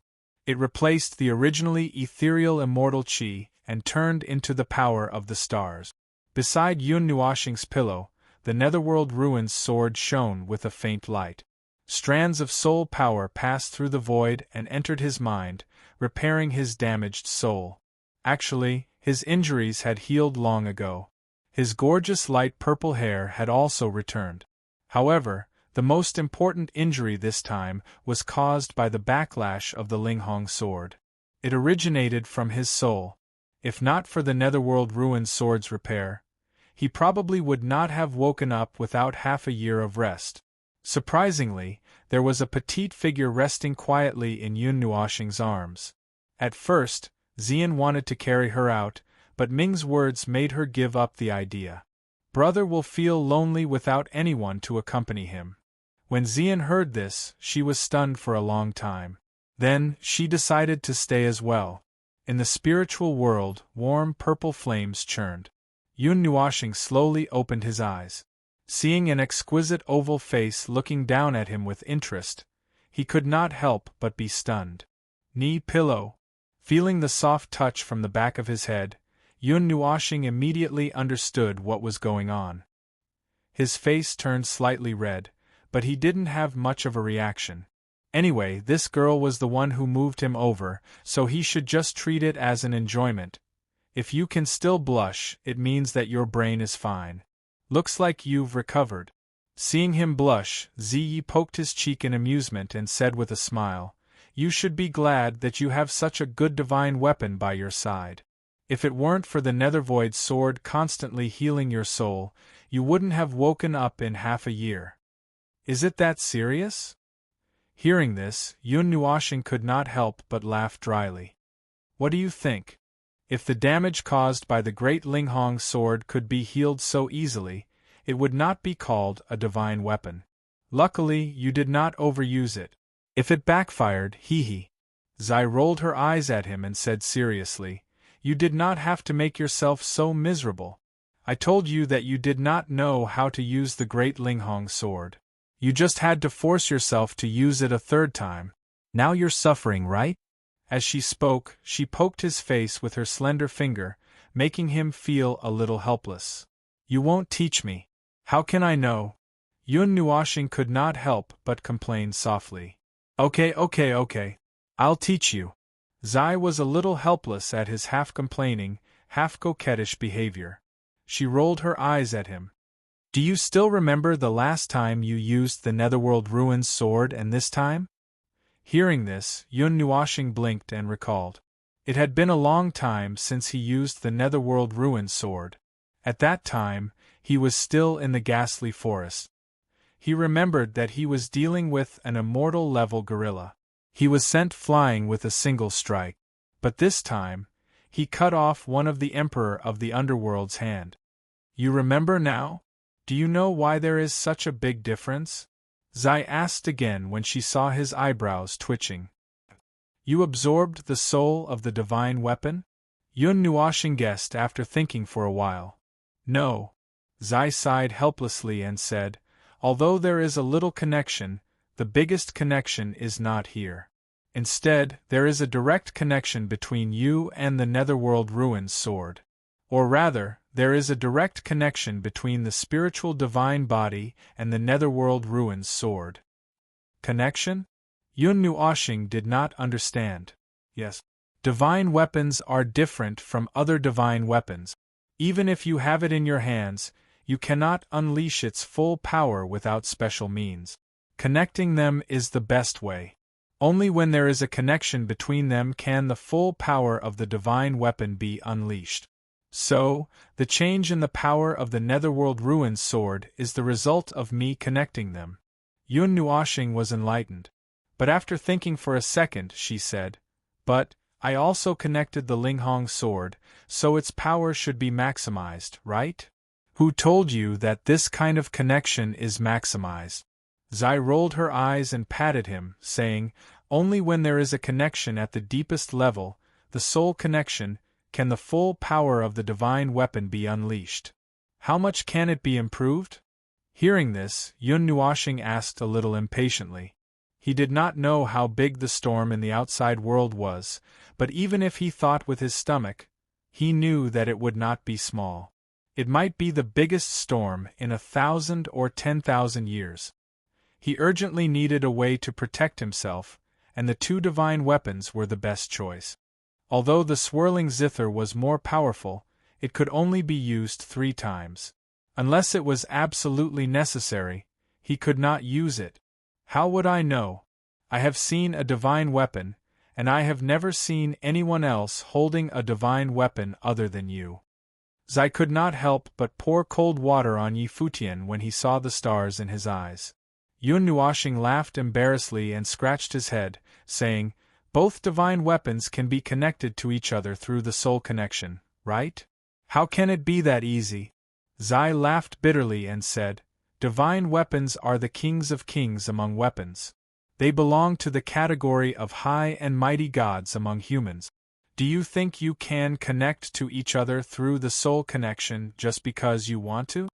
It replaced the originally ethereal immortal qi and turned into the power of the stars. Beside Yun Nuoxing's pillow, the netherworld ruin's sword shone with a faint light. Strands of soul power passed through the void and entered his mind, repairing his damaged soul. Actually, his injuries had healed long ago. His gorgeous light purple hair had also returned. However, the most important injury this time was caused by the backlash of the Linghong sword. It originated from his soul. If not for the netherworld ruin's sword's repair, he probably would not have woken up without half a year of rest. Surprisingly, there was a petite figure resting quietly in Yun Nuoxing's arms. At first, Xian wanted to carry her out, but Ming's words made her give up the idea. Brother will feel lonely without anyone to accompany him. When Xian heard this, she was stunned for a long time. Then, she decided to stay as well. In the spiritual world, warm purple flames churned. Yun Nuoxing slowly opened his eyes. Seeing an exquisite oval face looking down at him with interest, he could not help but be stunned. Knee pillow. Feeling the soft touch from the back of his head, Yun Nuoxing immediately understood what was going on. His face turned slightly red, but he didn't have much of a reaction. Anyway, this girl was the one who moved him over, so he should just treat it as an enjoyment. If you can still blush, it means that your brain is fine. Looks like you've recovered. Seeing him blush, Ziyi poked his cheek in amusement and said with a smile, "You should be glad that you have such a good divine weapon by your side. If it weren't for the Nethervoid sword constantly healing your soul, you wouldn't have woken up in half a year." Is it that serious? Hearing this, Yun Nuoxing could not help but laugh dryly. What do you think? If the damage caused by the great Linghong sword could be healed so easily, it would not be called a divine weapon. Luckily, you did not overuse it. If it backfired, hee. Zai rolled her eyes at him and said seriously, "You did not have to make yourself so miserable. I told you that you did not know how to use the great Linghong sword. You just had to force yourself to use it a third time. Now you're suffering, right?" As she spoke, she poked his face with her slender finger, making him feel a little helpless. "You won't teach me. How can I know?" Yun Nuoxing could not help but complain softly. Okay. I'll teach you." Zai was a little helpless at his half-complaining, half-coquettish behavior. She rolled her eyes at him. "Do you still remember the last time you used the Netherworld Ruins sword and this time?" Hearing this, Yun Nuoxing blinked and recalled. It had been a long time since he used the Netherworld Ruins sword. At that time, he was still in the ghastly forest. He remembered that he was dealing with an immortal-level gorilla. He was sent flying with a single strike. But this time, he cut off one of the Emperor of the Underworld's hand. You remember now? Do you know why there is such a big difference? Zai asked again when she saw his eyebrows twitching. You absorbed the soul of the divine weapon? Yun Nuoxing guessed after thinking for a while. No. Zai sighed helplessly and said, although there is a little connection, the biggest connection is not here. Instead, there is a direct connection between you and the Netherworld Ruins sword. Or rather, there is a direct connection between the spiritual divine body and the Netherworld Ruins sword. Connection? Yun Nuoxing did not understand. Yes. Divine weapons are different from other divine weapons. Even if you have it in your hands, you cannot unleash its full power without special means. Connecting them is the best way. Only when there is a connection between them can the full power of the divine weapon be unleashed. So, the change in the power of the Netherworld Ruins sword is the result of me connecting them. Yun Nuoxing was enlightened. But after thinking for a second, she said, but, I also connected the Linghong sword, so its power should be maximized, right? Who told you that this kind of connection is maximized? Zai rolled her eyes and patted him, saying, only when there is a connection at the deepest level, the soul connection, can the full power of the divine weapon be unleashed. How much can it be improved? Hearing this, Yun Nuoxing asked a little impatiently. He did not know how big the storm in the outside world was, but even if he thought with his stomach, he knew that it would not be small. It might be the biggest storm in 1,000 or 10,000 years. He urgently needed a way to protect himself, and the two divine weapons were the best choice. Although the swirling zither was more powerful, it could only be used 3 times. Unless it was absolutely necessary, he could not use it. How would I know? I have seen a divine weapon, and I have never seen anyone else holding a divine weapon other than you. Zai could not help but pour cold water on Yi Futian when he saw the stars in his eyes. Yun Nuoxing laughed embarrassedly and scratched his head, saying, both divine weapons can be connected to each other through the soul connection, right? How can it be that easy? Zai laughed bitterly and said, divine weapons are the kings of kings among weapons. They belong to the category of high and mighty gods among humans. Do you think you can connect to each other through the soul connection just because you want to?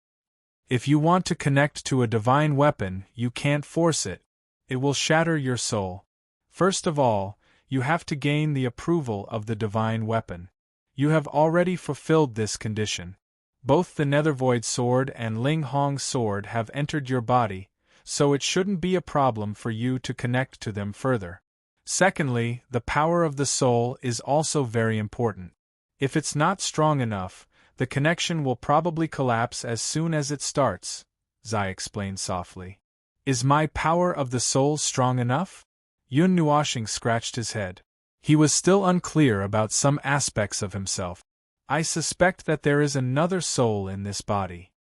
If you want to connect to a divine weapon, you can't force it. It will shatter your soul. First of all, you have to gain the approval of the divine weapon. You have already fulfilled this condition. Both the Nethervoid sword and Linghong sword have entered your body, so it shouldn't be a problem for you to connect to them further. Secondly, the power of the soul is also very important. If it's not strong enough, the connection will probably collapse as soon as it starts, Zai explained softly. Is my power of the soul strong enough? Yun Nuoxing scratched his head. He was still unclear about some aspects of himself. I suspect that there is another soul in this body.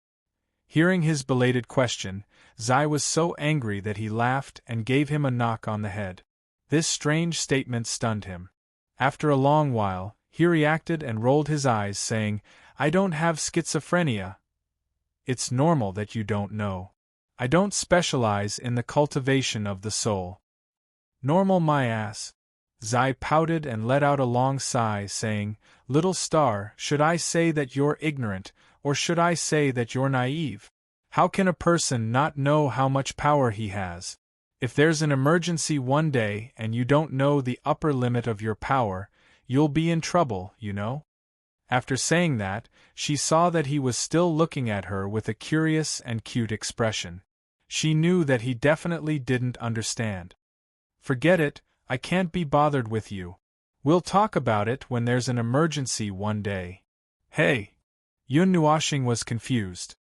Hearing his belated question, Zai was so angry that he laughed and gave him a knock on the head. This strange statement stunned him. After a long while, he reacted and rolled his eyes, saying, I don't have schizophrenia. It's normal that you don't know. I don't specialize in the cultivation of the soul. Normal my ass. Zai pouted and let out a long sigh, saying, Little star, should I say that you're ignorant, or should I say that you're naive? How can a person not know how much power he has? If there's an emergency one day and you don't know the upper limit of your power, you'll be in trouble, you know? After saying that, she saw that he was still looking at her with a curious and cute expression. She knew that he definitely didn't understand. Forget it, I can't be bothered with you. We'll talk about it when there's an emergency one day. Hey! Yun Nuoxing was confused.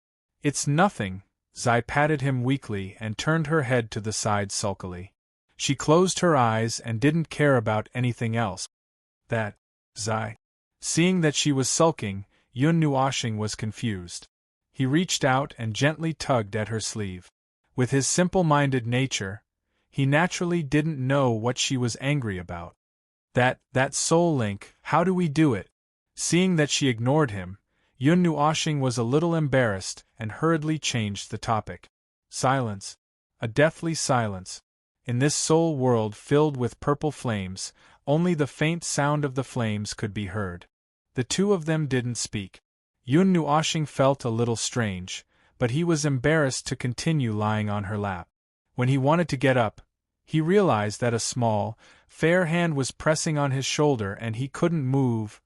It's nothing, Zai patted him weakly and turned her head to the side sulkily. She closed her eyes and didn't care about anything else. That, Zai. Seeing that she was sulking, Yun Nuoxing was confused. He reached out and gently tugged at her sleeve. With his simple-minded nature, He naturally didn't know what she was angry about. That soul link, how do we do it? Seeing that she ignored him, Yun Nuoxing was a little embarrassed and hurriedly changed the topic. Silence. A deathly silence. In this soul world filled with purple flames, only the faint sound of the flames could be heard. The two of them didn't speak. Yun Nuoxing felt a little strange, but he was embarrassed to continue lying on her lap. When he wanted to get up, he realized that a small, fair hand was pressing on his shoulder and he couldn't move.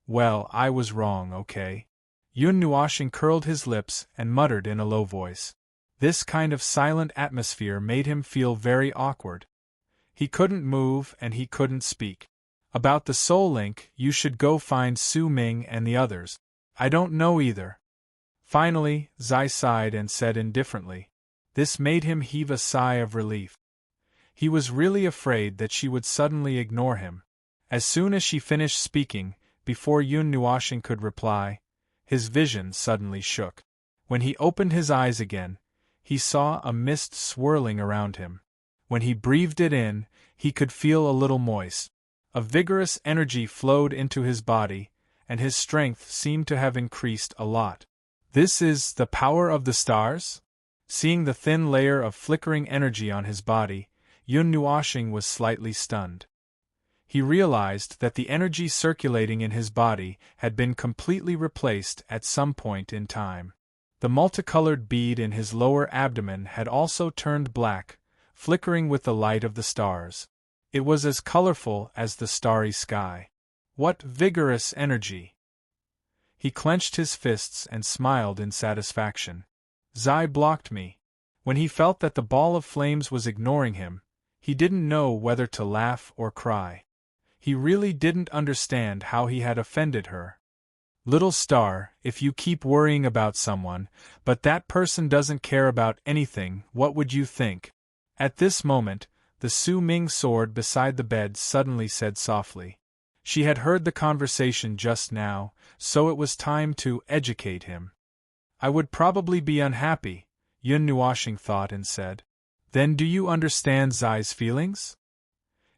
Well, I was wrong, okay? Yun Nuoxing curled his lips and muttered in a low voice. This kind of silent atmosphere made him feel very awkward. He couldn't move and he couldn't speak. About the soul link, you should go find Su Ming and the others. I don't know either. Finally, Zai sighed and said indifferently. This made him heave a sigh of relief. He was really afraid that she would suddenly ignore him. As soon as she finished speaking, before Yun Nuoxing could reply, his vision suddenly shook. When he opened his eyes again, he saw a mist swirling around him. When he breathed it in, he could feel a little moist. A vigorous energy flowed into his body, and his strength seemed to have increased a lot. This is the power of the stars? Seeing the thin layer of flickering energy on his body, Yun Nuoxing was slightly stunned. He realized that the energy circulating in his body had been completely replaced at some point in time. The multicolored bead in his lower abdomen had also turned black, flickering with the light of the stars. It was as colorful as the starry sky. What vigorous energy! He clenched his fists and smiled in satisfaction. Zai blocked me. When he felt that the ball of flames was ignoring him, he didn't know whether to laugh or cry. He really didn't understand how he had offended her. Little star, if you keep worrying about someone, but that person doesn't care about anything, what would you think? At this moment, the Su Ming sword beside the bed suddenly said softly. She had heard the conversation just now, so it was time to educate him. I would probably be unhappy, Yun Nuoxing thought and said. Then do you understand Zai's feelings?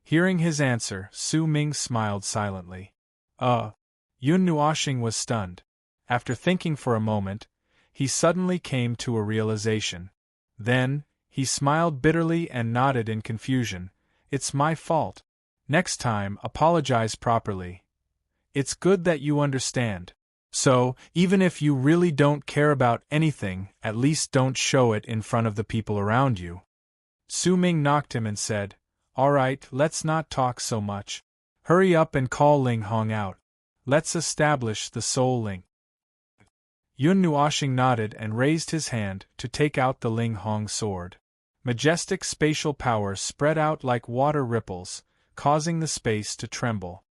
Hearing his answer, Su Ming smiled silently. Yun Nuoxing was stunned. After thinking for a moment, he suddenly came to a realization. Then, he smiled bitterly and nodded in confusion. It's my fault. Next time, apologize properly. It's good that you understand. So, even if you really don't care about anything, at least don't show it in front of the people around you. Su Ming knocked him and said, All right, let's not talk so much. Hurry up and call Ling Hong out. Let's establish the soul link. Yun Nuoxing nodded and raised his hand to take out the Ling Hong sword. Majestic spatial power spread out like water ripples, causing the space to tremble.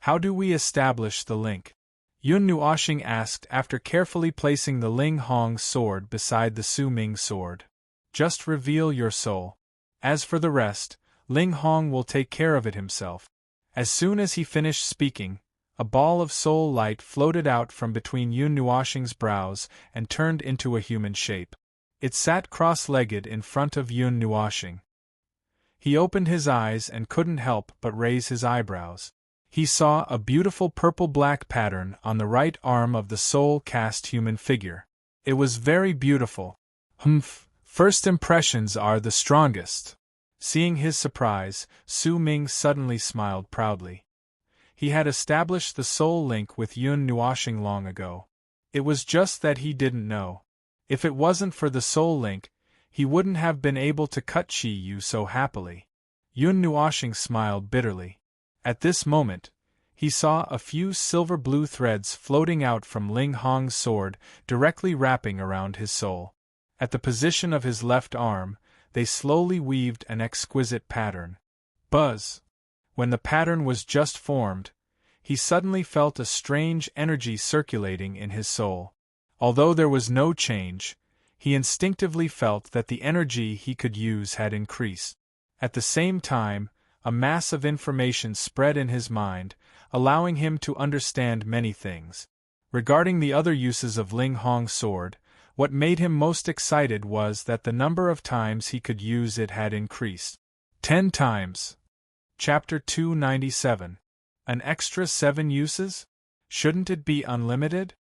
How do we establish the link? Yun Nuoxing asked after carefully placing the Ling Hong sword beside the Su Ming sword. Just reveal your soul. As for the rest, Ling Hong will take care of it himself. As soon as he finished speaking, a ball of soul light floated out from between Yun Nuoxing's brows and turned into a human shape. It sat cross-legged in front of Yun Nuoxing. He opened his eyes and couldn't help but raise his eyebrows. He saw a beautiful purple-black pattern on the right arm of the soul-cast human figure. It was very beautiful. First impressions are the strongest. Seeing his surprise, Su Ming suddenly smiled proudly. He had established the soul link with Yun Nuoxing long ago. It was just that he didn't know. If it wasn't for the soul link, he wouldn't have been able to cut Qi Yu so happily. Yun Nuoxing smiled bitterly. At this moment, he saw a few silver-blue threads floating out from Ling Hong's sword, directly wrapping around his soul. At the position of his left arm, they slowly weaved an exquisite pattern. Buzz! When the pattern was just formed, he suddenly felt a strange energy circulating in his soul. Although there was no change, he instinctively felt that the energy he could use had increased. At the same time, a mass of information spread in his mind, allowing him to understand many things. Regarding the other uses of Ling Hong's sword, What made him most excited was that the number of times he could use it had increased. 10 times. Chapter 297. An extra 7 uses? Shouldn't it be unlimited?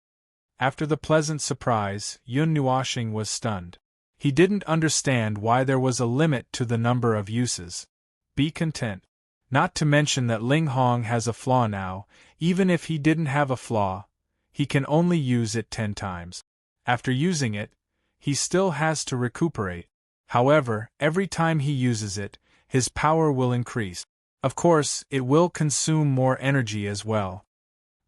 After the pleasant surprise, Yun Nuoxing was stunned. He didn't understand why there was a limit to the number of uses. Be content. Not to mention that Ling Hong has a flaw now. Even if he didn't have a flaw, he can only use it 10 times. After using it, he still has to recuperate. However, every time he uses it, his power will increase. Of course, it will consume more energy as well.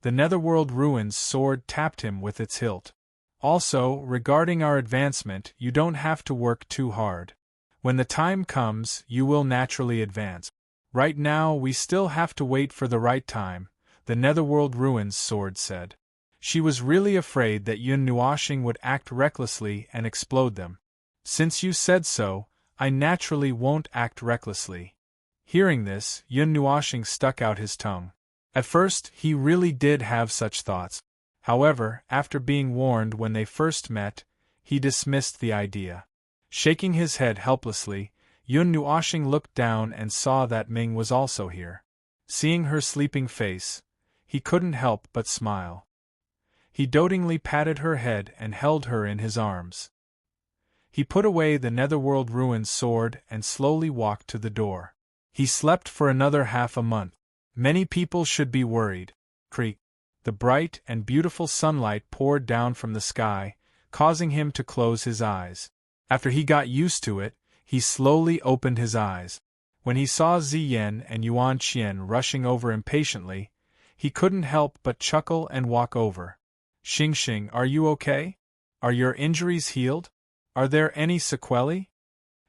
The Netherworld Ruins sword tapped him with its hilt. Also, regarding our advancement, you don't have to work too hard. When the time comes, you will naturally advance. Right now, we still have to wait for the right time, the Netherworld Ruins sword said. She was really afraid that Yun Nuoxing would act recklessly and explode them. Since you said so, I naturally won't act recklessly. Hearing this, Yun Nuoxing stuck out his tongue. At first, he really did have such thoughts. However, after being warned when they first met, he dismissed the idea. Shaking his head helplessly, Yun Nuoxing looked down and saw that Ming was also here. Seeing her sleeping face, he couldn't help but smile. He dotingly patted her head and held her in his arms. He put away the Netherworld Ruins sword and slowly walked to the door. He slept for another half a month. Many people should be worried. Creak. The bright and beautiful sunlight poured down from the sky, causing him to close his eyes. After he got used to it, he slowly opened his eyes. When he saw Ziyan and Yuan Qian rushing over impatiently, he couldn't help but chuckle and walk over. Xingxing, are you okay? Are your injuries healed? Are there any sequelae?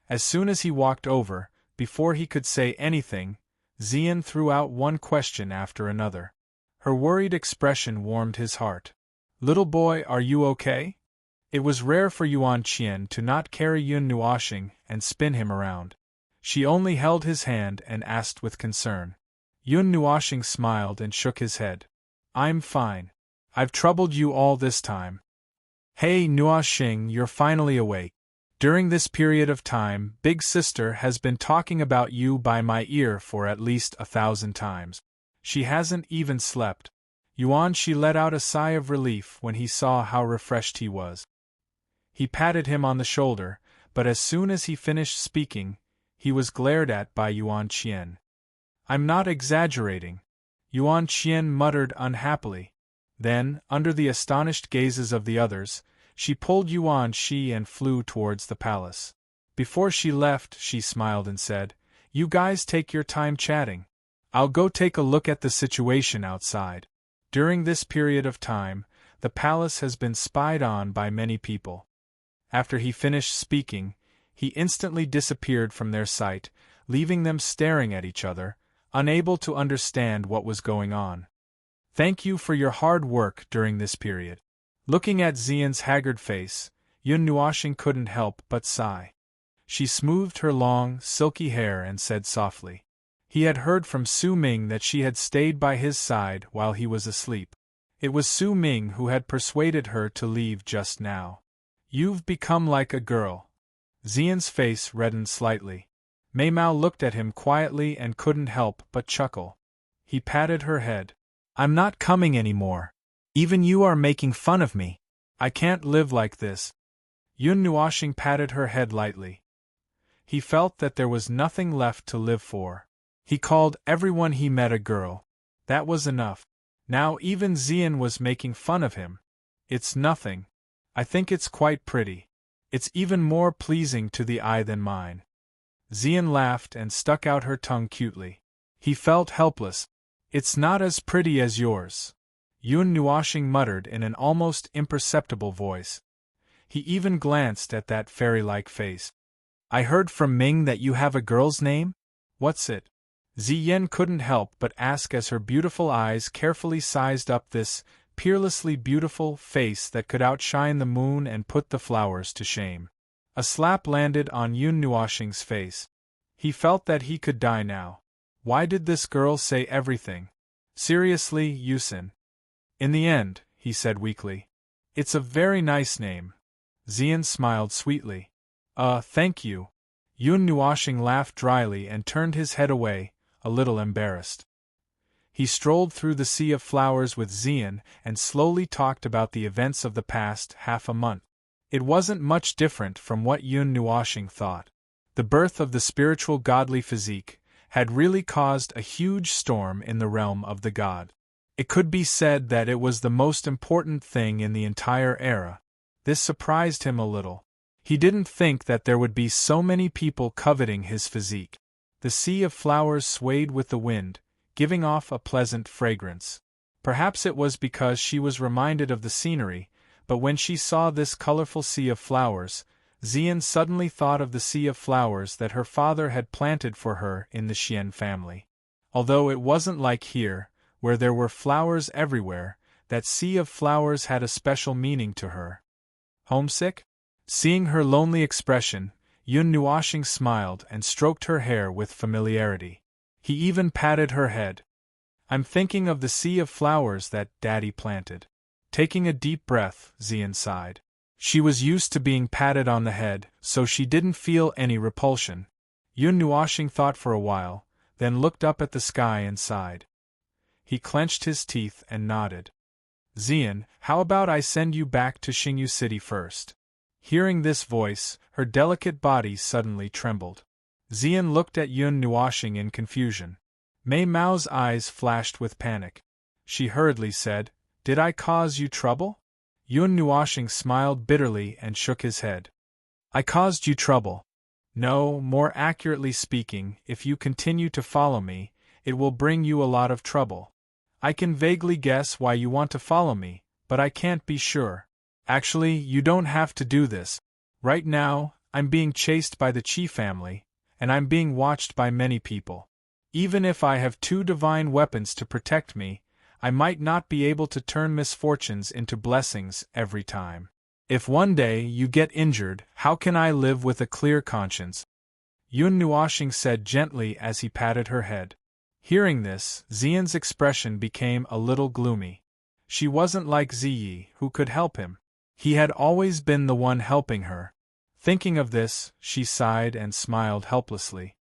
As soon as he walked over, before he could say anything, Ziyan threw out one question after another. Her worried expression warmed his heart. Little boy, are you okay? It was rare for Yuan Qian to not carry Yun Nuoxing and spin him around. She only held his hand and asked with concern. Yun Nuoxing smiled and shook his head. I'm fine. I've troubled you all this time. Hey Nuoxing, you're finally awake. During this period of time, Big Sister has been talking about you by my ear for at least 1,000 times. She hasn't even slept. Yuan Shi let out a sigh of relief when he saw how refreshed he was. He patted him on the shoulder, but as soon as he finished speaking, he was glared at by Yuan Qian. I'm not exaggerating. Yuan Qian muttered unhappily. Then, under the astonished gazes of the others, she pulled Yuan Shi and flew towards the palace. Before she left, she smiled and said, You guys take your time chatting. I'll go take a look at the situation outside. During this period of time, the palace has been spied on by many people. After he finished speaking, he instantly disappeared from their sight, leaving them staring at each other, unable to understand what was going on. Thank you for your hard work during this period. Looking at Ziyan's haggard face, Yun Nuoxing couldn't help but sigh. She smoothed her long, silky hair and said softly. He had heard from Su Ming that she had stayed by his side while he was asleep. It was Su Ming who had persuaded her to leave just now. You've become like a girl. Ziyan's face reddened slightly. Mei Mao looked at him quietly and couldn't help but chuckle. He patted her head. I'm not coming anymore. Even you are making fun of me. I can't live like this. Yun Nuoxing patted her head lightly. He felt that there was nothing left to live for. He called everyone he met a girl. That was enough. Now even Ziyan was making fun of him. It's nothing. I think it's quite pretty. It's even more pleasing to the eye than mine. Ziyan laughed and stuck out her tongue cutely. He felt helpless. It's not as pretty as yours. Yun Nuoxing muttered in an almost imperceptible voice. He even glanced at that fairy-like face. I heard from Ming that you have a girl's name? What's it? Ziyan couldn't help but ask as her beautiful eyes carefully sized up this peerlessly beautiful face that could outshine the moon and put the flowers to shame. A slap landed on Yun Nuoxing's face. He felt that he could die now. Why did this girl say everything? Seriously, Yusin. In the end, he said weakly. It's a very nice name. Xian smiled sweetly. Thank you. Yun Nuoxing laughed dryly and turned his head away, a little embarrassed. He strolled through the sea of flowers with Xian and slowly talked about the events of the past half a month. It wasn't much different from what Yun Nuoxing thought. The birth of the spiritual godly physique had really caused a huge storm in the realm of the god. It could be said that it was the most important thing in the entire era. This surprised him a little. He didn't think that there would be so many people coveting his physique. The sea of flowers swayed with the wind, giving off a pleasant fragrance. Perhaps it was because she was reminded of the scenery, but when she saw this colorful sea of flowers, Xian suddenly thought of the sea of flowers that her father had planted for her in the Xian family. Although it wasn't like here, where there were flowers everywhere, that sea of flowers had a special meaning to her. Homesick? Seeing her lonely expression, Yun Nuoxing smiled and stroked her hair with familiarity. He even patted her head. I'm thinking of the sea of flowers that Daddy planted. Taking a deep breath, Xian sighed. She was used to being patted on the head, so she didn't feel any repulsion. Yun Nuoxing thought for a while, then looked up at the sky and sighed. He clenched his teeth and nodded. Xian, how about I send you back to Xingyu City first? Hearing this voice, her delicate body suddenly trembled. Xian looked at Yun Nuoxing in confusion. Mei Mao's eyes flashed with panic. She hurriedly said, Did I cause you trouble? Yun Nuoxing smiled bitterly and shook his head. I caused you trouble. No, more accurately speaking, if you continue to follow me, it will bring you a lot of trouble. I can vaguely guess why you want to follow me, but I can't be sure. Actually, you don't have to do this. Right now, I'm being chased by the Qi family, and I'm being watched by many people. Even if I have 2 divine weapons to protect me, I might not be able to turn misfortunes into blessings every time. If one day you get injured, how can I live with a clear conscience? Yun Nuoxing said gently as he patted her head. Hearing this, Xian's expression became a little gloomy. She wasn't like Ziyi, who could help him. He had always been the one helping her. Thinking of this, she sighed and smiled helplessly.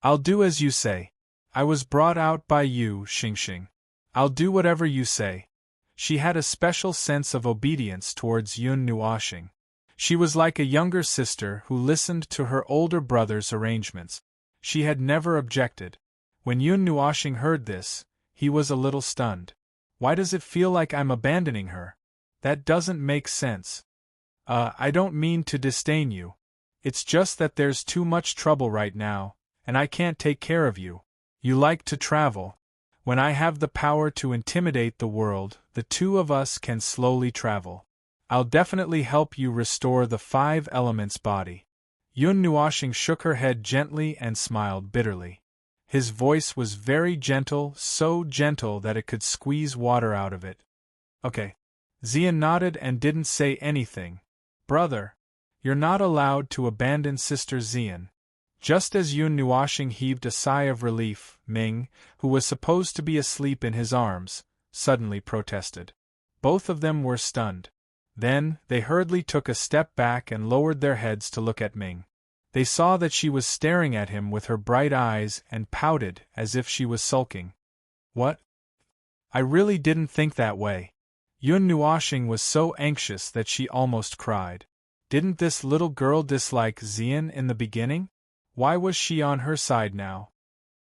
I'll do as you say. I was brought out by you, Xingxing. I'll do whatever you say. She had a special sense of obedience towards Yun Nuoxing. She was like a younger sister who listened to her older brother's arrangements. She had never objected. When Yun Nuoxing heard this, he was a little stunned. Why does it feel like I'm abandoning her? That doesn't make sense. I don't mean to disdain you. It's just that there's too much trouble right now, and I can't take care of you. You like to travel. When I have the power to intimidate the world, the 2 of us can slowly travel. I'll definitely help you restore the 5 elements body. Yun Nuoxing shook her head gently and smiled bitterly. His voice was very gentle, so gentle that it could squeeze water out of it. Okay. Xian nodded and didn't say anything. Brother, you're not allowed to abandon Sister Xian. Just as Yun Nuoxing heaved a sigh of relief, Ming, who was supposed to be asleep in his arms, suddenly protested. Both of them were stunned. Then, they hurriedly took a step back and lowered their heads to look at Ming. They saw that she was staring at him with her bright eyes and pouted as if she was sulking. What? I really didn't think that way. Yun Nuoxing was so anxious that she almost cried. Didn't this little girl dislike Xian in the beginning? Why was she on her side now?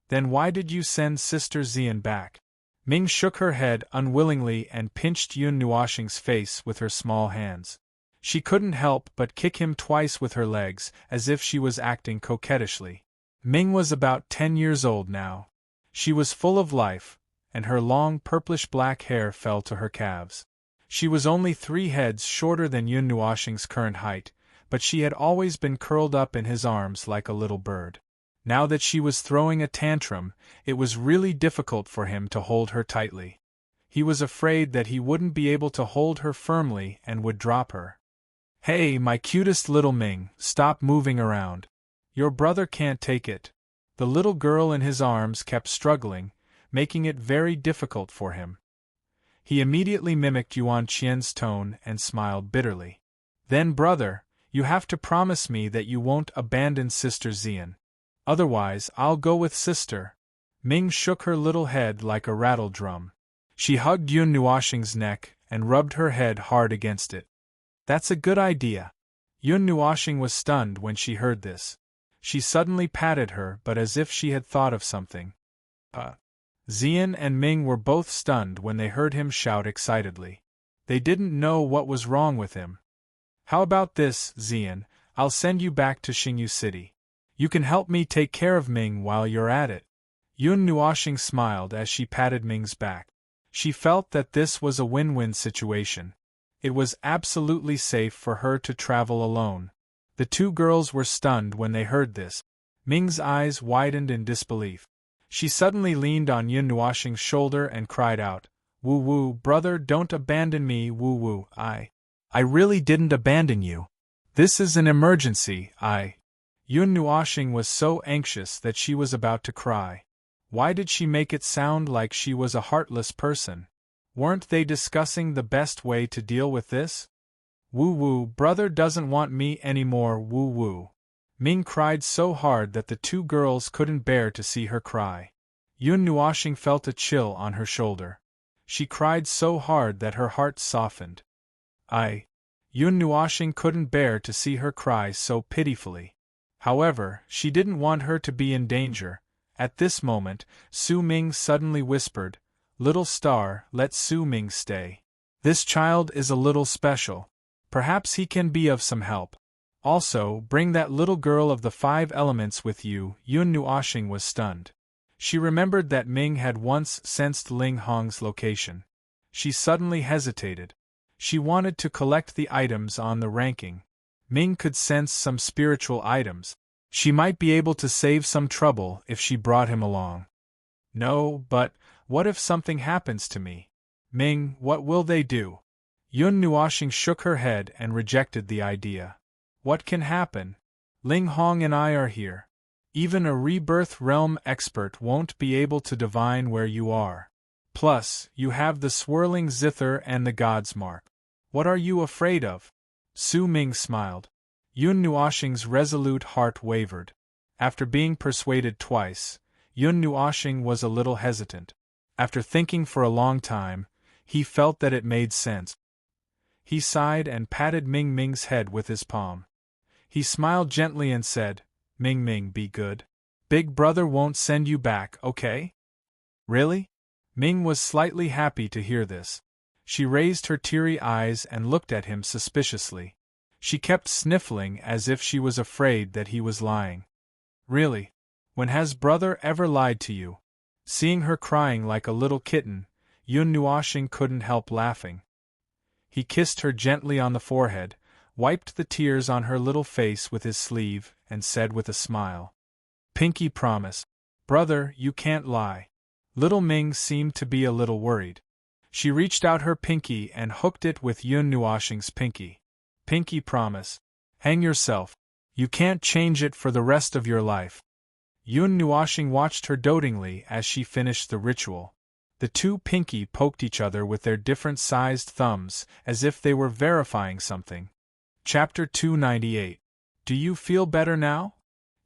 Then why did you send Sister Xian back? Ming shook her head unwillingly and pinched Yun Nuoxing's face with her small hands. She couldn't help but kick him twice with her legs, as if she was acting coquettishly. Ming was about 10 years old now. She was full of life, and her long purplish-black hair fell to her calves. She was only 3 heads shorter than Yun Nuoxing's current height, but she had always been curled up in his arms like a little bird. Now that she was throwing a tantrum, it was really difficult for him to hold her tightly. He was afraid that he wouldn't be able to hold her firmly and would drop her. Hey, my cutest little Ming, stop moving around. Your brother can't take it. The little girl in his arms kept struggling, making it very difficult for him. He immediately mimicked Yuan Qian's tone and smiled bitterly. Then brother, you have to promise me that you won't abandon Sister Xian. Otherwise, I'll go with Sister. Ming shook her little head like a rattle drum. She hugged Yun Nuoxing's neck and rubbed her head hard against it. That's a good idea. Yun Nuoxing was stunned when she heard this. She suddenly patted her, but as if she had thought of something. Xian and Ming were both stunned when they heard him shout excitedly. They didn't know what was wrong with him. How about this, Xian? I'll send you back to Xingyu City. You can help me take care of Ming while you're at it. Yun Nuoxing smiled as she patted Ming's back. She felt that this was a win-win situation. It was absolutely safe for her to travel alone. The two girls were stunned when they heard this. Ming's eyes widened in disbelief. She suddenly leaned on Yun Nuoxing's shoulder and cried out, "Woo-woo, brother, don't abandon me, woo-woo, I really didn't abandon you. This is an emergency, Yun Nuoxing was so anxious that she was about to cry. Why did she make it sound like she was a heartless person? Weren't they discussing the best way to deal with this? Woo-woo, brother doesn't want me anymore, woo-woo. Ming cried so hard that the two girls couldn't bear to see her cry. Yun Nuoxing felt a chill on her shoulder. She cried so hard that her heart softened. Yun Nuoxing couldn't bear to see her cry so pitifully. However, she didn't want her to be in danger. At this moment, Su Ming suddenly whispered, "Little star, let Su Ming stay. This child is a little special. Perhaps he can be of some help. Also, bring that little girl of the 5 elements with you." Yun Nuoxing was stunned. She remembered that Ming had once sensed Ling Hong's location. She suddenly hesitated. She wanted to collect the items on the ranking. Ming could sense some spiritual items. She might be able to save some trouble if she brought him along. No, but what if something happens to me? Ming, what will they do? Yun Nuoxing shook her head and rejected the idea. What can happen? Ling Hong and I are here. Even a rebirth realm expert won't be able to divine where you are. Plus, you have the swirling zither and the God's mark. What are you afraid of? Su Ming smiled. Yun Nuoxing's resolute heart wavered. After being persuaded twice, Yun Nuoxing was a little hesitant. After thinking for a long time, he felt that it made sense. He sighed and patted Ming Ming's head with his palm. He smiled gently and said, "Ming Ming, be good. Big brother won't send you back, okay?" Really? Ming was slightly happy to hear this. She raised her teary eyes and looked at him suspiciously. She kept sniffling as if she was afraid that he was lying. Really? When has brother ever lied to you? Seeing her crying like a little kitten, Yun Nuoxing couldn't help laughing. He kissed her gently on the forehead, wiped the tears on her little face with his sleeve, and said with a smile, "Pinky promise. Brother, you can't lie." Little Ming seemed to be a little worried. She reached out her pinky and hooked it with Yun Nuoxing's pinky. "Pinky promise. Hang yourself. You can't change it for the rest of your life." Yun Nuoxing watched her dotingly as she finished the ritual. The two pinky poked each other with their different-sized thumbs, as if they were verifying something. Chapter 298. Do you feel better now?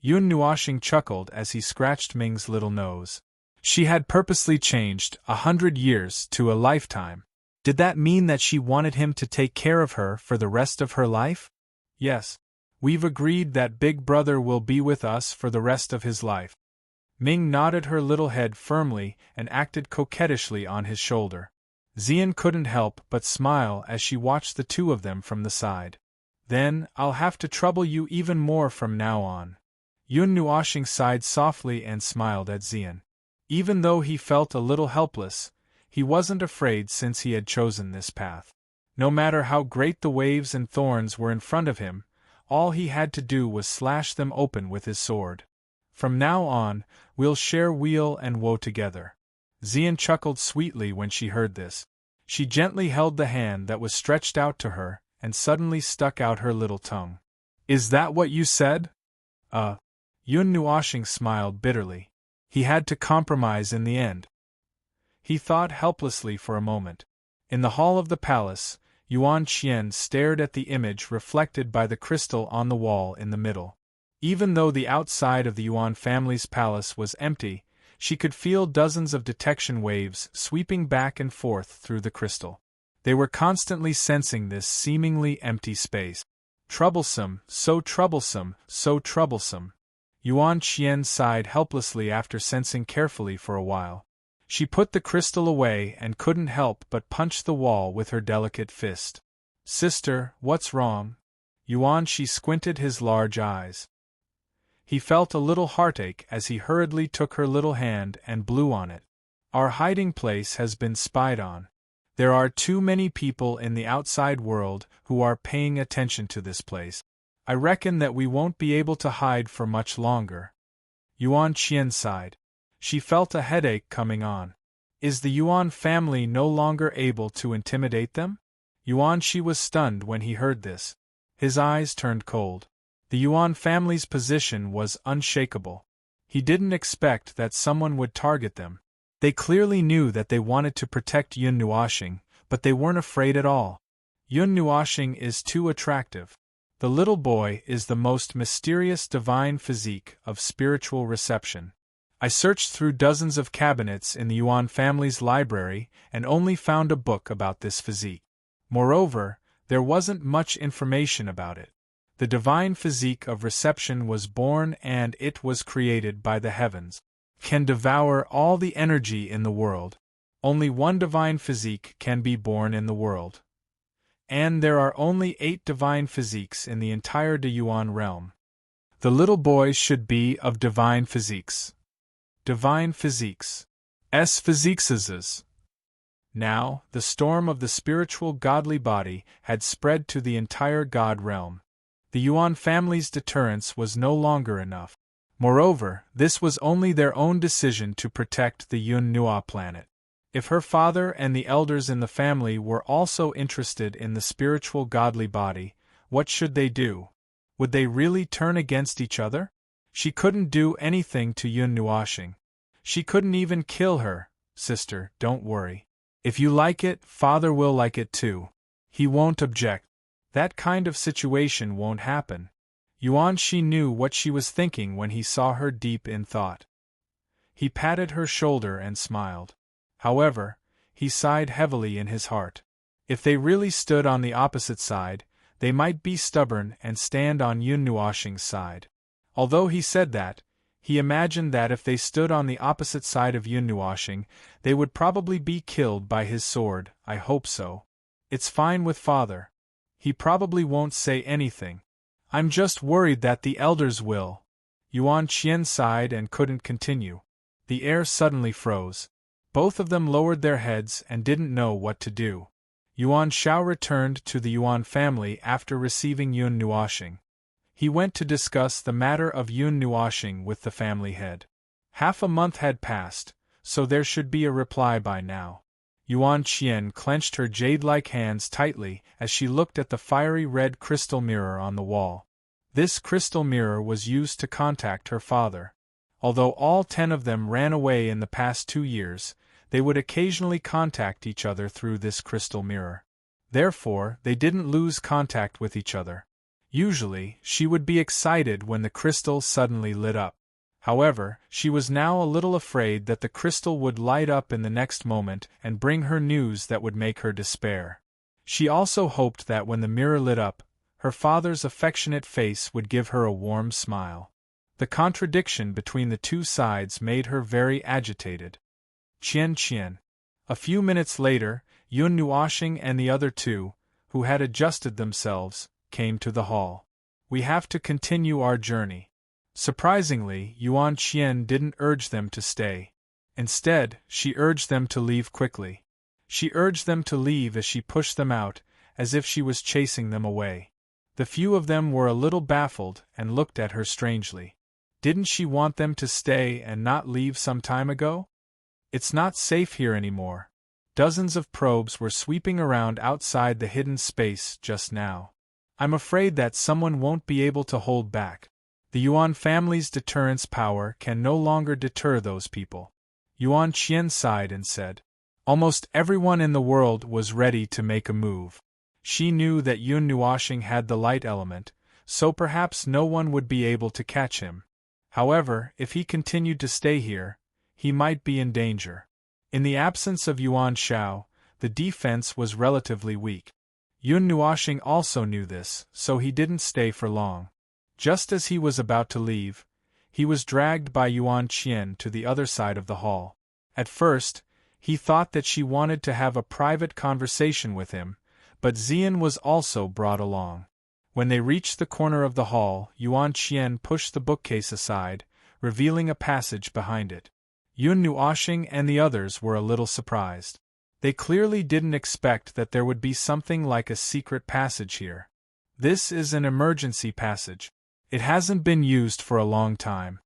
Yun Nuoxing chuckled as he scratched Ming's little nose. She had purposely changed 100 years to a lifetime. Did that mean that she wanted him to take care of her for the rest of her life? Yes. We've agreed that Big Brother will be with us for the rest of his life. Ming nodded her little head firmly and acted coquettishly on his shoulder. Xian couldn't help but smile as she watched the two of them from the side. Then, I'll have to trouble you even more from now on. Yun Nuoxing sighed softly and smiled at Xian. Even though he felt a little helpless, he wasn't afraid since he had chosen this path. No matter how great the waves and thorns were in front of him, all he had to do was slash them open with his sword. From now on, we'll share weal and woe together. Xian chuckled sweetly when she heard this. She gently held the hand that was stretched out to her, and suddenly stuck out her little tongue. "Is that what you said?" Yun Nuoxing smiled bitterly. He had to compromise in the end. He thought helplessly for a moment. In the hall of the palace, Yuan Qian stared at the image reflected by the crystal on the wall in the middle. Even though the outside of the Yuan family's palace was empty, she could feel dozens of detection waves sweeping back and forth through the crystal. They were constantly sensing this seemingly empty space. Troublesome, so troublesome, so troublesome. Yuan Qian sighed helplessly after sensing carefully for a while. She put the crystal away and couldn't help but punch the wall with her delicate fist. Sister, what's wrong? Yuan Shi squinted his large eyes. He felt a little heartache as he hurriedly took her little hand and blew on it. Our hiding place has been spied on. There are too many people in the outside world who are paying attention to this place. I reckon that we won't be able to hide for much longer. Yuan Qian sighed. She felt a headache coming on. Is the Yuan family no longer able to intimidate them? Yuan Shi was stunned when he heard this. His eyes turned cold. The Yuan family's position was unshakable. He didn't expect that someone would target them. They clearly knew that they wanted to protect Yun Nuoxing, but they weren't afraid at all. Yun Nuoxing is too attractive. The little boy is the most mysterious divine physique of spiritual reception. I searched through dozens of cabinets in the Yuan family's library and only found a book about this physique. Moreover, there wasn't much information about it. The divine physique of reception was born and it was created by the heavens. Can devour all the energy in the world. Only one divine physique can be born in the world. And there are only 8 divine physiques in the entire De Yuan realm. The little boy should be of divine physiques. Divine physiques. Physiqueses. Now, the storm of the spiritual godly body had spread to the entire god realm. The Yuan family's deterrence was no longer enough. Moreover, this was only their own decision to protect the Yun Nua planet. If her father and the elders in the family were also interested in the spiritual godly body, what should they do? Would they really turn against each other? She couldn't do anything to Yun Nuoxing. She couldn't even kill her. Sister, don't worry. If you like it, father will like it too. He won't object. That kind of situation won't happen. Yuan Shi knew what she was thinking when he saw her deep in thought. He patted her shoulder and smiled. However, he sighed heavily in his heart. If they really stood on the opposite side, they might be stubborn and stand on Yun Nuoxing's side. Although he said that, he imagined that if they stood on the opposite side of Yun Nuoxing, they would probably be killed by his sword. I hope so. It's fine with father. He probably won't say anything. I'm just worried that the elders will. Yuan Qian sighed and couldn't continue. The air suddenly froze. Both of them lowered their heads and didn't know what to do. Yuan Shao returned to the Yuan family after receiving Yun Nuoxing. He went to discuss the matter of Yun Nuoxing with the family head. Half a month had passed, so there should be a reply by now. Yuan Qian clenched her jade-like hands tightly as she looked at the fiery red crystal mirror on the wall. This crystal mirror was used to contact her father. Although all 10 of them ran away in the past 2 years, they would occasionally contact each other through this crystal mirror. Therefore, they didn't lose contact with each other. Usually, she would be excited when the crystal suddenly lit up. However, she was now a little afraid that the crystal would light up in the next moment and bring her news that would make her despair. She also hoped that when the mirror lit up, her father's affectionate face would give her a warm smile. The contradiction between the two sides made her very agitated. Qian. A few minutes later, Yun Nuoxing and the other 2, who had adjusted themselves, came to the hall. We have to continue our journey. Surprisingly, Yuan Qian didn't urge them to stay. Instead, she urged them to leave quickly. She urged them to leave as she pushed them out, as if she was chasing them away. The few of them were a little baffled and looked at her strangely. Didn't she want them to stay and not leave some time ago? It's not safe here anymore. Dozens of probes were sweeping around outside the hidden space just now. I'm afraid that someone won't be able to hold back. The Yuan family's deterrence power can no longer deter those people. Yuan Qian sighed and said, almost everyone in the world was ready to make a move. She knew that Yun Nuoshing had the light element, so perhaps no one would be able to catch him. However, if he continued to stay here, he might be in danger. In the absence of Yuan Shao, the defense was relatively weak. Yun Nuoshing also knew this, so he didn't stay for long. Just as he was about to leave, he was dragged by Yuan Qian to the other side of the hall. At first, he thought that she wanted to have a private conversation with him, but Xian was also brought along. When they reached the corner of the hall, Yuan Qian pushed the bookcase aside, revealing a passage behind it. Yun Nuoshing and the others were a little surprised. They clearly didn't expect that there would be something like a secret passage here. This is an emergency passage. It hasn't been used for a long time.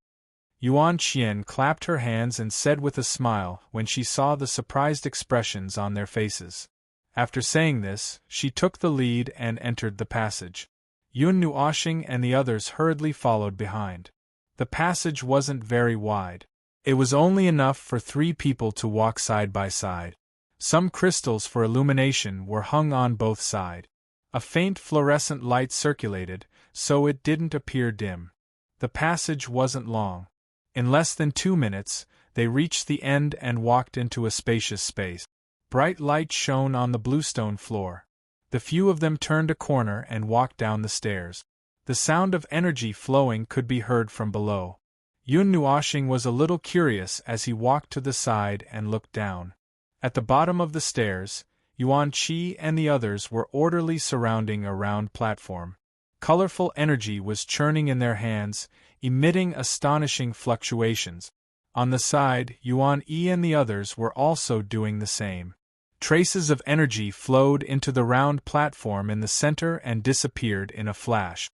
Yuan Qian clapped her hands and said with a smile when she saw the surprised expressions on their faces. After saying this, she took the lead and entered the passage. Yun Nuoshing and the others hurriedly followed behind. The passage wasn't very wide. It was only enough for 3 people to walk side by side. Some crystals for illumination were hung on both sides. A faint fluorescent light circulated, so it didn't appear dim. The passage wasn't long. In less than 2 minutes, they reached the end and walked into a spacious space. Bright light shone on the bluestone floor. The few of them turned a corner and walked down the stairs. The sound of energy flowing could be heard from below. Yun Nuoshing was a little curious as he walked to the side and looked down. At the bottom of the stairs, Yuan Qi and the others were orderly surrounding a round platform. Colorful energy was churning in their hands, emitting astonishing fluctuations. On the side, Yuan Yi and the others were also doing the same. Traces of energy flowed into the round platform in the center and disappeared in a flash.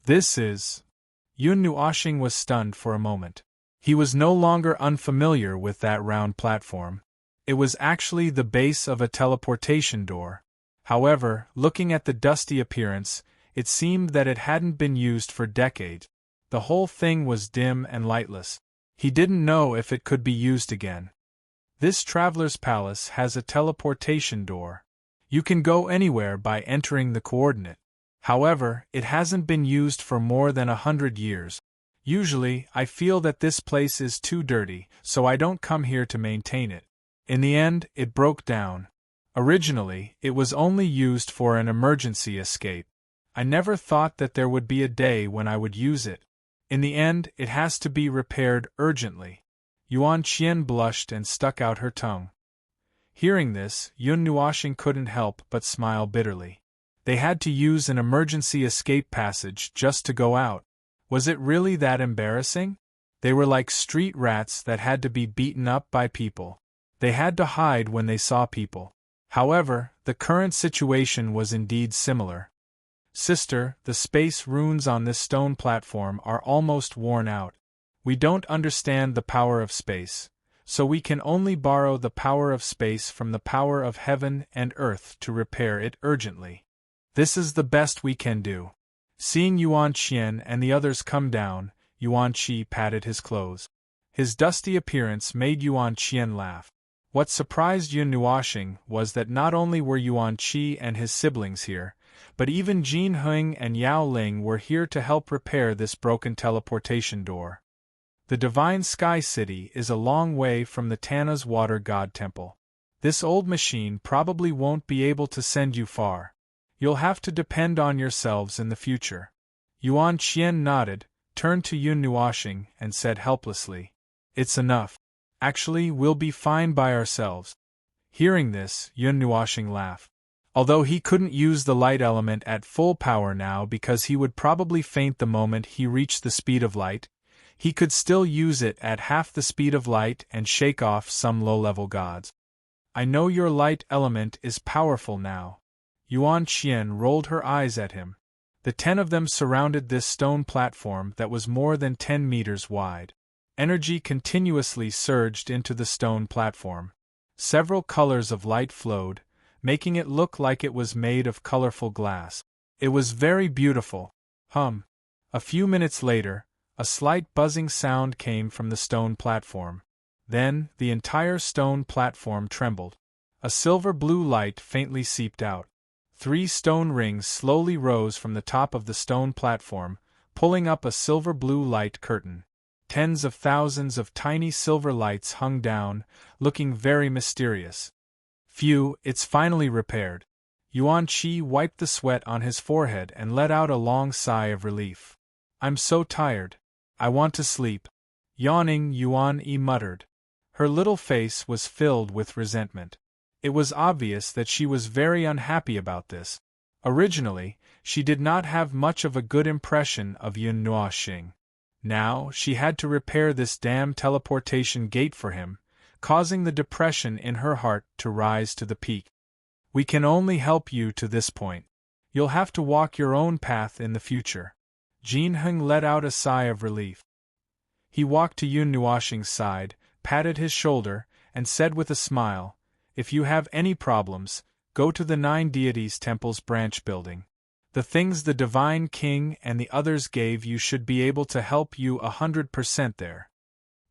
This is... Yun Nuoshing was stunned for a moment. He was no longer unfamiliar with that round platform. It was actually the base of a teleportation door. However, looking at the dusty appearance, it seemed that it hadn't been used for decades. The whole thing was dim and lightless. He didn't know if it could be used again. This traveler's palace has a teleportation door. You can go anywhere by entering the coordinate. However, it hasn't been used for more than 100 years. Usually, I feel that this place is too dirty, so I don't come here to maintain it. In the end, it broke down. Originally, it was only used for an emergency escape. I never thought that there would be a day when I would use it. In the end, it has to be repaired urgently. Yuan Qian blushed and stuck out her tongue. Hearing this, Yun Nuoshing couldn't help but smile bitterly. They had to use an emergency escape passage just to go out. Was it really that embarrassing? They were like street rats that had to be beaten up by people. They had to hide when they saw people. However, the current situation was indeed similar. Sister, the space runes on this stone platform are almost worn out. We don't understand the power of space, so we can only borrow the power of space from the power of heaven and earth to repair it urgently. This is the best we can do. Seeing Yuan Qian and the others come down, Yuan Qi patted his clothes. His dusty appearance made Yuan Qian laugh. What surprised Yun Nuoshing was that not only were Yuan Qi and his siblings here, but even Jin Heng and Yao Ling were here to help repair this broken teleportation door. The Divine Sky City is a long way from the Tana's Water God Temple. This old machine probably won't be able to send you far. You'll have to depend on yourselves in the future. Yuan Qian nodded, turned to Yun Nuoshing, and said helplessly, "It's enough. Actually, we'll be fine by ourselves." Hearing this, Yun Nuoshing laughed. Although he couldn't use the light element at full power now because he would probably faint the moment he reached the speed of light, he could still use it at half the speed of light and shake off some low-level gods. "I know your light element is powerful now." Yuan Qian rolled her eyes at him. The 10 of them surrounded this stone platform that was more than 10 meters wide. Energy continuously surged into the stone platform. Several colors of light flowed, making it look like it was made of colorful glass. It was very beautiful. A few minutes later, a slight buzzing sound came from the stone platform. Then, the entire stone platform trembled. A silver-blue light faintly seeped out. 3 stone rings slowly rose from the top of the stone platform, pulling up a silver blue light curtain. Tens of thousands of tiny silver lights hung down, looking very mysterious. Phew, it's finally repaired. Yuan Qi wiped the sweat on his forehead and let out a long sigh of relief. I'm so tired. I want to sleep. Yawning, Yuan Yi muttered. Her little face was filled with resentment. It was obvious that she was very unhappy about this. Originally, she did not have much of a good impression of Yun Nuoxing. Now, she had to repair this damn teleportation gate for him, causing the depression in her heart to rise to the peak. We can only help you to this point. You'll have to walk your own path in the future. Jin Heng let out a sigh of relief. He walked to Yun Nuoxing's side, patted his shoulder, and said with a smile, If you have any problems, go to the 9 Deities Temple's branch building. The things the Divine King and the others gave you should be able to help you 100% there.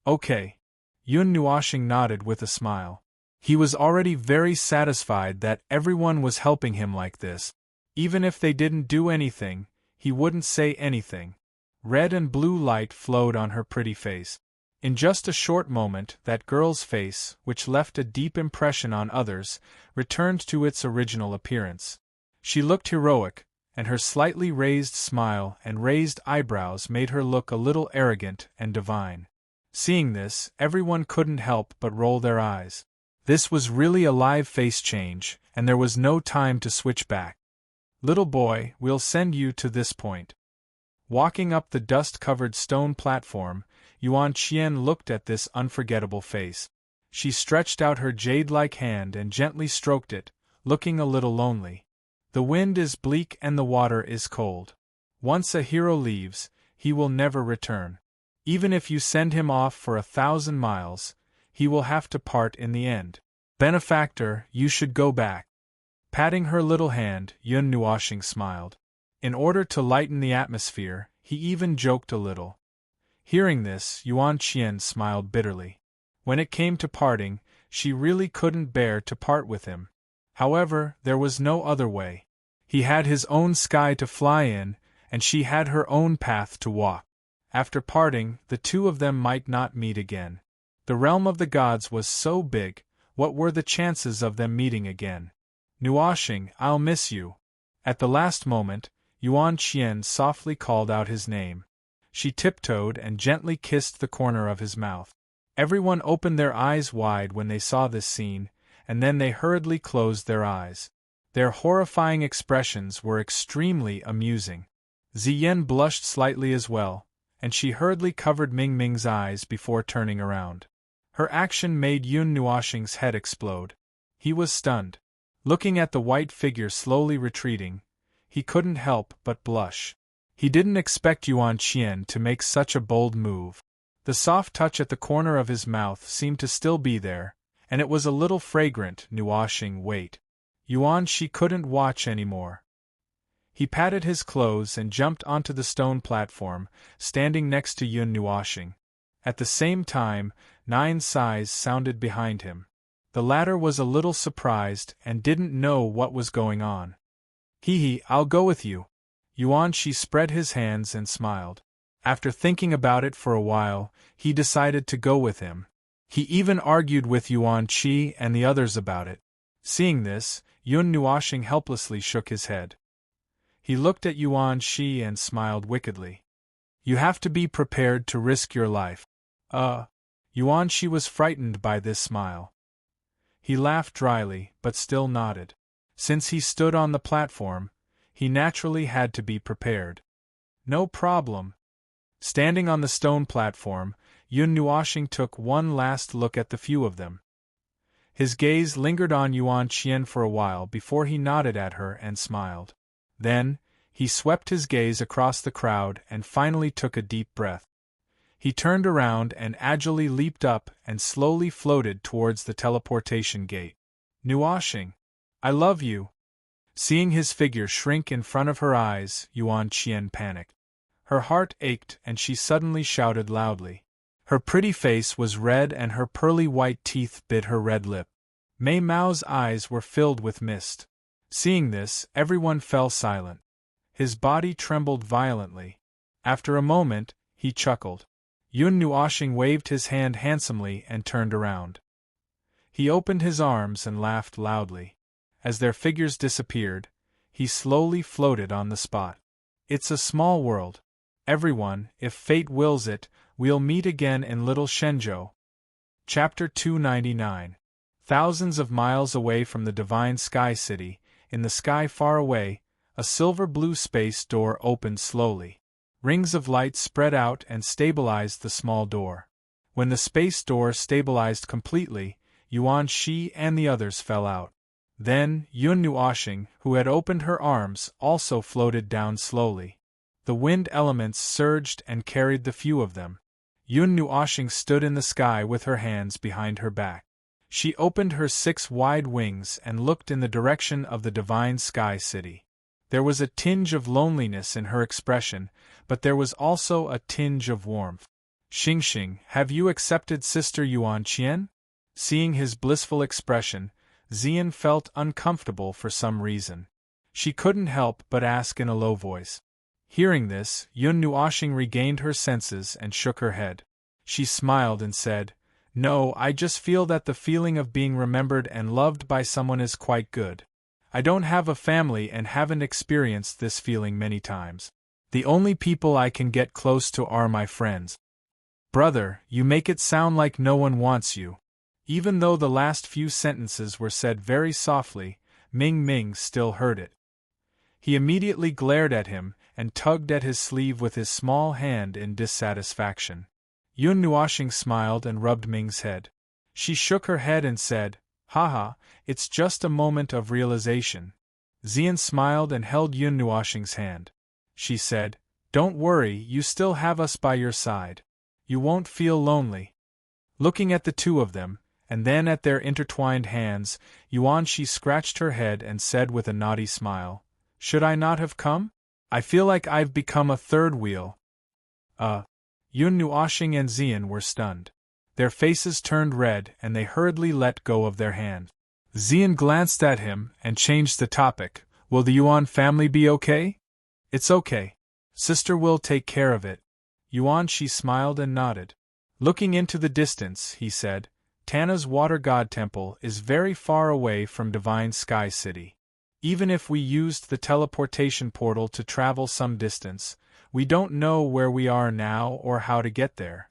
Okay. Yun Nuoxing nodded with a smile. He was already very satisfied that everyone was helping him like this. Even if they didn't do anything, he wouldn't say anything. Red and blue light flowed on her pretty face. In just a short moment, that girl's face, which left a deep impression on others, returned to its original appearance. She looked heroic, and her slightly raised smile and raised eyebrows made her look a little arrogant and divine. Seeing this, everyone couldn't help but roll their eyes. This was really a live face change, and there was no time to switch back. Little boy, we'll send you to this point. Walking up the dust-covered stone platform, Yuan Qian looked at this unforgettable face. She stretched out her jade-like hand and gently stroked it, looking a little lonely. The wind is bleak and the water is cold. Once a hero leaves, he will never return. Even if you send him off for 1,000 miles, he will have to part in the end. Benefactor, you should go back. Patting her little hand, Yun Nuoxing smiled. In order to lighten the atmosphere, he even joked a little. Hearing this, Yuan Qian smiled bitterly. When it came to parting, she really couldn't bear to part with him. However, there was no other way. He had his own sky to fly in, and she had her own path to walk. After parting, the two of them might not meet again. The realm of the gods was so big, what were the chances of them meeting again? Nuoxing, I'll miss you. At the last moment, Yuan Qian softly called out his name. She tiptoed and gently kissed the corner of his mouth. Everyone opened their eyes wide when they saw this scene, and then they hurriedly closed their eyes. Their horrifying expressions were extremely amusing. Ziyen blushed slightly as well, and she hurriedly covered Ming Ming's eyes before turning around. Her action made Yun Nuoxing's head explode. He was stunned. Looking at the white figure slowly retreating, he couldn't help but blush. He didn't expect Yuan Qian to make such a bold move. The soft touch at the corner of his mouth seemed to still be there, and it was a little fragrant. Nuoxing, wait. Yuan Shi couldn't watch anymore. He patted his clothes and jumped onto the stone platform, standing next to Yun Nuoxing. At the same time, 9 sighs sounded behind him. The latter was a little surprised and didn't know what was going on. Hee, I'll go with you. Yuan Shi spread his hands and smiled. After thinking about it for a while, he decided to go with him. He even argued with Yuan Qi and the others about it. Seeing this, Yun Nuoxing helplessly shook his head. He looked at Yuan Qi and smiled wickedly. You have to be prepared to risk your life. Yuan Qi was frightened by this smile. He laughed dryly, but still nodded. Since he stood on the platform, he naturally had to be prepared. No problem. Standing on the stone platform, Yun Nuoxing took one last look at the few of them. His gaze lingered on Yuan Qian for a while before he nodded at her and smiled. Then, he swept his gaze across the crowd and finally took a deep breath. He turned around and agilely leaped up and slowly floated towards the teleportation gate. Nuoxing, I love you. Seeing his figure shrink in front of her eyes, Yuan Qian panicked. Her heart ached and she suddenly shouted loudly. Her pretty face was red and her pearly white teeth bit her red lip. Mei Mao's eyes were filled with mist. Seeing this, everyone fell silent. His body trembled violently. After a moment, he chuckled. Yun Nuoshing waved his hand handsomely and turned around. He opened his arms and laughed loudly. As their figures disappeared, he slowly floated on the spot. It's a small world. Everyone, if fate wills it, we'll meet again in Little Shenzhou. Chapter 299. Thousands of miles away from the divine Sky City, in the sky far away, a silver-blue space door opened slowly. Rings of light spread out and stabilized the small door. When the space door stabilized completely, Yuan Shi and the others fell out. Then, Yun Nuoshing, who had opened her arms, also floated down slowly. The wind elements surged and carried the few of them. Yun Nuoshing stood in the sky with her hands behind her back. She opened her 6 wide wings and looked in the direction of the divine Sky City. There was a tinge of loneliness in her expression, but there was also a tinge of warmth. Xingxing, have you accepted Sister Yuan Qian? Seeing his blissful expression, Xian felt uncomfortable for some reason. She couldn't help but ask in a low voice. Hearing this, Yun Nuoshing regained her senses and shook her head. She smiled and said, No, I just feel that the feeling of being remembered and loved by someone is quite good. I don't have a family and haven't experienced this feeling many times. The only people I can get close to are my friends. Brother, you make it sound like no one wants you. Even though the last few sentences were said very softly, Ming Ming still heard it. He immediately glared at him and tugged at his sleeve with his small hand in dissatisfaction. Yun Nuoshing smiled and rubbed Ming's head. She shook her head and said, Haha, it's just a moment of realization. Xian smiled and held Yun Nuoshing's hand. She said, Don't worry, you still have us by your side. You won't feel lonely. Looking at the two of them, and then at their intertwined hands, Yuan Shi scratched her head and said with a naughty smile, Should I not have come? I feel like I've become a third wheel. Yun Nuoshing and Xian were stunned. Their faces turned red and they hurriedly let go of their hand. Xian glanced at him and changed the topic. Will the Yuan family be okay? It's okay. Sister will take care of it. Yuan Shi smiled and nodded. Looking into the distance, he said, Tana's water god temple is very far away from Divine Sky City. Even if we used the teleportation portal to travel some distance, we don't know where we are now or how to get there.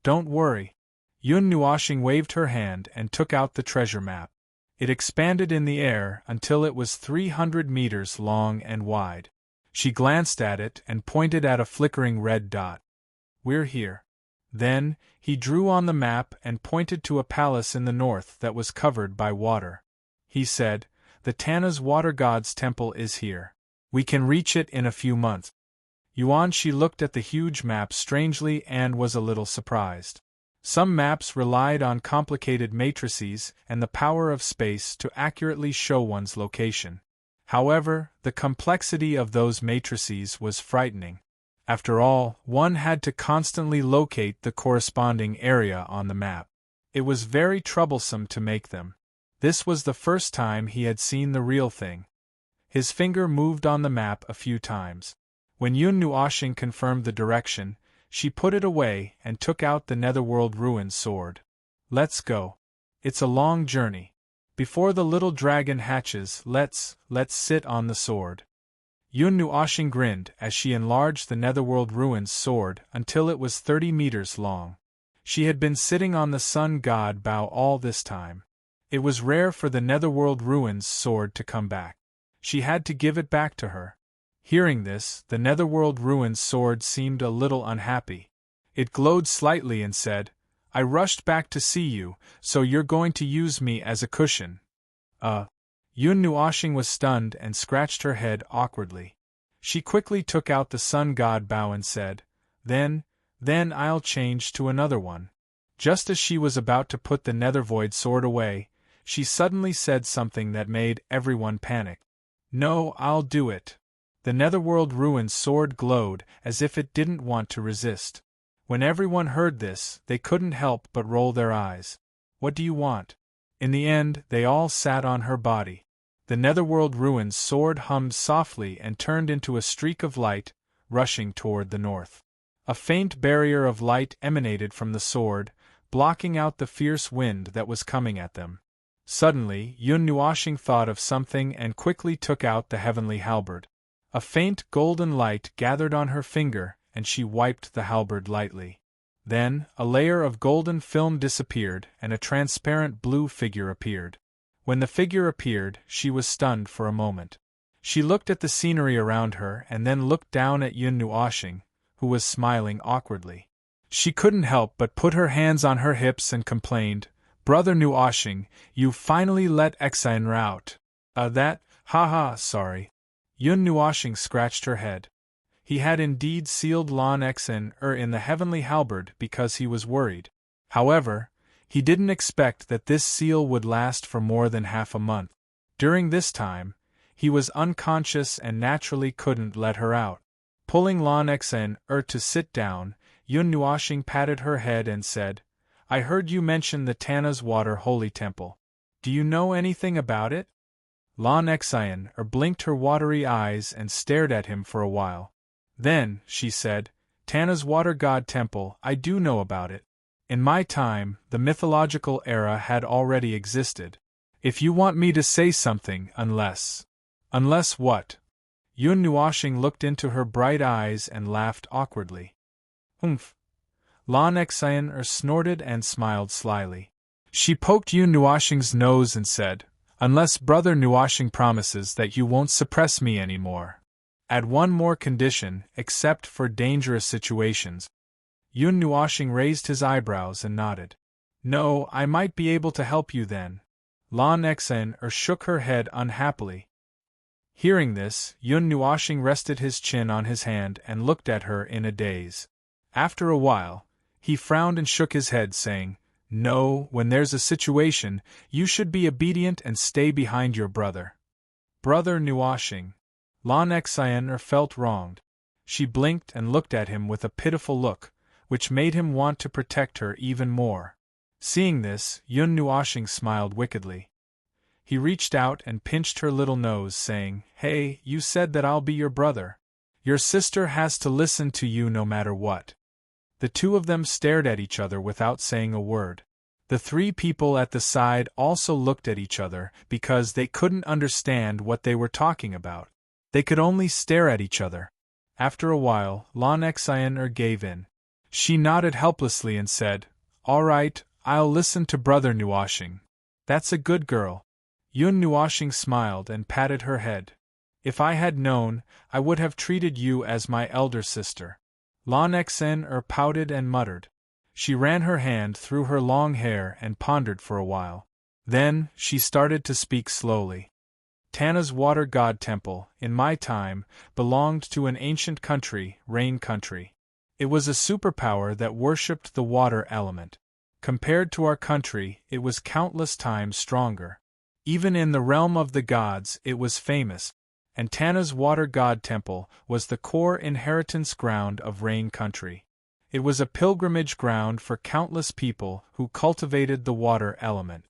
Don't worry. Yun Nuoshing waved her hand and took out the treasure map. It expanded in the air until it was 300 meters long and wide. She glanced at it and pointed at a flickering red dot. We're here. Then, he drew on the map and pointed to a palace in the north that was covered by water. He said, The Tana's water god's temple is here. We can reach it in a few months. Yuan Shi looked at the huge map strangely and was a little surprised. Some maps relied on complicated matrices and the power of space to accurately show one's location. However, the complexity of those matrices was frightening. After all, one had to constantly locate the corresponding area on the map. It was very troublesome to make them. This was the first time he had seen the real thing. His finger moved on the map a few times. When Yun Nuoshing confirmed the direction, she put it away and took out the Netherworld Ruins sword. Let's go. It's a long journey. Before the little dragon hatches, let's sit on the sword. Yun Nuoshing grinned as she enlarged the Netherworld Ruins sword until it was 30 meters long. She had been sitting on the sun god bow all this time. It was rare for the Netherworld Ruins sword to come back. She had to give it back to her. Hearing this, the Netherworld Ruins sword seemed a little unhappy. It glowed slightly and said, I rushed back to see you, so you're going to use me as a cushion. Yun Nuoshing was stunned and scratched her head awkwardly. She quickly took out the sun god bow and said, Then I'll change to another one. Just as she was about to put the Nethervoid sword away, she suddenly said something that made everyone panic. No, I'll do it. The Netherworld Ruins sword glowed as if it didn't want to resist. When everyone heard this, they couldn't help but roll their eyes. What do you want? In the end, they all sat on her body. The netherworld ruins sword hummed softly and turned into a streak of light, rushing toward the north. A faint barrier of light emanated from the sword, blocking out the fierce wind that was coming at them. Suddenly, Yun Nuashing thought of something and quickly took out the heavenly halberd. A faint golden light gathered on her finger, and she wiped the halberd lightly. Then, a layer of golden film disappeared, and a transparent blue figure appeared. When the figure appeared, she was stunned for a moment. She looked at the scenery around her and then looked down at Yun Nuashing, who was smiling awkwardly. She couldn't help but put her hands on her hips and complained, "Brother Nuashing, you finally let Exhilarating out. Sorry." Yun Nuashing scratched her head. He had indeed sealed Lan Xen in the heavenly halberd because he was worried. However, he didn't expect that this seal would last for more than half a month. During this time, he was unconscious and naturally couldn't let her out. Pulling Lan Xen to sit down, Yun Nuashing patted her head and said, "I heard you mention the Tana's Water Holy Temple. Do you know anything about it?" Lan Xen blinked her watery eyes and stared at him for a while. Then, she said, "Tana's Water God Temple, I do know about it. In my time, the mythological era had already existed. If you want me to say something, unless what?" Yun Nuashing looked into her bright eyes and laughed awkwardly. "Humph." Lan Xen snorted and smiled slyly. She poked Yun Nuashing's nose and said, "Unless Brother Nuashing promises that you won't suppress me anymore. Add one more condition, except for dangerous situations." Yun Nuashing raised his eyebrows and nodded. "No, I might be able to help you then." Lan Xen shook her head unhappily. Hearing this, Yun Nuashing rested his chin on his hand and looked at her in a daze. After a while, he frowned and shook his head, saying, "No, when there's a situation, you should be obedient and stay behind your brother." Brother Nuashing. Lan Xen felt wronged. She blinked and looked at him with a pitiful look, which made him want to protect her even more. Seeing this, Yun Nuashing smiled wickedly. He reached out and pinched her little nose, saying, "Hey, you said that I'll be your brother. Your sister has to listen to you no matter what." The two of them stared at each other without saying a word. The three people at the side also looked at each other because they couldn't understand what they were talking about. They could only stare at each other. After a while, Lan Xen gave in. She nodded helplessly and said, "All right, I'll listen to Brother Nuashing. That's a good girl." Yun Nuashing smiled and patted her head. "If I had known, I would have treated you as my elder sister." Lan Xen pouted and muttered. She ran her hand through her long hair and pondered for a while. Then, she started to speak slowly. "Tana's Water God Temple, in my time, belonged to an ancient country, Rain Country. It was a superpower that worshipped the water element. Compared to our country, it was countless times stronger. Even in the realm of the gods, it was famous, and Tana's Water God Temple was the core inheritance ground of Rain Country. It was a pilgrimage ground for countless people who cultivated the water element.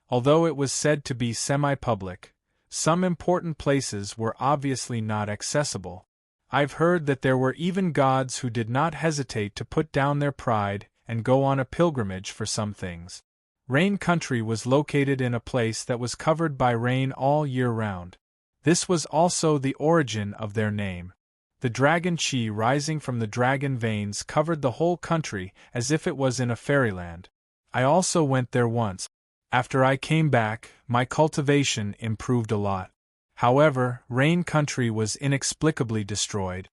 Although it was said to be semi-public, some important places were obviously not accessible. I've heard that there were even gods who did not hesitate to put down their pride and go on a pilgrimage for some things. Rain Country was located in a place that was covered by rain all year round. This was also the origin of their name. The dragon chi rising from the dragon veins covered the whole country as if it was in a fairyland. I also went there once. After I came back, my cultivation improved a lot. However, Rain Country was inexplicably destroyed."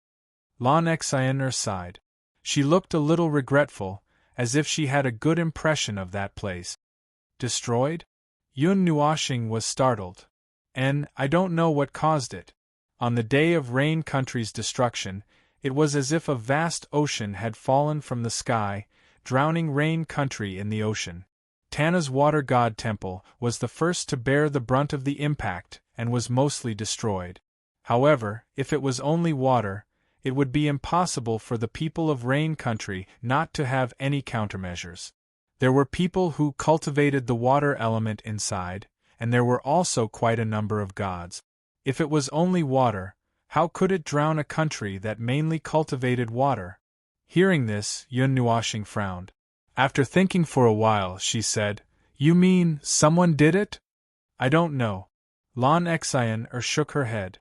Lan Xen sighed. She looked a little regretful, as if she had a good impression of that place. "Destroyed?" Yun Nuashing was startled. "I don't know what caused it. On the day of Rain Country's destruction, it was as if a vast ocean had fallen from the sky, drowning Rain Country in the ocean. Tana's Water God Temple was the first to bear the brunt of the impact and was mostly destroyed. However, if it was only water, it would be impossible for the people of Rain Country not to have any countermeasures. There were people who cultivated the water element inside, and there were also quite a number of gods. If it was only water, how could it drown a country that mainly cultivated water? Hearing this, Yun Nuoxing frowned. After thinking for a while, she said, "You mean someone did it?" "I don't know." Lan Xian shook her head.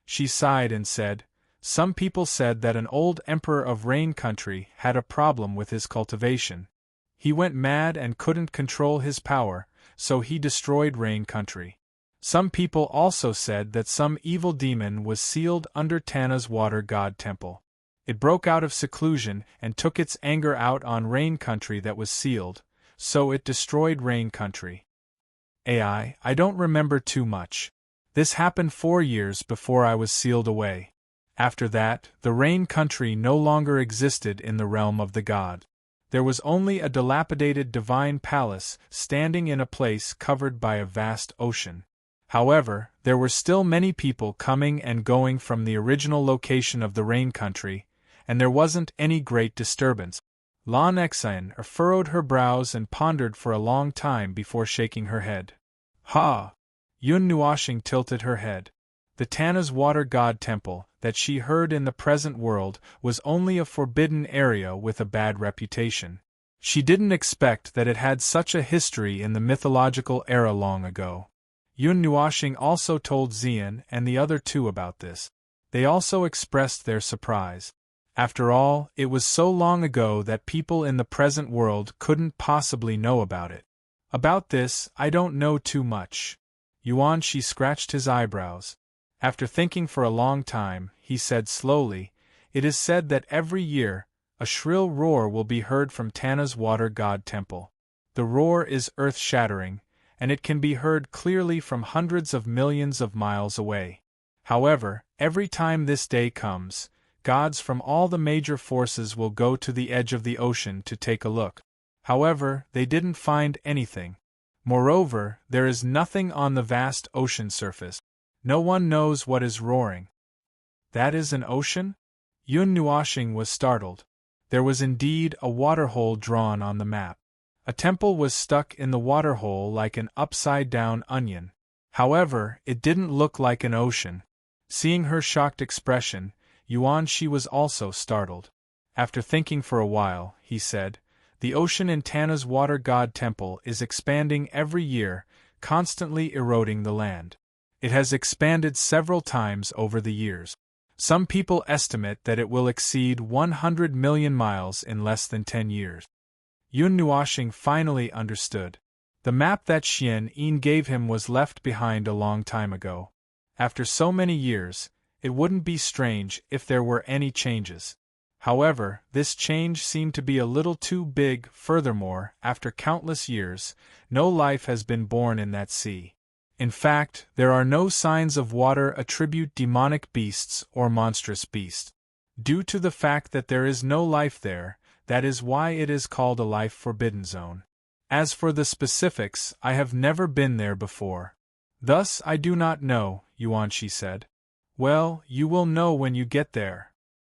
She sighed and said, "Some people said that an old emperor of Rain Country had a problem with his cultivation. He went mad and couldn't control his power, so he destroyed Rain Country. Some people also said that some evil demon was sealed under Tana's water god temple. It broke out of seclusion and took its anger out on Rain Country that was sealed, so it destroyed Rain Country. I don't remember too much. This happened 4 years before I was sealed away. After that, the Rain Country no longer existed in the realm of the god. There was only a dilapidated divine palace standing in a place covered by a vast ocean. However, there were still many people coming and going from the original location of the Rain Country, and there wasn't any great disturbance." Lan Xian furrowed her brows and pondered for a long time before shaking her head. "Ha!" Yun Nuoxing tilted her head. The Tana's water god temple, that she heard in the present world, was only a forbidden area with a bad reputation. She didn't expect that it had such a history in the mythological era long ago. Yun Nuoxing also told Xian and the other two about this. They also expressed their surprise. After all, it was so long ago that people in the present world couldn't possibly know about it. "About this, I don't know too much." Yuan Shi scratched his eyebrows. After thinking for a long time, he said slowly, "It is said that every year, a shrill roar will be heard from Tana's water god temple. The roar is earth-shattering, and it can be heard clearly from hundreds of millions of miles away. However, every time this day comes, gods from all the major forces will go to the edge of the ocean to take a look. However, they didn't find anything. Moreover, there is nothing on the vast ocean surface. No one knows what is roaring." "That is an ocean?" Yun Nuoxing was startled. There was indeed a waterhole drawn on the map. A temple was stuck in the waterhole like an upside-down onion. However, it didn't look like an ocean. Seeing her shocked expression, Yuan Shi was also startled. After thinking for a while, he said, "The ocean in Tana's water god temple is expanding every year, constantly eroding the land. It has expanded several times over the years. Some people estimate that it will exceed 100 million miles in less than 10 years. Yun Nuoxing finally understood. The map that Xian Yin gave him was left behind a long time ago. After so many years, it wouldn't be strange if there were any changes. However, this change seemed to be a little too big. Furthermore, after countless years, no life has been born in that sea. In fact, there are no signs of water attribute demonic beasts or monstrous beasts. Due to the fact that there is no life there, that is why it is called a life-forbidden zone. As for the specifics, I have never been there before. Thus I do not know," Yuan Shi said. "Well, you will know when you get there."